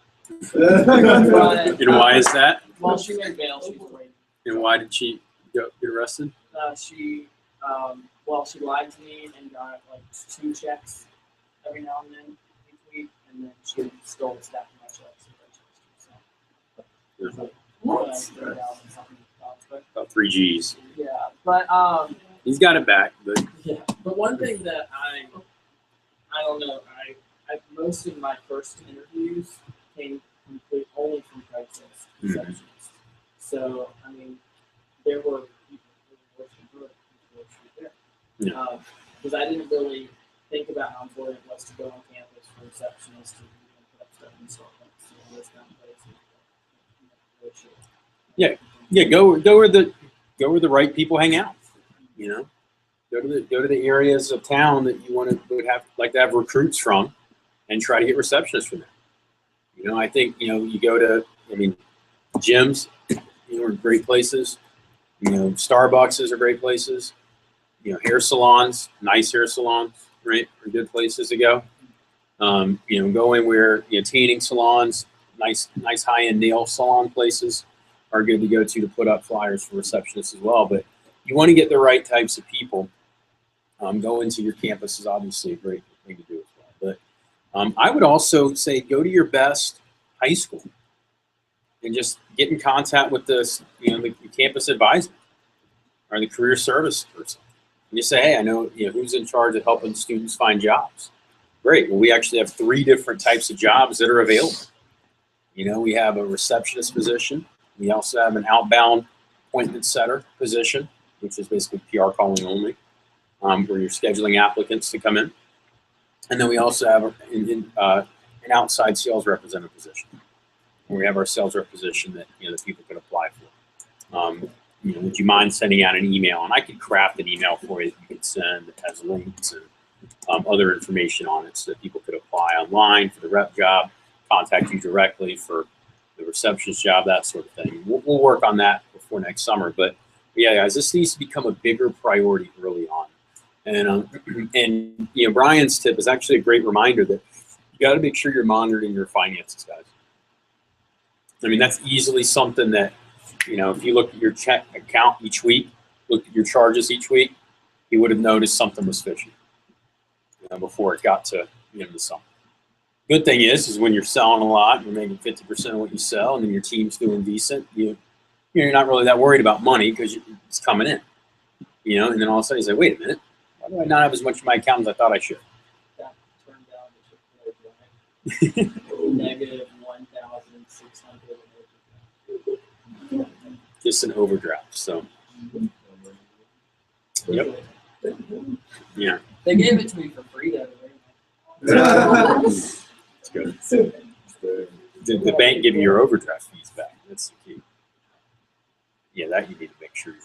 And why is that? Well, she made bail. She's waiting. And why did she get arrested? She lied to me and got like 2 checks every now and then each week, and then she stole the stack of my checks. So, What? About 3 G's. Yeah, but He's got it back, but yeah. But one thing that I don't know, I most of my first interviews came complete only from Craigslist receptionists. So I mean, there were people who were working good, people who were there. Because I didn't really think about how important it was to go on campus for receptionists to put up stuff and stuff like this kind of places. yeah, go where the right people hang out. You know, go to the areas of town that you like to have recruits from, and try to get receptionists from there. You know, I think you go to gyms, are great places. Starbucks are great places. Hair salons, nice hair salons, right, are good places to go. Go in where tanning salons, nice high-end nail salon places are good to go to put up flyers for receptionists as well. But you want to get the right types of people. Going to your campus is obviously a great thing to do as well. But I would also say go to your best high school and just get in contact with the campus advisor or the career service person. And you say, hey, I know who's in charge of helping students find jobs. Great. Well, we actually have 3 different types of jobs that are available. We have a receptionist position. We also have an outbound appointment setter position, which is basically PR calling only, where you're scheduling applicants to come in. And then we also have an outside sales representative position, where we have our sales rep position that that people can apply for. Would you mind sending out an email? And I could craft an email for you that you could send that has links and other information on it so that people could apply online for the rep job, contact you directly for the receptionist job, that sort of thing. We'll work on that before next summer. But yeah, guys, this needs to become a bigger priority early on. And Brian's tip is actually a great reminder that you got to make sure you're monitoring your finances, guys. I mean, that's easily something that, if you look at your check account each week, look at your charges each week, you would have noticed something was fishy before it got to the end of the summer. Good thing is when you're selling a lot, you're making 50% of what you sell, and then your team's doing decent, you're not really that worried about money because it's coming in. And then all of a sudden you say, wait a minute, why do I not have as much in my account as I thought I should? That turned down the Chick-fil-A negative 1,600. Just an overdraft. So, yep. Yeah. They gave it to me for free though. That's good. Did the bank give you your overdraft fees back? That's the key. Yeah, that you need to make sure you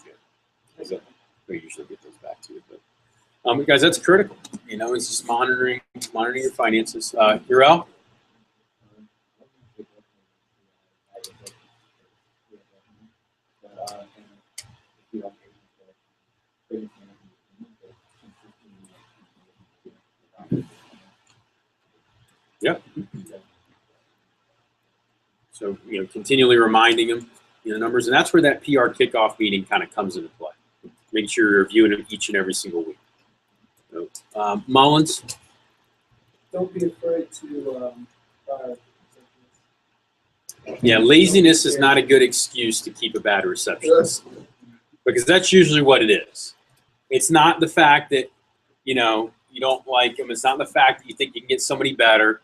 get. We usually get those back to you, but guys, that's critical. It's just monitoring your finances. Urel? Yep. So, continually reminding them, numbers. And that's where that PR kickoff meeting kind of comes into play. Make sure you're reviewing them each and every single week. So, Mullins? Don't be afraid to fire. Yeah, laziness is not a good excuse to keep a bad receptionist. Because that's usually what it is. It's not the fact that, you don't like them. It's not the fact that you think you can get somebody better.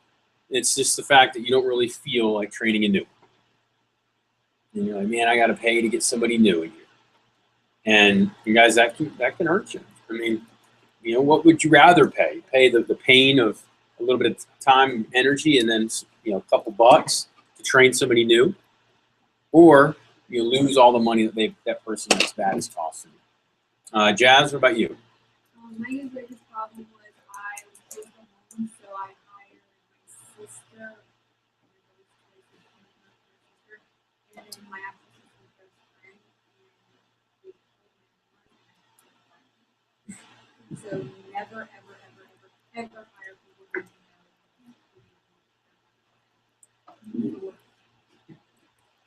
It's just the fact that you don't really feel like training a new one. And you're like, man, I got to pay to get somebody new in here. And you guys, that can hurt you. I mean, what would you rather pay? Pay the pain of a little bit of time, energy, and then a couple bucks to train somebody new, or you lose all the money that person that's bad is costing you. Jazz, what about you? My biggest problem was I was living alone, so I hired my sister, and then my actual sister's best friend, So never, ever, ever, ever, ever hire people who you know.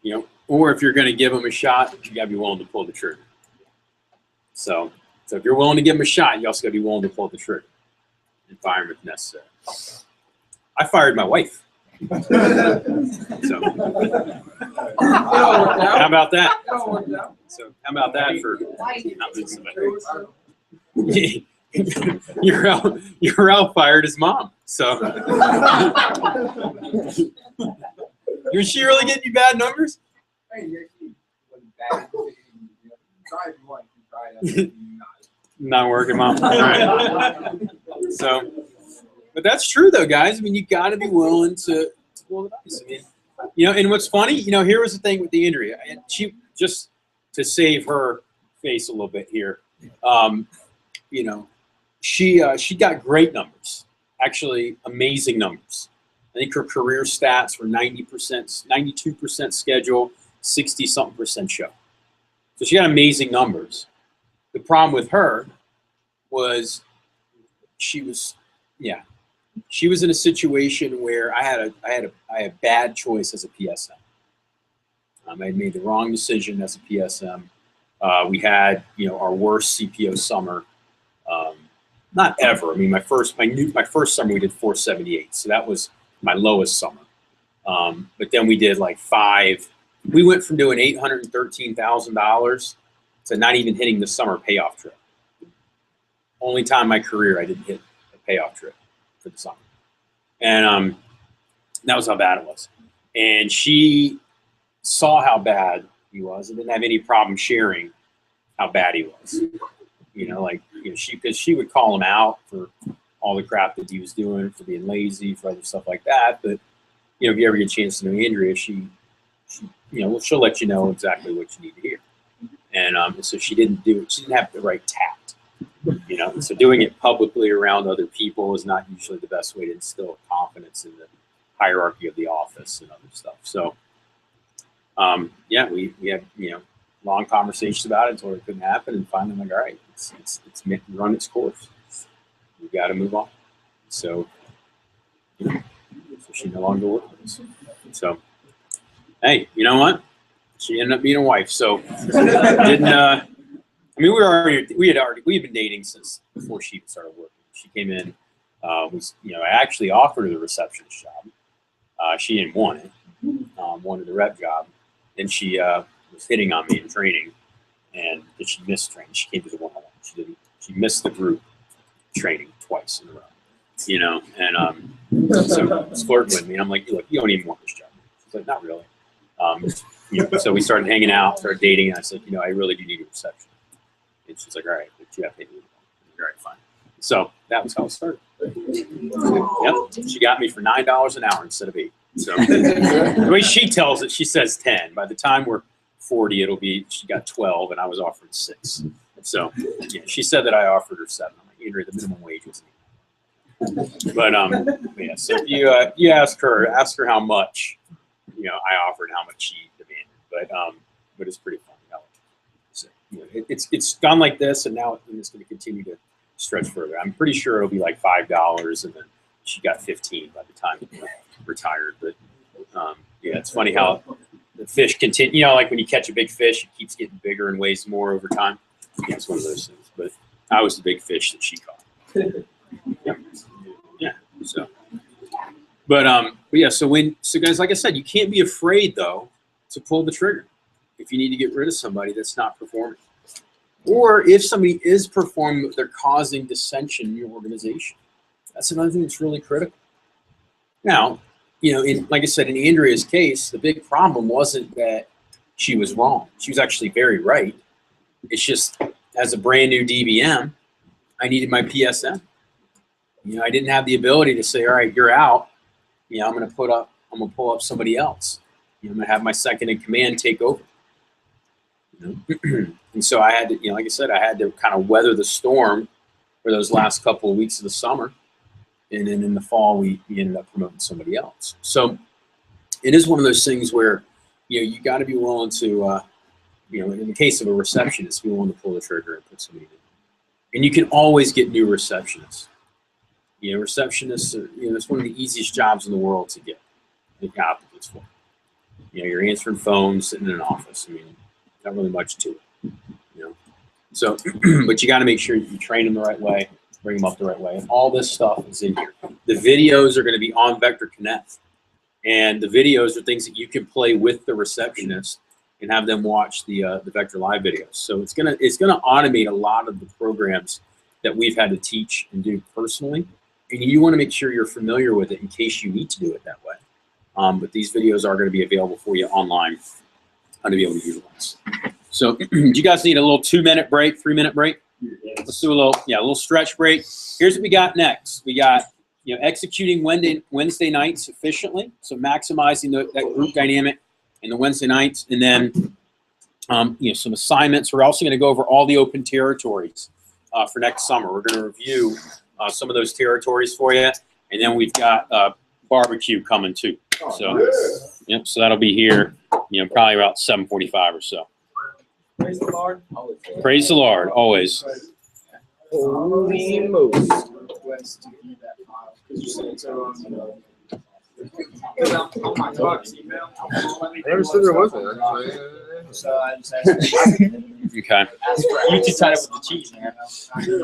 You know, or if you're going to give them a shot, you got to be willing to pull the trigger. So if you're willing to give them a shot, you also got to be willing to pull the trigger and fire them if necessary. I fired my wife. So how about that? So how about that for not being somebody? You're out fired his mom. So was she really getting you bad numbers? Not working, Mom. All right. So, but that's true though, guys. I mean, you got to be willing to roll the dice. I mean, you know, and what's funny, you know, here was the thing with the Andrea, and she, just to save her face a little bit here, you know, she got great numbers, actually amazing numbers. I think her career stats were 90%, 92% schedule, 60-something% show. So she got amazing numbers. The problem with her was she was in a situation where I had a bad choice as a PSM. I made the wrong decision as a PSM. We had, you know, our worst CPO summer, not ever. I mean, my first summer we did 478, so that was my lowest summer. But then we did like 5. We went from doing $813,000 to not even hitting the summer payoff trip. Only time in my career I didn't hit a payoff trip for the summer. And that was how bad it was. And she saw how bad he was and didn't have any problem sharing how bad he was. You know, like, you know, because she would call him out for all the crap that he was doing, for being lazy, for other stuff like that. But, you know, if you ever get a chance to know Andrea, she you know, she'll let you know exactly what you need to hear. And so she didn't do it. She didn't have the right tact, you know. So doing it publicly around other people is not usually the best way to instill confidence in the hierarchy of the office and other stuff. So, yeah, we had, you know, long conversations about it until it couldn't happen, and finally I'm like, all right, it's run its course. We got to move on. So, you know, so she no longer works with us. So, hey, you know what? She ended up being a wife. So didn't. I mean, we had been dating since before she started working. She came in. You know, I actually offered her the receptionist job. She didn't want it. Wanted the rep job, and she was hitting on me in training, and she missed training. She came to the one-on-one. She didn't. She missed the group training twice in a row. You know, and so was flirting with me. And I'm like, look, you don't even want this job. She's like, not really. You know, so we started hanging out, started dating, and I said, you know, I really do need a reception. And she's like, all right, but you have to pay me. All right, fine. So that was how it started. Yep, she got me for $9 an hour instead of 8. So the way she tells it, she says 10. By the time we're 40, it'll be, she got 12, and I was offered 6. So yeah, she said that I offered her 7. I'm like, Andrea, the minimum wage was 8. But yeah, so if you ask her how much, you know, I offered, how much she demanded, but it's pretty funny. So, you know, it's gone like this, and now it's going to continue to stretch further. I'm pretty sure it'll be like $5, and then she got 15 by the time retired. But yeah, it's funny how the fish continue. You know, like when you catch a big fish, it keeps getting bigger and weighs more over time. Yeah, it's one of those things. But I was the big fish that she caught. Yeah. So. But yeah, so guys, like I said, you can't be afraid though to pull the trigger if you need to get rid of somebody that's not performing, or if somebody is performing but they're causing dissension in your organization. That's another thing that's really critical. Now, you know, like I said, in Andrea's case, the big problem wasn't that she was wrong. She was actually very right. It's just, as a brand new DBM, I needed my PSM. You know, I didn't have the ability to say, all right, you're out. You know, I'm going to pull up somebody else. You know, I'm going to have my second in command take over. You know? And so I had to, you know, like I said, I had to kind of weather the storm for those last couple of weeks of the summer. And then in the fall, we ended up promoting somebody else. So it is one of those things where, you know, you got to be willing to, you know, in the case of a receptionist, be willing to pull the trigger and put somebody in. And you can always get new receptionists. You know, receptionists are, you know, it's one of the easiest jobs in the world to get applicants for. You know, you're answering phones, sitting in an office. I mean, not really much to it. You know, so, but you got to make sure you train them the right way, bring them up the right way, and all this stuff is in here. The videos are going to be on Vector Connect, and the videos are things that you can play with the receptionist and have them watch the Vector Live videos. So it's gonna automate a lot of the programs that we've had to teach and do personally, and you want to make sure you're familiar with it in case you need to do it that way. But these videos are going to be available for you online, how to be able to utilize. So do you guys need a little 2-minute break, 3-minute break? Let's do a little stretch break. Here's what we got next. We got, you know, executing Wednesday nights efficiently, so maximizing that group dynamic in the Wednesday nights, and then you know, some assignments. We're also going to go over all the open territories for next summer. We're going to review some of those territories for you, and then we've got barbecue coming too. So, yep. So that'll be here, you know, probably about 7:45 or so. Praise the Lord. Praise the Lord, always. Holy Moses. Request to view that file because you said it's on my box email. I never said there wasn't. So I just asked. Okay. You two tied up with the cheese, man.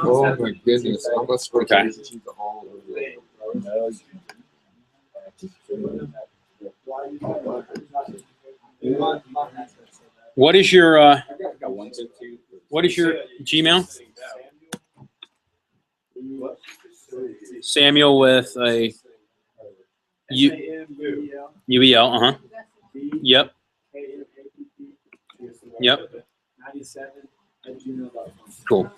Oh my goodness. I'm not supposed to Okay. use the cheese all over What is your Gmail? Samuel with a UEL. Yep. Yep. 97@gmail.com. Cool.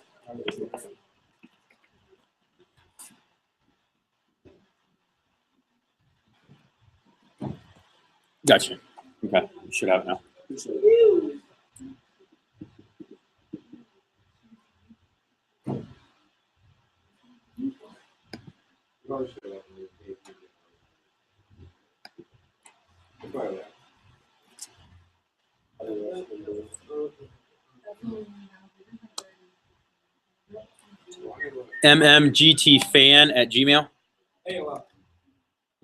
Gotcha. Okay. You should have it now. mmgtfan@gmail. Hey, well.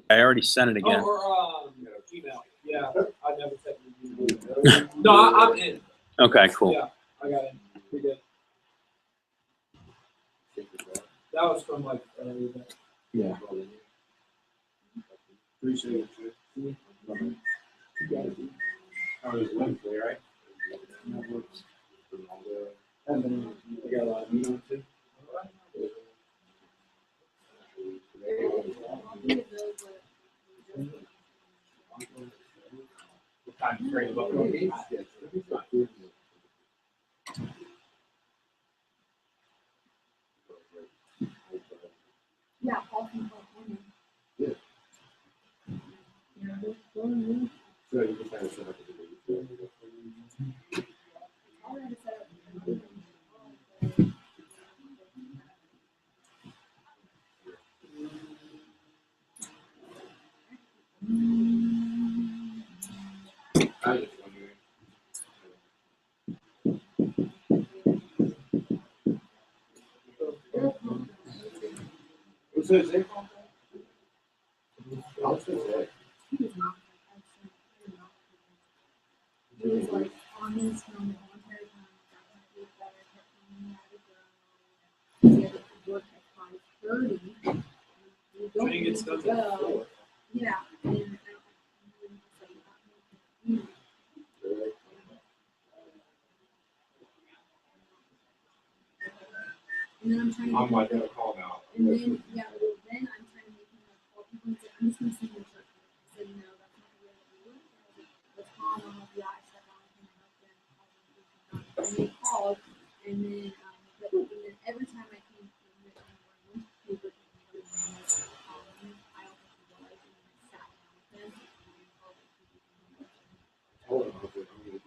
I already sent it again. Or email. Yeah, I never said email. No, I'm in. Okay, cool. Yeah, I got it. We good. That was from like Yeah. Appreciate it. You got it. Oh, it was Wednesday, right? And then we got a lot of meat on too. Time to about Yeah, Paul from California. So you just kind of set up I was just wondering. What's his name? He was like on his phone the entire time. He had to work at 5:30. You don't need to go. Yeah. And then I'm trying to I'm like gonna call now. And then, yeah, well, then I'm trying to make him like call people and say, I'm just gonna send you a check. I said, no, that's not the way that we work. Let's call him, yeah, I stepped on him and helped him. And they called, and then, and then every time I came to the paper, I also realized and I sat down with him. Hold on, I'm gonna get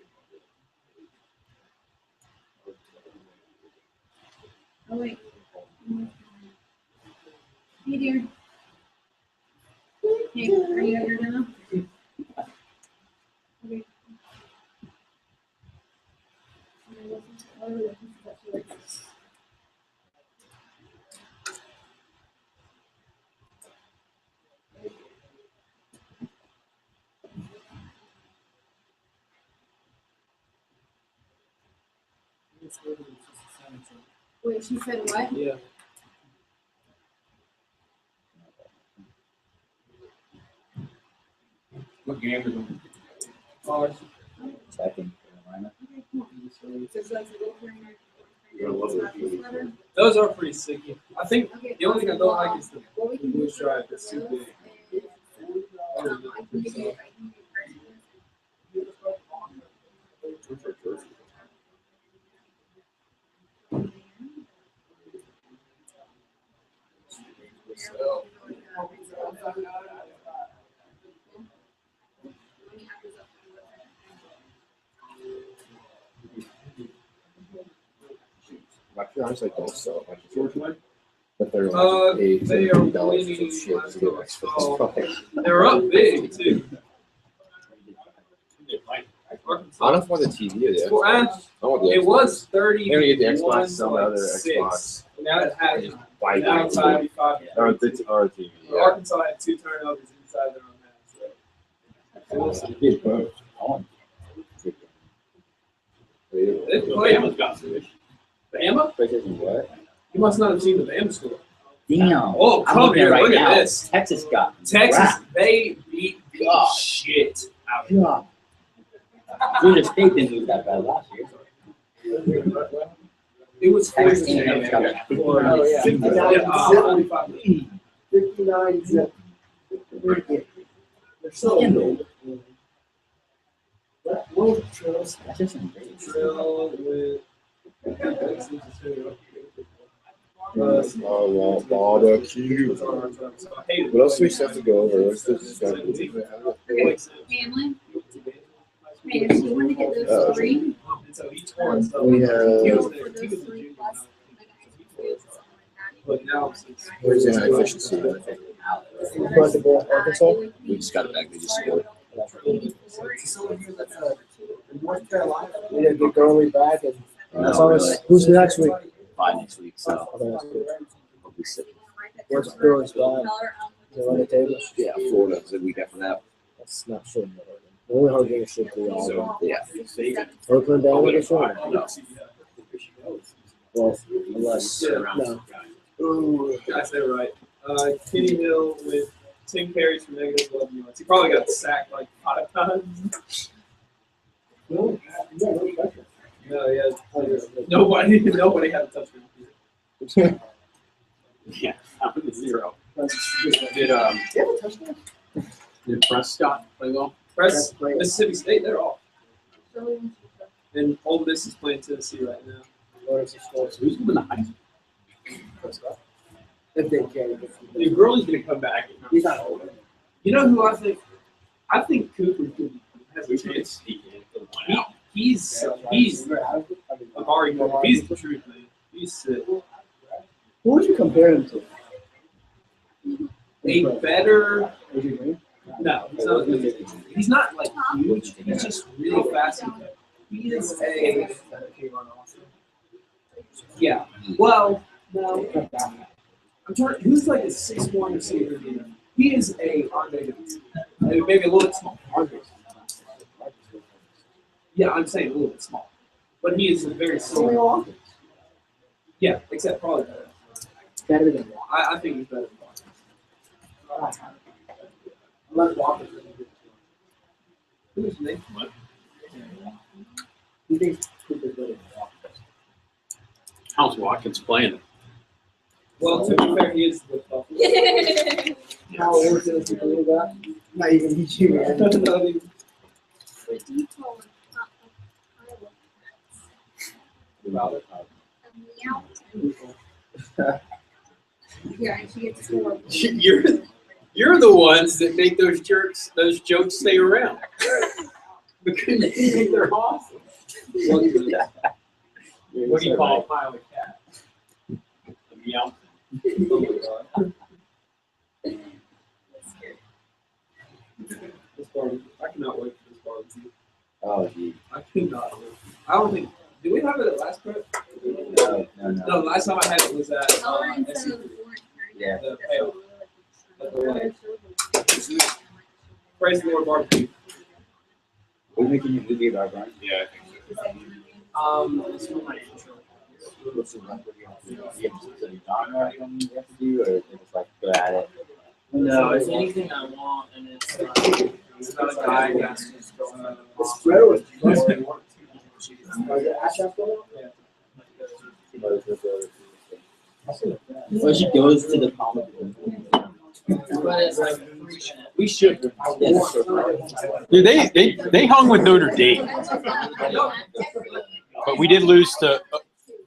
Oh, wait. Hey, dear. Hey, are you at your demo? Okay. It's literally just a sentence. Wait, she said what? Yeah. What game is it? Oh, Second Carolina. those are pretty sicky. I think the only thing I don't like is the blue stripe. It's too big. My parents like don't sell much Georgia, but they're Uh, like $8 they to are $3 winning for shit to get extra. They're up big too. I don't want the TV or the Well, and Xbox. I want the it Xbox. was 30. They're gonna get the Xbox, some other Xbox. 6. Now it has Just bite now it. it's 95. Or the TV. Yeah. Arkansas had 2 turnovers inside their own half. So. Get both. They play. Bama? What? You must not have seen the Bama score. Damn. Oh, I'm come looking here. right Look now. at this. Texas got Texas, wrapped. they beat the shit out of God. Georgia State didn't lose that bad last year. It was Texas crazy. A&M got a 59 zip. They're so good. What Trails? That's just insane. Trail with Barbecue. What else do we have to go over? What's this? Family. Hey, if you want to get those 3, We have for those 3 plus But now where's the inefficiency? Incredible Arkansas. We just got it back. They just scored. North Carolina. We didn't get Gurley back, and No, that's always, really. who's next week? Bye next week, so Okay, that's good. we'll be sick. What's Gurley's back? Is it on the table? Yeah, Florida's the week after that. That's not sure. The only hard game should be all. So, yeah. Oakland down with this one? No. Well, unless, no. Ooh, I said it right. Kenny Hill with 10 carries for negative 11 yards. He probably got sacked like 5 times. No, yeah. Nobody had a touchdown. Yeah, I'm at 0. Did Did Prescott play well? Mississippi State, they're off. And Ole Miss is playing Tennessee right now. Who's going to win the Heisman? If they can. Dude, Gurley's going to come back. He's not old. You know who I think? I think Cooper has a Who's going to chance. sneak in for the 1 out? He's Amari Cooper. He's the truth, man. He's sick. Who would you compare him to? A better. No, he's not. He's not like huge. He's just really fast. He is a. Yeah. Well, no. I'm trying. Who's like a 6'1" receiver? He is a Andre. Maybe a little bit small. Yeah, I'm saying a little bit small, but he is a very similar. Yeah, except probably better. Better than I think he's better than Walker. Unless Walker. Who's Nick? What? He thinks Cooper's better than Walker. How's Watkins playing? Well, to be fair, he is the Buffalo. How old is he believe that? Not even he's human. Yeah, and she gets 4. You're the ones that make those jokes stay around. Because you think they're awesome. What do you call a pile of cats? A meow. This barbecue. I cannot wait for this barbecue. Oh, gee. I cannot wait. I don't think. Did we have it at last prep? No. No, the last time I had it was at SC. Yeah. The payoff. At the lake. Praise the Lord barbecue. We're making you believe our Brian. Yeah, I think so. It's for my intro. What's the genre you have to do, or just like go at it? No, it's anything I want, and it's not a guy that's just going on. Well, she goes to the college. But it's like We should. Dude, they hung with Notre Dame, but we did lose to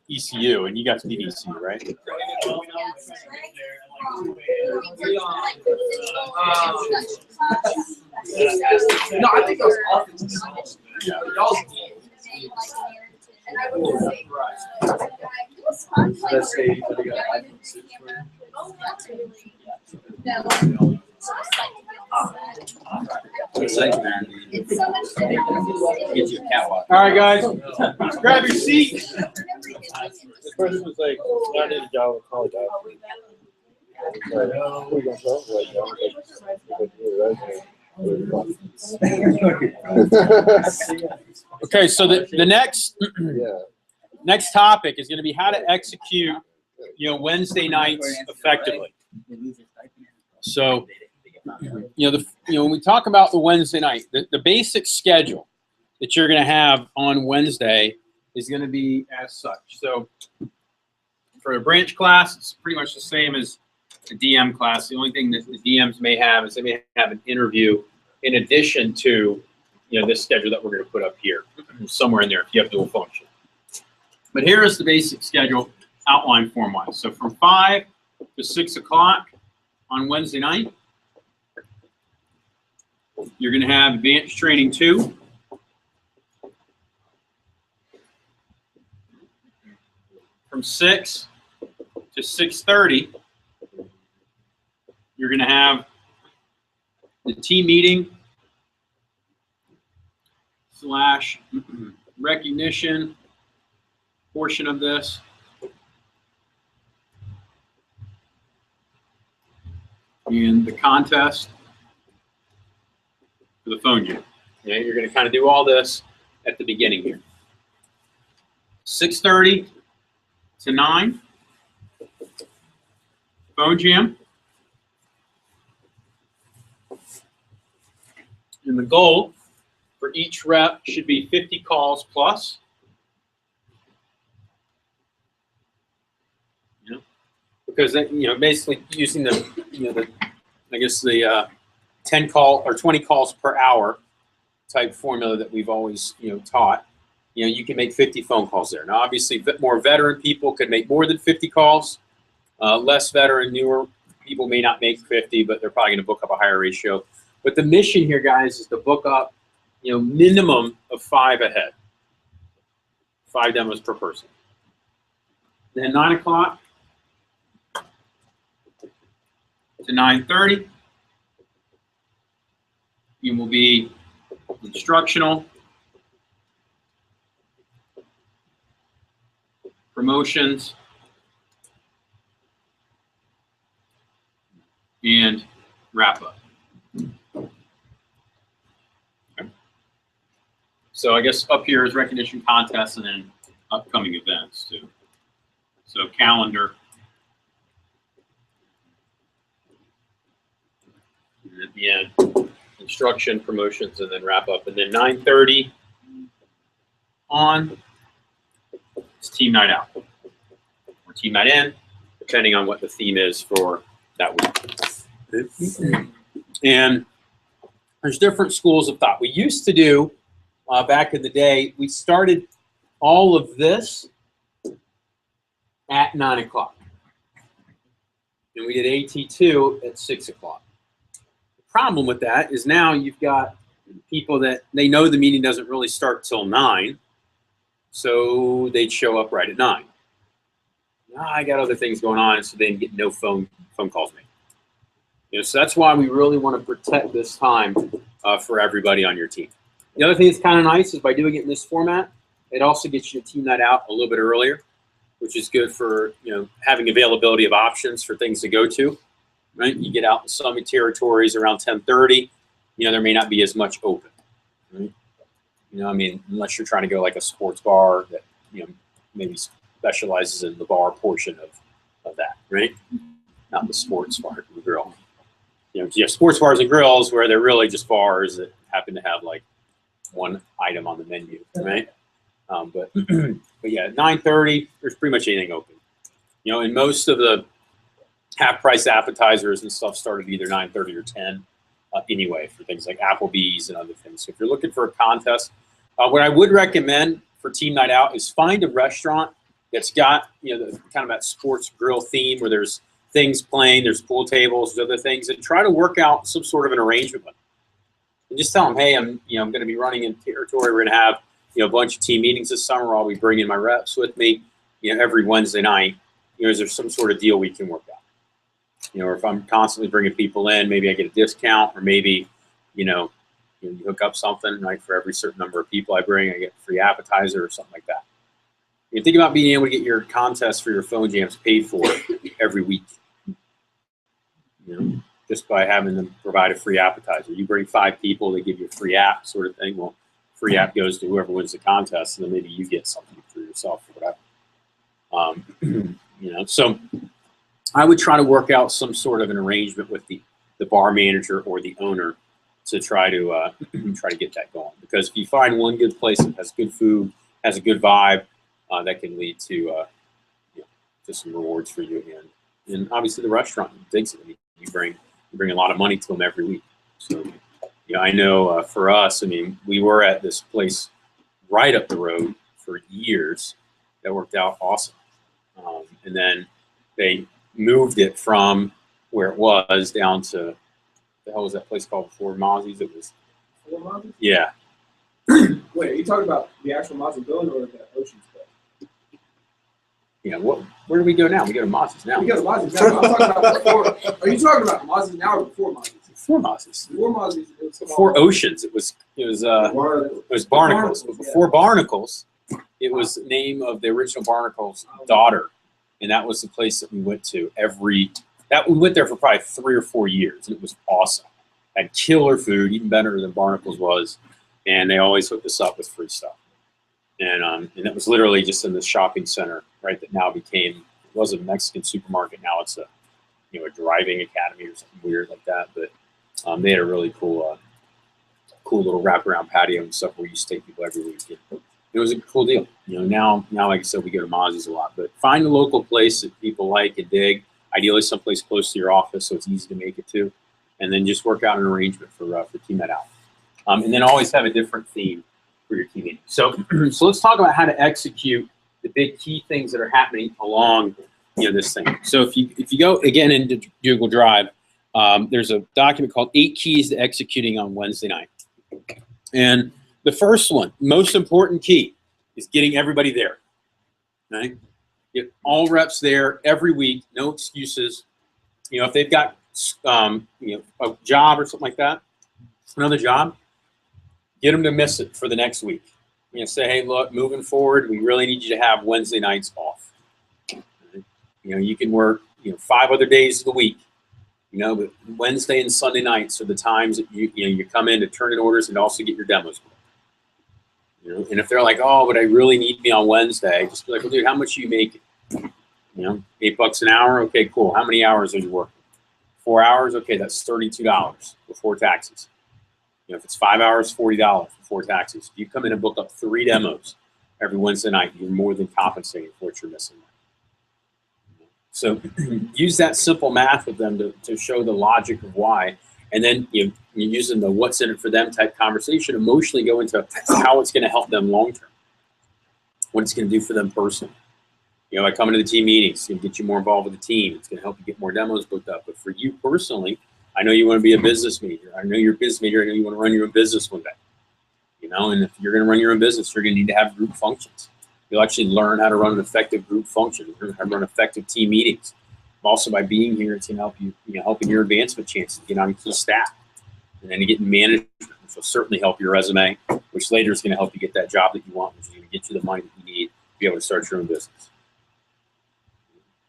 ECU, and you got to beat ECU, right? No, I think those offenses. Y'all's Let's say they got an iPhone 6, Get your catwalk. All right, guys, grab your seat. The person was like, I need a job with college. Okay, so the next next topic is going to be how to execute, Wednesday nights effectively. So, when we talk about the Wednesday night, the basic schedule that you're going to have on Wednesday is going to be as such. So, for a branch class, it's pretty much the same as a DM class. The only thing that the DMs may have is they may have an interview in addition to, this schedule that we're going to put up here, somewhere in there if you have dual function. But here is the basic schedule outline form-wise. So from 5 to 6 o'clock on Wednesday night, you're going to have advanced training 2. From 6 to 6:30, you're going to have the team meeting / recognition portion of this. And the contest for the phone jam. You're going to kind of do all this at the beginning here. 6:30 to 9, phone jam. And the goal for each rep should be 50 calls plus. Because basically using the 10 call or 20 calls per hour type formula that we've always taught, you can make 50 phone calls there. Now, obviously, more veteran people could make more than 50 calls. Less veteran, newer people may not make 50, but they're probably going to book up a higher ratio. But the mission here, guys, is to book up, minimum of 5 ahead. 5 demos per person. Then 9 o'clock to 9:30, you will be instructional, promotions, and wrap up. Okay. So I guess up here is recognition contests and then upcoming events too. So calendar. And at the end, instruction, promotions, and then wrap up. And then 9:30 on is team night out or team night in, depending on what the theme is for that week. And there's different schools of thought. We used to do, back in the day, we started all of this at 9 o'clock. And we did AT2 at 6 o'clock. The problem with that is now you've got people that they know the meeting doesn't really start till 9, so they'd show up right at 9. Now I got other things going on, so they get no phone calls made. So that's why we really want to protect this time for everybody on your team. The other thing that's kind of nice is by doing it in this format, it also gets you a team night out a little bit earlier, which is good for having availability of options for things to go to. Right, you get out in some territories around 10:30. There may not be as much open. Right? You know, I mean, unless you're trying to go like a sports bar that, you know, maybe specializes in the bar portion of that, right? Not the sports bar, the grill. You know, you have sports bars and grills where they're really just bars that happen to have like one item on the menu, right? But yeah, 9:30, there's pretty much anything open. You know, and most of the half-price appetizers and stuff started either 9:30 or 10 anyway for things like Applebee's and other things. So if you're looking for a contest, what I would recommend for team night out is find a restaurant that's got, you know, the, kind of that sports grill theme where there's things playing, there's pool tables, there's other things, and try to work out some sort of an arrangement with them. And just tell them, hey, I'm going to be running in territory. We're going to have, you know, a bunch of team meetings this summer. I'll be bringing my reps with me, you know, every Wednesday night. You know, is there some sort of deal we can work out? You know, or if I'm constantly bringing people in, maybe I get a discount, or maybe, you hook up something, right? For every certain number of people I bring, I get a free appetizer or something like that. You think about being able to get your contests for your phone jams paid for every week. You know, just by having them provide a free appetizer. You bring 5 people, they give you a free app sort of thing. Well, free app goes to whoever wins the contest, and then maybe you get something for yourself or whatever. You know, so I would try to work out some sort of an arrangement with the bar manager or the owner to try to get that going. Because if you find one good place that has good food, has a good vibe, that can lead to to some rewards for you, and obviously the restaurant digs it. I mean, you bring a lot of money to them every week. So, you know, I know for us, I mean, we were at this place right up the road for years. That worked out awesome, and then they moved it from where it was down to, the hell was that place called before Mozzie's? It was, yeah. Wait, are you talking about the actual Mozzie building or the Ocean's Club? Yeah, where do we go now? We go to Mozzie's now. We go to Mozzie's now. I'm talking about before. Are you talking about Mozzie's now or before Mozzie's? Before Mozzie's. Before Mozzie's. Before Oceans, it was Barnacles. But before Barnacles, it was the name of the original Barnacles' daughter, and that was the place that we went to we went there for probably 3 or 4 years, and it was awesome. Had killer food, even better than Barnacles was, and they always hooked us up with free stuff. And it was literally just in the shopping center, right? That now became, it was a Mexican supermarket. Now it's a driving academy or something weird like that. But they had a really cool little wraparound patio and stuff where you take people every weekend. It was a cool deal. You know, now like I said, we go to Mozzie's a lot. But find a local place that people like and dig. Ideally, someplace close to your office so it's easy to make it to, and then just work out an arrangement for team night out. And then always have a different theme for your team meeting. So let's talk about how to execute the big key things that are happening along this thing. So if you go again into Google Drive, there's a document called 8 Keys to Executing on Wednesday Night. And the first one, most important key, is getting everybody there. Okay? Get all reps there every week, no excuses. If they've got a job or something like that, another job, get them to miss it for the next week. Say, hey, look, moving forward, we really need you to have Wednesday nights off. You can work 5 other days of the week, but Wednesday and Sunday nights are the times that you come in to turn in orders and also get your demos. And if they're like, oh, but I really need me on Wednesday, just be like, well, dude, how much are you making? $8 an hour? Okay, cool. How many hours are you working? 4 hours? Okay, that's $32 before taxes. If it's 5 hours, $40 before taxes. If you come in and book up 3 demos every Wednesday night, you're more than compensating for what you're missing. So use that simple math with them to show the logic of why. And then you're using the what's in it for them type conversation, emotionally go into how it's going to help them long term, what it's going to do for them personally. By coming to the team meetings, it's going to get you more involved with the team. It's going to help you get more demos booked up. But for you personally, I know you want to be a business major. I know you're a business major. I know you want to run your own business one day. And if you're going to run your own business, you're going to need to have group functions. You'll actually learn how to run an effective group function, learn how to run effective team meetings. Also, by being here, it's going to help you, helping your advancement chances, get on key staff, and then you get management, which will certainly help your resume, which later is going to help you get that job that you want, which is going to get you the money that you need to be able to start your own business.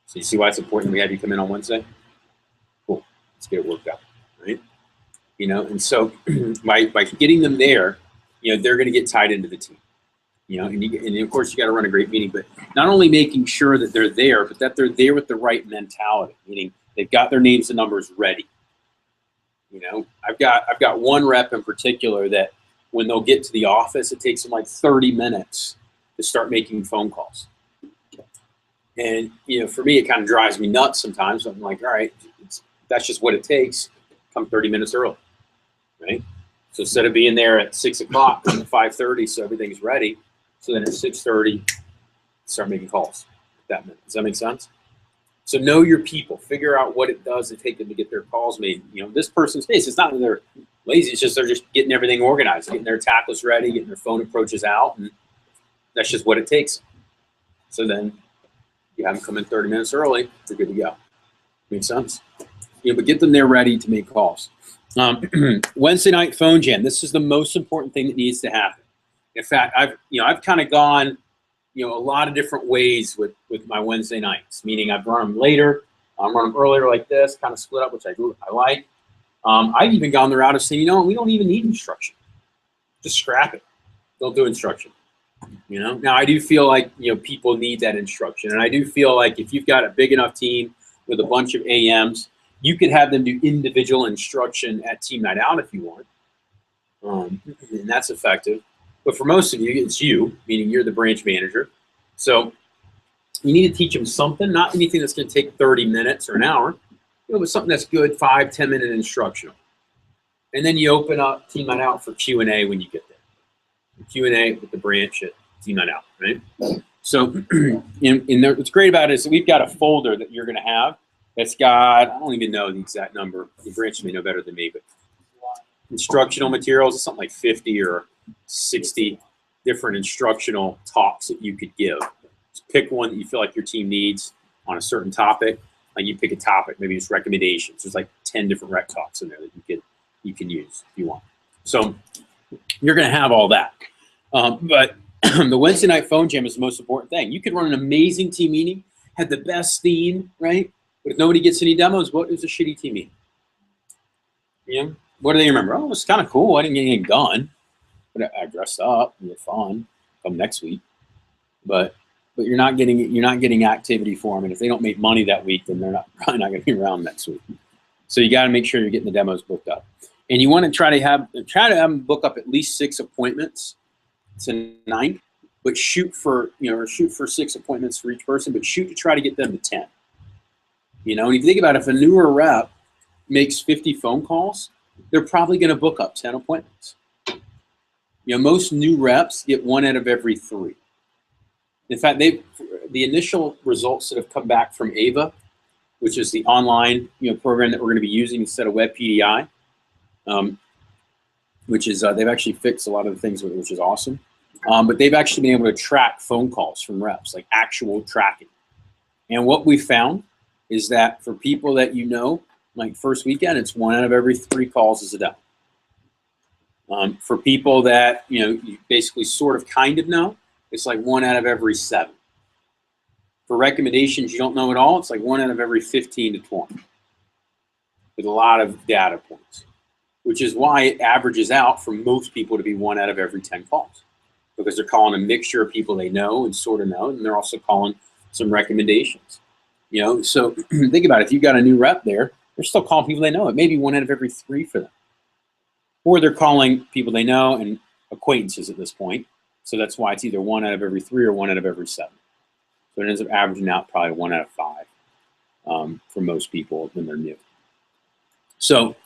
So you see why it's important we have you come in on Wednesday? Cool. Let's get it worked out, right? And so by getting them there, they're going to get tied into the team. And of course you got to run a great meeting, but not only making sure that they're there, but that they're there with the right mentality, meaning they've got their names and numbers ready. I've got one rep in particular that when they'll get to the office, it takes them like 30 minutes to start making phone calls. And, for me, it kind of drives me nuts sometimes. I'm like, all right, that's just what it takes. Come 30 minutes early, right? So instead of being there at 6 o'clock, come at 5:30, so everything's ready. So then at 6:30, start making calls. Does that make sense? So know your people. Figure out what it does to take them to get their calls made. This person's case, it's not that they're lazy. It's just they're just getting everything organized, getting their tacklers ready, getting their phone approaches out, and that's just what it takes. So then you have them come in 30 minutes early, they're good to go. Makes sense? But get them there ready to make calls. Wednesday night phone jam. This is the most important thing that needs to happen. In fact, I've kind of gone, a lot of different ways with my Wednesday nights. Meaning I've run them later, run them earlier like this, kind of split up, which I like. I've even gone the route of saying, we don't even need instruction. Just scrap it. Don't do instruction. Now I do feel like people need that instruction, and I do feel like if you've got a big enough team with a bunch of AMs, you could have them do individual instruction at team night out if you want, and that's effective. But for most of you, it's you, meaning you're the branch manager. So you need to teach them something, not anything that's going to take 30 minutes or an hour, but something that's good, 5-10 minute instructional. And then you open up team night out for Q&A when you get there. Q&A with the branch at team night out, right? So what's great about it is that we've got a folder that you're going to have that's got, I don't even know the exact number. The branch may know better than me, but instructional materials, something like 50 or 60 different instructional talks that you could give. Just pick one that you feel like your team needs on a certain topic. Like you pick a topic, maybe it's recommendations. There's like 10 different rec talks in there that you can use if you want. So you're going to have all that. But the Wednesday night phone jam is the most important thing. You could run an amazing team meeting, have the best theme, right? But if nobody gets any demos, what is a shitty team meeting? What do they remember? Oh, it's kind of cool. I didn't get anything done, but I dressed up. We had fun. Come next week, but you're not getting activity for them. And if they don't make money that week, then they're probably not going to be around next week. So you got to make sure you're getting the demos booked up, and you want to try to have them book up at least 6 appointments tonight. But shoot for 6 appointments for each person. But shoot to try to get them to 10. And if you think about it, if a newer rep makes 50 phone calls, they're probably going to book up 10 appointments. Most new reps get 1 out of every 3. In fact, the initial results that have come back from AVA, which is the online program that we're going to be using instead of Web PDI, which is they've actually fixed a lot of the things with it, which is awesome. But they've actually been able to track phone calls from reps, like actual tracking. And what we found is that for people that like first weekend, it's 1 out of every 3 calls is a demo. For people that you basically sort of kind of know, it's like 1 out of every 7. For recommendations you don't know at all, it's like 1 out of every 15 to 20, with a lot of data points, which is why it averages out for most people to be 1 out of every 10 calls, because they're calling a mixture of people they know and sort of know, and they're also calling some recommendations. So think about it. If you've got a new rep there, they're still calling people they know. It may be 1 out of every 3 for them. Or they're calling people they know and acquaintances at this point. So that's why it's either 1 out of every 3 or 1 out of every 7. So it ends up averaging out probably 1 out of 5 for most people when they're new. So,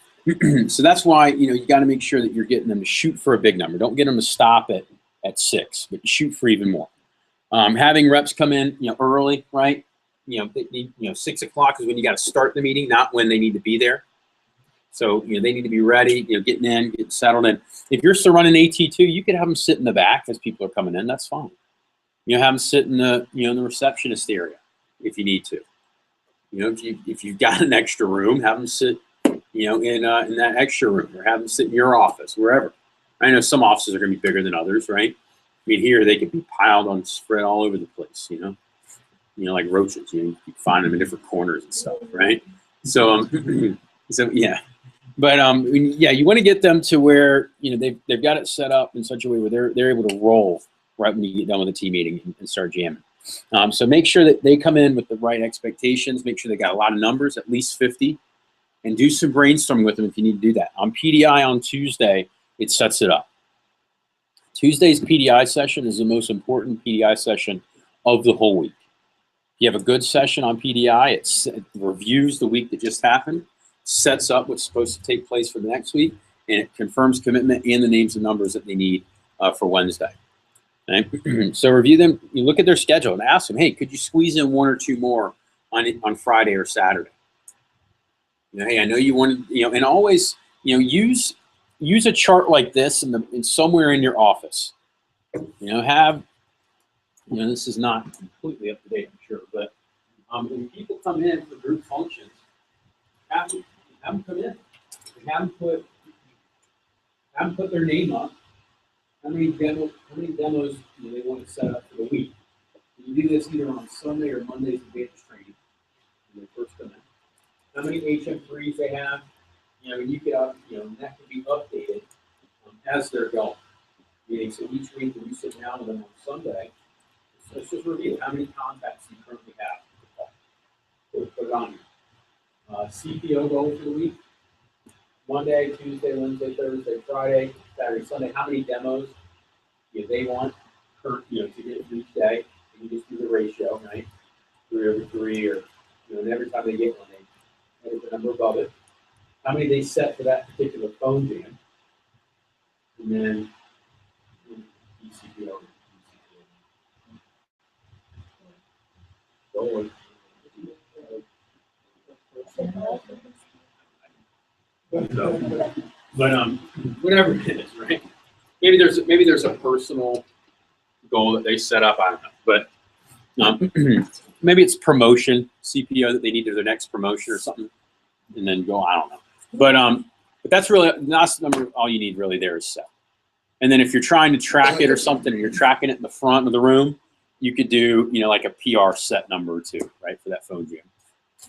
so that's why you got to make sure that you're getting them to shoot for a big number. Don't get them to stop at 6, but shoot for even more. Having reps come in early, right? 6 o'clock is when you got to start the meeting, not when they need to be there. So they need to be ready, getting in, getting settled in. If you're still running AT2, you could have them sit in the back as people are coming in. That's fine. Have them sit in the in the receptionist area if you need to. If you've got an extra room, have them sit in that extra room, or have them sit in your office, wherever. I know some offices are going to be bigger than others, right? I mean, here they could be piled on, spread all over the place. Like roaches. You can find them in different corners and stuff, right? So so yeah. But yeah, you want to get them to where they've got it set up in such a way where they're able to roll right when you get done with the team meeting and start jamming. So make sure that they come in with the right expectations. Make sure they got a lot of numbers, at least 50, and do some brainstorming with them if you need to do that. On PDI on Tuesday, it sets it up. Tuesday's PDI session is the most important PDI session of the whole week. If you have a good session on PDI, it reviews the week that just happened, sets up what's supposed to take place for the next week, and it confirms commitment and the names and numbers that they need for Wednesday. Okay? So review them. You look at their schedule and ask them, hey, could you squeeze in 1 or 2 more on Friday or Saturday? Hey, I know you wanted, and always, use a chart like this in somewhere in your office. This is not completely up to date, I'm sure, but when people come in for group functions, have them come in. Have them put their name up. How many demos they want to set up for the week? You do this either on Sunday or Monday's advanced training when they first come in. How many HM3s they have? You could that can be updated as they're going. Meaning, so each week when you sit down with them on Sunday, let's just review how many contacts you currently have. Put it on here. CPO goal for the week. Monday, Tuesday, Wednesday, Thursday, Friday, Saturday, Sunday. How many demos they want to get each day? You just do the ratio, right? 3 over 3, or and every time they get one, they edit the number above it. How many they set for that particular phone jam, and then ECPO. But whatever it is, right? Maybe there's a personal goal that they set up. I don't know, but maybe it's promotion CPO that they need to their next promotion or something, and then go. I don't know, but that's really that's the number. All you need really there is set. And then if you're trying to track it or something, and you're tracking it in the front of the room, you could do like a PR set number or 2, right, for that phone jam.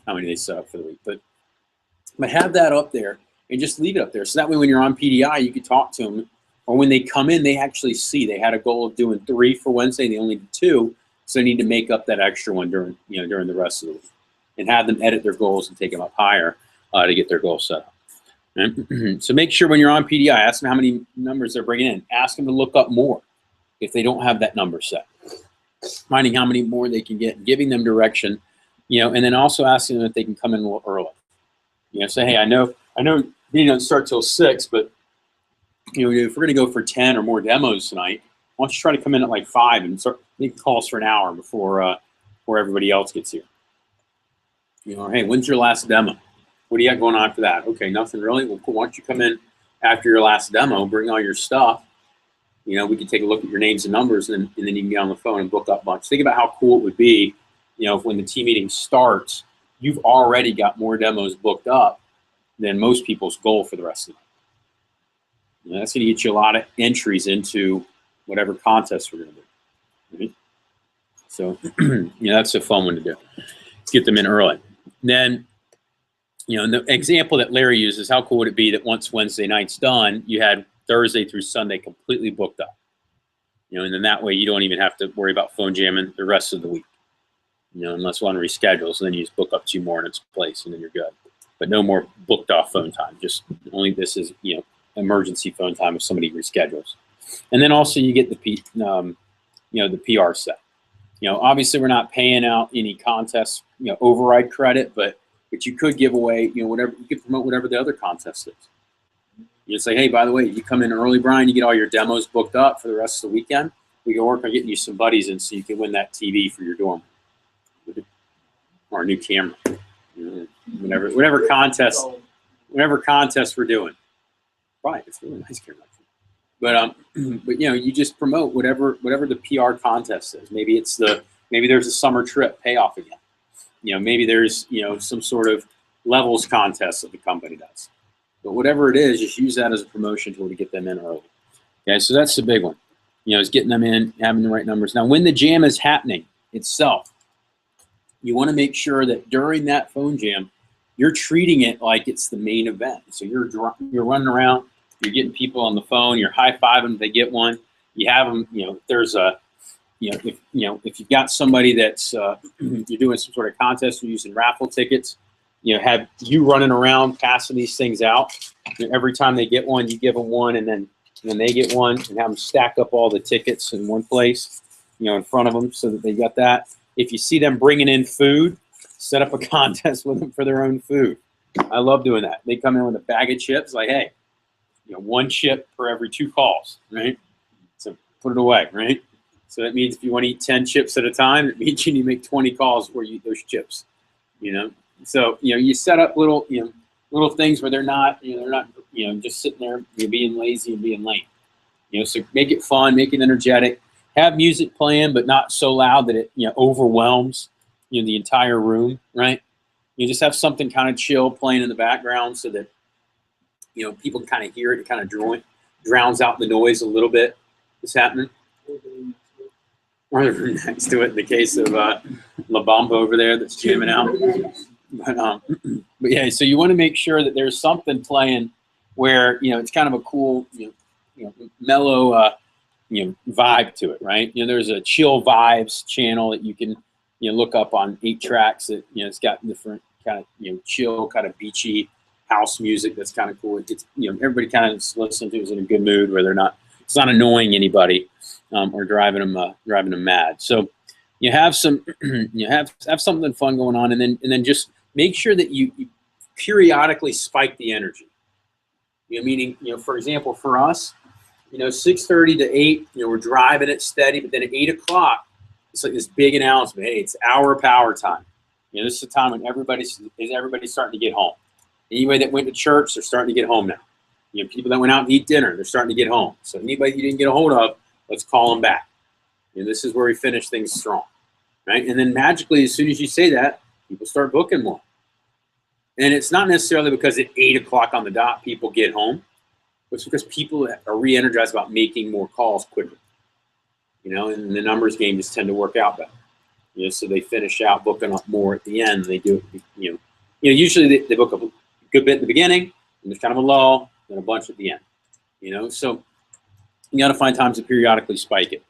How many they set up for the week, but have that up there and just leave it up there. So that way when you're on PDI, you can talk to them, or when they come in, they actually see they had a goal of doing 3 for Wednesday, they only did 2, so they need to make up that extra one during the rest of the week, and have them edit their goals and take them up higher to get their goal set up. So make sure when you're on PDI, ask them how many numbers they're bringing in. Ask them to look up more if they don't have that number set. Finding how many more they can get, giving them direction, and then also asking them if they can come in a little early. Say, hey, I know meeting doesn't start till 6, but if we're going to go for 10 or more demos tonight, why don't you try to come in at like 5 and start making calls for an hour before everybody else gets here. Hey, when's your last demo? What do you got going on for that? Okay, nothing really. Well, cool. Why don't you come in after your last demo, bring all your stuff. We can take a look at your names and numbers, and then you can get on the phone and book up a bunch. Think about how cool it would be, if when the team meeting starts, you've already got more demos booked up than most people's goal for the rest of the night. That's going to get you a lot of entries into whatever contest we're going to do. Right? So, that's a fun one to do. Get them in early. Then, and the example that Larry uses, how cool would it be that once Wednesday night's done, you had Thursday through Sunday completely booked up? And then that way you don't even have to worry about phone jamming the rest of the week. Unless one reschedules, and then you just book up 2 more in its place, and then you're good. But no more booked off phone time. Just only this is emergency phone time if somebody reschedules. And then also you get the PR set. Obviously we're not paying out any contest override credit, but you could give away whatever, you could promote whatever the other contest is. You say, hey, by the way, you come in early, Brian, you get all your demos booked up for the rest of the weekend. We can work on getting you some buddies in so you can win that TV for your dorm. Or a new camera. Whatever contest we're doing. Right, it's a really nice camera. But you just promote whatever the PR contest is. Maybe there's a summer trip payoff again. Maybe there's some sort of levels contest that the company does. But whatever it is, just use that as a promotion tool to get them in early. Okay, so that's the big one. Is getting them in, having the right numbers. Now, when the jam is happening itself, you want to make sure that during that phone jam, you're treating it like it's the main event. So you're running around, you're getting people on the phone, you're high-fiving them, they get one. You have them, if there's a, if you've got somebody that's you're doing some sort of contest, you're using raffle tickets, have you running around passing these things out. Every time they get one, you give them one, and then they get one, and have them stack up all the tickets in one place, in front of them, so that they got that. If you see them bringing in food, set up a contest with them for their own food. I love doing that. They come in with a bag of chips, like, hey, 1 chip for every 2 calls, right? So put it away, right? So that means if you want to eat 10 chips at a time, it means you need to make 20 calls before you eat those chips, So, you set up little, little things where they're not just sitting there, being lazy and being lame. So make it fun, make it energetic. Have music playing, but not so loud that it, overwhelms, the entire room, right? You just have something kind of chill playing in the background so that, people kind of hear it. It kind of drowns out the noise a little bit that's happening. Or the room next to it, in the case of La Bamba over there that's jamming out. But yeah, so you want to make sure that there's something playing where, it's kind of a cool, mellow, vibe to it, right? There's a chill vibes channel that you can, look up on 8 tracks that, it's got different kind of, chill, kind of beachy house music that's kind of cool. It's, everybody kind of listens to it is in a good mood where it's not annoying anybody or driving them mad. So you have some, have something fun going on, and then just make sure that you periodically spike the energy. Meaning, for example, for us, 6:30 to 8, we're driving it steady, but then at 8 o'clock, it's like this big announcement. Hey, it's our power time. This is the time when everybody's starting to get home. Anybody that went to church, they're starting to get home now. People that went out to eat dinner, they're starting to get home. So anybody you didn't get a hold of, let's call them back. This is where we finish things strong, right? And then magically, as soon as you say that, people start booking more. And it's not necessarily because at 8 o'clock on the dot, people get home. It's because people are re-energized about making more calls quicker. And the numbers game just tend to work out better. So they finish out booking up more at the end. They do, usually they book up a good bit at the beginning, and there's kind of a lull, then a bunch at the end. So you got to find times to periodically spike it.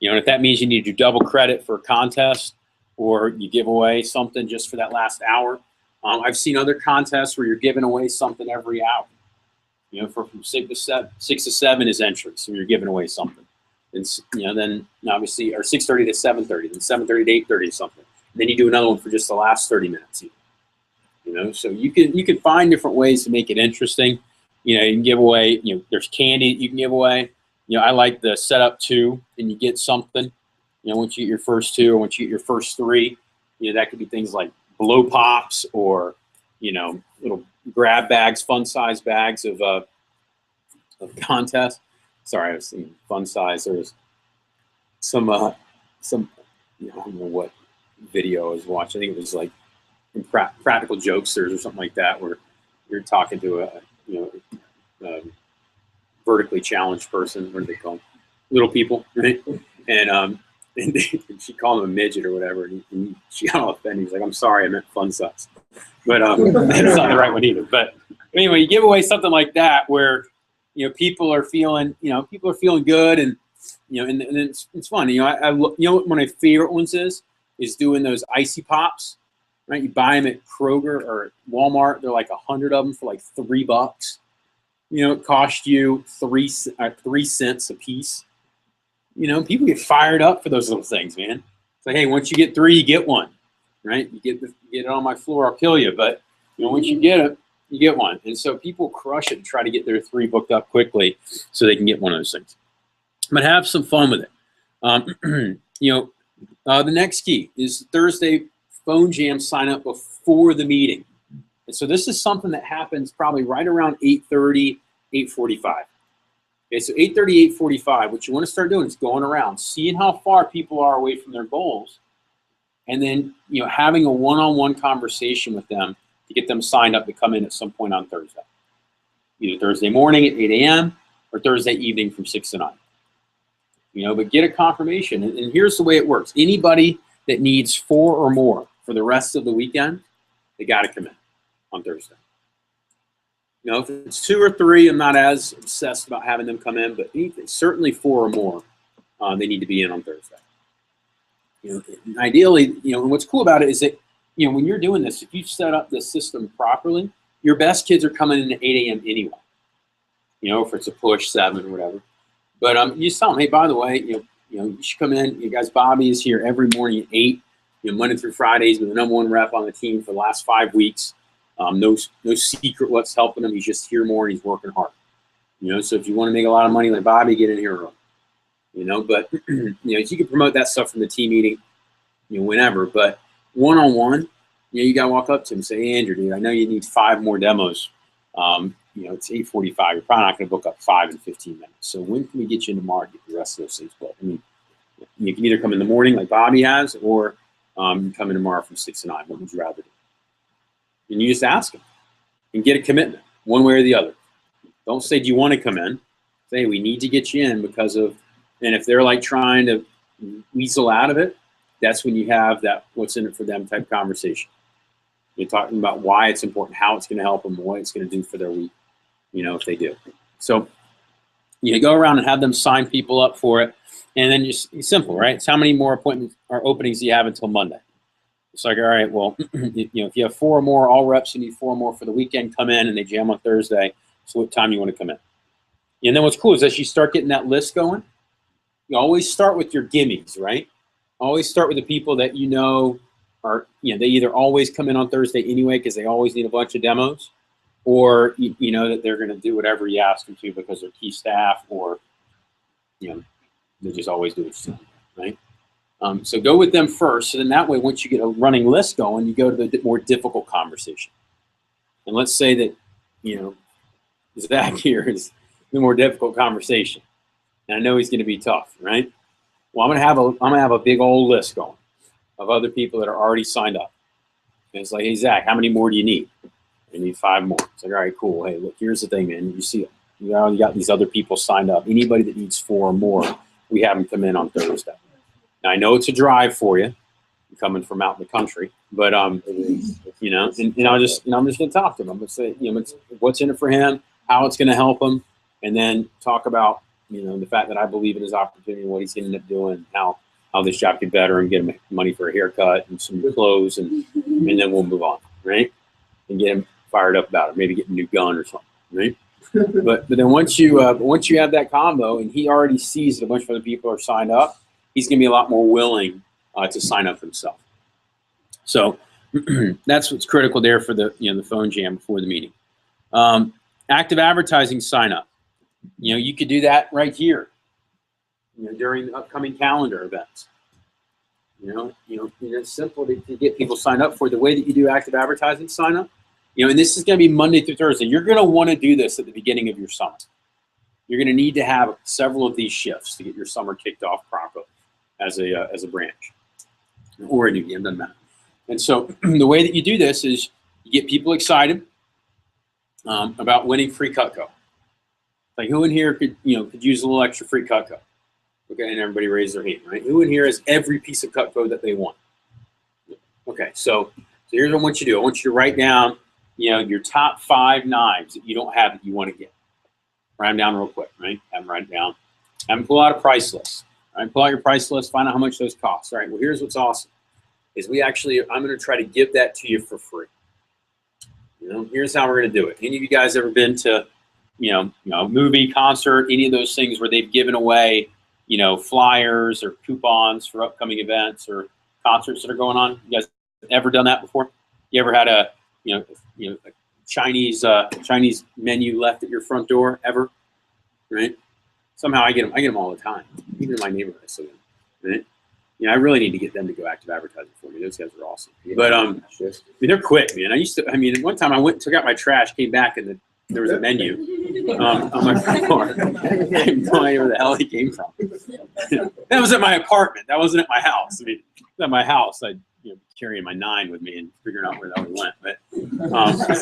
And if that means you need to do double credit for a contest, or you give away something just for that last hour. I've seen other contests where you're giving away something every hour. From 6 to 7 is entry, so you're giving away something. And then obviously, or 6:30 to 7:30, then 7:30 to 8:30 something. And then you do another one for just the last 30 minutes. So you can find different ways to make it interesting. You can give away. There's candy you can give away. I like the setup 2, and you get something. Once you get your first 2, or once you get your first 3, that could be things like blow pops, or little grab bags, fun size bags of contest. Sorry, I was thinking fun size. There was some I don't know what video I was watching. I think it was like Practical Jokesters or something like that, where you're talking to a vertically challenged person. What do they call them? Little people, right? And she called him a midget or whatever, and she got all offended. He's like, "I'm sorry, I meant fun size," but that's not the right one either. But anyway, you give away something like that where people are feeling good, and and it's fun. I one of my favorite ones is doing those icy pops, right? You buy them at Kroger or Walmart. They're like 100 of them for like $3. It cost you 3 cents a piece. People get fired up for those little things, man. It's like, hey, once you get 3, you get 1, right? You get it on my floor, I'll kill you. But once you get it, you get 1. And so people crush it and try to get their 3 booked up quickly so they can get one of those things. But have some fun with it. The next key is Thursday phone jam sign up before the meeting. And so this is something that happens probably right around 8:30, 8:45. Okay, so 8:30, 8:45, what you want to start doing is going around, seeing how far people are away from their goals, and then having a one-on-one conversation with them to get them signed up to come in at some point on Thursday. Either Thursday morning at 8 a.m. or Thursday evening from 6 to 9. But get a confirmation. And here's the way it works. Anybody that needs 4 or more for the rest of the weekend, they got to come in. on Thursday. You know, if it's 2 or 3, I'm not as obsessed about having them come in, but certainly 4 or more, they need to be in on Thursday. You know, ideally, you know, and what's cool about it is that, you know, when you're doing this, if you set up the system properly, your best kids are coming in at 8 a.m. anyway. You know, if it's a push 7 or whatever. But you just tell them, hey, by the way, you know, you should come in. You guys, Bobby is here every morning at 8. You know, Monday through Fridays, with the #1 rep on the team for the last 5 weeks. No secret what's helping him. He's just here more and he's working hard. You know, so if you want to make a lot of money like Bobby, get in here early. You know, but you know, you can promote that stuff from the team meeting, you know, whenever. But one-on-one, you know, you gotta walk up to him and say, hey, Andrew, dude, I know you need 5 more demos. You know, it's 8:45. You're probably not gonna book up 5 in 15 minutes. So when can we get you in tomorrow to get the rest of those things booked? I mean, you can either come in the morning like Bobby has, or you come in tomorrow from 6 to 9. What would you rather do? And you just ask them and get a commitment one way or the other. Don't say, do you want to come in? Say, we need to get you in because of, and if they're like trying to weasel out of it, that's when you have that what's in it for them type conversation. You're talking about why it's important, how it's going to help them, what it's going to do for their week, you know, if they do. So you go around and have them sign people up for it. And then it's simple, right? It's how many more appointments or openings do you have until Monday? It's like, all right, well, you know, if you have 4 or more, all reps, you need 4 or more for the weekend, come in and they jam on Thursday. So what time you want to come in? And then what's cool is as you start getting that list going, you always start with your gimmies, right? Always start with the people that you know are, you know, they either always come in on Thursday anyway because they always need a bunch of demos, or you know that they're going to do whatever you ask them to because they're key staff, or, you know, they just always do what you tell them, right? So go with them first. So then that way, once you get a running list going, you go to the more difficult conversation. And let's say that, you know, Zach here is the more difficult conversation. And I know he's going to be tough, right? Well, I'm going to have a big old list going of other people that are already signed up. And it's like, hey, Zach, how many more do you need? I need 5 more. It's like, all right, cool. Hey, look, here's the thing, man. You see it. You know, you got these other people signed up. Anybody that needs 4 or more, we have them come in on Thursday. Now, I know it's a drive for you, coming from out in the country, but you know, and I'm just going to talk to him. I'm going to say, you know, what's in it for him, how it's going to help him, and then talk about, you know, the fact that I believe in his opportunity and what he's going to end up doing, how this job could better and get him money for a haircut and some clothes, and then we'll move on, right? And get him fired up about it. Maybe get a new gun or something, right? but then once you have that combo and he already sees that a bunch of other people are signed up, he's going to be a lot more willing to sign up himself. So that's what's critical there for the, you know, the phone jam before the meeting. Active advertising sign up. You know, you could do that right here, you know, during the upcoming calendar events. You know, it's simple to get people signed up for the way that you do active advertising sign up. You know, and this is going to be Monday through Thursday. You're going to want to do this at the beginning of your summer. You're going to need to have several of these shifts to get your summer kicked off properly as a branch or a new game, doesn't matter. And so the way that you do this is you get people excited about winning free Cutco. Like, who in here could use a little extra free Cutco? Okay, and everybody raise their hand, right? Who in here has every piece of Cutco that they want? Okay, so here's what I want you to do. I want you to write down, you know, your top 5 knives that you don't have that you want to get. Write them down real quick, right? Have them write it down. Have them pull out a price list. All right, pull out your price list, find out how much those cost. All right, well, here's what's awesome is I'm going to try to give that to you for free. You know, here's how we're going to do it. Any of you guys ever been to, you know, movie, concert, any of those things where they've given away, you know, flyers or coupons for upcoming events or concerts that are going on? You guys ever done that before? You ever had a, you know, a Chinese menu left at your front door ever? Right? Somehow I get them all the time, even in my neighborhood. I still get them, right? You know, I really need to get them to go active advertising for me. Those guys are awesome. But I mean, they're quick, man. I mean, one time I went and took out my trash, came back, and there was a menu on my front door. I have no idea where the hell it came from. That was at my apartment. That wasn't at my house. I mean, at my house, I'd be carrying my 9 with me and figuring out where that one went. But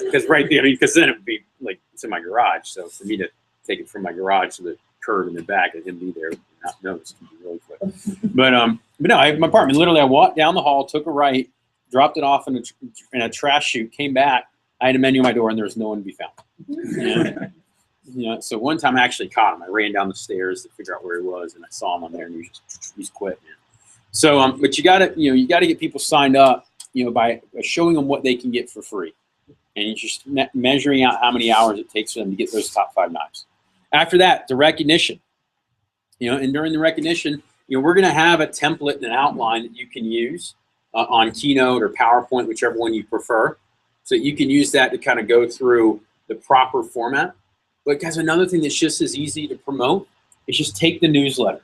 because right there, I mean, because then it would be like it's in my garage. So for me to take it from my garage to the curb in the back and him be there and not notice would be really quick. But no, I have my apartment. Literally, I walked down the hall, took a right, dropped it off in a trash chute, came back. I had a menu on my door and there was no one to be found. So one time I actually caught him. I ran down the stairs to figure out where he was, and I saw him on there, and he's quit, man. So, but you got to get people signed up, by showing them what they can get for free, and you're just measuring out how many hours it takes for them to get those top 5 knives. After that, the recognition, and during the recognition, we're going to have a template and an outline that you can use on Keynote or PowerPoint, whichever one you prefer, so you can use that to kind of go through the proper format. But guys, another thing that's just as easy to promote is just take the newsletter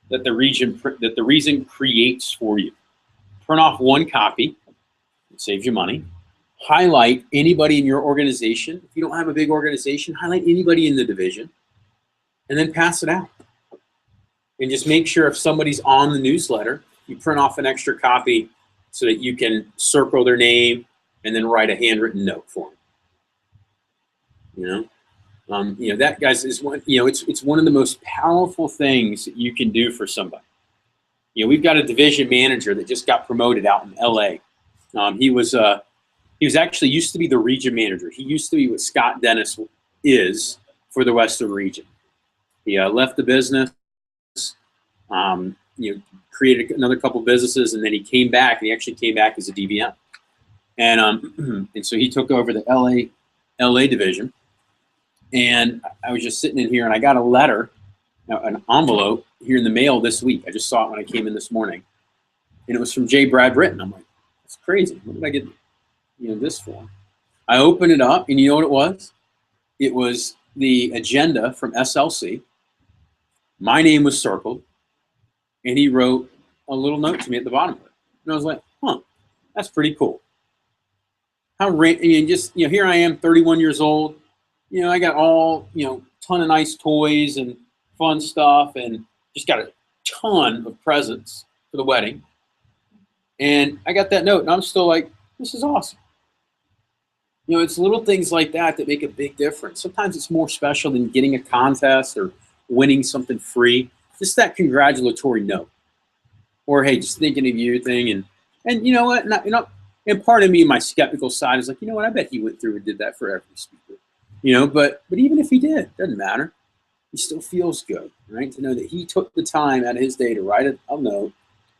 that the region creates for you. Print off 1 copy. It saves you money. Highlight anybody in your organization. If you don't have a big organization, highlight anybody in the division, and then pass it out. And just make sure if somebody's on the newsletter, you print off an extra copy so that you can circle their name and then write a handwritten note for them. That, guys, is one. It's one of the most powerful things that you can do for somebody. We've got a division manager that just got promoted out in LA. He was actually used to be the region manager. He used to be what Scott Dennis is for the Western region. He left the business, created another couple of businesses, and then he came back. And he actually came back as a DVM, and so he took over the LA division. And I was just sitting in here, and I got a letter, an envelope here in the mail this week. I just saw it when I came in this morning, and it was from J. Brad Britton. I'm like, that's crazy. What did I get, this for? I opened it up, and you know what it was? It was the agenda from SLC. My name was circled, and he wrote a little note to me at the bottom of it. And I was like, huh, that's pretty cool. Here I am, 31 years old. I got all, ton of nice toys and fun stuff, and just got a ton of presents for the wedding. And I got that note, and I'm still like, this is awesome. It's little things like that that make a big difference. Sometimes it's more special than getting a contest or winning something free. Just that congratulatory note. Or, hey, just thinking of you thing. And you know what? And part of me, my skeptical side, is like, you know what? I bet he went through and did that for every speaker. But even if he did, doesn't matter. He still feels good, right? To know that he took the time out of his day to write a note,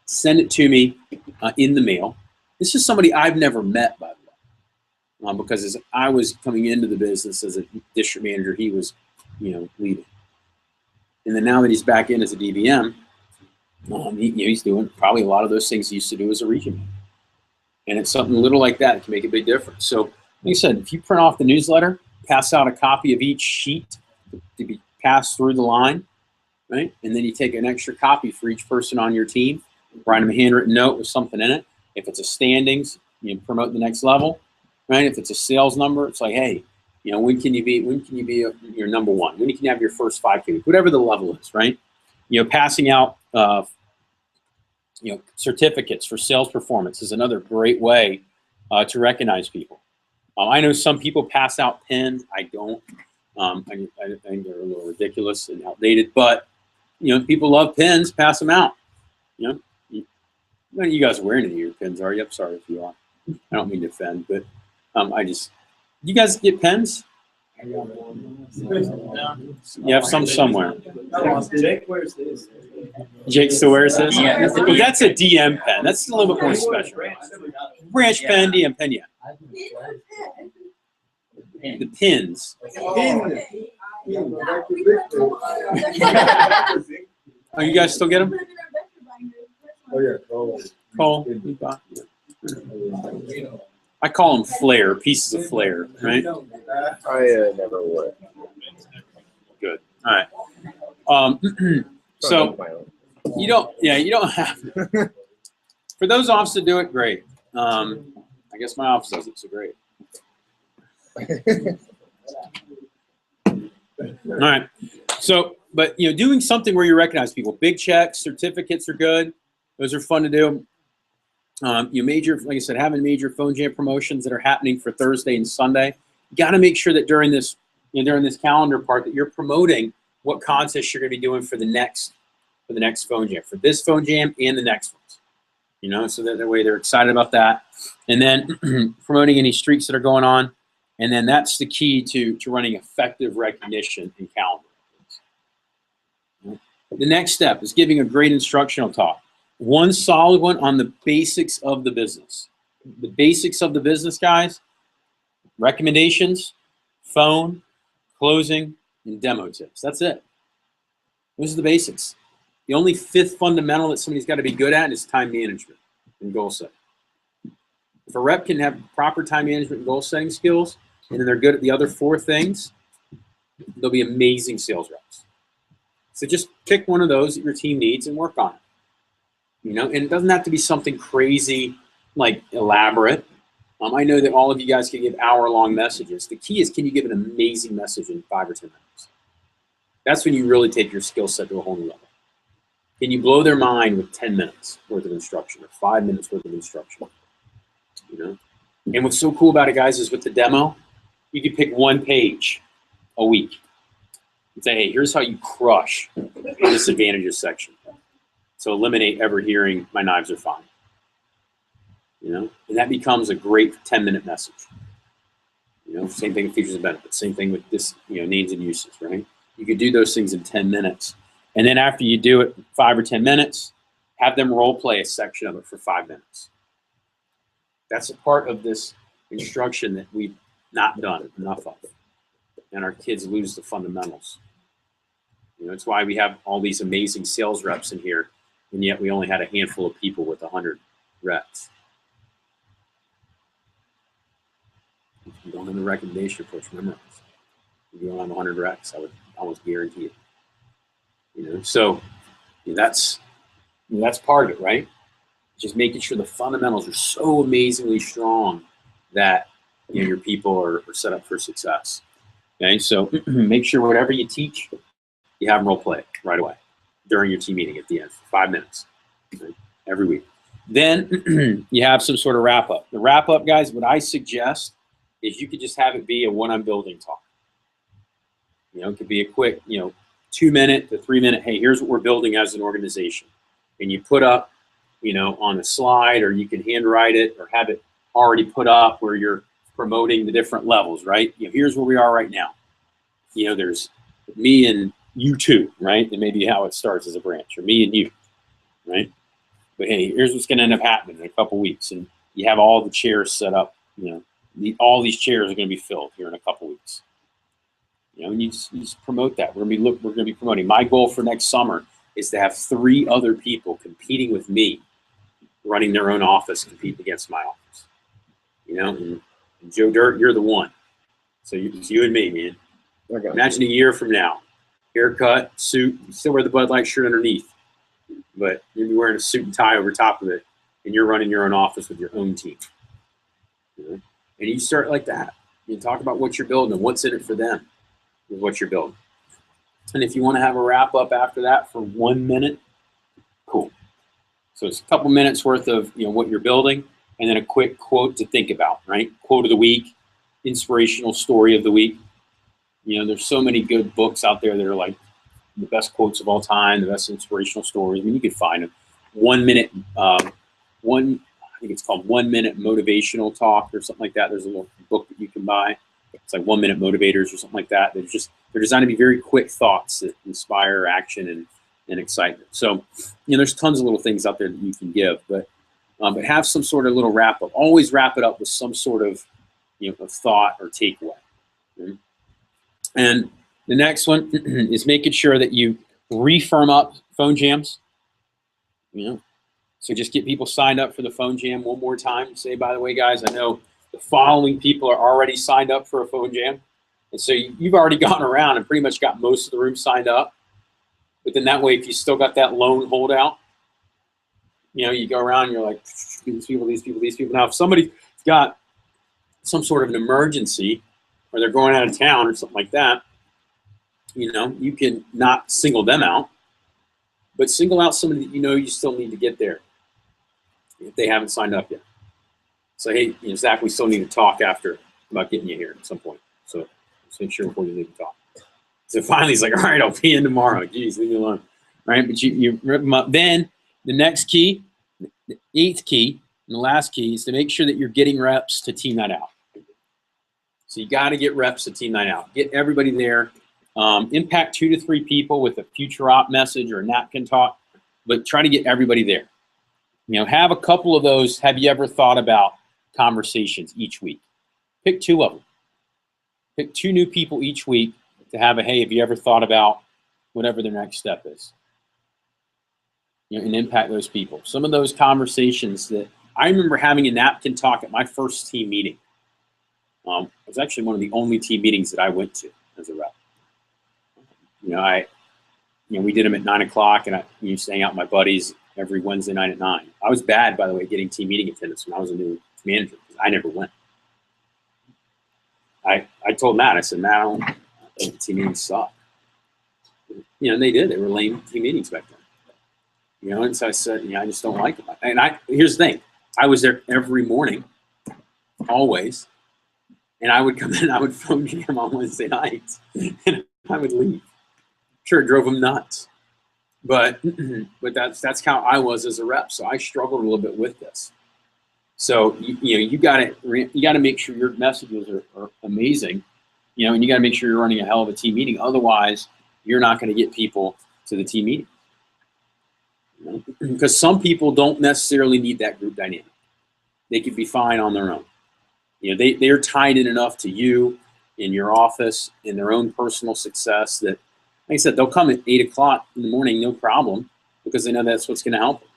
send it to me in the mail. This is somebody I've never met, by the way, because as I was coming into the business as a district manager, he was, leaving. And then now that he's back in as a DVM, he's doing probably a lot of those things he used to do as a region manager. And it's something little like that can make a big difference. So, like I said, if you print off the newsletter, pass out a copy of each sheet to be passed through the line, right? And then you take an extra copy for each person on your team, write them a handwritten note with something in it. If it's a standings, you promote the next level, right? If it's a sales number, it's like, hey, when can you be your number one? When can you have your first 5K? Whatever the level is, right? Passing out, certificates for sales performance is another great way to recognize people. I know some people pass out pins. I don't. I think they're a little ridiculous and outdated, but people love pins. Pass them out. You guys are wearing any of your pins, are you? I'm sorry if you are. I don't mean to offend, but you guys get pens? You have some somewhere. Jake wears this. Jake still wears this? Yeah. Well, that's a DM pen. That's a little bit more special. Branch pen, DM pen, yeah. The pins. Oh, you guys still get them? Oh yeah, Cole. I call them flair, pieces of flair, right? I never would. Good. All right. So you don't have to. For those offices that do it, great. I guess my office does it, so great. All right. So, but doing something where you recognize people, big checks, certificates are good. Those are fun to do. Major, like I said, having major phone jam promotions that are happening for Thursday and Sunday. You got to make sure that during this calendar part that you're promoting what contests you're going to be doing for the next phone jam, for this phone jam and the next ones. So that way they're excited about that. And then promoting any streaks that are going on. And then that's the key to running effective recognition and calendar. The next step is giving a great instructional talk. One solid one on the basics of the business. The basics of the business, guys: recommendations, phone, closing, and demo tips. That's it. Those are the basics. The only fifth fundamental that somebody's got to be good at is time management and goal setting. If a rep can have proper time management and goal setting skills, and then they're good at the other four things, they'll be amazing sales reps. So just pick one of those that your team needs and work on it. You know, and it doesn't have to be something crazy, like elaborate. I know that all of you guys can give hour-long messages. The key is, can you give an amazing message in 5 or 10 minutes? That's when you really take your skill set to a whole new level. Can you blow their mind with 10 minutes worth of instruction or 5 minutes worth of instruction? You know, and what's so cool about it, guys, is with the demo, you can pick one page a week and say, hey, here's how you crush the disadvantages section. So eliminate ever hearing my knives are fine. You know, and that becomes a great 10-minute message. You know, same thing with features and benefits, same thing with this, you know, names and uses, right? You could do those things in 10 minutes. And then after you do it 5 or 10 minutes, have them role play a section of it for 5 minutes. That's a part of this instruction that we've not done enough of. And our kids lose the fundamentals. You know, it's why we have all these amazing sales reps in here, and yet we only had a handful of people with 100 reps. If you don't have the recommendation approach, memorize. If you don't have 100 reps, I would almost guarantee it. You know, so that's part of it, right? Just making sure the fundamentals are so amazingly strong that, you know, your people are set up for success. Okay, so make sure whatever you teach, you have them role play right away during your team meeting at the end for 5 minutes, okay, every week. Then you have some sort of wrap up. The wrap up, guys, what I suggest is you could just have it be a what I'm building talk. You know, it could be a quick, you know, 2-minute to 3-minute, hey, here's what we're building as an organization. And you put up, you know, on a slide, or you can handwrite it or have it already put up where you're promoting the different levels, right? You know, here's where we are right now. You know, there's me and you two, right? And maybe how it starts as a branch, or me and you, right? But hey, here's what's going to end up happening in a couple weeks. And you have all the chairs set up, you know, all these chairs are going to be filled here in a couple weeks. You know, and you just promote that. We're going to be promoting. My goal for next summer is to have 3 other people competing with me, running their own office, competing against my office. You know, and Joe Dirt, you're the one. So it's you and me, man. Okay. Imagine a year from now, haircut, suit, you still wear the Bud Light shirt underneath, but you'll be wearing a suit and tie over top of it, and you're running your own office with your own team. You know? And you start like that. You talk about what you're building and what's in it for them with what you're building. And if you want to have a wrap up after that for 1 minute, cool. So it's a couple minutes worth of, you know, what you're building, and then a quick quote to think about, right? Quote of the week, inspirational story of the week. You know, there's so many good books out there that are like the best quotes of all time, the best inspirational stories. I mean, you could find them. 1 minute, I think it's called 1 Minute Motivational Talk or something like that. There's a little book that you can buy. It's like 1 Minute Motivators or something like that. They're designed to be very quick thoughts that inspire action and excitement. So, you know, there's tons of little things out there that you can give, but have some sort of little wrap up. Always wrap it up with some sort of, you know, of thought or takeaway. Okay? And the next one is making sure that you refirm up phone jams. You know, so just get people signed up for the phone jam one more time. Say, by the way, guys, I know the following people are already signed up for a phone jam. And so you've already gone around and pretty much got most of the room signed up. But then that way, if you still got that lone holdout, you know, you go around and you're like, these people, these people, these people. Now, if somebody's got some sort of an emergency or they're going out of town or something like that, you know, you can not single them out, but single out somebody that you know you still need to get there if they haven't signed up yet. So, hey, you know, Zach, we still need to talk after about getting you here at some point. So let's make sure before you leave to talk. So finally, he's like, all right, I'll be in tomorrow. Jeez, leave me alone. Right? But you rip them up. Then the next key, the 8th key, and the last key is to make sure that you're getting reps to team that out. So you got to get reps at team night out. Get everybody there. Impact 2 to 3 people with a future op message or a napkin talk, but try to get everybody there. You know, have a couple of those. Have you ever thought about conversations each week? Pick 2 of them. Pick 2 new people each week to have a, hey, have you ever thought about whatever their next step is? You know, and impact those people. Some of those conversations that I remember having a napkin talk at my first team meeting. It was actually one of the only team meetings that I went to as a rep. We did them at 9 o'clock, and I used to hang out with my buddies every Wednesday night at 9. I was bad, by the way, at getting team meeting attendance when I was a new manager because I never went. I told Matt, I said, Matt, I think team meetings suck. You know, they did. They were lame team meetings back then. You know, and so I said, I just don't like them. And here's the thing. I was there every morning, always. And I would come in, I would phone jam on Wednesday nights, and I would leave. Sure, it drove them nuts. But that's how I was as a rep. So I struggled a little bit with this. So you got to make sure your messages are amazing, and you got to make sure you're running a hell of a team meeting. Otherwise, you're not going to get people to the team meeting. Because some people don't necessarily need that group dynamic. They could be fine on their own. They're tied in enough to you in your office in their own personal success that, like I said, they'll come at 8 o'clock in the morning, no problem, because they know that's what's going to help them.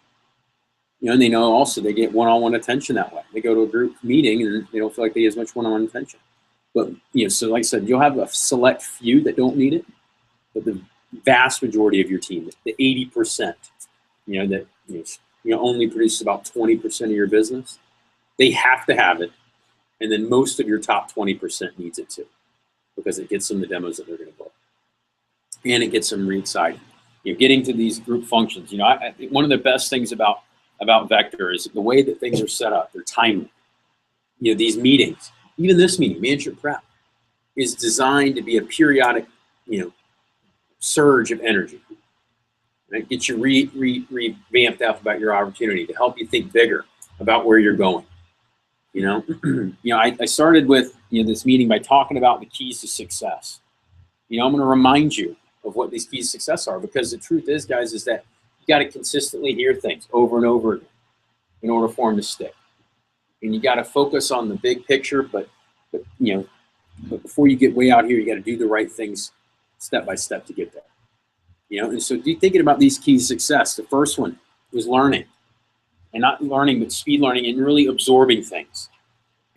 And they know also they get one-on-one attention that way. They go to a group meeting and they don't feel like they get as much one-on-one attention. But, so like I said, you'll have a select few that don't need it, but the vast majority of your team, the 80%, that only produces about 20% of your business, they have to have it. And then most of your top 20% needs it too, because it gets them the demos that they're going to book. And it gets them re-excited. Getting to these group functions. I think one of the best things about Vector is the way that things are set up. They're timely. These meetings, even this meeting, Manager Prep, is designed to be a periodic, surge of energy. Right? Get you revamped up about your opportunity to help you think bigger about where you're going. I started with this meeting by talking about the keys to success. I'm going to remind you of what these keys to success are, because the truth is, guys, is that you got to consistently hear things over and over again in order for them to stick. And you got to focus on the big picture, but before you get way out here, you got to do the right things step by step to get there. And so thinking about these keys to success, the first one was learning. And not learning, but speed learning and really absorbing things.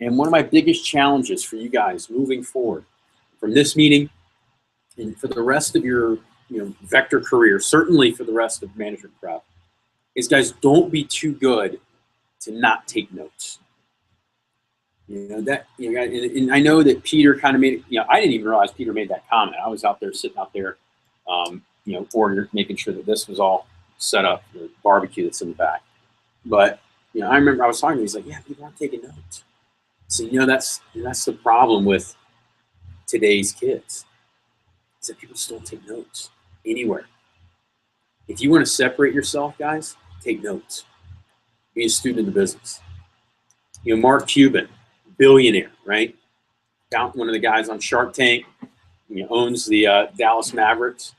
And one of my biggest challenges for you guys moving forward from this meeting and for the rest of your Vector career, certainly for the rest of Management Prep, is, guys, don't be too good to not take notes. And I know that Peter kind of made it, I didn't even realize Peter made that comment. I was out there sitting out there, making sure that this was all set up, the barbecue that's in the back. But I remember I was talking to him. He's like, "Yeah, people aren't taking notes." So that's the problem with today's kids. Is that people just don't take notes anywhere. If you want to separate yourself, guys, take notes. Be a student of the business. Mark Cuban, billionaire, right? One of the guys on Shark Tank. Owns the Dallas Mavericks.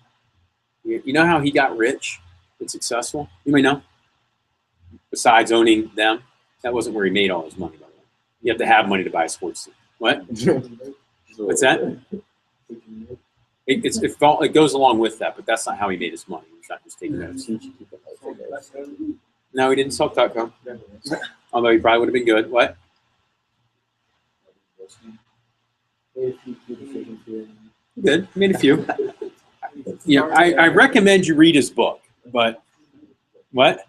You know how he got rich and successful? You may know. Besides owning them, that wasn't where he made all his money, by the way. You have to have money to buy a sports team. What? What's that? It goes along with that, but that's not how he made his money. He's not just taking notes. No, he didn't sell Tutco. Although he probably would have been good. What? Good. He made a few. I recommend you read his book, but what?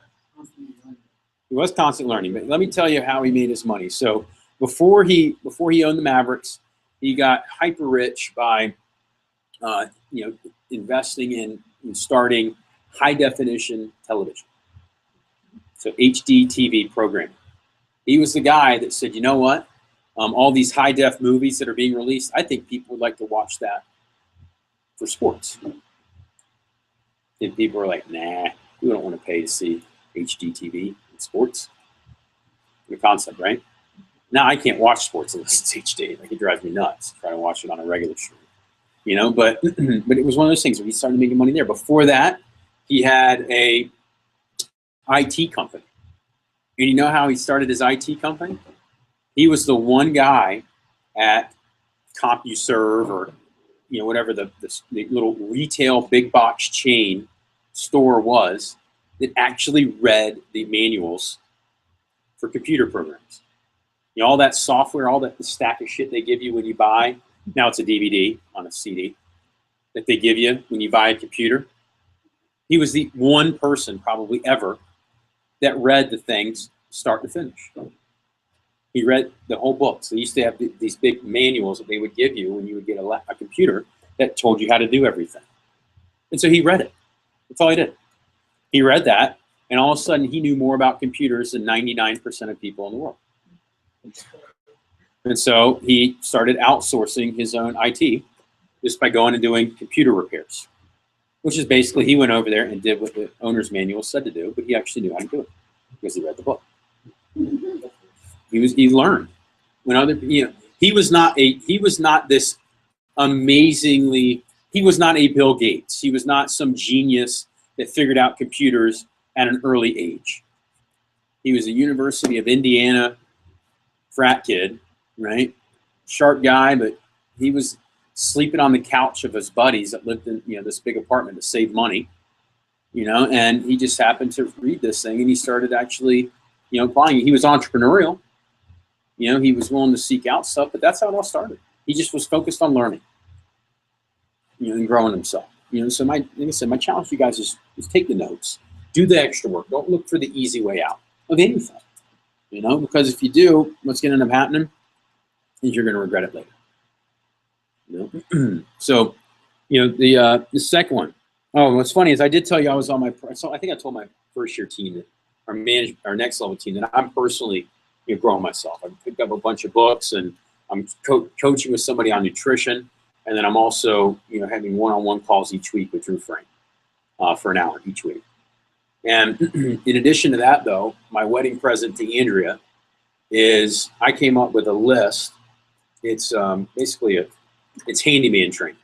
He was constantly learning, but let me tell you how he made his money. So before he owned the Mavericks, he got hyper rich by investing in starting high definition television. So HD TV programming. He was the guy that said, you know what? All these high def movies that are being released, I think people would like to watch that for sports. And people were like, nah, we don't want to pay to see HD TV in sports. The concept, right? Now I can't watch sports unless it's HD. Like, it drives me nuts trying to watch it on a regular stream. You know, but but it was one of those things where he started making money there. Before that, he had a IT company. And you know how he started his IT company? He was the one guy at CompuServe, or you know, whatever the little retail big box chain store was, that actually read the manuals for computer programs. You know, all that software, all that stack of shit they give you when you buy, now it's a DVD on a CD, that they give you when you buy a computer. He was the one person probably ever that read the things start to finish. He read the whole book. So they used to have these big manuals that they would give you when you would get a computer that told you how to do everything. And so he read it. That's all he did. He read that, and all of a sudden he knew more about computers than 99% of people in the world. And so he started outsourcing his own IT just by going and doing computer repairs, which is basically, he went over there and did what the owner's manual said to do, but he actually knew how to do it because he read the book. He learned when other, you know, he was not this amazingly, he was not a Bill Gates. He was not some genius that figured out computers at an early age. He was a University of Indiana frat kid, right? Sharp guy, but he was sleeping on the couch of his buddies that lived in, you know, this big apartment to save money, you know, and he just happened to read this thing, and he started actually, you know, applying it. He was entrepreneurial. You know, he was willing to seek out stuff, but that's how it all started. He just was focused on learning, you know, and growing himself. You know, so like I said, my challenge to you guys is take the notes, do the extra work. Don't look for the easy way out of anything, you know, because if you do, what's going to end up happening is you're going to regret it later. You know? So, you know, the second one. Oh, what's funny is I did tell you I was on my, so I think I told my first year team that our next level team that I'm personally, you know, growing myself. I picked up a bunch of books, and I'm coaching with somebody on nutrition, and then I'm also, you know, having one-on-one calls each week with Drew Frank for an hour each week. And in addition to that, though, my wedding present to Andrea is I came up with a list. It's basically it's handyman training.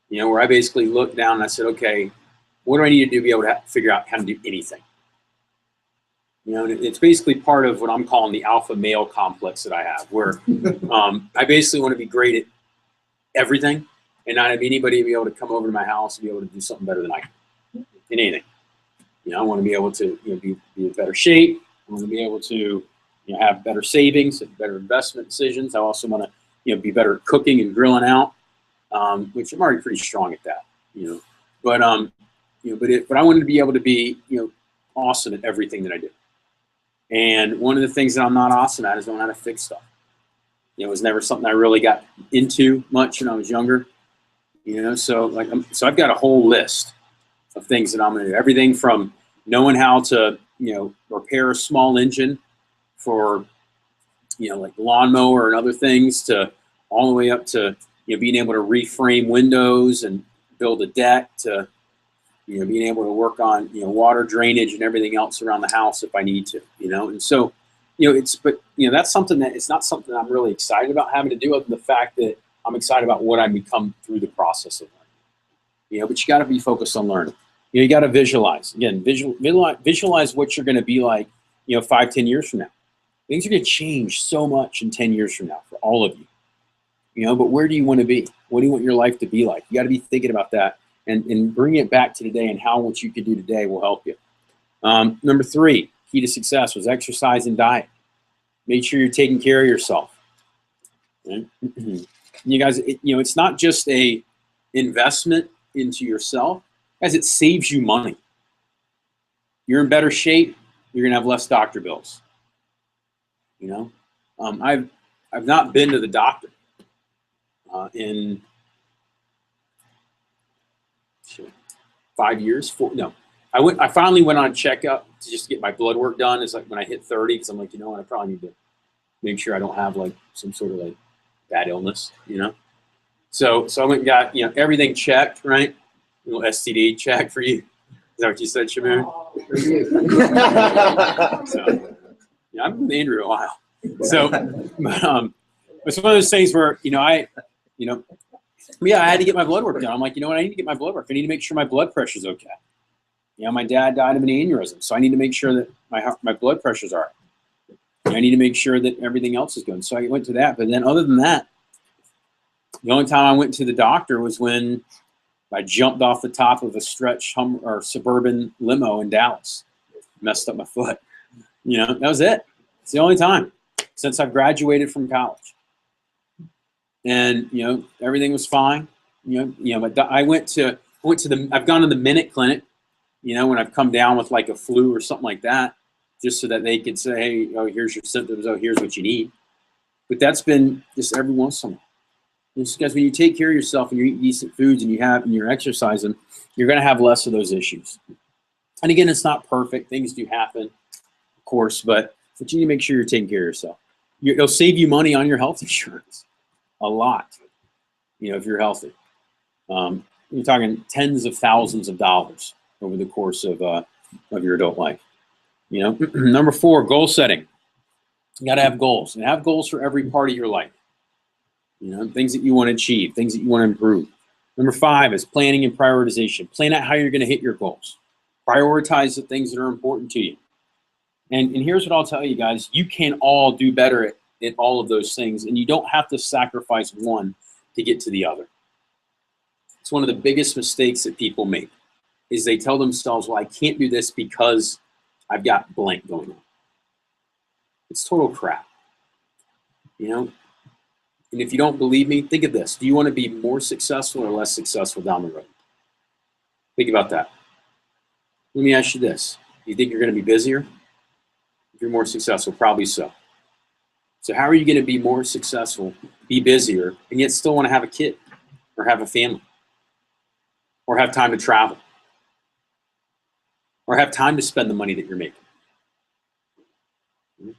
You know, where I basically looked down and I said, okay, what do I need to do to be able to figure out how to do anything? You know, and it's basically part of what I'm calling the alpha male complex that I have, where I basically want to be great at everything and not have anybody be able to come over to my house and be able to do something better than I can in anything. You know, I want to be able to, you know, be in better shape. I want to be able to, you know, have better savings and better investment decisions. I also want to, you know, be better at cooking and grilling out, which I'm already pretty strong at that, you know. But you know, but I wanted to be able to be, you know, awesome at everything that I do. And one of the things that I'm not awesome at is I don't know how to fix stuff. You know, it was never something I really got into much when I was younger. You know, so like, so I've got a whole list of things that I'm going to do. Everything from knowing how to, you know, repair a small engine for, you know, like lawnmower and other things, to all the way up to, you know, being able to reframe windows and build a deck, to, you know, being able to work on, you know, water drainage and everything else around the house if I need to, you know. And so, you know, but, you know, that's something that, it's not something I'm really excited about having to do, other than the fact that I'm excited about what I become through the process of learning. You know, but you got to be focused on learning. You know, you got to visualize. Again, visualize what you're going to be like, you know, 5-10 years from now. Things are going to change so much in 10 years from now for all of you. You know, but where do you want to be? What do you want your life to be like? You got to be thinking about that. And bring it back to today, and how what you can do today will help you. Number 3, key to success was exercise and diet. Make sure you're taking care of yourself. Right? You guys, you know, it's not just a investment into yourself, guys. It saves you money. You're in better shape, you're gonna have less doctor bills. You know, I've not been to the doctor in 5 years. I finally went on a checkup to just get my blood work done. It's like when I hit 30, because I'm like, you know what, I probably need to make sure I don't have like some sort of like bad illness, you know. So I went and got, you know, everything checked, right? A little STD check for you. Is that what you said, Shamoon? So, yeah, I've been with Andrew a while. So, it's one of those things where, I had to get my blood work done. I'm like, you know what? I need to get my blood work. I need to make sure my blood pressure's okay. My dad died of an aneurysm, so I need to make sure that my blood pressure's all right. I need to make sure that everything else is good. So I went to that. But then other than that, the only time I went to the doctor was when I jumped off the top of a stretch suburban limo in Dallas. Messed up my foot. That was it. It's the only time since I've graduated from college. And, everything was fine. But I've gone to the Minute Clinic, when I've come down with like a flu or something like that, just so that they could say, hey, oh, here's your symptoms. Oh, here's what you need. But that's been just every once in a while. Because when you take care of yourself and you eat decent foods and you're exercising, you're going to have less of those issues. And again, it's not perfect. Things do happen, of course, but you need to make sure you're taking care of yourself. It'll save you money on your health insurance. A lot, if you're healthy. You're talking tens of thousands of dollars over the course of your adult life. Number 4, goal setting. You got to have goals, and have goals for every part of your life. Things that you want to achieve, things that you want to improve. Number 5 is planning and prioritization. Plan out how you're going to hit your goals. Prioritize the things that are important to you. And here's what I'll tell you guys. You can all do better at all of those things, and you don't have to sacrifice one to get to the other. It's one of the biggest mistakes that people make, is they tell themselves, well, I can't do this because I've got blank going on. It's total crap. And if you don't believe me, think of this. Do you want to be more successful or less successful down the road? Think about that. Let me ask you this. Do you think you're going to be busier? If you're more successful, probably so. So how are you going to be more successful, be busier, and yet still want to have a kid or have a family or have time to travel or have time to spend the money that you're making?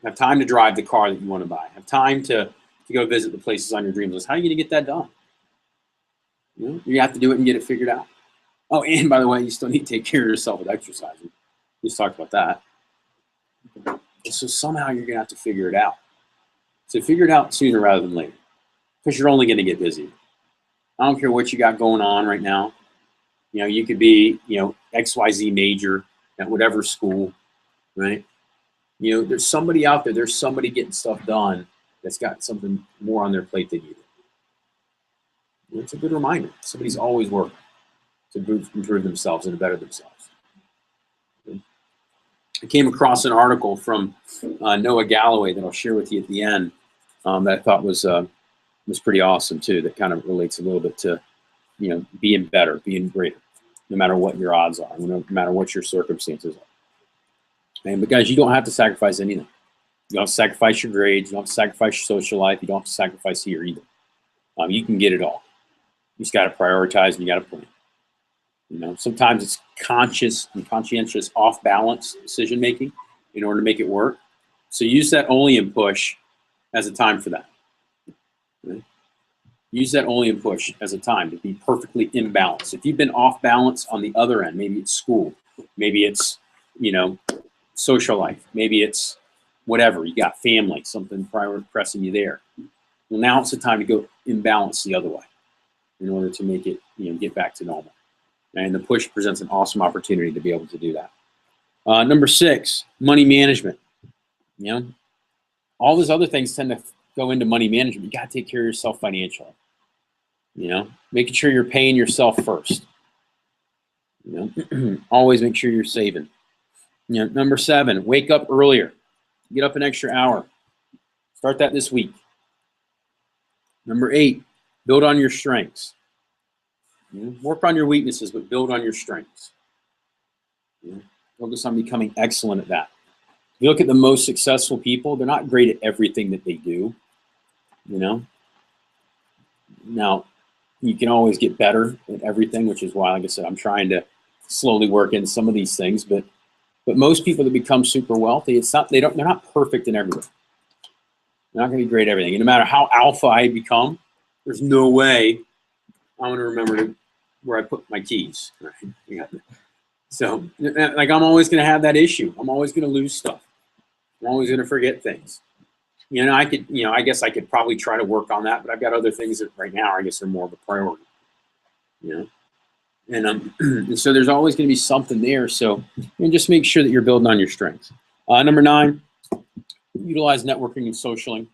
Have time to drive the car that you want to buy. Have time to go visit the places on your dream list. How are you going to get that done? You have to do it and get it figured out. Oh, and by the way, you still need to take care of yourself with exercising. We just talked about that. So somehow you're going to have to figure it out. So figure it out sooner rather than later, because you're only going to get busy. I don't care what you got going on right now. You could be, XYZ major at whatever school, right? There's somebody out there, there's somebody getting stuff done that's got something more on their plate than you do. It's a good reminder. Somebody's always working to improve themselves and to better themselves. I came across an article from Noah Galloway that I'll share with you at the end that I thought was pretty awesome too. That kind of relates a little bit to, being better, being greater, no matter what your odds are, no matter what your circumstances are. But guys, you don't have to sacrifice anything. You don't have to sacrifice your grades. You don't have to sacrifice your social life. You don't have to sacrifice here either. You can get it all. You just got to prioritize and you got to plan. Sometimes it's conscious and conscientious off-balance decision-making in order to make it work. So use that only and push as a time for that. Okay? Use that only and push as a time to be perfectly in balance. If you've been off balance on the other end, maybe it's school, maybe it's, social life, maybe it's whatever, you got family, something pressing you there. Well, now it's the time to go in balance the other way in order to make it, get back to normal. And the push presents an awesome opportunity to be able to do that. Number 6, money management. All those other things tend to go into money management. You got to take care of yourself financially. Making sure you're paying yourself first. Always make sure you're saving. Number 7, wake up earlier. Get up an extra hour. Start that this week. Number 8, build on your strengths. Work on your weaknesses, but build on your strengths. Focus on becoming excellent at that. If you look at the most successful people, they're not great at everything that they do. Now, you can always get better at everything, which is why, like I said, I'm trying to slowly work in some of these things. But most people that become super wealthy, they're not perfect in everything. They're not going to be great at everything. And no matter how alpha I become, there's no way I'm going to remember where I put my keys. Right? So, I'm always going to have that issue. I'm always going to lose stuff. I'm always going to forget things. You know, I guess I could probably try to work on that, but I've got other things that right now I guess are more of a priority. You know, and and so there's always going to be something there. So just make sure that you're building on your strengths. Number 9, utilize networking and socialing.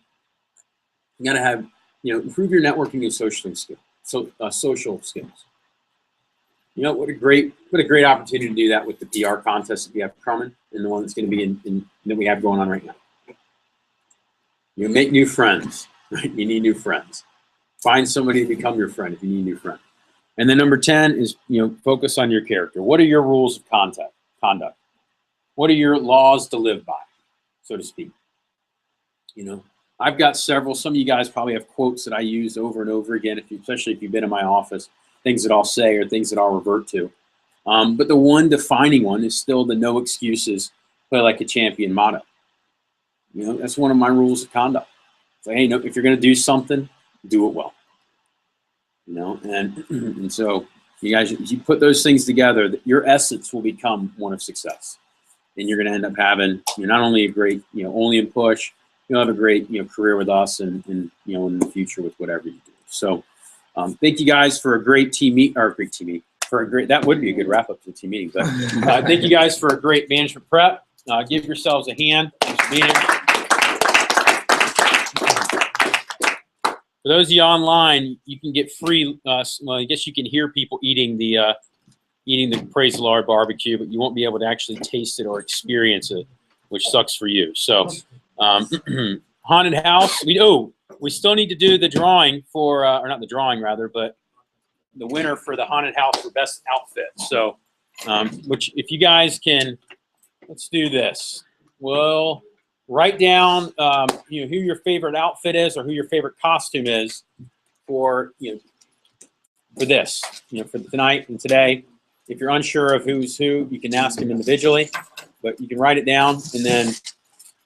You got to have, improve your networking and socialing skills. Social skills. You know, what a great opportunity to do that with the PR contest that we have coming and the one that's going to be in that we have going on right now. You make new friends, right? You need new friends. Find somebody to become your friend if you need a new friend. And then number 10 is, focus on your character. What are your rules of conduct? What are your laws to live by, so to speak? You know, I've got several. Some of you guys probably have quotes that I use over and over again, especially if you've been in my office, things that I'll say or things that I'll revert to. But the one defining one is still the no excuses, play like a champion motto. You know, that's one of my rules of conduct. It's like, hey, no, if you're going to do something, do it well. You know, and so you guys, if you put those things together, your essence will become one of success. And you're going to end up having, not only a great, only in push, you'll have a great, career with us and in the future with whatever you do. So thank you guys for a great team meet, that would be a good wrap up to the team meeting. But thank you guys for a great management prep. Give yourselves a hand. Thanks for being here. For those of you online, you can get free, well, I guess you can hear people eating the Praise the Lord barbecue, but you won't be able to actually taste it or experience it, which sucks for you. So haunted house, we still need to do the drawing for, or not the drawing rather, but the winner for the haunted house for best outfit. So, which if you guys can, let's do this. We'll write down, who your favorite outfit is or who your favorite costume is for, for this, for tonight and today. If you're unsure of who's who, you can ask them individually, but you can write it down. And then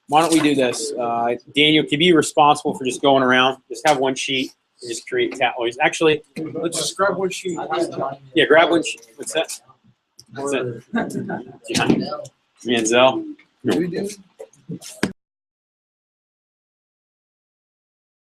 why don't we do this? Daniel, can you be responsible for just going around? Just have one sheet and just create tabloids. Actually, let's just grab one sheet. Yeah, grab one sheet. What's that? What's that? Manziel.